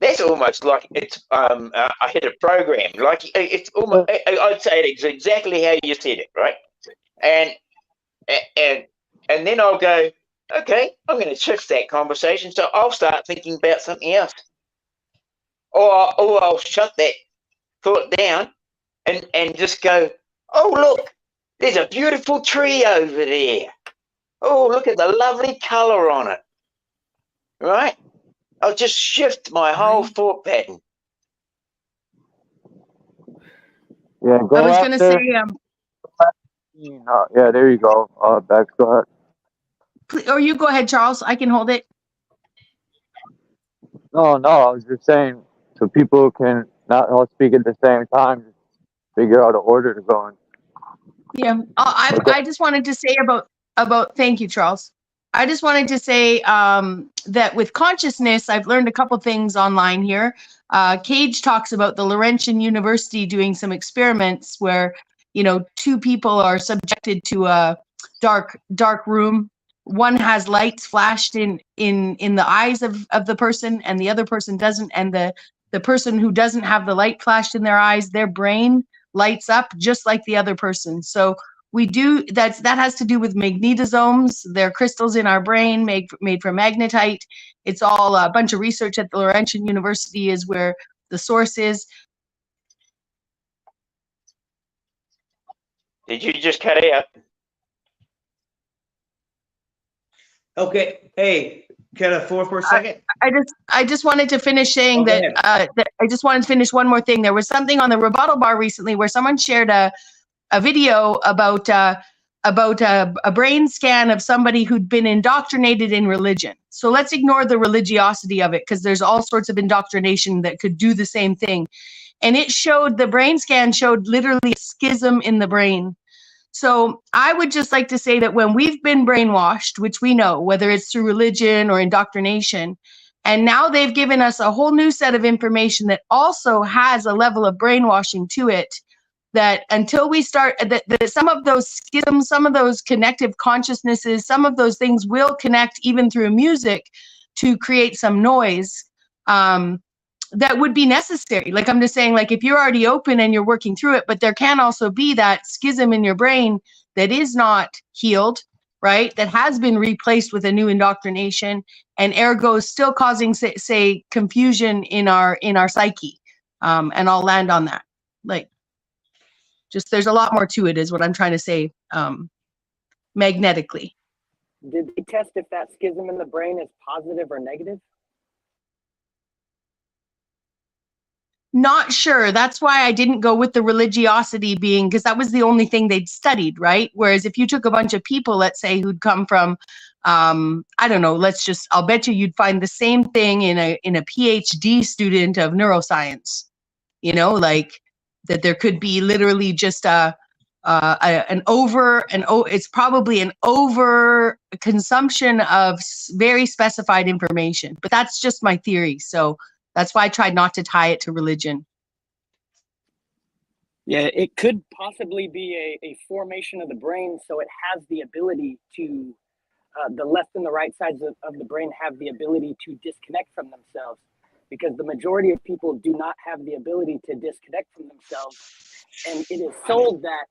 that's almost like it's I hit a program. Like it's almost, I'd say it's exactly how you said it, right? And then I'll go, okay, I'm going to shift that conversation, so I'll start thinking about something else, or I'll shut that thought down and just go, oh look, there's a beautiful tree over there. Oh, look at the lovely color on it. Right? I'll just shift my whole thought pattern. Yeah, go I was after. gonna say, Yeah, there you go. Bex, go ahead. or you go ahead, Charles. I can hold it. No, I was just saying, so people can not all speak at the same time, just figure out an order to go in. Yeah, I just wanted to say about thank you, Charles. I just wanted to say that with consciousness, I've learned a couple things online here. Cage talks about the Laurentian University doing some experiments where, you know, two people are subjected to a dark room. One has lights flashed in the eyes of the person, and the other person doesn't. And the person who doesn't have the light flashed in their eyes, their brain lights up just like the other person. So we do that has to do with magnetosomes. They're crystals in our brain made from magnetite. It's all a bunch of research at the Laurentian University is where the source is. Did you just cut out? Okay, hey, can I for a second? I just wanted to finish saying that I just wanted to finish one more thing. There was something on the rebuttal bar recently where someone shared a video about a brain scan of somebody who'd been indoctrinated in religion. So let's ignore the religiosity of it, because there's all sorts of indoctrination that could do the same thing. And it showed, the brain scan showed literally a schism in the brain. So I would just like to say that when we've been brainwashed, which we know, whether it's through religion or indoctrination, and now they've given us a whole new set of information that also has a level of brainwashing to it, that until we start, that some of those schisms, some of those connective consciousnesses, some of those things will connect even through music to create some noise that would be necessary. Like I'm just saying, like if you're already open and you're working through it, but there can also be that schism in your brain that is not healed, right? That has been replaced with a new indoctrination, and ergo is still causing, say confusion in our psyche. And I'll land on that. Like, just there's a lot more to it, is what I'm trying to say, magnetically. Did they test if that schism in the brain is positive or negative? Not sure. That's why I didn't go with the religiosity being, because that was the only thing they'd studied, right? Whereas if you took a bunch of people, let's say, who'd come from, I don't know, I'll bet you'd find the same thing in a PhD student of neuroscience. you know, like that there could be literally just it's probably an over consumption of very specified information, but that's just my theory. So that's why I tried not to tie it to religion. Yeah, it could possibly be a formation of the brain, so it has the ability to, the left and the right sides of the brain have the ability to disconnect from themselves, because the majority of people do not have the ability to disconnect from themselves. And it is sold that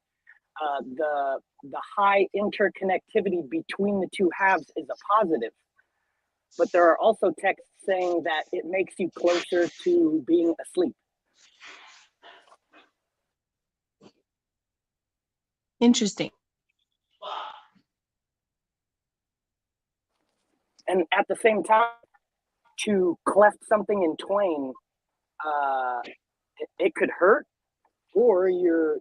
the high interconnectivity between the two halves is a positive. But there are also texts saying that it makes you closer to being asleep. Interesting. And at the same time, to cleft something in twain, it could hurt, or you're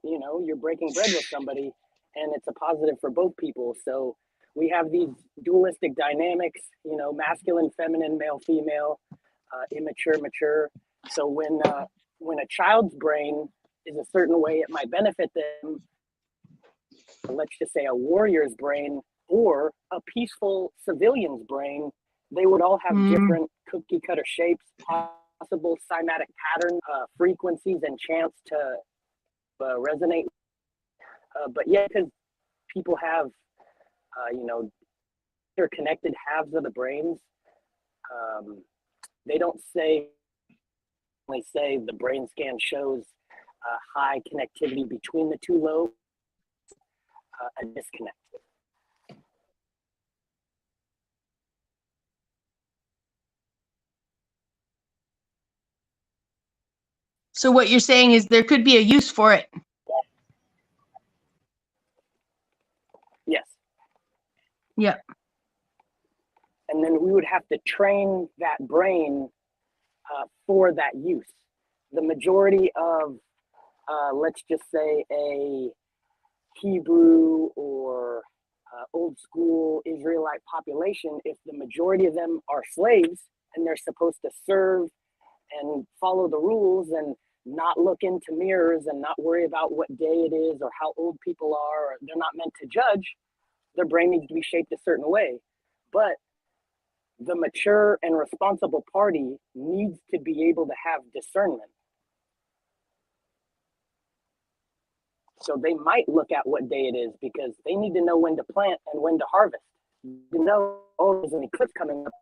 breaking bread with somebody, and it's a positive for both people. So we have these dualistic dynamics, masculine, feminine, male, female, immature, mature. So when a child's brain is a certain way, it might benefit them. Let's just say a warrior's brain or a peaceful civilian's brain, they would all have different cookie cutter shapes, possible cymatic pattern, frequencies, and chance to resonate. But yeah, because people have, interconnected halves of the brains, they don't say the brain scan shows high connectivity between the two lobes, a disconnect. So what you're saying is there could be a use for it. Yes. Yeah. And then we would have to train that brain for that use. The majority of, let's just say, a Hebrew or old school Israelite population, if the majority of them are slaves and they're supposed to serve and follow the rules and not look into mirrors and not worry about what day it is or how old people are, or they're not meant to judge, their brain needs to be shaped a certain way. But the mature and responsible party needs to be able to have discernment. So they might look at what day it is because they need to know when to plant and when to harvest. You know, oh, there's an eclipse coming up.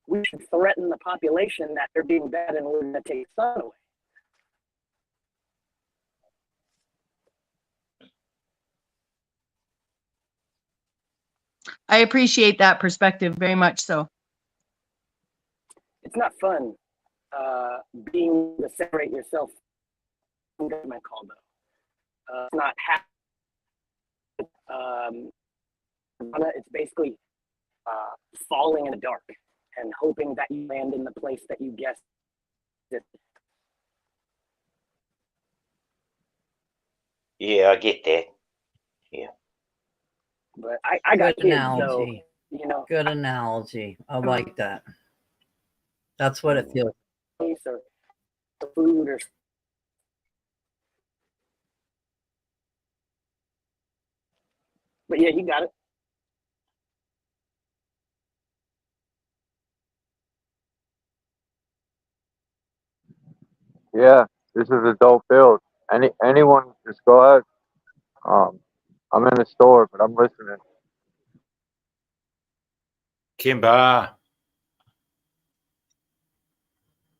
We should threaten the population that they're being bad and we're going to take the sun away. I appreciate that perspective very much so. It's not fun being to separate yourself from government call, though. It's not it's basically falling in the dark and hoping that you land in the place that you guessed it. Yeah, I get that. Yeah. But I got Good kids, analogy. so, Good analogy. I like that. That's what it feels like. Or food or but yeah, you got it. Yeah, this is a dope build. Anyone, just go ahead. I'm in the store, but I'm listening. Kimba.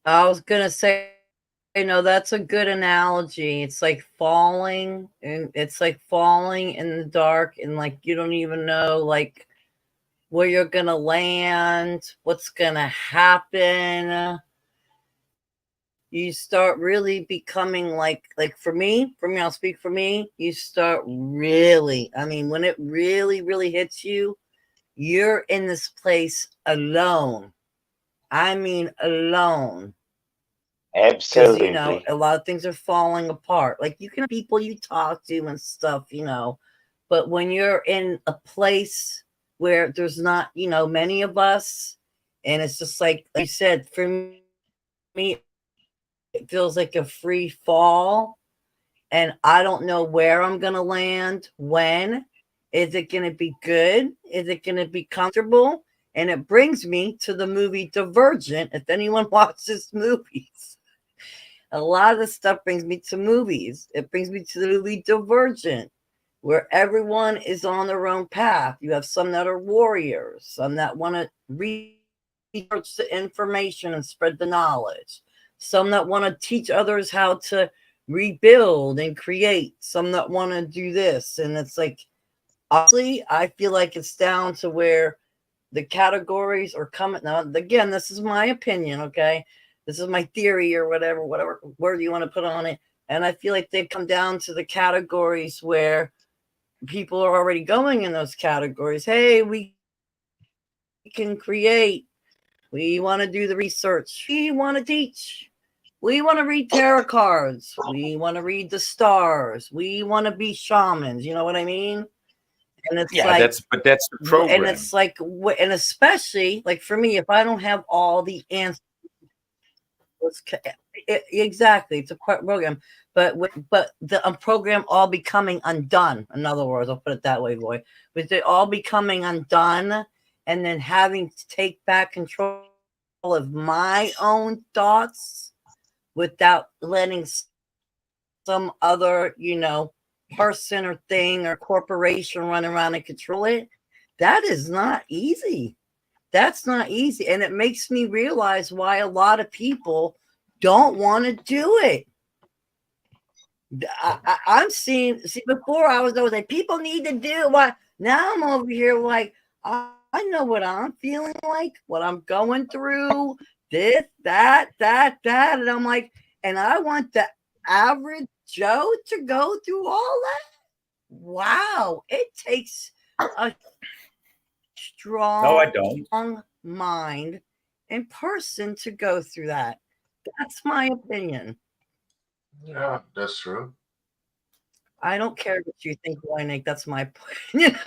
I was gonna say, that's a good analogy. It's like falling, and it's like falling in the dark, and like you don't even know like where you're gonna land, what's gonna happen. You start really becoming like for me, I'll speak for me. You start really, when it really, really hits you, you're in this place alone. Alone. Absolutely. Because, a lot of things are falling apart. Like you can have people you talk to and stuff, but when you're in a place where there's not, many of us, and it's just like you said, for me, it feels like a free fall, and I don't know where I'm going to land. When is it going to be good? Is it going to be comfortable? And it brings me to the movie Divergent. If anyone watches movies, a lot of this stuff brings me to movies. It brings me to the movie Divergent, where everyone is on their own path. You have some that are warriors, some that want to research the information and spread the knowledge, some that want to teach others how to rebuild and create, some that want to do this. And it's like, honestly, I feel like it's down to where the categories are coming. Now, again, this is my opinion, okay? This is my theory or whatever word you want to put on it. And I feel like they've come down to the categories where people are already going in those categories. Hey, we can create. We want to do the research. We want to teach. We want to read tarot cards. We want to read the stars. We want to be shamans. You know what I mean? And it's like, that's the program. And it's like, and especially like for me, if I don't have all the answers, exactly, it's a program. But the program all becoming undone. In other words, I'll put it that way, boy. With it all becoming undone, and then having to take back control of my own thoughts without letting some other, person or thing or corporation run around and control it. That is not easy. That's not easy. And it makes me realize why a lot of people don't want to do it. I'm seeing, before I was always like, people need to do what. Now I'm over here like, I know what I'm feeling like, what I'm going through, this, that. And I'm like, and I want the average Joe to go through all that. Wow. It takes a strong No, I don't. mind and person to go through that. That's my opinion. Yeah, that's true. I don't care what you think, Wynick. That's my opinion.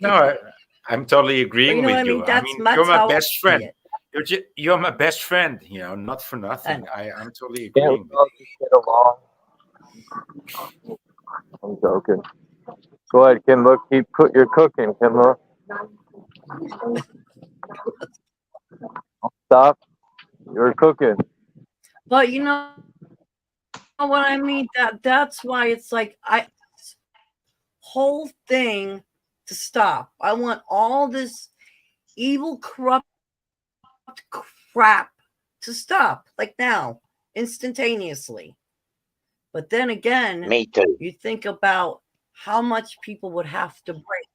No, I'm totally agreeing with you. That's you're my how best I friend. see it. You're my best friend, not for nothing. I'm totally Yeah, agreeing we all with just get along. I'm joking. Go ahead, Kimba. You're cooking, Kimba. Stop. You're cooking. But you know what I mean? That's why it's like whole thing to stop. I want all this evil, corrupt crap to stop, like now, instantaneously. But then again, Me too. you think about how much people would have to break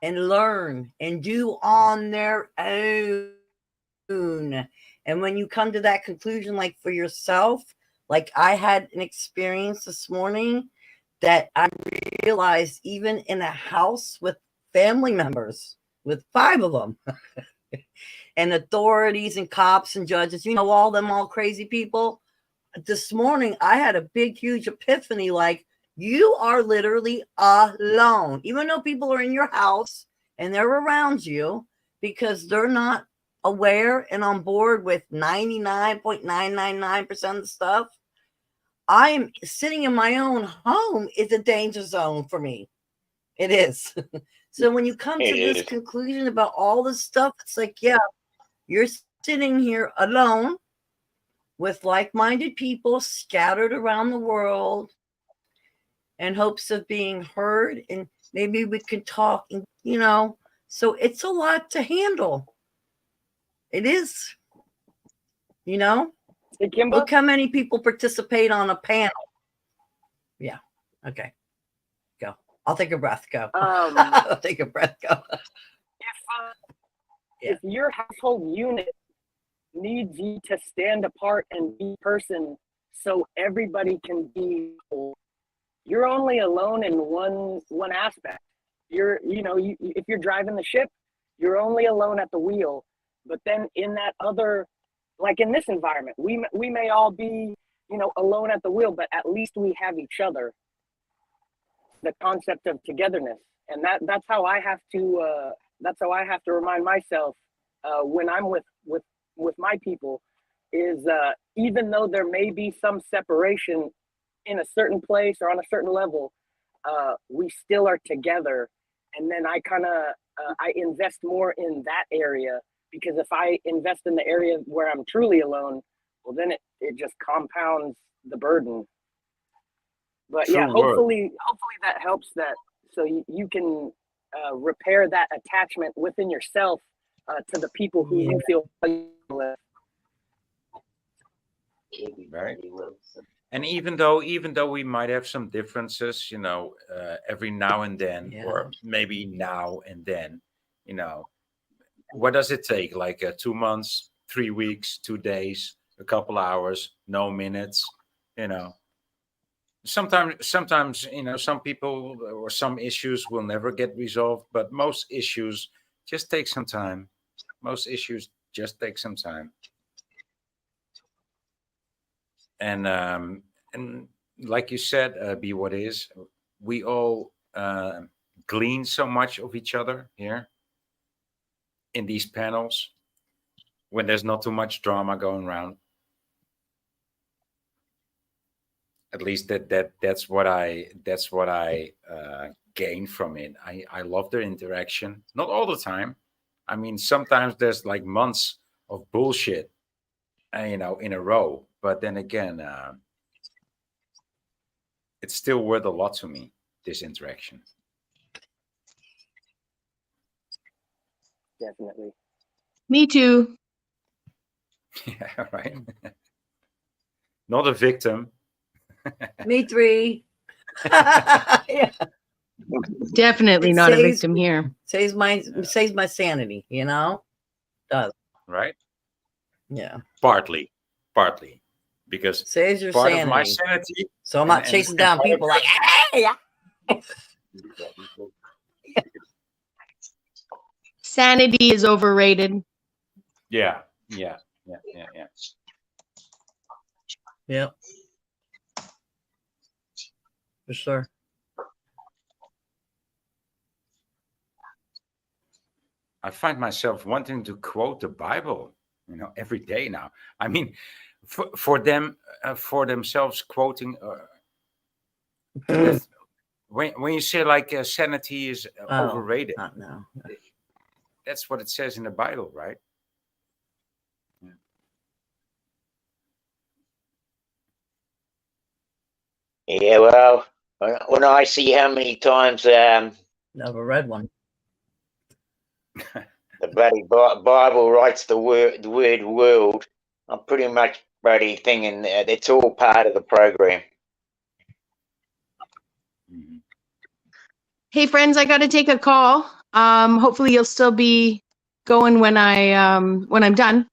and learn and do on their own. And when you come to that conclusion, like for yourself, like I had an experience this morning that I realized even in a house with family members, with 5 of them, and authorities and cops and judges, all crazy people. This morning, I had a big, huge epiphany. Like, you are literally alone, even though people are in your house and they're around you, because they're not aware and on board with 99.999% of the stuff. I am sitting in my own home is a danger zone for me. It is. So when you come to this conclusion about all this stuff, it's like, yeah, you're sitting here alone with like-minded people scattered around the world in hopes of being heard, and maybe we could talk, and so it's a lot to handle. It is. Look how many people participate on a panel. Yeah. Okay. Go. I'll take a breath. Go. I'll take a breath. Go. If your household unit needs you to stand apart and be a person so everybody can be whole, you're only alone in one aspect. If you're driving the ship, you're only alone at the wheel. But then in that other, like in this environment, we may all be alone at the wheel, but at least we have each other. The concept of togetherness, and that's how I have to remind myself when I'm with my people, is even though there may be some separation in a certain place or on a certain level, we still are together. And then I kind of I invest more in that area, because if I invest in the area where I'm truly alone, well, then it just compounds the burden. But yeah, hopefully that helps, that so you can repair that attachment within yourself to the people who you feel with. Right. And even though we might have some differences, you know, every now and then, or maybe now and then, you know, what does it take? Like 2 months, 3 weeks, 2 days, a couple hours, no minutes, you know. Sometimes, you know, some people or some issues will never get resolved, but most issues just take some time. Most issues just take some time. And like you said, Be What Is, we all glean so much of each other here in these panels when there's not too much drama going around. At least that's what I gain from it. I love the interaction. Not all the time. I mean, sometimes there's like months of bullshit, you know, in a row. But then again, it's still worth a lot to me, this interaction. Definitely. Me too. Yeah, right. Not a victim. Me three. Yeah. Definitely not a victim here. Saves my sanity, you know? Does. Right? Yeah. Partly. Because saves your part sanity. of my sanity. So I'm not chasing down people like, hey! Sanity is overrated. Yeah. Yep. For sure. I find myself wanting to quote the Bible, you know, every day now. I mean, for them, for themselves quoting. When you say like sanity is overrated, no. That's what it says in the Bible, right? Yeah, well, when I see how many times Never read one. the bloody Bible writes the word world, I'm pretty much bloody thinking that it's all part of the program. Hey friends, I got to take a call. Hopefully you'll still be going when I'm done.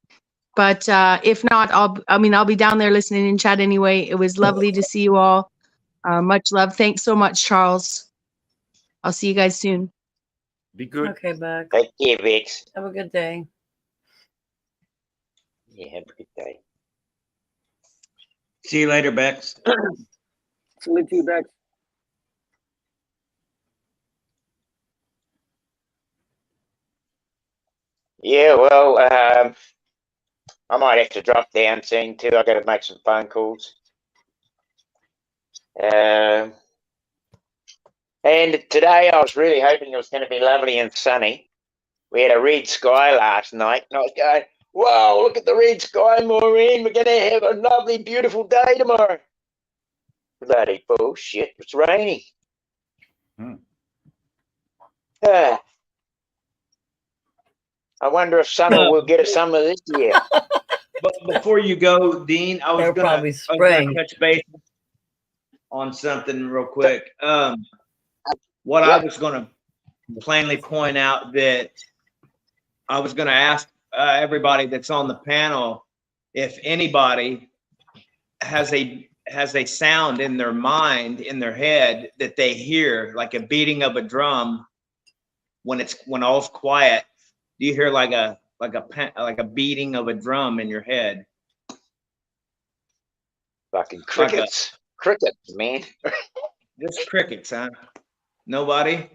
But if not, I'll be down there listening in chat anyway. It was lovely to see you all. Much love. Thanks so much, Charles. I'll see you guys soon. Be good. Okay, back. Take care, Vix. Have a good day. Yeah, have a good day. See you later, Bex. Salute to you, Bex. Yeah, well, I might have to drop down soon too. I got to make some phone calls. And today I was really hoping it was going to be lovely and sunny. We had a red sky last night, and I was going, "Wow, look at the red sky, Maureen! We're going to have a lovely, beautiful day tomorrow." Bloody bullshit! It's raining. I wonder if summer will get us summer this year. But before you go, Dean, I was going to touch base on something real quick. What I was going to plainly point out that I was going to ask everybody that's on the panel if anybody has a sound in their mind, in their head, that they hear, like a beating of a drum when all's quiet. Do you hear like a beating of a drum in your head? Fucking crickets. Crickets, man. Just crickets, huh? Nobody?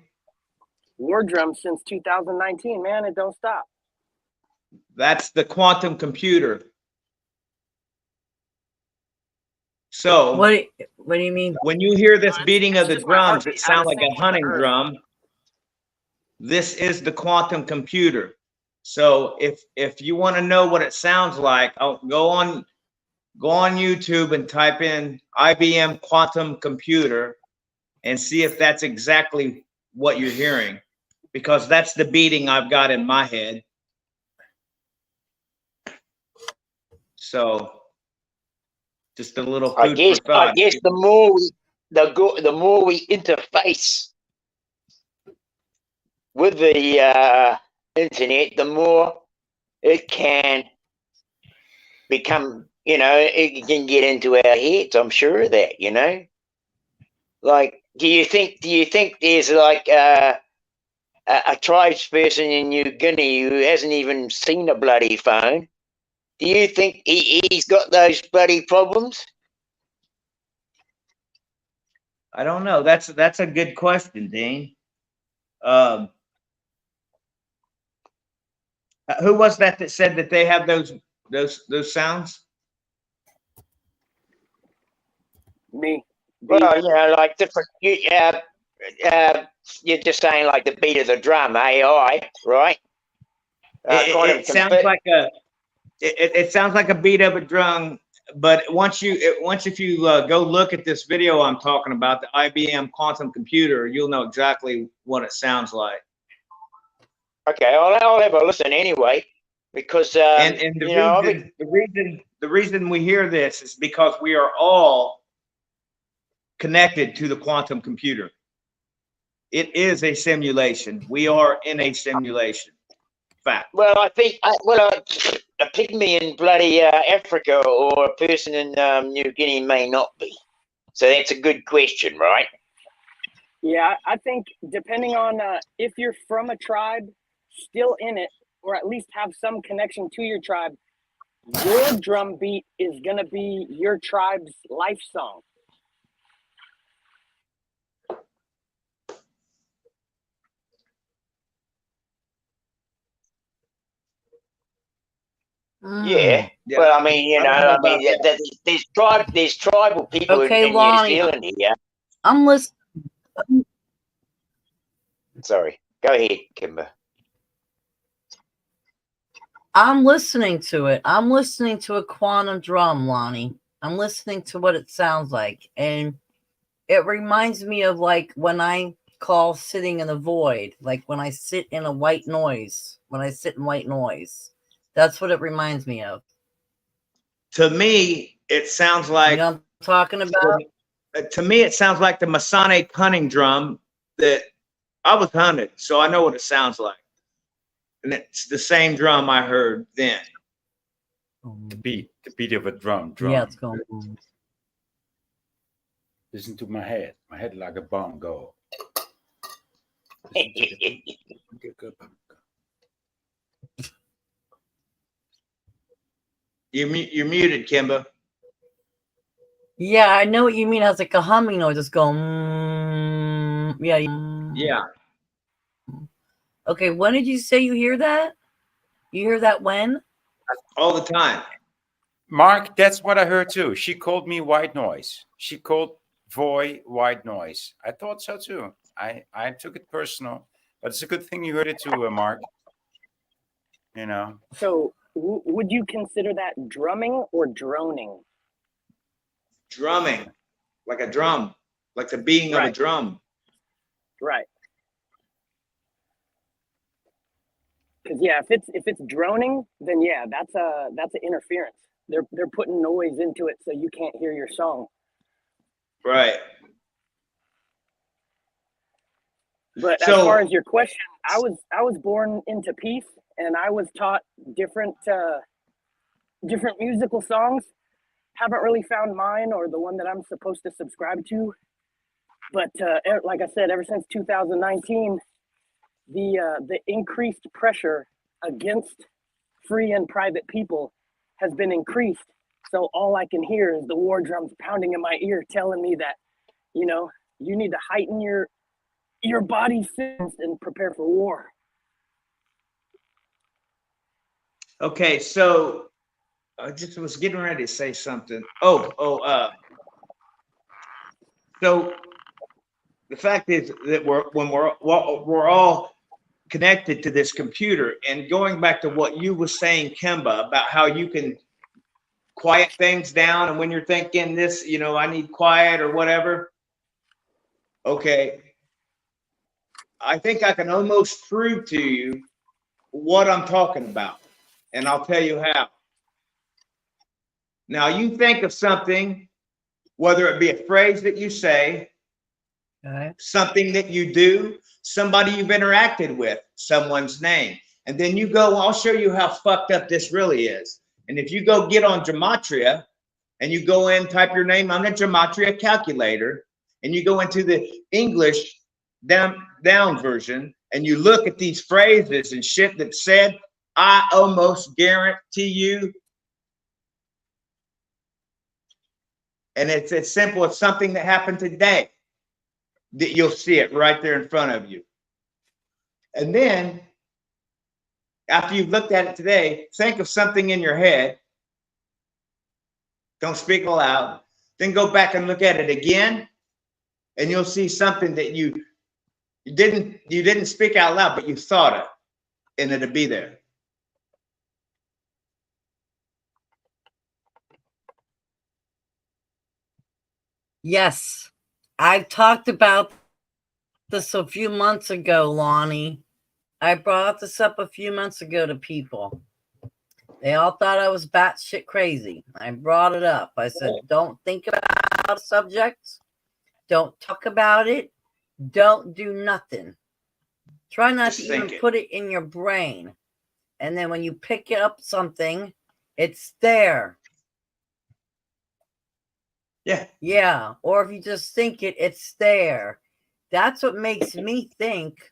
War drums since 2019, man. It don't stop. That's the quantum computer. So What do you mean? when you hear this beating of the drums, it sounds like a hunting drum. This is the quantum computer. So if you want to know what it sounds like, go on YouTube and type in IBM quantum computer and see if that's exactly what you're hearing, because that's the beating I've got in my head. So just a little food for thought. I guess the more we interface with the internet, the more it can become, it can get into our heads. I'm sure of that, Like, do you think there's like a tribesperson in New Guinea who hasn't even seen a bloody phone? Do you think he's got those bloody problems? I don't know. That's a good question, Dean. Who was that said that they have those sounds? Me. Well, like different. You're just saying like the beat of the drum, AI, right? It sounds like it sounds like a beat of a drum, but once if you go look at this video I'm talking about, the IBM quantum computer, you'll know exactly what it sounds like. Okay, I'll have a listen anyway, because the reason we hear this is because we are all connected to the quantum computer. It is a simulation. We are in a simulation. Fact. Well, I think a pygmy in bloody Africa or a person in New Guinea may not be. So that's a good question, right? Yeah, I think depending on if you're from a tribe, still in it, or at least have some connection to your tribe, your drum beat is going to be your tribe's life song. Yeah. Well, I mean, there's tribal people Okay, in New Lonnie, Zealand here. I'm listening. Sorry, go ahead, Kimber. I'm listening to it. I'm listening to a quantum drum, Lonnie. I'm listening to what it sounds like. And it reminds me of like when I call sitting in a void, like when I sit in a white noise, That's what it reminds me of. To me, it sounds like, you know what I'm talking about? To me, it sounds like the Masonic hunting drum that I was hunted, so I know what it sounds like. And it's the same drum I heard then. The beat of a drum. Yeah, it's going. Listen to my head like a bongo. You're muted, Kimba. Yeah, I know what you mean. It has like a humming noise. It's going. Yeah. Yeah. Okay, when did you say you hear that? You hear that when? All the time. Mark, that's what I heard too. She called me white noise. She called Voy white noise. I thought so too. I took it personal, but it's a good thing you heard it too, Mark. You know. So would you consider that drumming or droning? Drumming, like a drum, like the beating of a drum. Right. Because yeah, if it's droning, then yeah, that's an interference. They're putting noise into it so you can't hear your song. Right. But as far as your question, I was born into peace, and I was taught different musical songs. Haven't really found mine or the one that I'm supposed to subscribe to. But like I said, ever since 2019, the increased pressure against free and private people has been increased. So all I can hear is the war drums pounding in my ear, telling me that, you know, you need to heighten your body's sense and prepare for war. Okay, so I just was getting ready to say something. So the fact is that when we're all connected to this computer, and going back to what you were saying, Kemba, about how you can quiet things down, and when you're thinking this, you know, I need quiet or whatever. Okay. I think I can almost prove to you what I'm talking about, and I'll tell you how. Now, you think of something, whether it be a phrase that you say, something that you do, somebody you've interacted with, someone's name, and then you go, I'll show you how fucked up this really is. And if you go get on Gematria and you go in, type your name on the Gematria calculator, and you go into the English down version, and you look at these phrases and shit that said, I almost guarantee you. And it's as simple as something that happened today, that you'll see it right there in front of you. And then after you've looked at it today, think of something in your head. Don't speak aloud. Then go back and look at it again, and you'll see something that you didn't speak out loud, but you thought it, and it'll be there. Yes, I talked about this a few months ago, Lonnie. I brought this up a few months ago to people. They all thought I was batshit crazy. I brought it up. I said, don't think about subjects. Don't talk about it. Don't do nothing. Try not to even put it in your brain. And then when you pick up something, it's there. Yeah. Yeah. Or if you just think it, it's there. That's what makes me think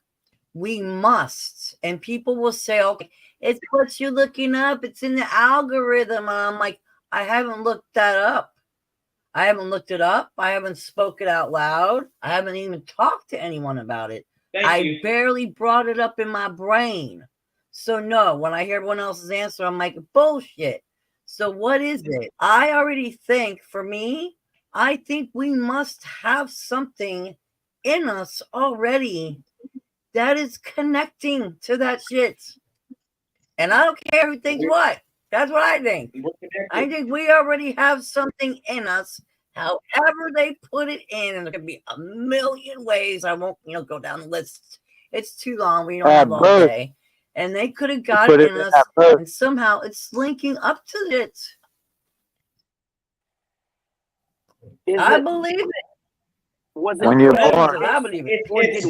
we must. And people will say, okay, it's what you're looking up. It's in the algorithm. And I'm like, I haven't looked that up. I haven't looked it up. I haven't spoken out loud. I haven't even talked to anyone about it. I barely brought it up in my brain. So no, when I hear everyone else's answer, I'm like, bullshit. So what is it? I already think, for me, I think we must have something in us already that is connecting to that shit. And I don't care who thinks what. That's what I think. I think we already have something in us, however they put it in, and there could be a million ways. I won't, go down the list. It's too long. We don't have all day. And they could have got it in us, and somehow it's linking up to it. I believe it. Was it when you're born? I believe it. It's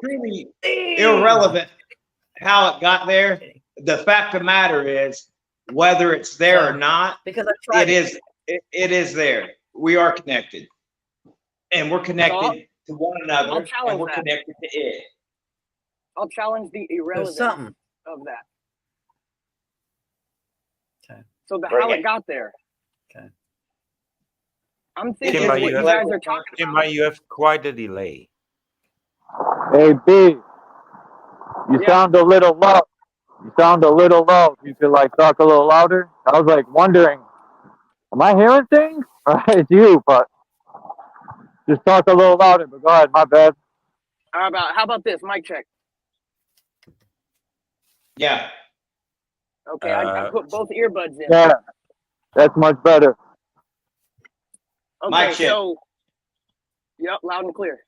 really irrelevant how it got there. The fact of the matter is, whether it's there or not, because I tried it is there. We are connected, and we're connected to one another, and we're connected to it. I'll challenge the irrelevance of that. Okay. So how it got there. Okay. I'm thinking what you guys are talking about. You have quite a delay. Hey, B, you sound a little low. You sound a little low. You could talk a little louder. I was wondering, am I hearing things? Or it's you, but just talk a little louder. But go ahead, my bad. How about this? Mic check. Yeah. Okay, I put both earbuds in. Yeah, that's much better. Okay, so yep, loud and clear.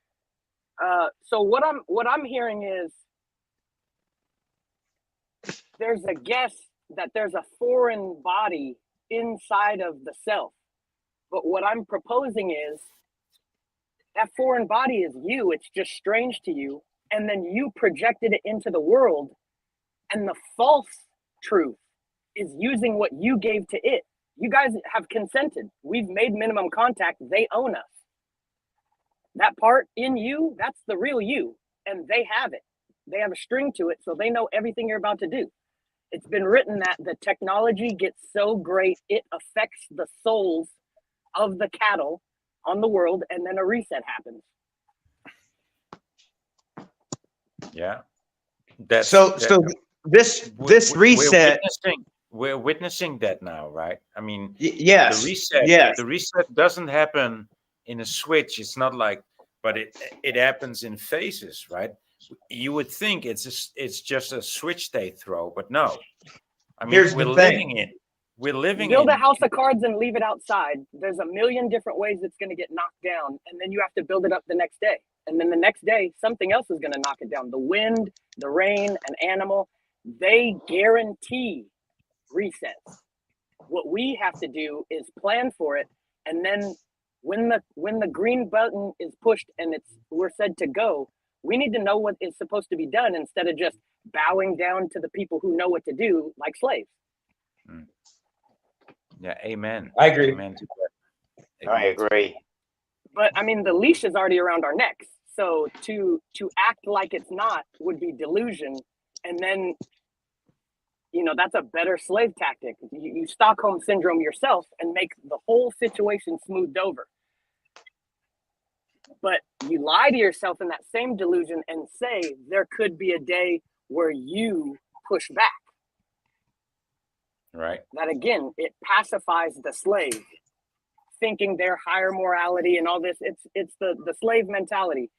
So what I'm hearing is there's a guess that there's a foreign body inside of the self. But what I'm proposing is that foreign body is you. It's just strange to you. And then you projected it into the world. And the false truth is using what you gave to it. You guys have consented. We've made minimum contact. They own us. That part in you, that's the real you. And they have it. They have a string to it, so they know everything you're about to do. It's been written that the technology gets so great, it affects the souls of the cattle on the world, and then a reset happens. Yeah. This reset. We're witnessing that now, right? I mean, yes. The reset doesn't happen in a switch. It's not like, but it happens in phases, right? You would think it's just a switch they throw, but no. I mean, Here's we're the living thing. it. We're living Build in a house of cards and leave it outside. There's a million different ways it's going to get knocked down, and then you have to build it up the next day. And then the next day, something else is going to knock it down. The wind, the rain, an animal, they guarantee resets. What we have to do is plan for it, and then when the green button is pushed and we're said to go, we need to know what is supposed to be done instead of just bowing down to the people who know what to do like slaves. Yeah, amen. I agree. Amen to that. I agree. But I mean, the leash is already around our necks. So to act like it's not would be delusion. And then, you know, that's a better slave tactic. You Stockholm syndrome yourself and make the whole situation smoothed over. But you lie to yourself in that same delusion and say there could be a day where you push back. Right. That again, it pacifies the slave, thinking they're higher morality and all this. It's the slave mentality.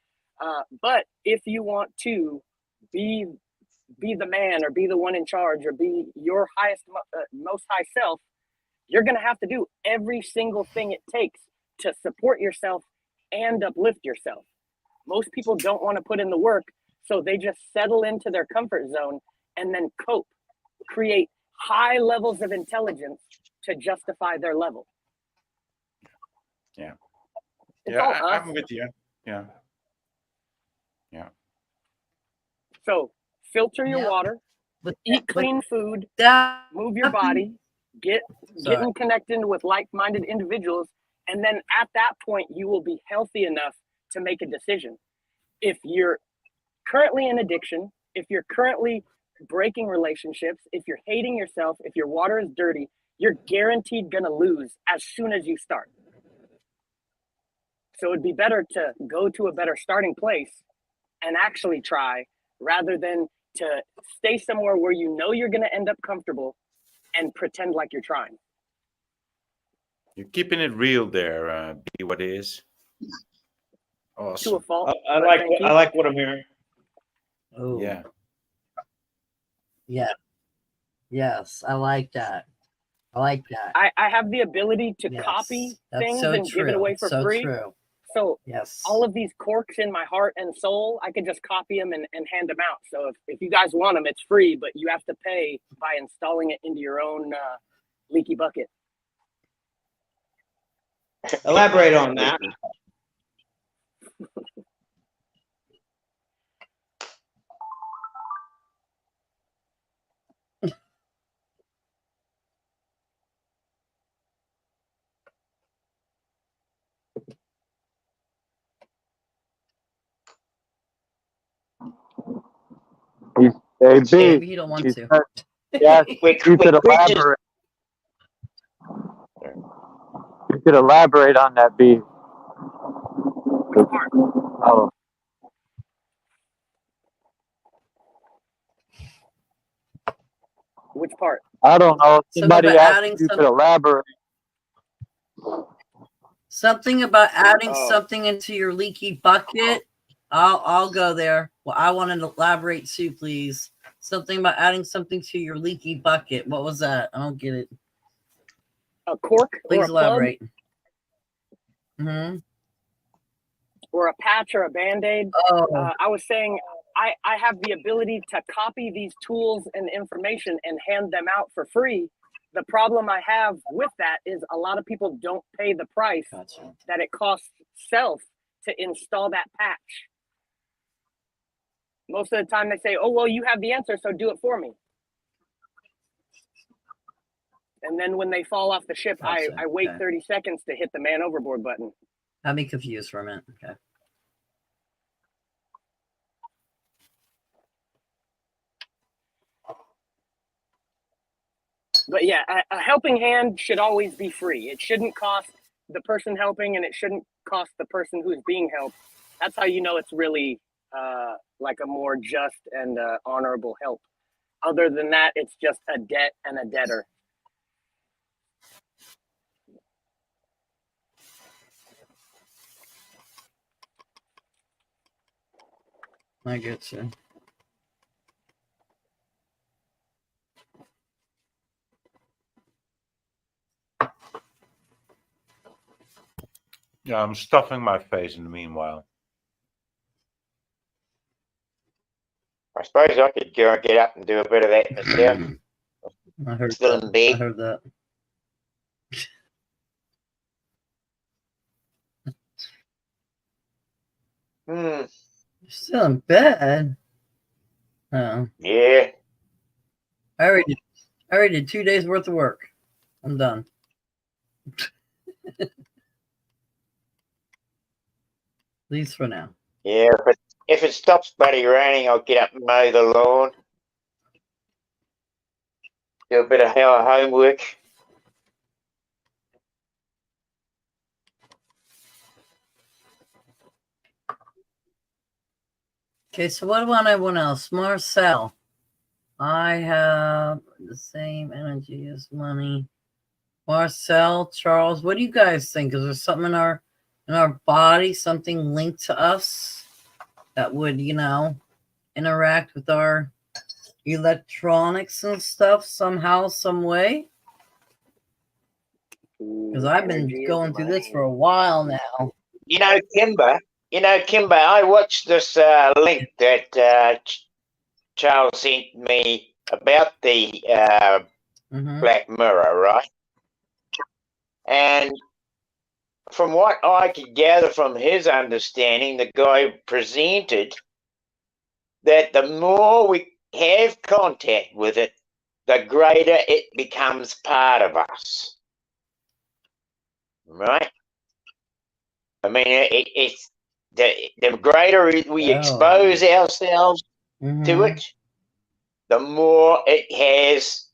But if you want to be the man or be the one in charge or be your highest, most high self, you're going to have to do every single thing it takes to support yourself and uplift yourself. Most people don't want to put in the work, so they just settle into their comfort zone and then cope, create high levels of intelligence to justify their level. Yeah. It's Yeah, all us. I'm with you. Yeah. Yeah. So filter your water, eat clean food, move your body, get and connected with like-minded individuals, and then at that point you will be healthy enough to make a decision. If you're currently in addiction, if you're currently breaking relationships, if you're hating yourself, if your water is dirty, you're guaranteed gonna lose as soon as you start. So it'd be better to go to a better starting place and actually try rather than to stay somewhere where you know you're gonna end up comfortable and pretend like you're trying. You're keeping it real there, be what is. Awesome. To a fault. I like what I'm hearing. Oh. Yeah. Yeah. Yes, I like that. I like that. I have the ability to copy that's things so and give it true. away for So free. true. So yes, all of these corks in my heart and soul, I could just copy them and hand them out. So if you guys want them, it's free, but you have to pay by installing it into your own leaky bucket. Elaborate on that. Maybe you don't want to. Yeah, you could elaborate. You could elaborate on that, B. Which part? Oh. Which part? I don't know. Somebody about asked adding if you some- could elaborate. Something about adding Oh. something into your leaky bucket. I'll go there. Well, I want to elaborate too, please. Something about adding something to your leaky bucket. What was that? I don't get it. A cork Please or a elaborate. plug? Or a patch or a Band-Aid. Oh. I was saying I have the ability to copy these tools and information and hand them out for free. The problem I have with that is a lot of people don't pay the price that it costs self to install that patch. Most of the time they say, oh, well, you have the answer, so do it for me. And then when they fall off the ship, Gotcha. I wait Okay. 30 seconds to hit the man overboard button. Had me confused for a minute. Okay. But yeah, a helping hand should always be free. It shouldn't cost the person helping, and it shouldn't cost the person who's being helped. That's how you know it's really like a more just and honorable help. Other than that, it's just a debt and a debtor. I get you. Yeah, I'm stuffing my face in the meanwhile. I suppose I could go and get up and do a bit of that myself. I heard Still that. in bed. I heard that. Hmm. You're still in bed? Oh. Yeah. I already did 2 days worth of work. I'm done. At least for now. Yeah, but if it stops bloody raining, I'll get up and mow the lawn. Do a bit of homework. Okay, so what about everyone else? Marcel, I have the same energy as money. Marcel, Charles, what do you guys think? Is there something in our body, something linked to us that would, interact with our electronics and stuff somehow, some way? Because I've been going through this for a while now. Kimber, I watched this link that Charles sent me about the Black Mirror, right? And from what I could gather from his understanding, the guy presented that the more we have contact with it, the greater it becomes part of us. Right? I mean, it's the greater we expose ourselves to it, the more it has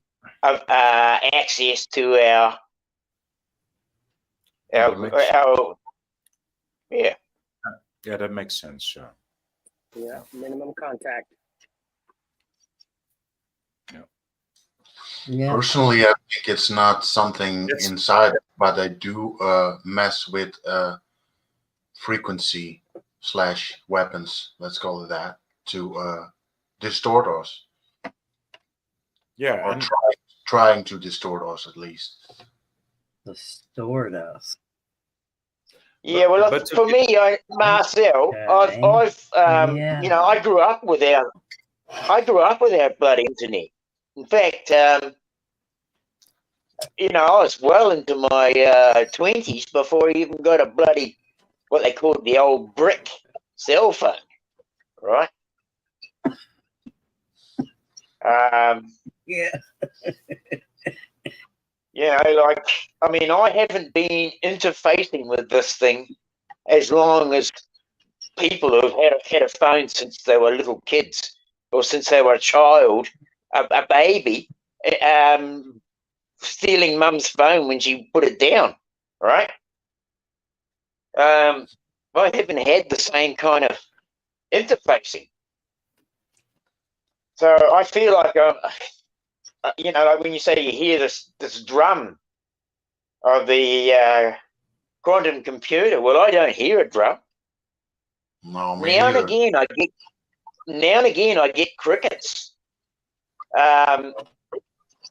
access to our Yeah, that makes sense. Sure. Yeah, minimum contact. Yeah. Personally, I think it's not something inside, but I do mess with frequency / weapons, let's call it that, to distort us. Yeah, or trying to distort us at least. Distort us. Yeah, well, for me, Marcel, I've I grew up without bloody internet. In fact, I was well into my 20s before I even got a bloody what they called the old brick cell phone, right? Yeah. I haven't been interfacing with this thing as long as people who have had a phone since they were little kids or since they were a child, a baby, stealing mum's phone when she put it down, right? I haven't had the same kind of interfacing. So I feel like, like when you say you hear this drum of the quantum computer, well, I don't hear a drum. No, me Now and neither. again, I get crickets.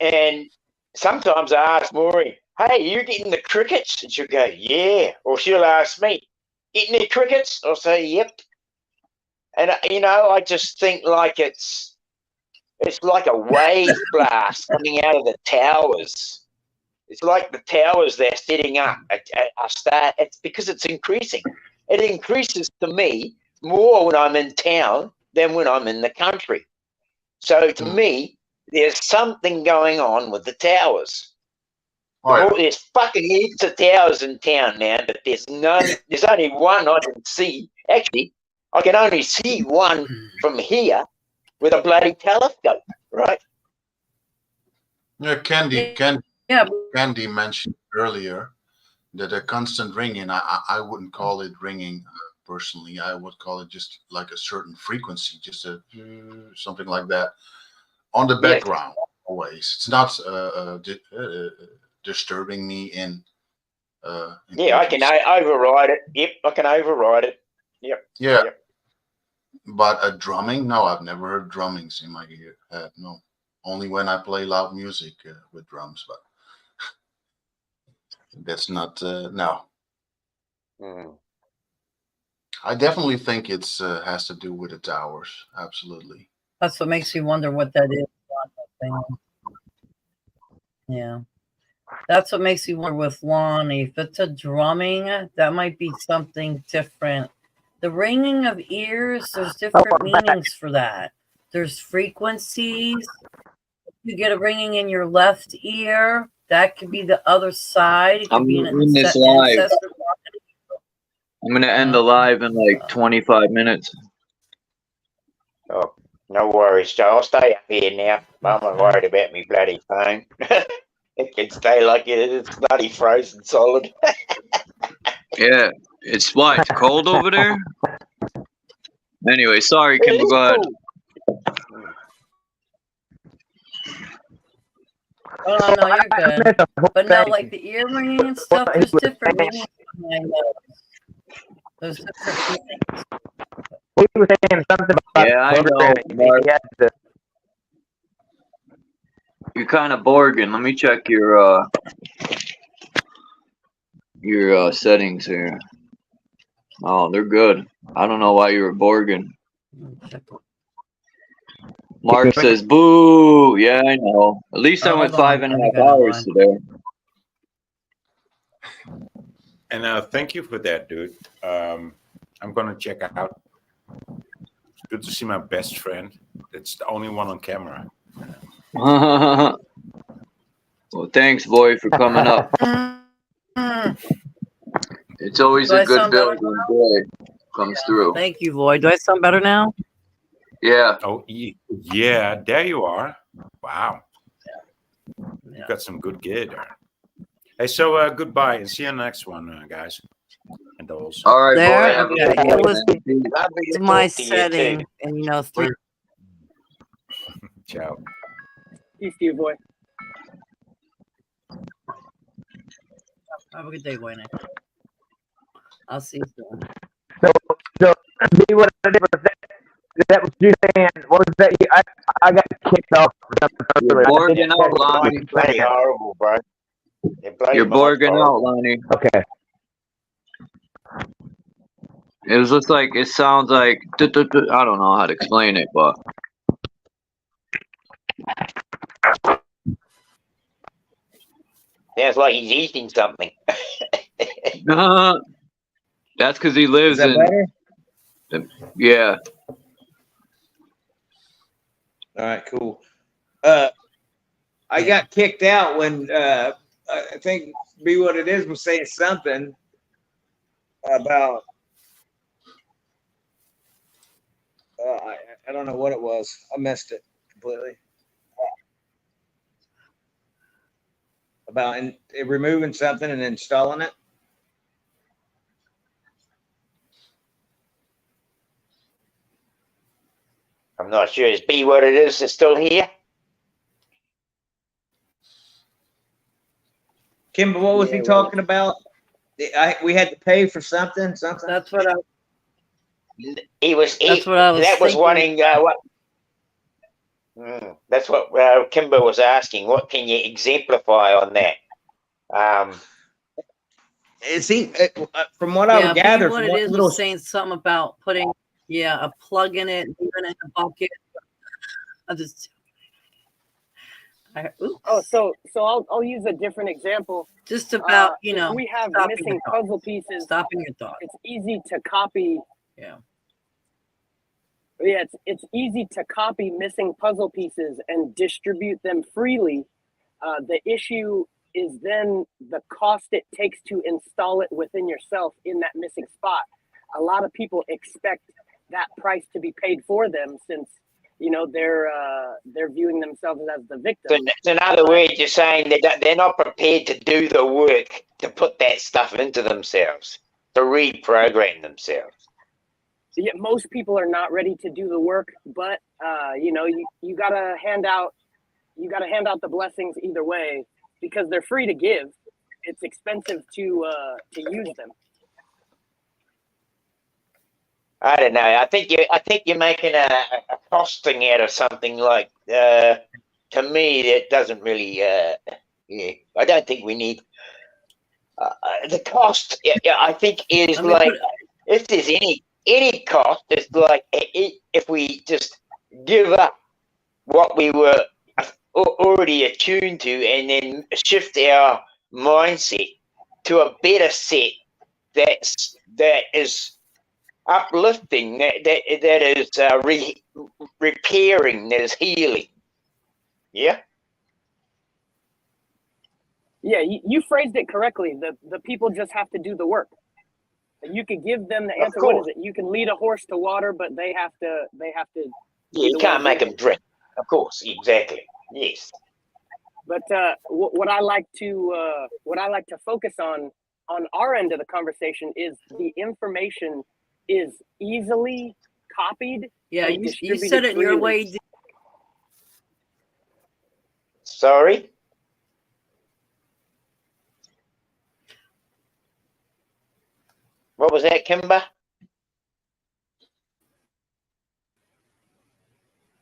And sometimes I ask Maureen, hey, you getting the crickets? And she'll go, yeah. Or she'll ask me, getting the crickets? I'll say, yep. And, I just think like it's like a wave blast coming out of the towers. It's like the towers they're setting up. It's because it's increasing. It increases to me more when I'm in town than when I'm in the country. So to me, there's something going on with the towers. There's fucking heaps of towers in town now, but there's only one I can see. Actually, I can only see one from here with a bloody telescope, right? Yeah, Candy mentioned earlier that a constant ringing, I wouldn't call it ringing personally. I would call it just like a certain frequency, just something like that on the background always. It's not disturbing me in I can override it. Yep, I can override it. Yep. Yeah. Yep. But a drumming? No, I've never heard drummings in my head. No, only when I play loud music with drums. But that's not no. I definitely think it's has to do with the towers. Absolutely. That's what makes you wonder what that is. Yeah. That's what makes you wonder with Lonnie. If it's a drumming, that might be something different. The ringing of ears, there's different meanings for that. There's frequencies. You get a ringing in your left ear. That could be the other side. It could I'm be an in this live. ancestor. I'm gonna end the live in like 25 minutes. Oh, no worries, Joe. I'll stay up here now. I'm not worried about me bloody phone. It can stay like it is. It's bloody frozen solid. Yeah, it's what? It's cold over there? Anyway, sorry, Kimber, go ahead. Oh, no, you're good. But no, like the ear ringing and stuff, there's different meanings behind those. There's different meanings. We were saying something about Yeah, I know. You're kind of Borging. Let me check your settings here. Oh, they're good. I don't know why you were Borging. Mark says, boo. Yeah, I know. At least I went 5.5 hours today. And thank you for that, dude. I'm going to check out. It's good to see my best friend. It's the only one on camera. Well, thanks, boy, for coming up. It's always a good build when Boy comes through. Thank you, Lloyd. Do I sound better now? Yeah. Oh, yeah. There you are. Wow. You got some good gear there. Hey, so goodbye and see you on the next one, guys. And dolls. All right, there, boy. okay. It was my setting, and 3. Ciao. Peace to you, boy. Have a good day, Wayne. I'll see you soon. So be what it is. That was you saying. What was that? I got kicked off. You're Borging out, Lonnie. Bloody horrible, bro. You're Borging out, Lonnie. Okay. It was just like, it sounds like, I don't know how to explain it, but. Sounds like he's eating something. That's because he lives in. Better? Yeah. All right, cool. I got kicked out when I think Be What It Is was saying something about I don't know what it was. I missed it completely. About removing something and installing it. I'm not sure. Is Be What It Is still here? Kimber, what was he talking about? We had to pay for something. That's what I. That's what I was. That was wanting what? That's what Kimber was asking. What can you exemplify on that? Is he? From what I would gather, what it is was saying something about putting a plug in it, leaving it in a bucket. So I'll use a different example. Just about we have missing puzzle pieces. Stopping your dog. It's easy to copy. Yeah. Yeah, it's easy to copy missing puzzle pieces and distribute them freely. The issue is then the cost it takes to install it within yourself in that missing spot. A lot of people expect that price to be paid for them since they're viewing themselves as the victim. So in other words, you're saying they're not prepared to do the work to put that stuff into themselves, to reprogram themselves. Yeah, most people are not ready to do the work, but you gotta hand out the blessings either way because they're free to give. It's expensive to use them. I don't know. I think you're making a costing out of something like. To me, that doesn't really. Yeah, I don't think we need. The cost, I think, is like if there's any cost, it's like if we just give up what we were already attuned to, and then shift our mindset to a better set that is uplifting, that is repairing, that is healing. Yeah. Yeah, you phrased it correctly. The people just have to do the work. You could give them the answer. What is it? You can lead a horse to water, but they have to. Yeah, you can't make them drink. Of course, exactly. Yes. But what I like to focus on our end of the conversation is the information is easily copied. Yeah, you said it in your way. Sorry. What was that, Kimber?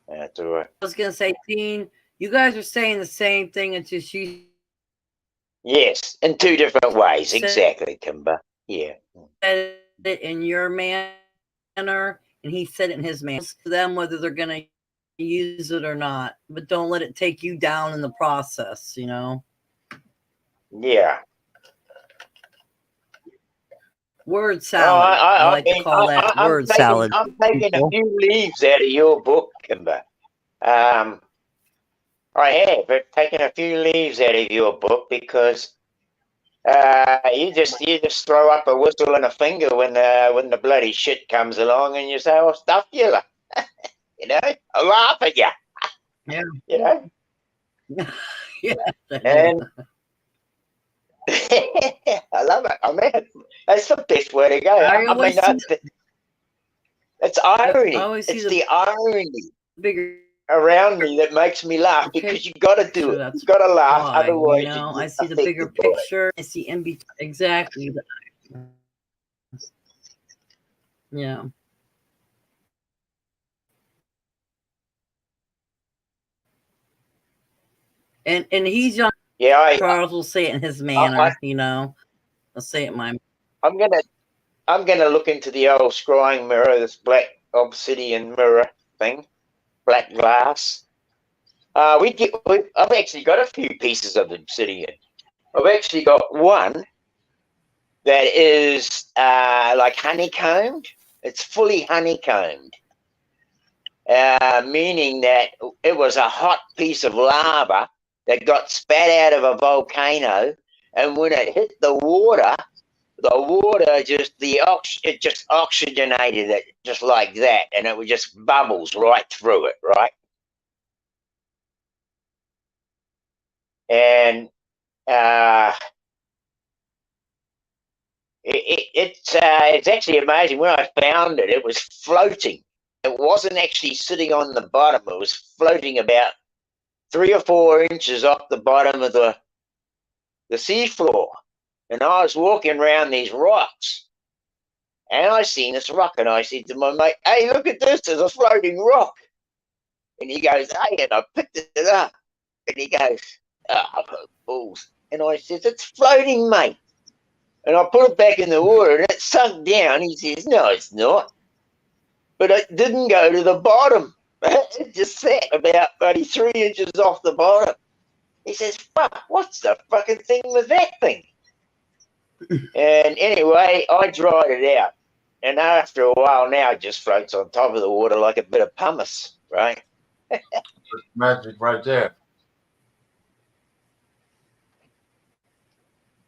That's all right. I was gonna say, Dean, you guys are saying the same thing. It's just you. Yes, in two different ways. Exactly, Kimber. Yeah. Said it in your manner, and he said it in his manner. To them, whether they're gonna use it or not, but don't let it take you down in the process. You know. Yeah. Word salad. I like to call that word salad. I'm taking a few leaves out of your book, Kimber. I have taken a few leaves out of your book because you just throw up a whistle and a finger when the bloody shit comes along, and you say, "Oh, stuff you," you know, I laugh at you. Yeah. You know. Yeah. And I love it. I mean, that's the best way to go. I mean, it's irony. It's the irony around me that makes me laugh, because you got to do it. You got to laugh, otherwise, you know, I see the bigger picture. I see in between. Exactly. Yeah. And he's young. Yeah, Charles will say it in his manner. You know, I'll say it in my. I'm gonna look into the old scrying mirror, this black obsidian mirror thing, black glass. I've actually got a few pieces of obsidian. I've actually got one that is like honeycombed. It's fully honeycombed, meaning that it was a hot piece of lava that got spat out of a volcano, and when it hit the water it just oxygenated it just like that, and it would just bubbles right through it, right? And it's actually amazing. When I found it, it was floating. It wasn't actually sitting on the bottom. It was floating about 3 or 4 inches off the bottom of the seafloor. And I was walking around these rocks, and I seen this rock, and I said to my mate, "Hey, look at this, there's a floating rock." And he goes, "Hey," and I picked it up, and he goes, "Oh, balls." And I said, "It's floating, mate." And I put it back in the water, and it sunk down. He says, "No, it's not." But it didn't go to the bottom. It just sat about 3 inches off the bottom. He says, "Fuck, what's the fucking thing with that thing?" And anyway, I dried it out. And after a while now, it just floats on top of the water like a bit of pumice, right? Magic right there.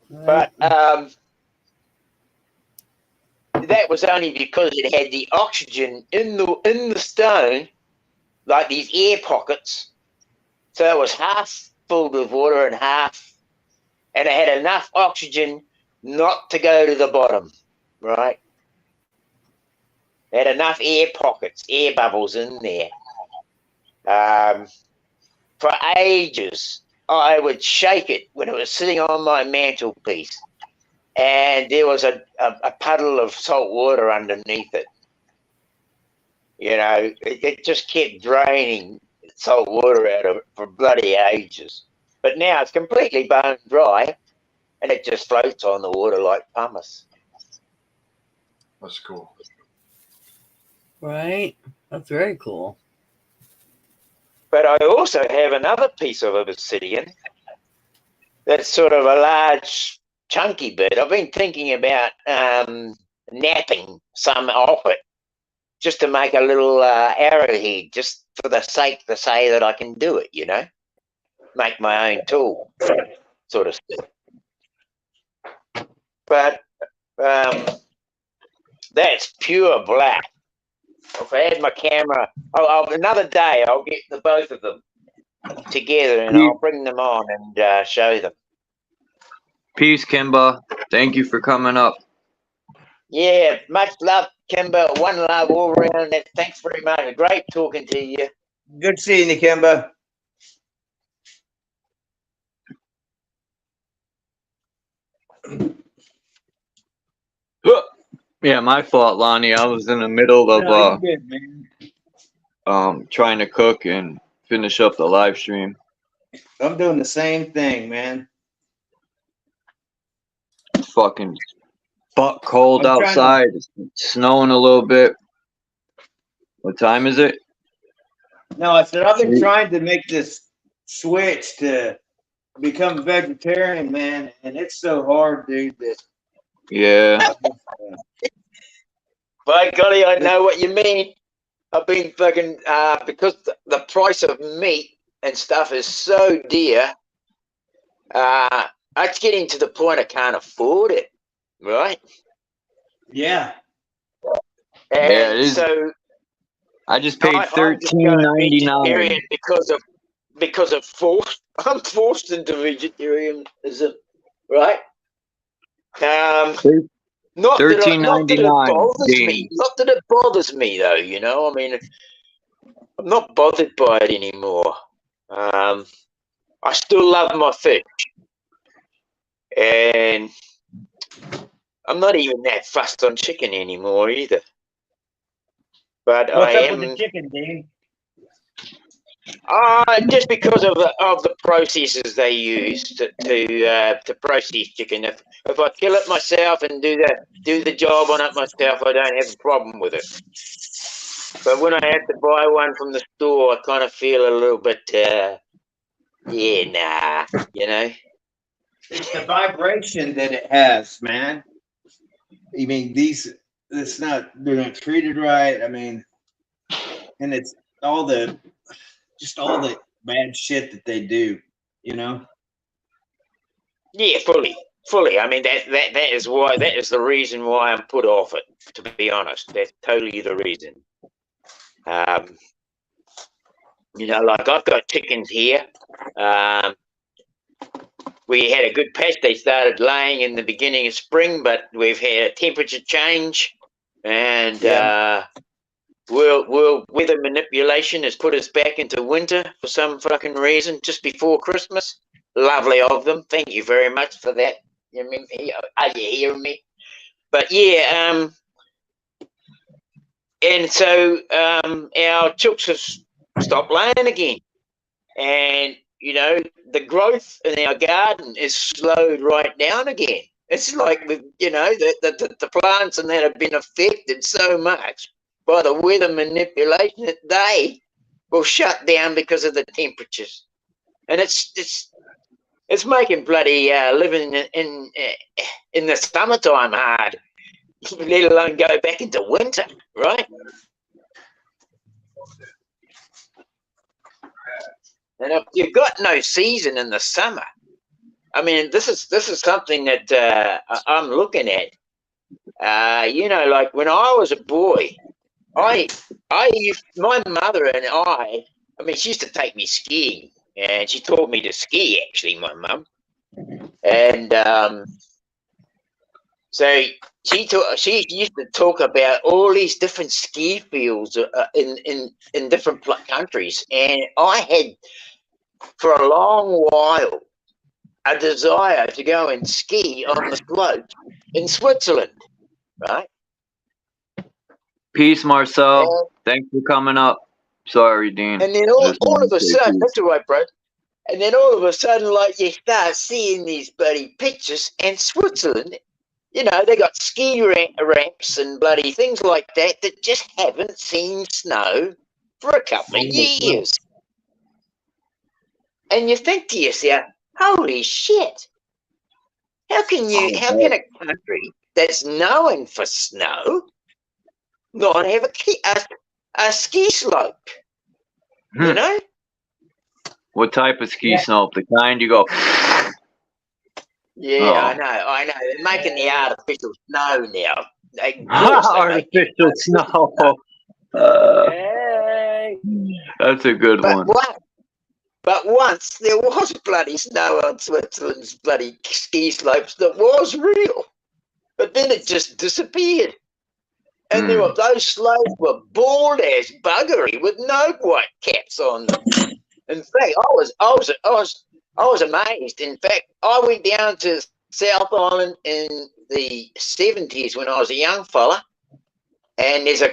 But that was only because it had the oxygen in the stone, like these air pockets. So it was half full with water and it had enough oxygen not to go to the bottom, right? It had enough air pockets, air bubbles in there. For ages, I would shake it when it was sitting on my mantelpiece, and there was a puddle of salt water underneath it. You know, it just kept draining salt water out of it for bloody ages. But now it's completely bone dry, and it just floats on the water like pumice. That's cool. Right? That's very cool. But I also have another piece of obsidian that's sort of a large, chunky bit. I've been thinking about napping some off it just to make a little arrowhead, just for the sake to say that I can do it, you know? Make my own tool, sort of thing. But that's pure black. If I had my camera, another day I'll get the both of them together and I'll bring them on and show them. Peace, Kimba. Thank you for coming up. Yeah, much love, Kimber. One love all around. Thanks very much. Great talking to you. Good seeing you, Kimber. Yeah, my fault, Lonnie. I was in the middle of No, you're good, man. trying to cook and finish up the live stream. I'm doing the same thing, man. It's fucking butt cold I'm outside. It's snowing a little bit. What time is it? No, I said I've been trying to make this switch to become vegetarian, man, and it's so hard, dude. That Yeah. By golly, I know what you mean. I've been fucking because the price of meat and stuff is so dear. It's getting to the point I can't afford it, right? Yeah. And Yeah, it is. so I just paid $13.99 because of forced. I'm forced into vegetarianism, right? Not that it bothers me. Not that it bothers me, though. You know, I mean, I'm not bothered by it anymore. I still love my fish, and I'm not even that fussed on chicken anymore either. But what's I up am. with the chicken, Dean? Just because of the processes they use to process chicken. If I kill it myself and do the job on it myself, I don't have a problem with it. But when I have to buy one from the store, I kind of feel a little bit, you know. It's the vibration that it has, man. I mean, they're not treated right. I mean, and it's all the bad shit that they do, you know? Yeah, fully. I mean, that is the reason why I'm put off it, to be honest. That's totally the reason. You know, like I've got chickens here. We had a good patch. They started laying in the beginning of spring, but we've had a temperature change, and weather manipulation has put us back into winter for some fucking reason, just before Christmas. Lovely of them. Thank you very much for that. Are you hearing me? But yeah, and so our chooks have stopped laying again, and you know the growth in our garden is slowed right down again. It's like the plants and that have been affected so much by the weather manipulation that they will shut down because of the temperatures, and it's making bloody living in the summertime hard, let alone go back into winter, right? And if you've got no season in the summer, I mean, this is something that I'm looking at. You know, like when I was a boy, my mother and I mean, she used to take me skiing, and she taught me to ski, actually, my mum. And so she used to talk about all these different ski fields in different countries, and I had, for a long while, a desire to go and ski on the slopes in Switzerland, right? Peace, Marcel. Thanks for coming up. Sorry, Dean. And then all of a sudden, that's all right, bro. And then all of a sudden, like, you start seeing these bloody pictures, and Switzerland, you know, they got ski ramps and bloody things like that that just haven't seen snow for a couple of years. And you think to yourself, holy shit, how can a country that's known for snow not have a ski slope? You know? What type of ski slope? The kind you go. Yeah, I know. They're making the artificial snow now. Artificial snow. That's a good one. But once there was bloody snow on Switzerland's bloody ski slopes that was real. But then it just disappeared. And those slopes were bald as buggery with no white caps on them. In fact, I was amazed. In fact, I went down to South Island in the 70s when I was a young fella, and there's a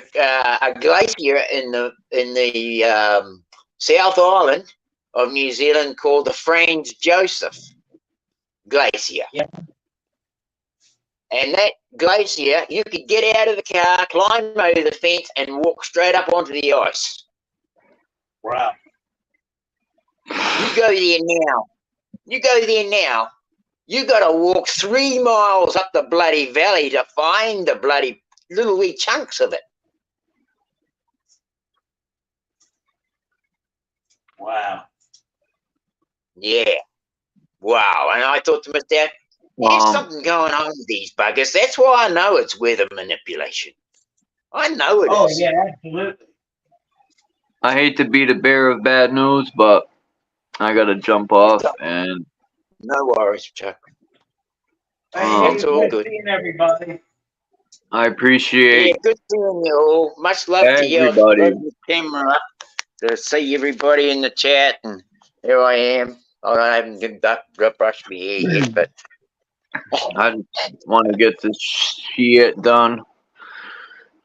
glacier in the South Island of New Zealand called the Franz Joseph Glacier. Yeah. And that glacier, you could get out of the car, climb over the fence, and walk straight up onto the ice. Wow. You go there now. You got to walk 3 miles up the bloody valley to find the bloody little wee chunks of it. Wow. Yeah. Wow. And I thought to myself, there's something going on with these buggers. That's why I know it's weather manipulation. I know it is. Oh, yeah, absolutely. I hate to be the bearer of bad news, but I got to jump off and... No worries, Chuck. It's all good. Seeing everybody. I appreciate... Yeah, good seeing you all. Much love to you. Everybody. Camera up to see everybody in the chat, and here I am. I haven't brushed my hair yet, but... I just want to get this shit done.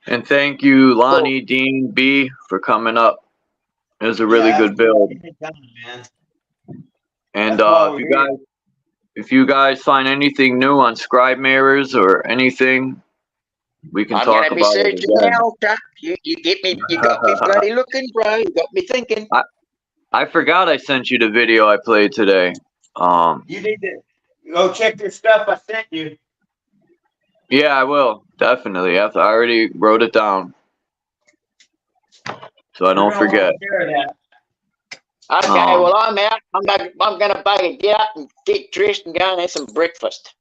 And thank you, Lonnie, Dean, B, for coming up. It was a really good build. And if you guys find anything new on scribe mirrors or anything, we can talk about it again. Now, Chuck. You got me bloody looking, bro. You got me thinking. I forgot I sent you the video I played today. You need to go check your stuff I sent you. Yeah, I will. Definitely. I already wrote it down. So I don't forget. Okay, well, I'm out. I'm going to get up and get dressed and go and have some breakfast.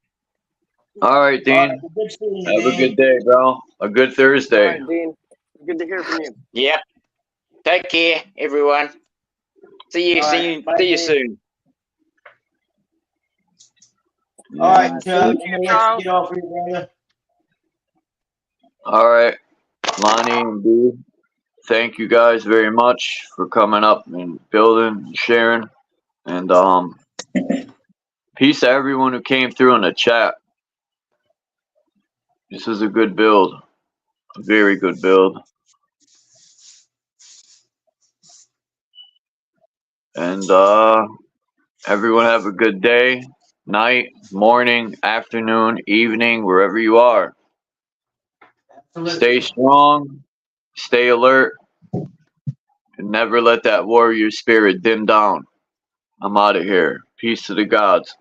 All right, Dean. Have a good day, bro. A good Thursday. All right, Dean. Good to hear from you. Yeah. Take care, everyone. See you soon. All right, Chuck. Get off here, brother. All right, Lonnie and Dee, thank you guys very much for coming up and building, and sharing, and peace to everyone who came through in the chat. This is a good build, a very good build, and everyone have a good day, night, morning, afternoon, evening, wherever you are. Stay strong, stay alert, and never let that warrior spirit dim down. I'm out of here. Peace to the gods.